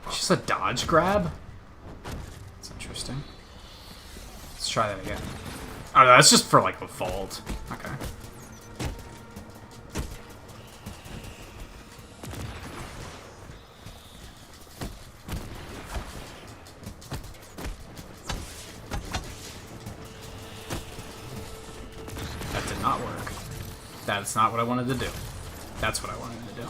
Just a dodge grab? That's interesting. Let's try that again. Oh no, that's just for like the vault. Okay. That did not work. That's not what I wanted to do. That's what I wanted to do.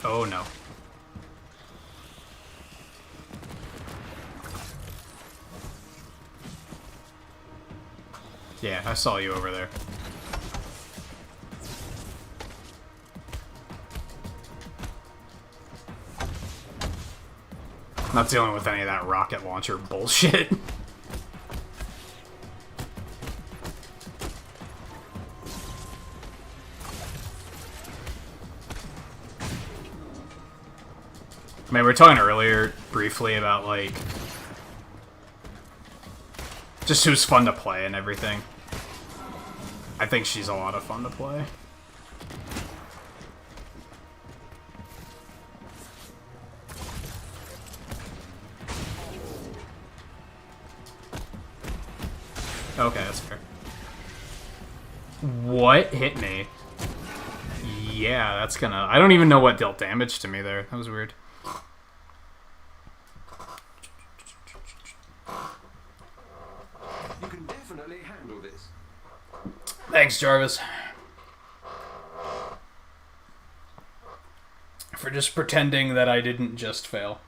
Oh no. Yeah, I saw you over there. Not dealing with any of that rocket launcher bullshit. I mean, we were talking earlier briefly about, like, just who's fun to play and everything. I think she's a lot of fun to play. Okay, that's fair. What hit me? Yeah, that's gonna... I don't even know what dealt damage to me there. That was weird. You can definitely handle this. Thanks, Jarvis. For just pretending that I didn't just fail.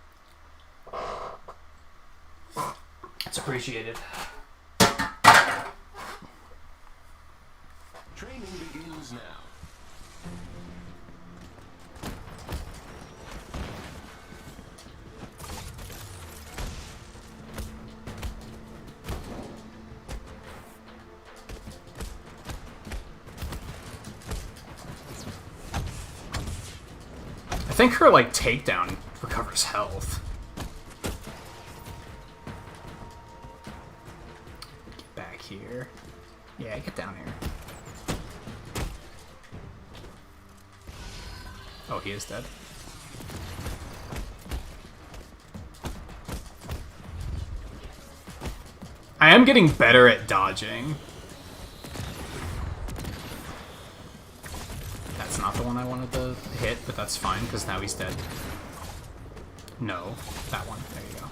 It's appreciated. Training begins now. I think her, like, takedown recovers health. Get back here. Yeah, get down here. Oh, he is dead. I am getting better at dodging. That's not the one I wanted to hit, but that's fine, because now he's dead. No, that one. There you go.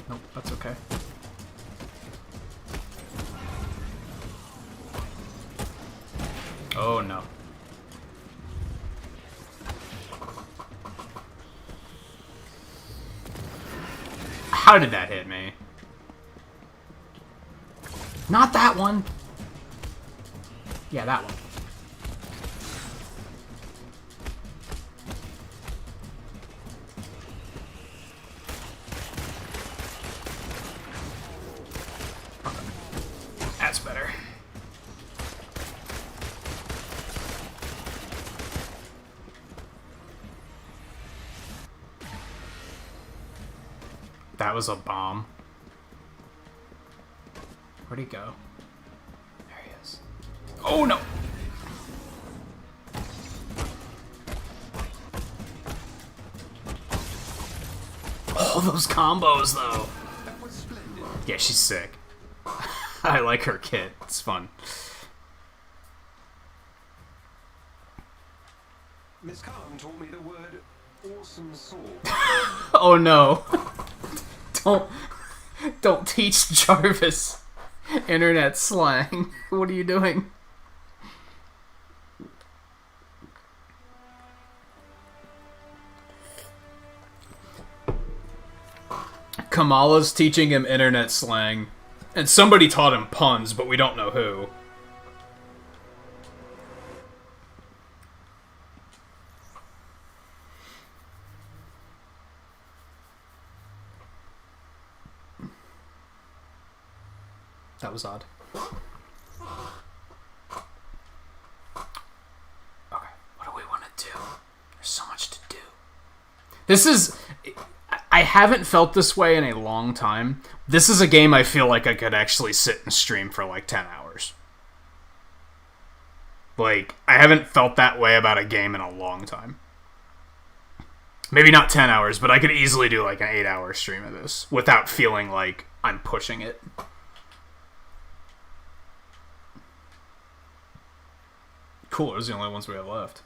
Nope, that's okay. Oh no. How did that hit me? Not that one. Yeah, that one. That's better. That was a bomb. Where'd he go? There he is. Oh no! Oh, those combos though. Yeah, she's sick. I like her kit. It's fun. Miss Cullum taught me the word awesome sword. Oh no. Don't teach Jarvis internet slang. What are you doing? Kamala's teaching him internet slang. And somebody taught him puns, but we don't know who. That was odd. Okay, what do we want to do? There's so much to do. This is... I haven't felt this way in a long time. This is a game I feel like I could actually sit and stream for like 10 hours. Like, I haven't felt that way about a game in a long time. Maybe not 10 hours, but I could easily do like an 8-hour stream of this without feeling like I'm pushing it. Cool, those are the only ones we have left.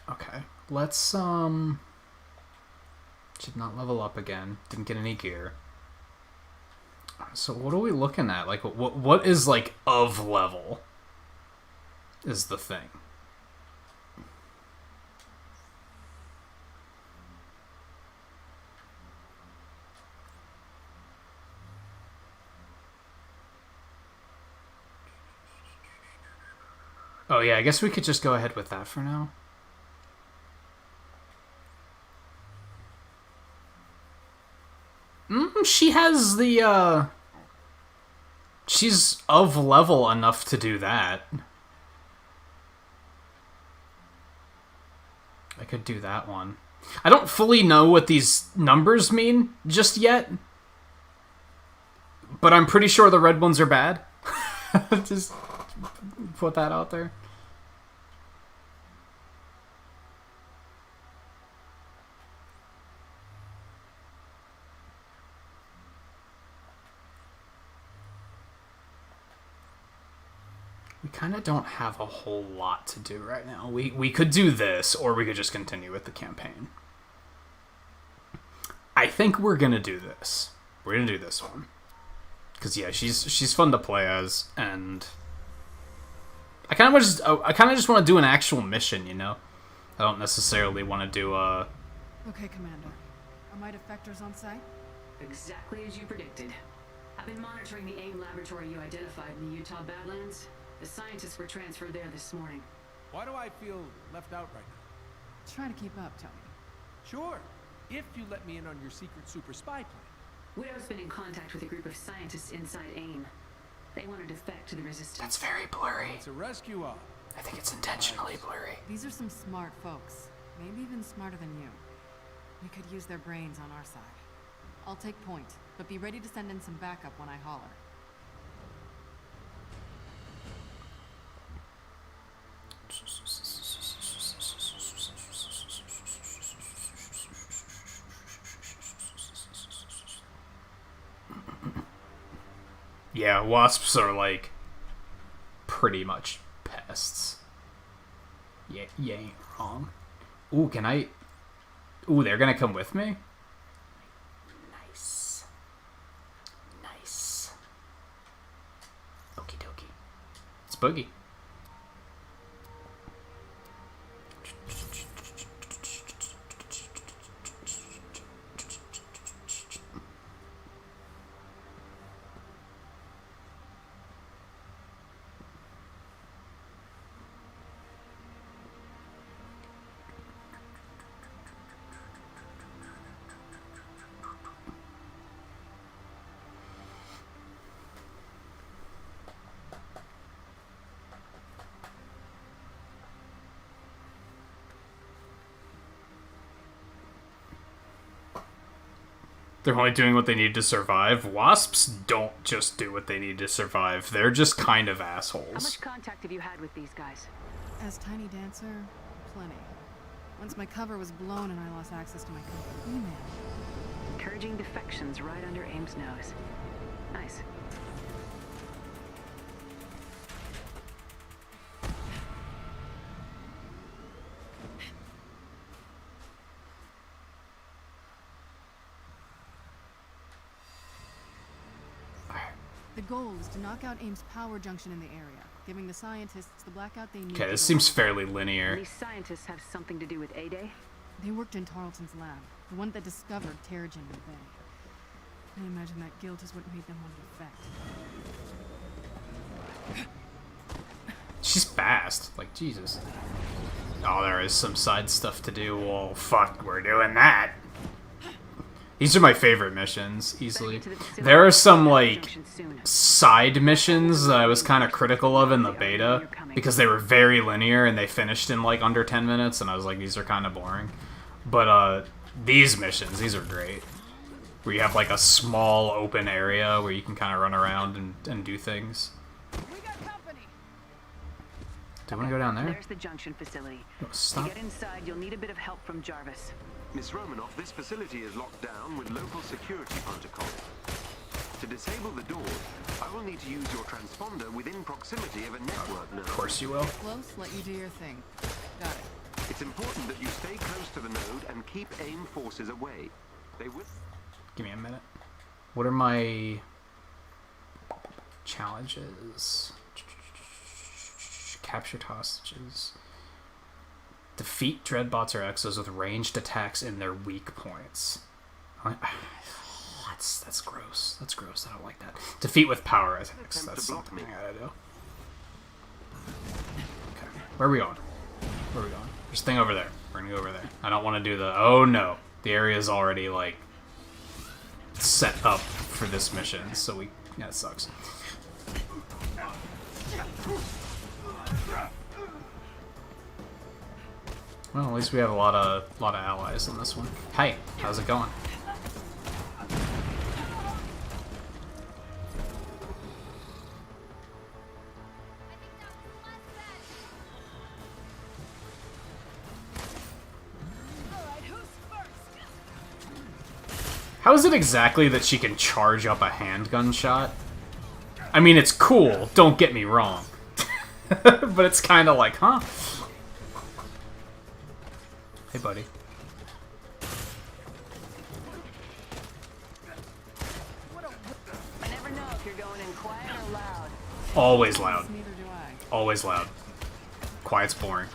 Okay, let's, should not level up again. Didn't get any gear. So what are we looking at? Like, what is, like, of level? Is the thing. Oh yeah, I guess we could just go ahead with that for now. She has the, she's of level enough to do that. I could do that one. I don't fully know what these numbers mean just yet. But I'm pretty sure the red ones are bad. Just put that out there. We kind of don't have a whole lot to do right now. We could do this, or we could just continue with the campaign. I think we're gonna do this. We're gonna do this one. Because yeah, she's fun to play as, and I kind of just want to do an actual mission, you know. I don't necessarily want to do a. Okay, Commander. Are my defectors on site? Exactly as you predicted. I've been monitoring the AIM laboratory you identified in the Utah Badlands. The scientists were transferred there this morning. Why do I feel left out right now? Try to keep up, Tony. Sure, if you let me in on your secret super spy plan. Widow's been in contact with a group of scientists inside AIM. They want to defect to the Resistance. That's very blurry. It's a rescue op. I think it's intentionally blurry. These are some smart folks. Maybe even smarter than you. We could use their brains on our side. I'll take point, but be ready to send in some backup when I holler. Yeah, wasps are like pretty much pests. Yeah, you ain't wrong. Ooh, can I? Ooh, they're gonna come with me? Nice. Nice. Okie dokie. It's Boogie. They're only doing what they need to survive. Wasps don't just do what they need to survive. They're just kind of assholes. How much contact have you had with these guys? As Tiny Dancer, plenty. Once my cover was blown and I lost access to my company email. Encouraging defections right under AIM's nose. Nice. The goal is to knock out AIM's power junction in the area, giving the scientists the blackout they need. Okay, to this go seems on. fairly linear. These scientists have something to do with A-Day? They worked in Tarleton's lab, the one that discovered Terrigen in the bay. I imagine that guilt is what made them want to defect. She's fast. Like, Jesus. Oh, there is some side stuff to do. Well, fuck, we're doing that. These are my favorite missions, easily. There are some, like, side missions that I was kind of critical of in the beta, because they were very linear and they finished in, like, under 10 minutes, and I was like, these are kind of boring. But, these missions, these are great. Where you have, like, a small open area where you can kind of run around and do things. Do I want to go down there? There's the junction facility. Oh, stop. To get inside, you'll need a bit of help from Jarvis. Miss Romanoff, this facility is locked down with local security protocol. To disable the doors, I will need to use your transponder within proximity of a network node. Of course you will. Close, let you do your thing. Got it. It's important that you stay close to the node and keep AIM forces away. They will... Give me a minute. What are my challenges? Captured hostages. Defeat Dreadbots or Exos with ranged attacks in their weak points. That's gross. That's gross. I don't like that. Defeat with power attacks. That's something I gotta do. Okay. Where are we going? Where are we going? There's a thing over there. We're gonna go over there. I don't want to do the... Oh no. The area's already, like, set up for this mission, so we... Yeah, it sucks. Well, at least we have a lot of allies in this one. Hey, how's it going? How is it exactly that she can charge up a handgun shot? I mean, it's cool, don't get me wrong. But it's kind of like, huh? Hey, buddy. I never know if you're going in quiet or loud. Always loud. Neither do I. Always loud. Quiet's boring.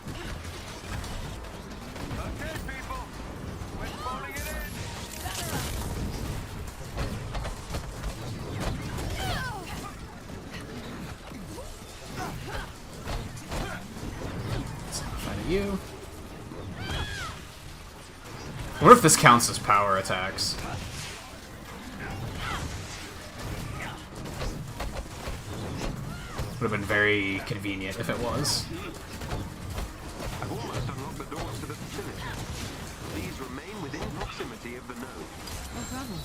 You. What if this counts as power attacks? Would have been very convenient if it was. I've almost unlocked the doors to the facility. Please remain within proximity of the node. No problem.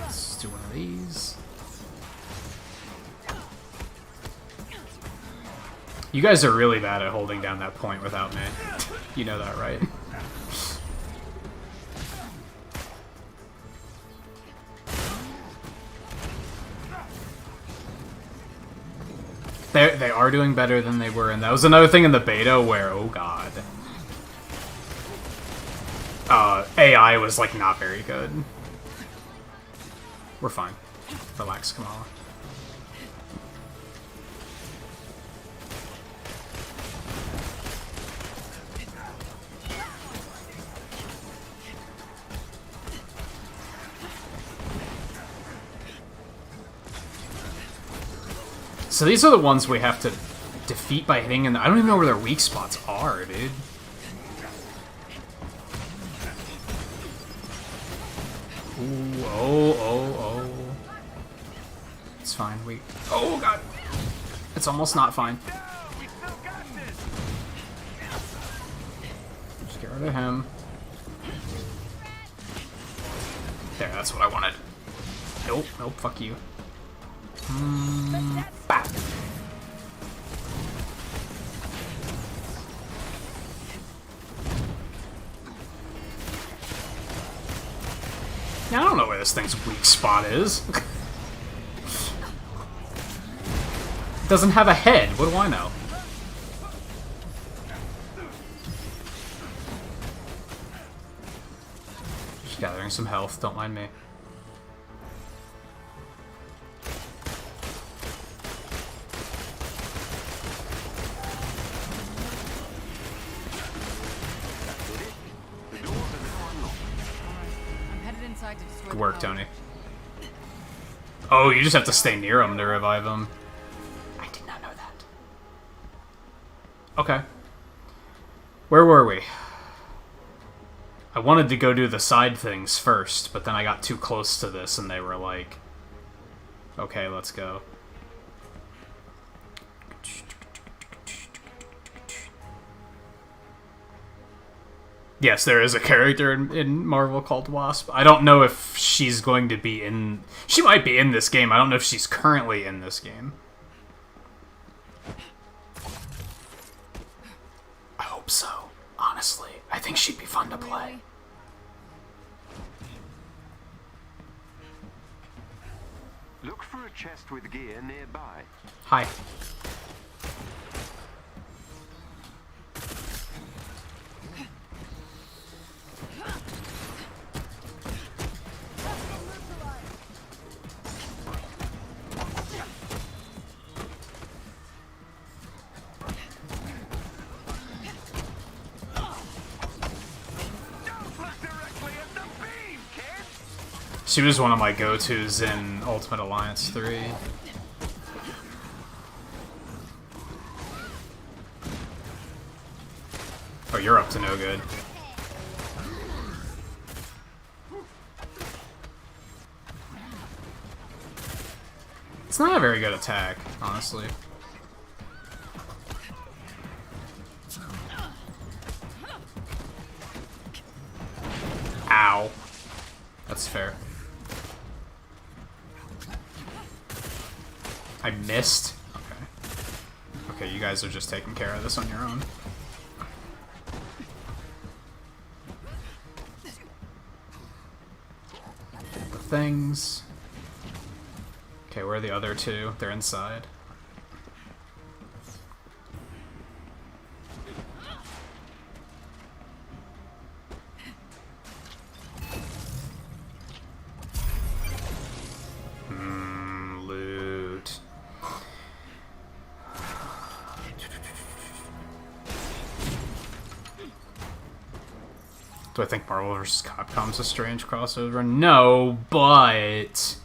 Let's do one of these. You guys are really bad at holding down that point without me. You know that, right? They are doing better than they were, and that was another thing in the beta where, oh god. AI was, like, not very good. We're fine. Relax, Kamala. So these are the ones we have to defeat by hitting, and I don't even know where their weak spots are, dude. Ooh, oh. It's fine, oh god! It's almost not fine. Just get rid of him. There, that's what I wanted. Nope, nope, fuck you. Bap. Yeah, I don't know where this thing's weak spot is. It doesn't have a head, what do I know? Just gathering some health, don't mind me. Good work, Tony. Oh, you just have to stay near him to revive him. I did not know that. Okay. Where were we? I wanted to go do the side things first, but then I got too close to this and they were like, okay, let's go. Yes, there is a character in Marvel called Wasp. I don't know if she's going to be in... She might be in this game. I don't know if she's currently in this game. I hope so, honestly. I think she'd be fun to play. Look for a chest with gear nearby. Hi. She was one of my go-tos in Ultimate Alliance 3. Oh, you're up to no good. It's not a very good attack, honestly. Ow. That's fair. I missed? Okay. Okay, you guys are just taking care of this on your own. The things. Okay, where are the other two? They're inside. Loot. Do I think Marvel vs. Capcom's a strange crossover? No, but...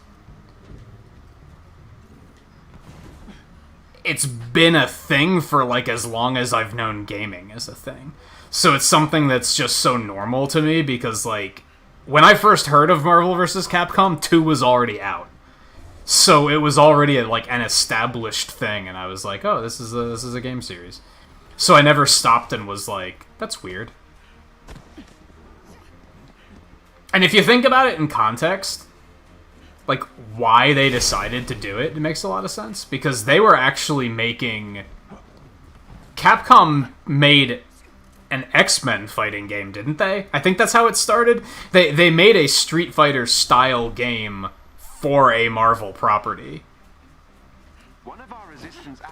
it's been a thing for, like, as long as I've known gaming as a thing. So it's something that's just so normal to me because, like, when I first heard of Marvel vs. Capcom, 2 was already out. So it was already, like, an established thing, and I was like, oh, this is a game series. So I never stopped and was like, that's weird. And if you think about it in context, like, why they decided to do it, it makes a lot of sense. Because they were actually making... Capcom made an X-Men fighting game, didn't they? I think that's how it started. They made a Street Fighter-style game for a Marvel property.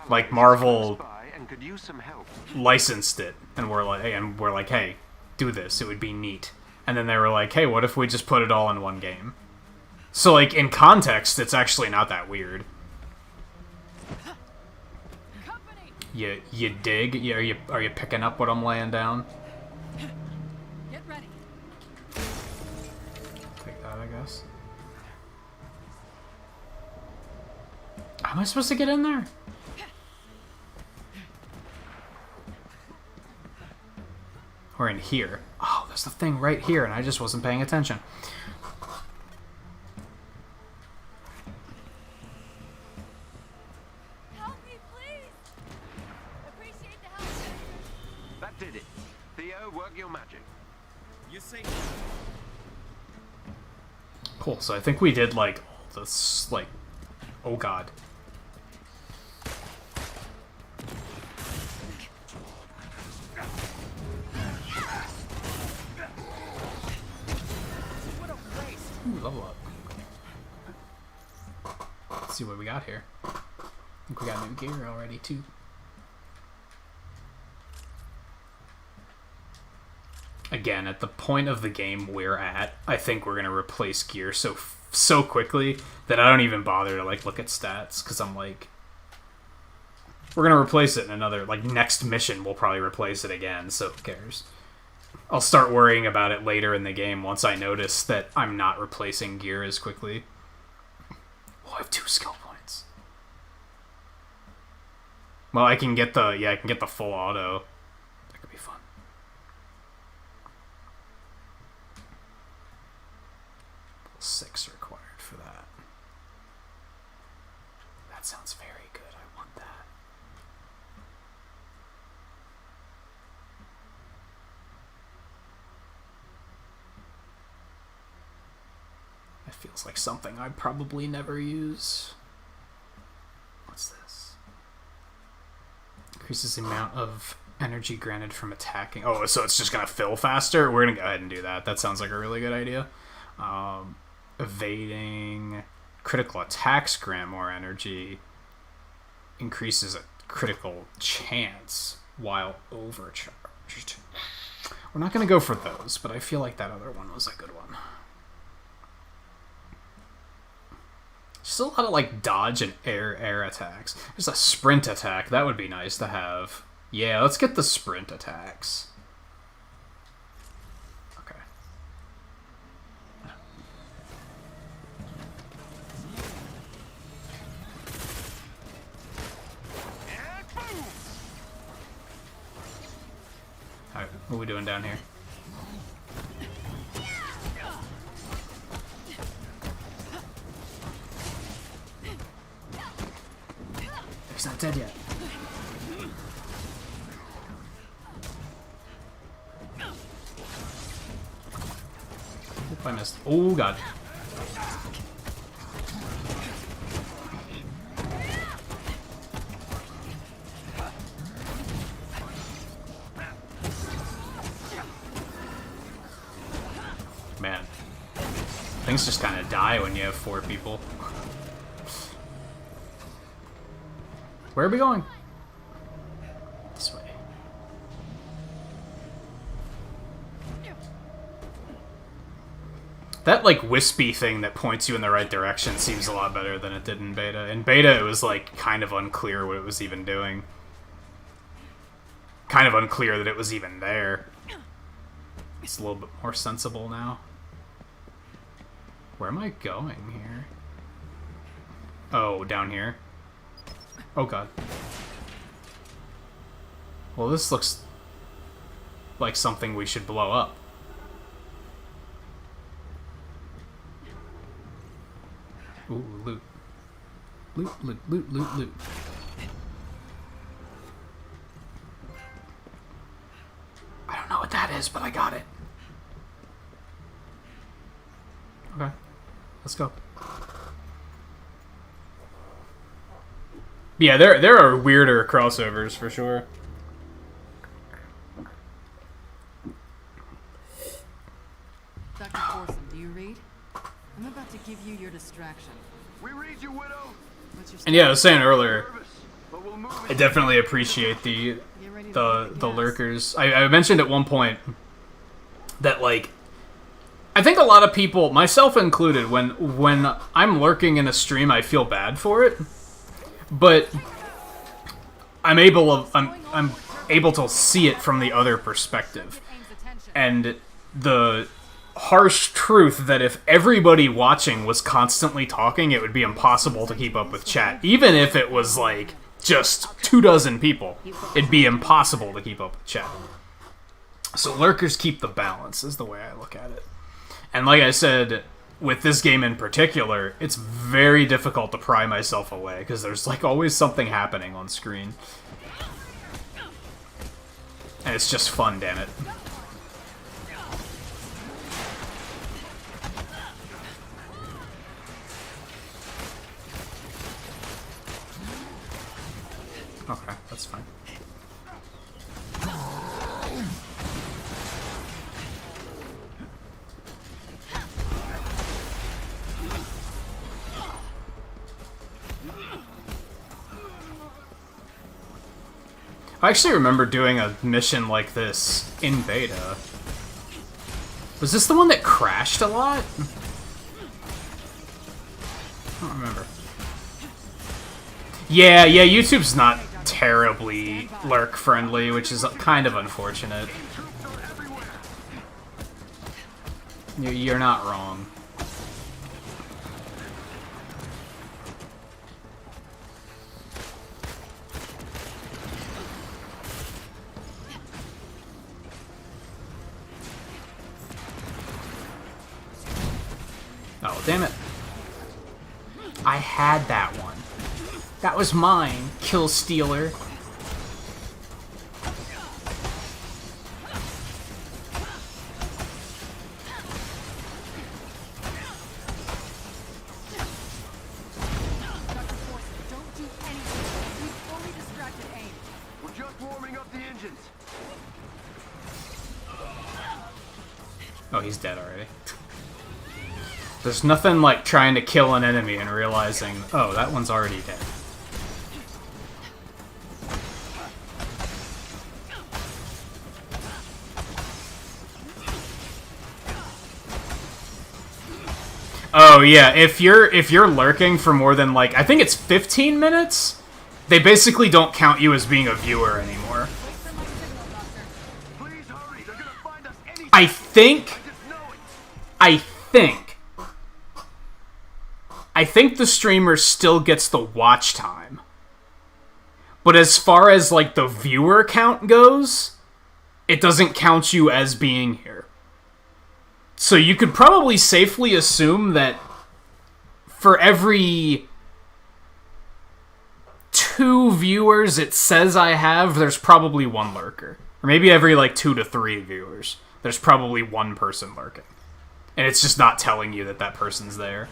Like, Marvel licensed it, and we're like, hey, do this, it would be neat. And then they were like, hey, what if we just put it all in one game? So, like, in context, it's actually not that weird. You dig? Are you picking up what I'm laying down? Get ready. Take that, I guess. How am I supposed to get in there? We're in here. Oh, there's the thing right here, and I just wasn't paying attention. Help me, please! Appreciate the help. That did it. Theo, work your magic. You say... Cool, so I think we did, like, all this, like... Oh, God. Ooh, level up. Let's see what we got here. I think we got new gear already, too. Again, at the point of the game we're at, I think we're gonna replace gear so quickly that I don't even bother to like look at stats, because I'm like, we're gonna replace it in another, like, next mission we'll probably replace it again, so who cares? I'll start worrying about it later in the game once I notice that I'm not replacing gear as quickly. Oh, I have 2 skill points. Well, I can get the full auto. That could be fun. Level 6 required for that. That sounds very good. I want that. That feels like something I'd probably never use. What's this? Increases the amount of energy granted from attacking. Oh, so it's just gonna fill faster? We're gonna go ahead and do that. That sounds like a really good idea. Evading. Critical attacks grant more energy. Increases a critical chance while overcharged. We're not gonna go for those, but I feel like that other one was a good one. Just a lot of, like, dodge and air attacks. There's a sprint attack. That would be nice to have. Yeah, let's get the sprint attacks. Okay. Alright, what are we doing down here? He's not dead yet. Oop, I missed. Oh, God. Man. Things just kind of die when you have 4 people. Where are we going? This way. That, like, wispy thing that points you in the right direction seems a lot better than it did in beta. In beta, it was, like, kind of unclear what it was even doing. Kind of unclear that it was even there. It's a little bit more sensible now. Where am I going here? Oh, down here. Oh, God. Well, this looks like something we should blow up. Ooh, loot. Loot, loot, loot, loot, loot. I don't know what that is, but I got it. Okay. Let's go. Yeah, there are weirder crossovers for sure. Dr. Forson, do you read? I'm about to give you your distraction. We read you, Widow. And yeah, I was saying earlier, I definitely appreciate the lurkers. I mentioned at one point that, like, I think a lot of people, myself included, when I'm lurking in a stream, I feel bad for it. But I'm able to see it from the other perspective. And the harsh truth that if everybody watching was constantly talking, it would be impossible to keep up with chat. Even if it was, like, just 24 people, it'd be impossible to keep up with chat. So lurkers keep the balance, is the way I look at it. And like I said, with this game in particular, it's very difficult to pry myself away, because there's, like, always something happening on screen. And it's just fun, damn it. Okay, that's fine. I actually remember doing a mission like this in beta. Was this the one that crashed a lot? I don't remember. Yeah, YouTube's not terribly lurk-friendly, which is kind of unfortunate. You're not wrong. Oh, damn it. I had that one. That was mine, Kill Stealer. Don't do anything. We've fully distracted AIM. We're just warming up the engines. Oh, he's dead already. There's nothing like trying to kill an enemy and realizing, oh, that one's already dead. Oh yeah, if you're lurking for more than like, I think it's 15 minutes, they basically don't count you as being a viewer anymore. I think the streamer still gets the watch time. But as far as like the viewer count goes, it doesn't count you as being here. So you could probably safely assume that for every 2 viewers it says I have, there's probably 1 lurker. Or maybe every like 2 to 3 viewers, there's probably 1 person lurking. And it's just not telling you that that person's there.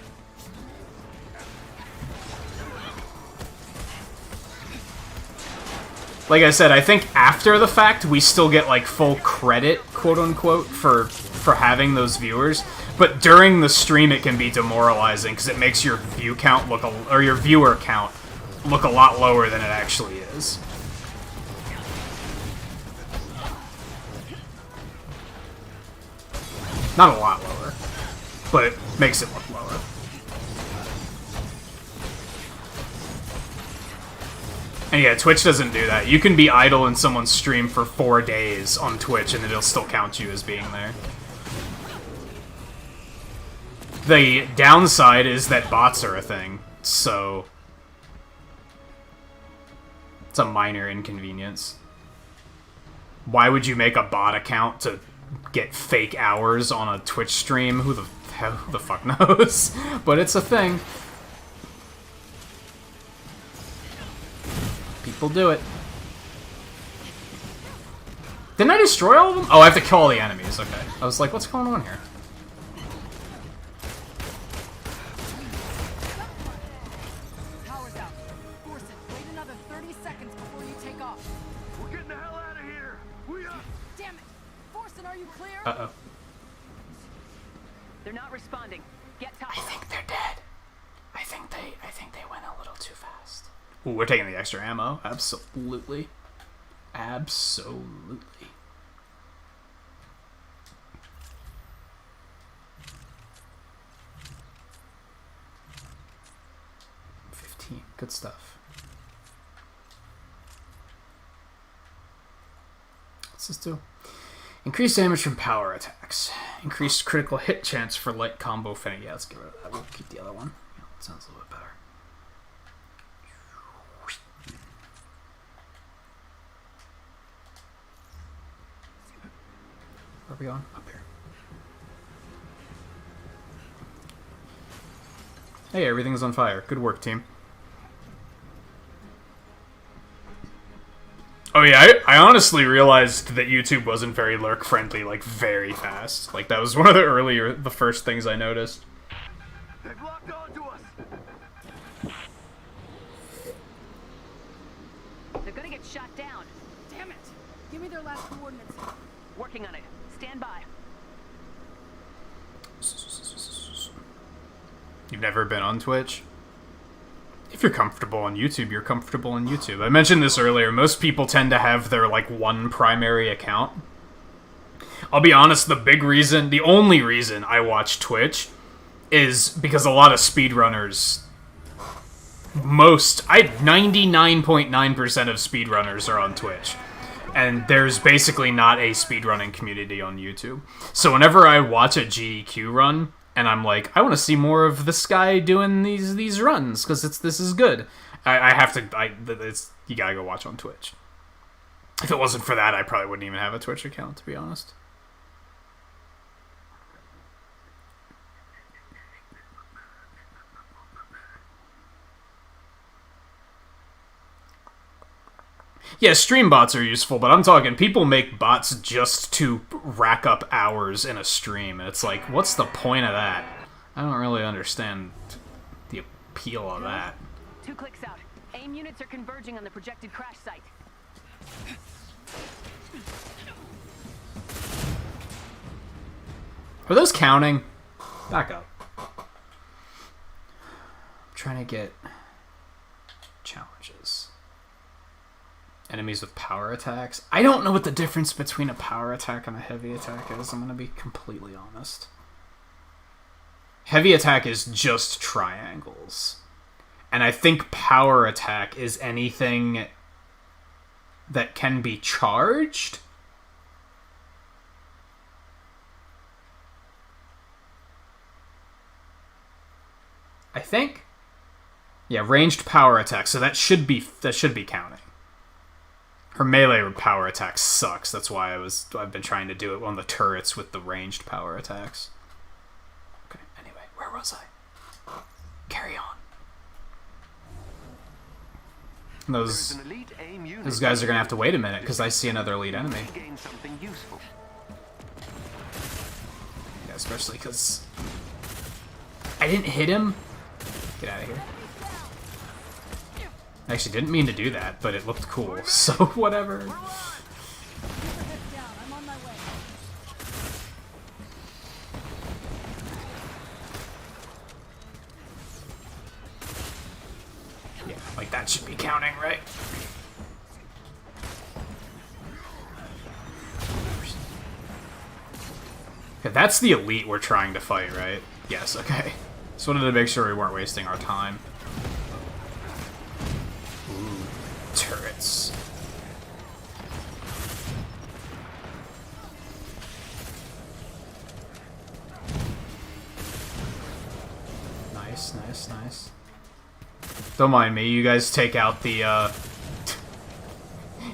Like I said, I think after the fact, we still get, like, full credit, quote-unquote, for having those viewers. But during the stream, it can be demoralizing, because it makes your view count look, or your viewer count look a lot lower than it actually is. Not a lot lower, but it makes it look lower. And yeah, Twitch doesn't do that. You can be idle in someone's stream for 4 days on Twitch and it'll still count you as being there. The downside is that bots are a thing, so it's a minor inconvenience. Why would you make a bot account to get fake hours on a Twitch stream? Who the fuck knows? But it's a thing. People do it. Didn't I destroy all of them? Oh, I have to kill all the enemies. Okay. I was like, what's going on here? Power's out. Force it. Wait another 30 seconds before you take off. We're getting the hell out of here. Damn it! Forsen, are you clear? Uh-oh. They're not responding. Get top. I think they're dead. I think they went a little too fast. Ooh, we're taking the extra ammo. Absolutely. Absolutely. Good stuff. What's this do? Increased damage from power attacks. Increased critical hit chance for light combo finish. Yeah, let's get rid of that. We'll keep the other one. Yeah, that sounds a little bit better. Where are we on? Up here. Hey, everything's on fire. Good work, team. Oh yeah, I honestly realized that YouTube wasn't very lurk-friendly, like, very fast. Like, that was one of the first things I noticed. They've locked onto us. The Give me their last coordinates. Working on it. Stand by. You've never been on Twitch? If you're comfortable on YouTube, you're comfortable on YouTube. I mentioned this earlier. Most people tend to have their, like, one primary account. I'll be honest, the only reason I watch Twitch is because a lot of speedrunners... 99.9% of speedrunners are on Twitch. And there's basically not a speedrunning community on YouTube. So whenever I watch a GDQ run, and I'm like, I want to see more of this guy doing these runs, because this is good. You gotta go watch on Twitch. If it wasn't for that, I probably wouldn't even have a Twitch account, to be honest. Yeah, stream bots are useful, but I'm talking people make bots just to rack up hours in a stream, and it's like, what's the point of that? I don't really understand the appeal of that. 2 clicks out. AIM units are converging on the projected crash site. Are those counting? Back up. I'm trying to get challenges. Enemies with power attacks. I don't know what the difference between a power attack and a heavy attack is. I'm going to be completely honest. Heavy attack is just triangles. And I think power attack is anything that can be charged. I think. Yeah, ranged power attack. So that should be counting. Her melee power attack sucks. That's why I've been trying to do it on the turrets with the ranged power attacks. Okay, anyway, where was I? Carry on. Those guys are gonna have to wait a minute because I see another elite enemy. Yeah, especially because I didn't hit him. Get out of here. I actually didn't mean to do that, but it looked cool, so whatever. Yeah, like that should be counting, right? Okay, that's the elite we're trying to fight, right? Yes, okay. Just wanted to make sure we weren't wasting our time. Turrets. Nice, nice, nice. Don't mind me, you guys take out the,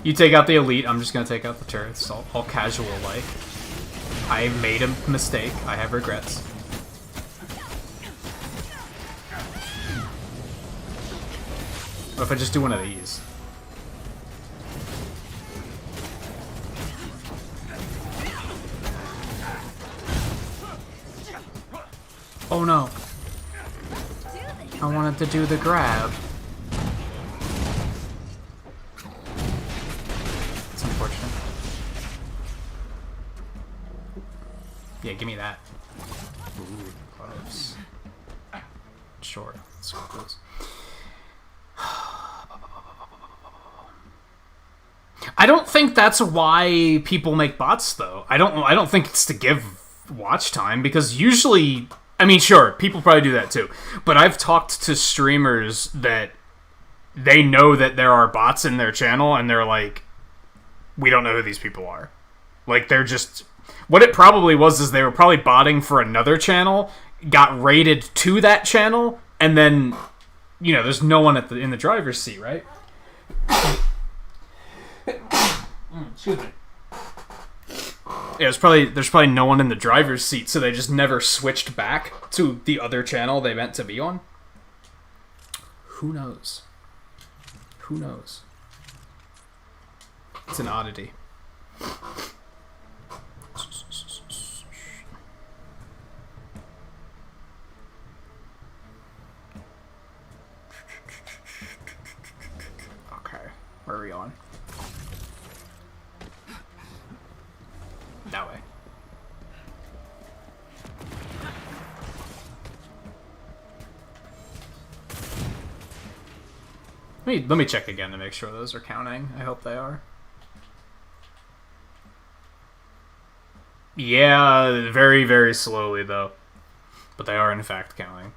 you take out the elite, I'm just gonna take out the turrets, all casual-like. I made a mistake, I have regrets. What if I just do one of these? Oh no. I wanted to do the grab. It's unfortunate. Yeah, give me that. Ooh, close. Sure, let's go close. I don't think that's why people make bots, though. I don't think it's to give watch time, because usually, I mean, sure, people probably do that too, but I've talked to streamers that they know that there are bots in their channel, and they're like, we don't know who these people are. Like, they're just... What it probably was is they were probably botting for another channel, got raided to that channel, and then, you know, there's no one in the driver's seat, right? Excuse me. Yeah, there's probably no one in the driver's seat, so they just never switched back to the other channel they meant to be on. Who knows? Who knows? It's an oddity. Okay, where are we on? Let me check again to make sure those are counting. I hope they are. Yeah, very, very slowly, though. But they are, in fact, counting.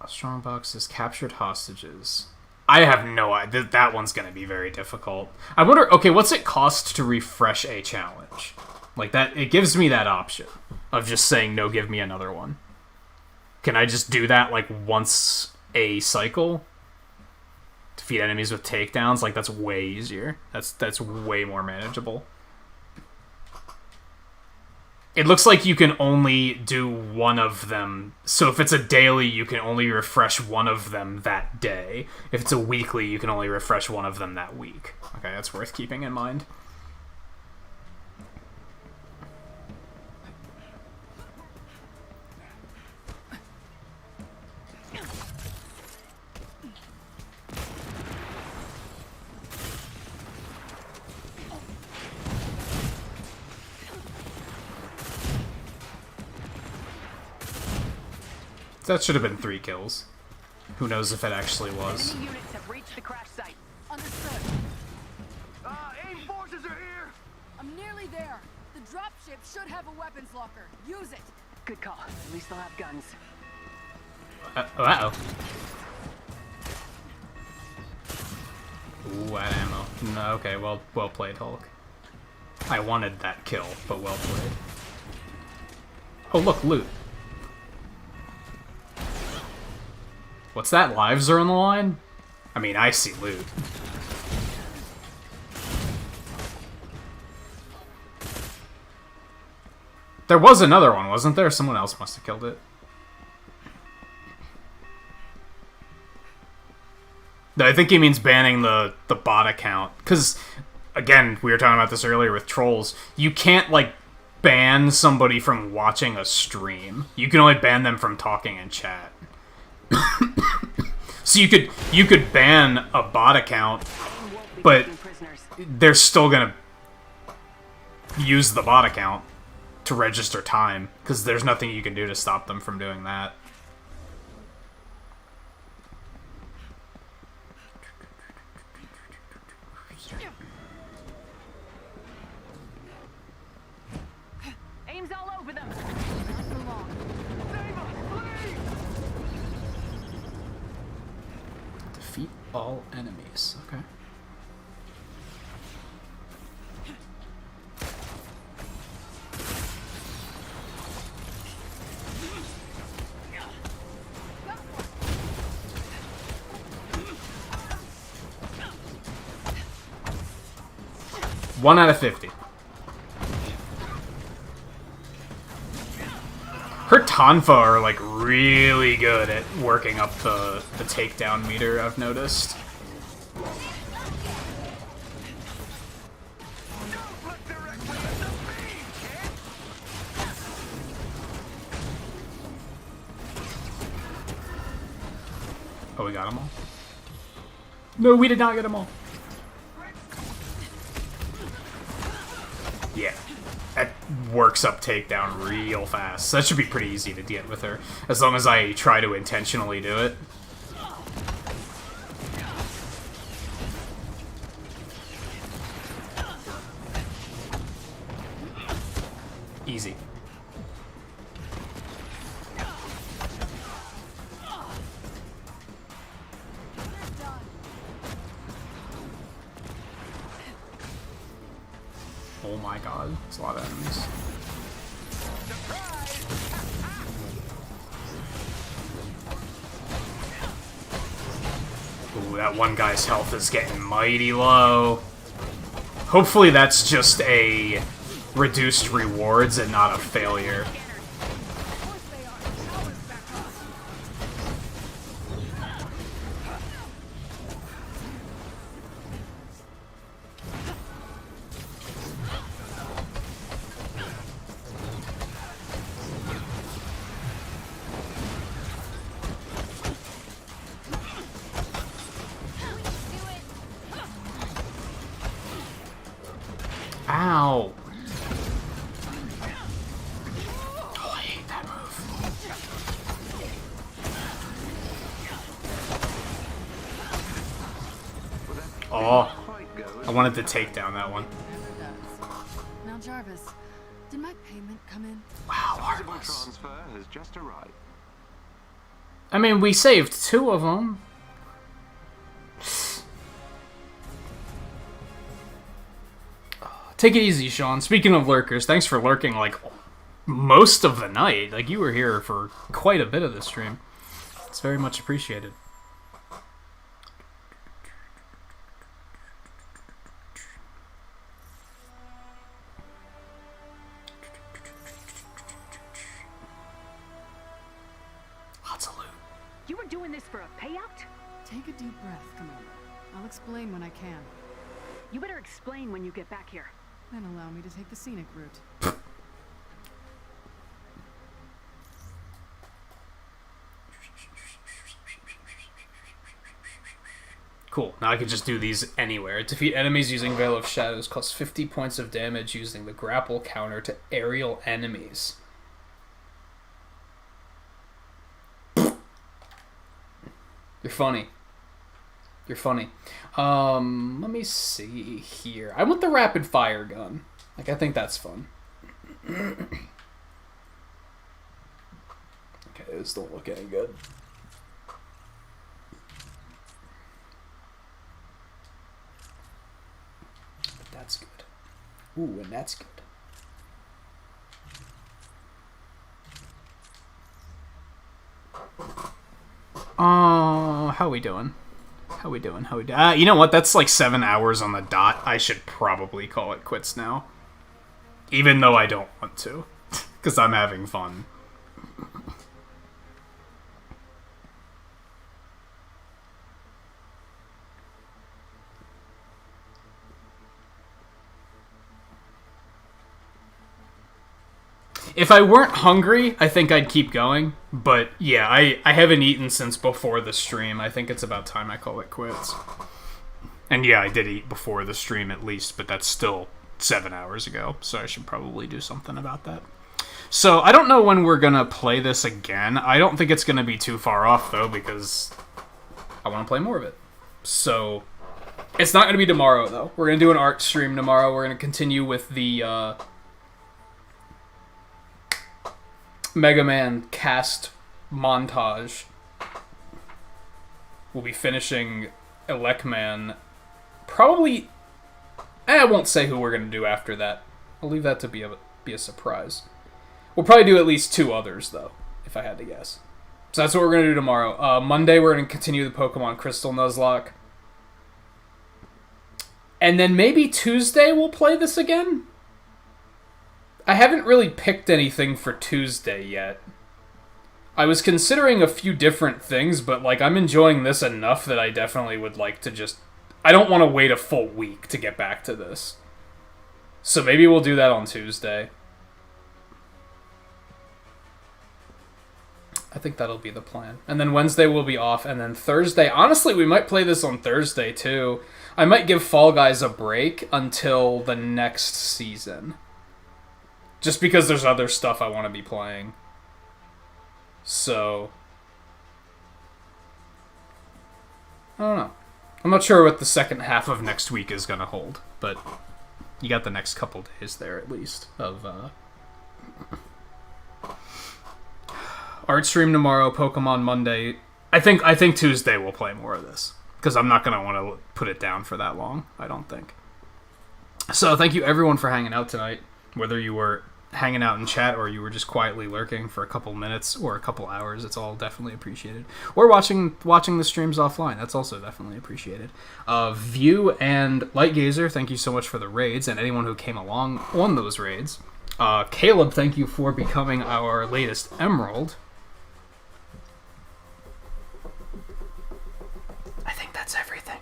Strongbox has captured hostages. I have no idea. That one's going to be very difficult. I wonder, okay, what's it cost to refresh a challenge? Like, that, it gives me that option of just saying, no, give me another one. Can I just do that, like, once a cycle? Defeat enemies with takedowns? Like, that's way easier. That's way more manageable. It looks like you can only do one of them. So if it's a daily, you can only refresh one of them that day. If it's a weekly, you can only refresh one of them that week. Okay, that's worth keeping in mind. That should have been 3 kills. Who knows if it actually was. Enemy units have reached the crash site. Understood. AIM forces are here. I'm nearly there. The dropship should have a weapons locker. Use it. Good call. At least they'll have guns. Uh-oh. Ooh, that ammo. No, okay, well played, Hulk. I wanted that kill, but well played. Oh, look, loot. What's that? Lives are on the line? I mean, I see loot. There was another one, wasn't there? Someone else must have killed it. I think he means banning the bot account. Because, again, we were talking about this earlier with trolls. You can't, like, ban somebody from watching a stream. You can only ban them from talking in chat. So you could ban a bot account, but they're still gonna use the bot account to register time, because there's nothing you can do to stop them from doing that. AIM's all over them. Defeat all enemies. Okay. One out of 50. Her Tonfa are, like, really good at working up the takedown meter, I've noticed. Oh, we got them all? No, we did not get them all. Yeah. That works up takedown real fast. So that should be pretty easy to get with her, as long as I try to intentionally do it. Easy. Oh my god, it's a lot of enemies. Ooh, that one guy's health is getting mighty low. Hopefully that's just a reduced rewards and not a failure. Ow! Oh, I hate that move. Oh, I wanted to take down that one. Now, Jarvis, did my payment come in? Wow, Sizable Heartless. transfer has just arrived. I mean, we saved 2 of them. Take it easy, Sean. Speaking of lurkers, thanks for lurking, like, most of the night. Like, you were here for quite a bit of the stream. It's very much appreciated. Lots of loot. You were doing this for a payout? Take a deep breath, come on. I'll explain when I can. You better explain when you get back here. Then allow me to take the scenic route. Cool. Now I can just do these anywhere. Defeat enemies using Veil of Shadows. Costs 50 points of damage using the grapple counter to aerial enemies. You're funny. You're funny. Let me see here. I want the rapid fire gun. Like, I think that's fun. Okay, this don't look any good. But that's good. Ooh, and that's good. How we doing? How we doing? You know what? That's like 7 hours on the dot. I should probably call it quits now. Even though I don't want to. Because I'm having fun. If I weren't hungry, I think I'd keep going. But yeah, I haven't eaten since before the stream. I think it's about time I call it quits. And yeah, I did eat before the stream at least, but that's still 7 hours ago. So I should probably do something about that. So I don't know when we're going to play this again. I don't think it's going to be too far off, though, because I want to play more of it. So it's not going to be tomorrow, though. We're going to do an art stream tomorrow. We're going to continue with the Mega Man cast montage. We'll be finishing Elecman. Probably, I won't say who we're going to do after that. I'll leave that to be a surprise. We'll probably do at least 2 others, though, if I had to guess. So that's what we're going to do tomorrow. Monday, we're going to continue the Pokemon Crystal Nuzlocke. And then maybe Tuesday we'll play this again? I haven't really picked anything for Tuesday yet. I was considering a few different things, but like I'm enjoying this enough that I definitely would like to just... I don't want to wait a full week to get back to this. So maybe we'll do that on Tuesday. I think that'll be the plan. And then Wednesday we'll be off, and then Thursday... Honestly, we might play this on Thursday, too. I might give Fall Guys a break until the next season. Just because there's other stuff I want to be playing. So... I don't know. I'm not sure what the second half of next week is going to hold, but you got the next couple days there, at least, of... Art stream tomorrow, Pokemon Monday. I think Tuesday we'll play more of this. Because I'm not going to want to put it down for that long, I don't think. So thank you everyone for hanging out tonight. Whether you were hanging out in chat or you were just quietly lurking for a couple minutes or a couple hours, it's all definitely appreciated. Or watching the streams offline, that's also definitely appreciated. View and Lightgazer, thank you so much for the raids, and anyone who came along on those raids. Caleb, thank you for becoming our latest Emerald. I think that's everything.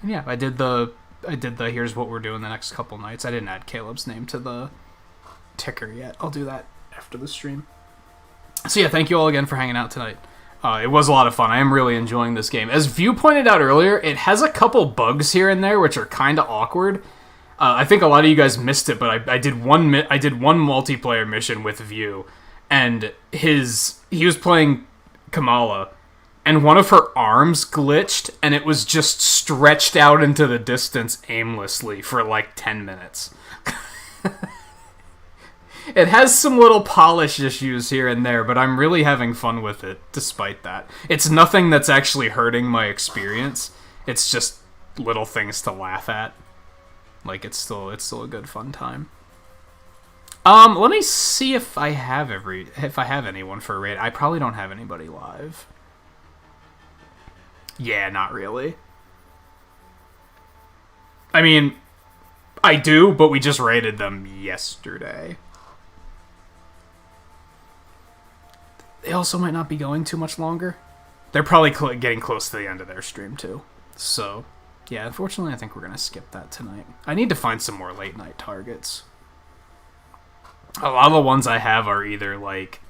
And yeah, I did the here's what we're doing the next couple nights. I didn't add Caleb's name to the ticker yet. I'll do that after the stream. So yeah, thank you all again for hanging out tonight. It was a lot of fun. I am really enjoying this game. As View pointed out earlier, it has a couple bugs here and there which are kind of awkward. I think a lot of you guys missed it, but I did one multiplayer mission with View, and he was playing Kamala, and one of her arms glitched, and it was just stretched out into the distance aimlessly for like 10 minutes. It has some little polish issues here and there, but I'm really having fun with it, despite that. It's nothing that's actually hurting my experience. It's just little things to laugh at. Like, it's still a good fun time. Let me see if I have anyone for a raid. I probably don't have anybody live. Yeah, not really. I mean, I do, but we just raided them yesterday. They also might not be going too much longer. They're probably getting close to the end of their stream, too. So, yeah, unfortunately, I think we're going to skip that tonight. I need to find some more late-night targets. A lot of the ones I have are either, like,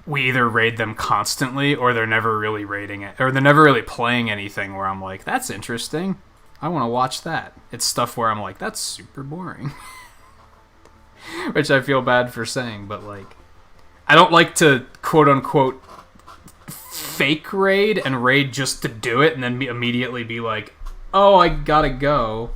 we either raid them constantly, or they're never really raiding it, or they're never really playing anything where I'm like, that's interesting. I want to watch that. It's stuff where I'm like, that's super boring. Which I feel bad for saying, but, like, I don't like to, quote-unquote, fake raid and raid just to do it and then immediately be like, oh, I gotta go.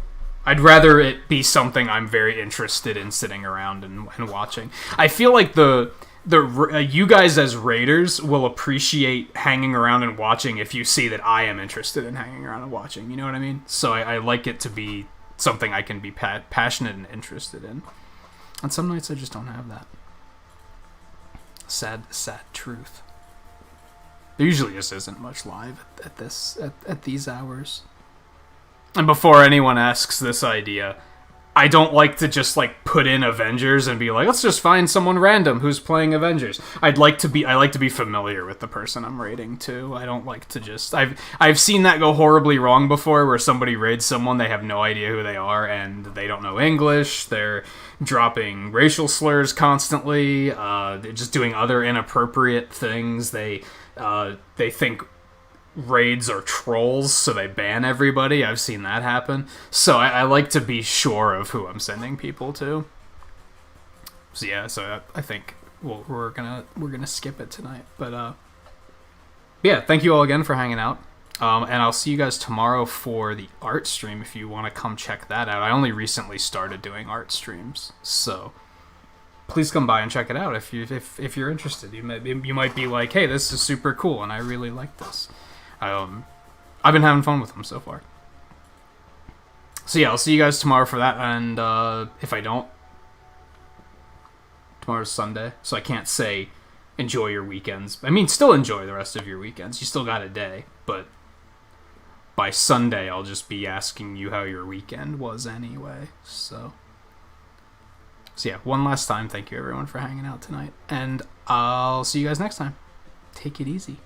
I'd rather it be something I'm very interested in sitting around and watching. I feel like you guys as raiders will appreciate hanging around and watching if you see that I am interested in hanging around and watching. You know what I mean? So I like it to be something I can be passionate and interested in. And some nights I just don't have that. Sad truth. There usually just isn't much live at these hours. And before anyone asks this idea, I don't like to just like put in Avengers and be like, let's just find someone random who's playing Avengers. I like to be familiar with the person I'm raiding too. I don't like to just I've seen that go horribly wrong before, where somebody raids someone, they have no idea who they are and they don't know English. They're dropping racial slurs constantly. They're just doing other inappropriate things. They think raids are trolls, so they ban everybody. I've seen that happen. So I like to be sure of who I'm sending people to. So yeah, I think we're gonna skip it tonight. But yeah, thank you all again for hanging out. And I'll see you guys tomorrow for the art stream if you want to come check that out. I only recently started doing art streams, so please come by and check it out if you're interested. You might be like, hey, this is super cool, and I really like this. I've been having fun with them so far. So yeah, I'll see you guys tomorrow for that, and if I don't, tomorrow's Sunday, so I can't say enjoy your weekends. I mean, still enjoy the rest of your weekends. You still got a day, but by Sunday, I'll just be asking you how your weekend was anyway. So yeah, one last time, thank you everyone for hanging out tonight, and I'll see you guys next time. Take it easy.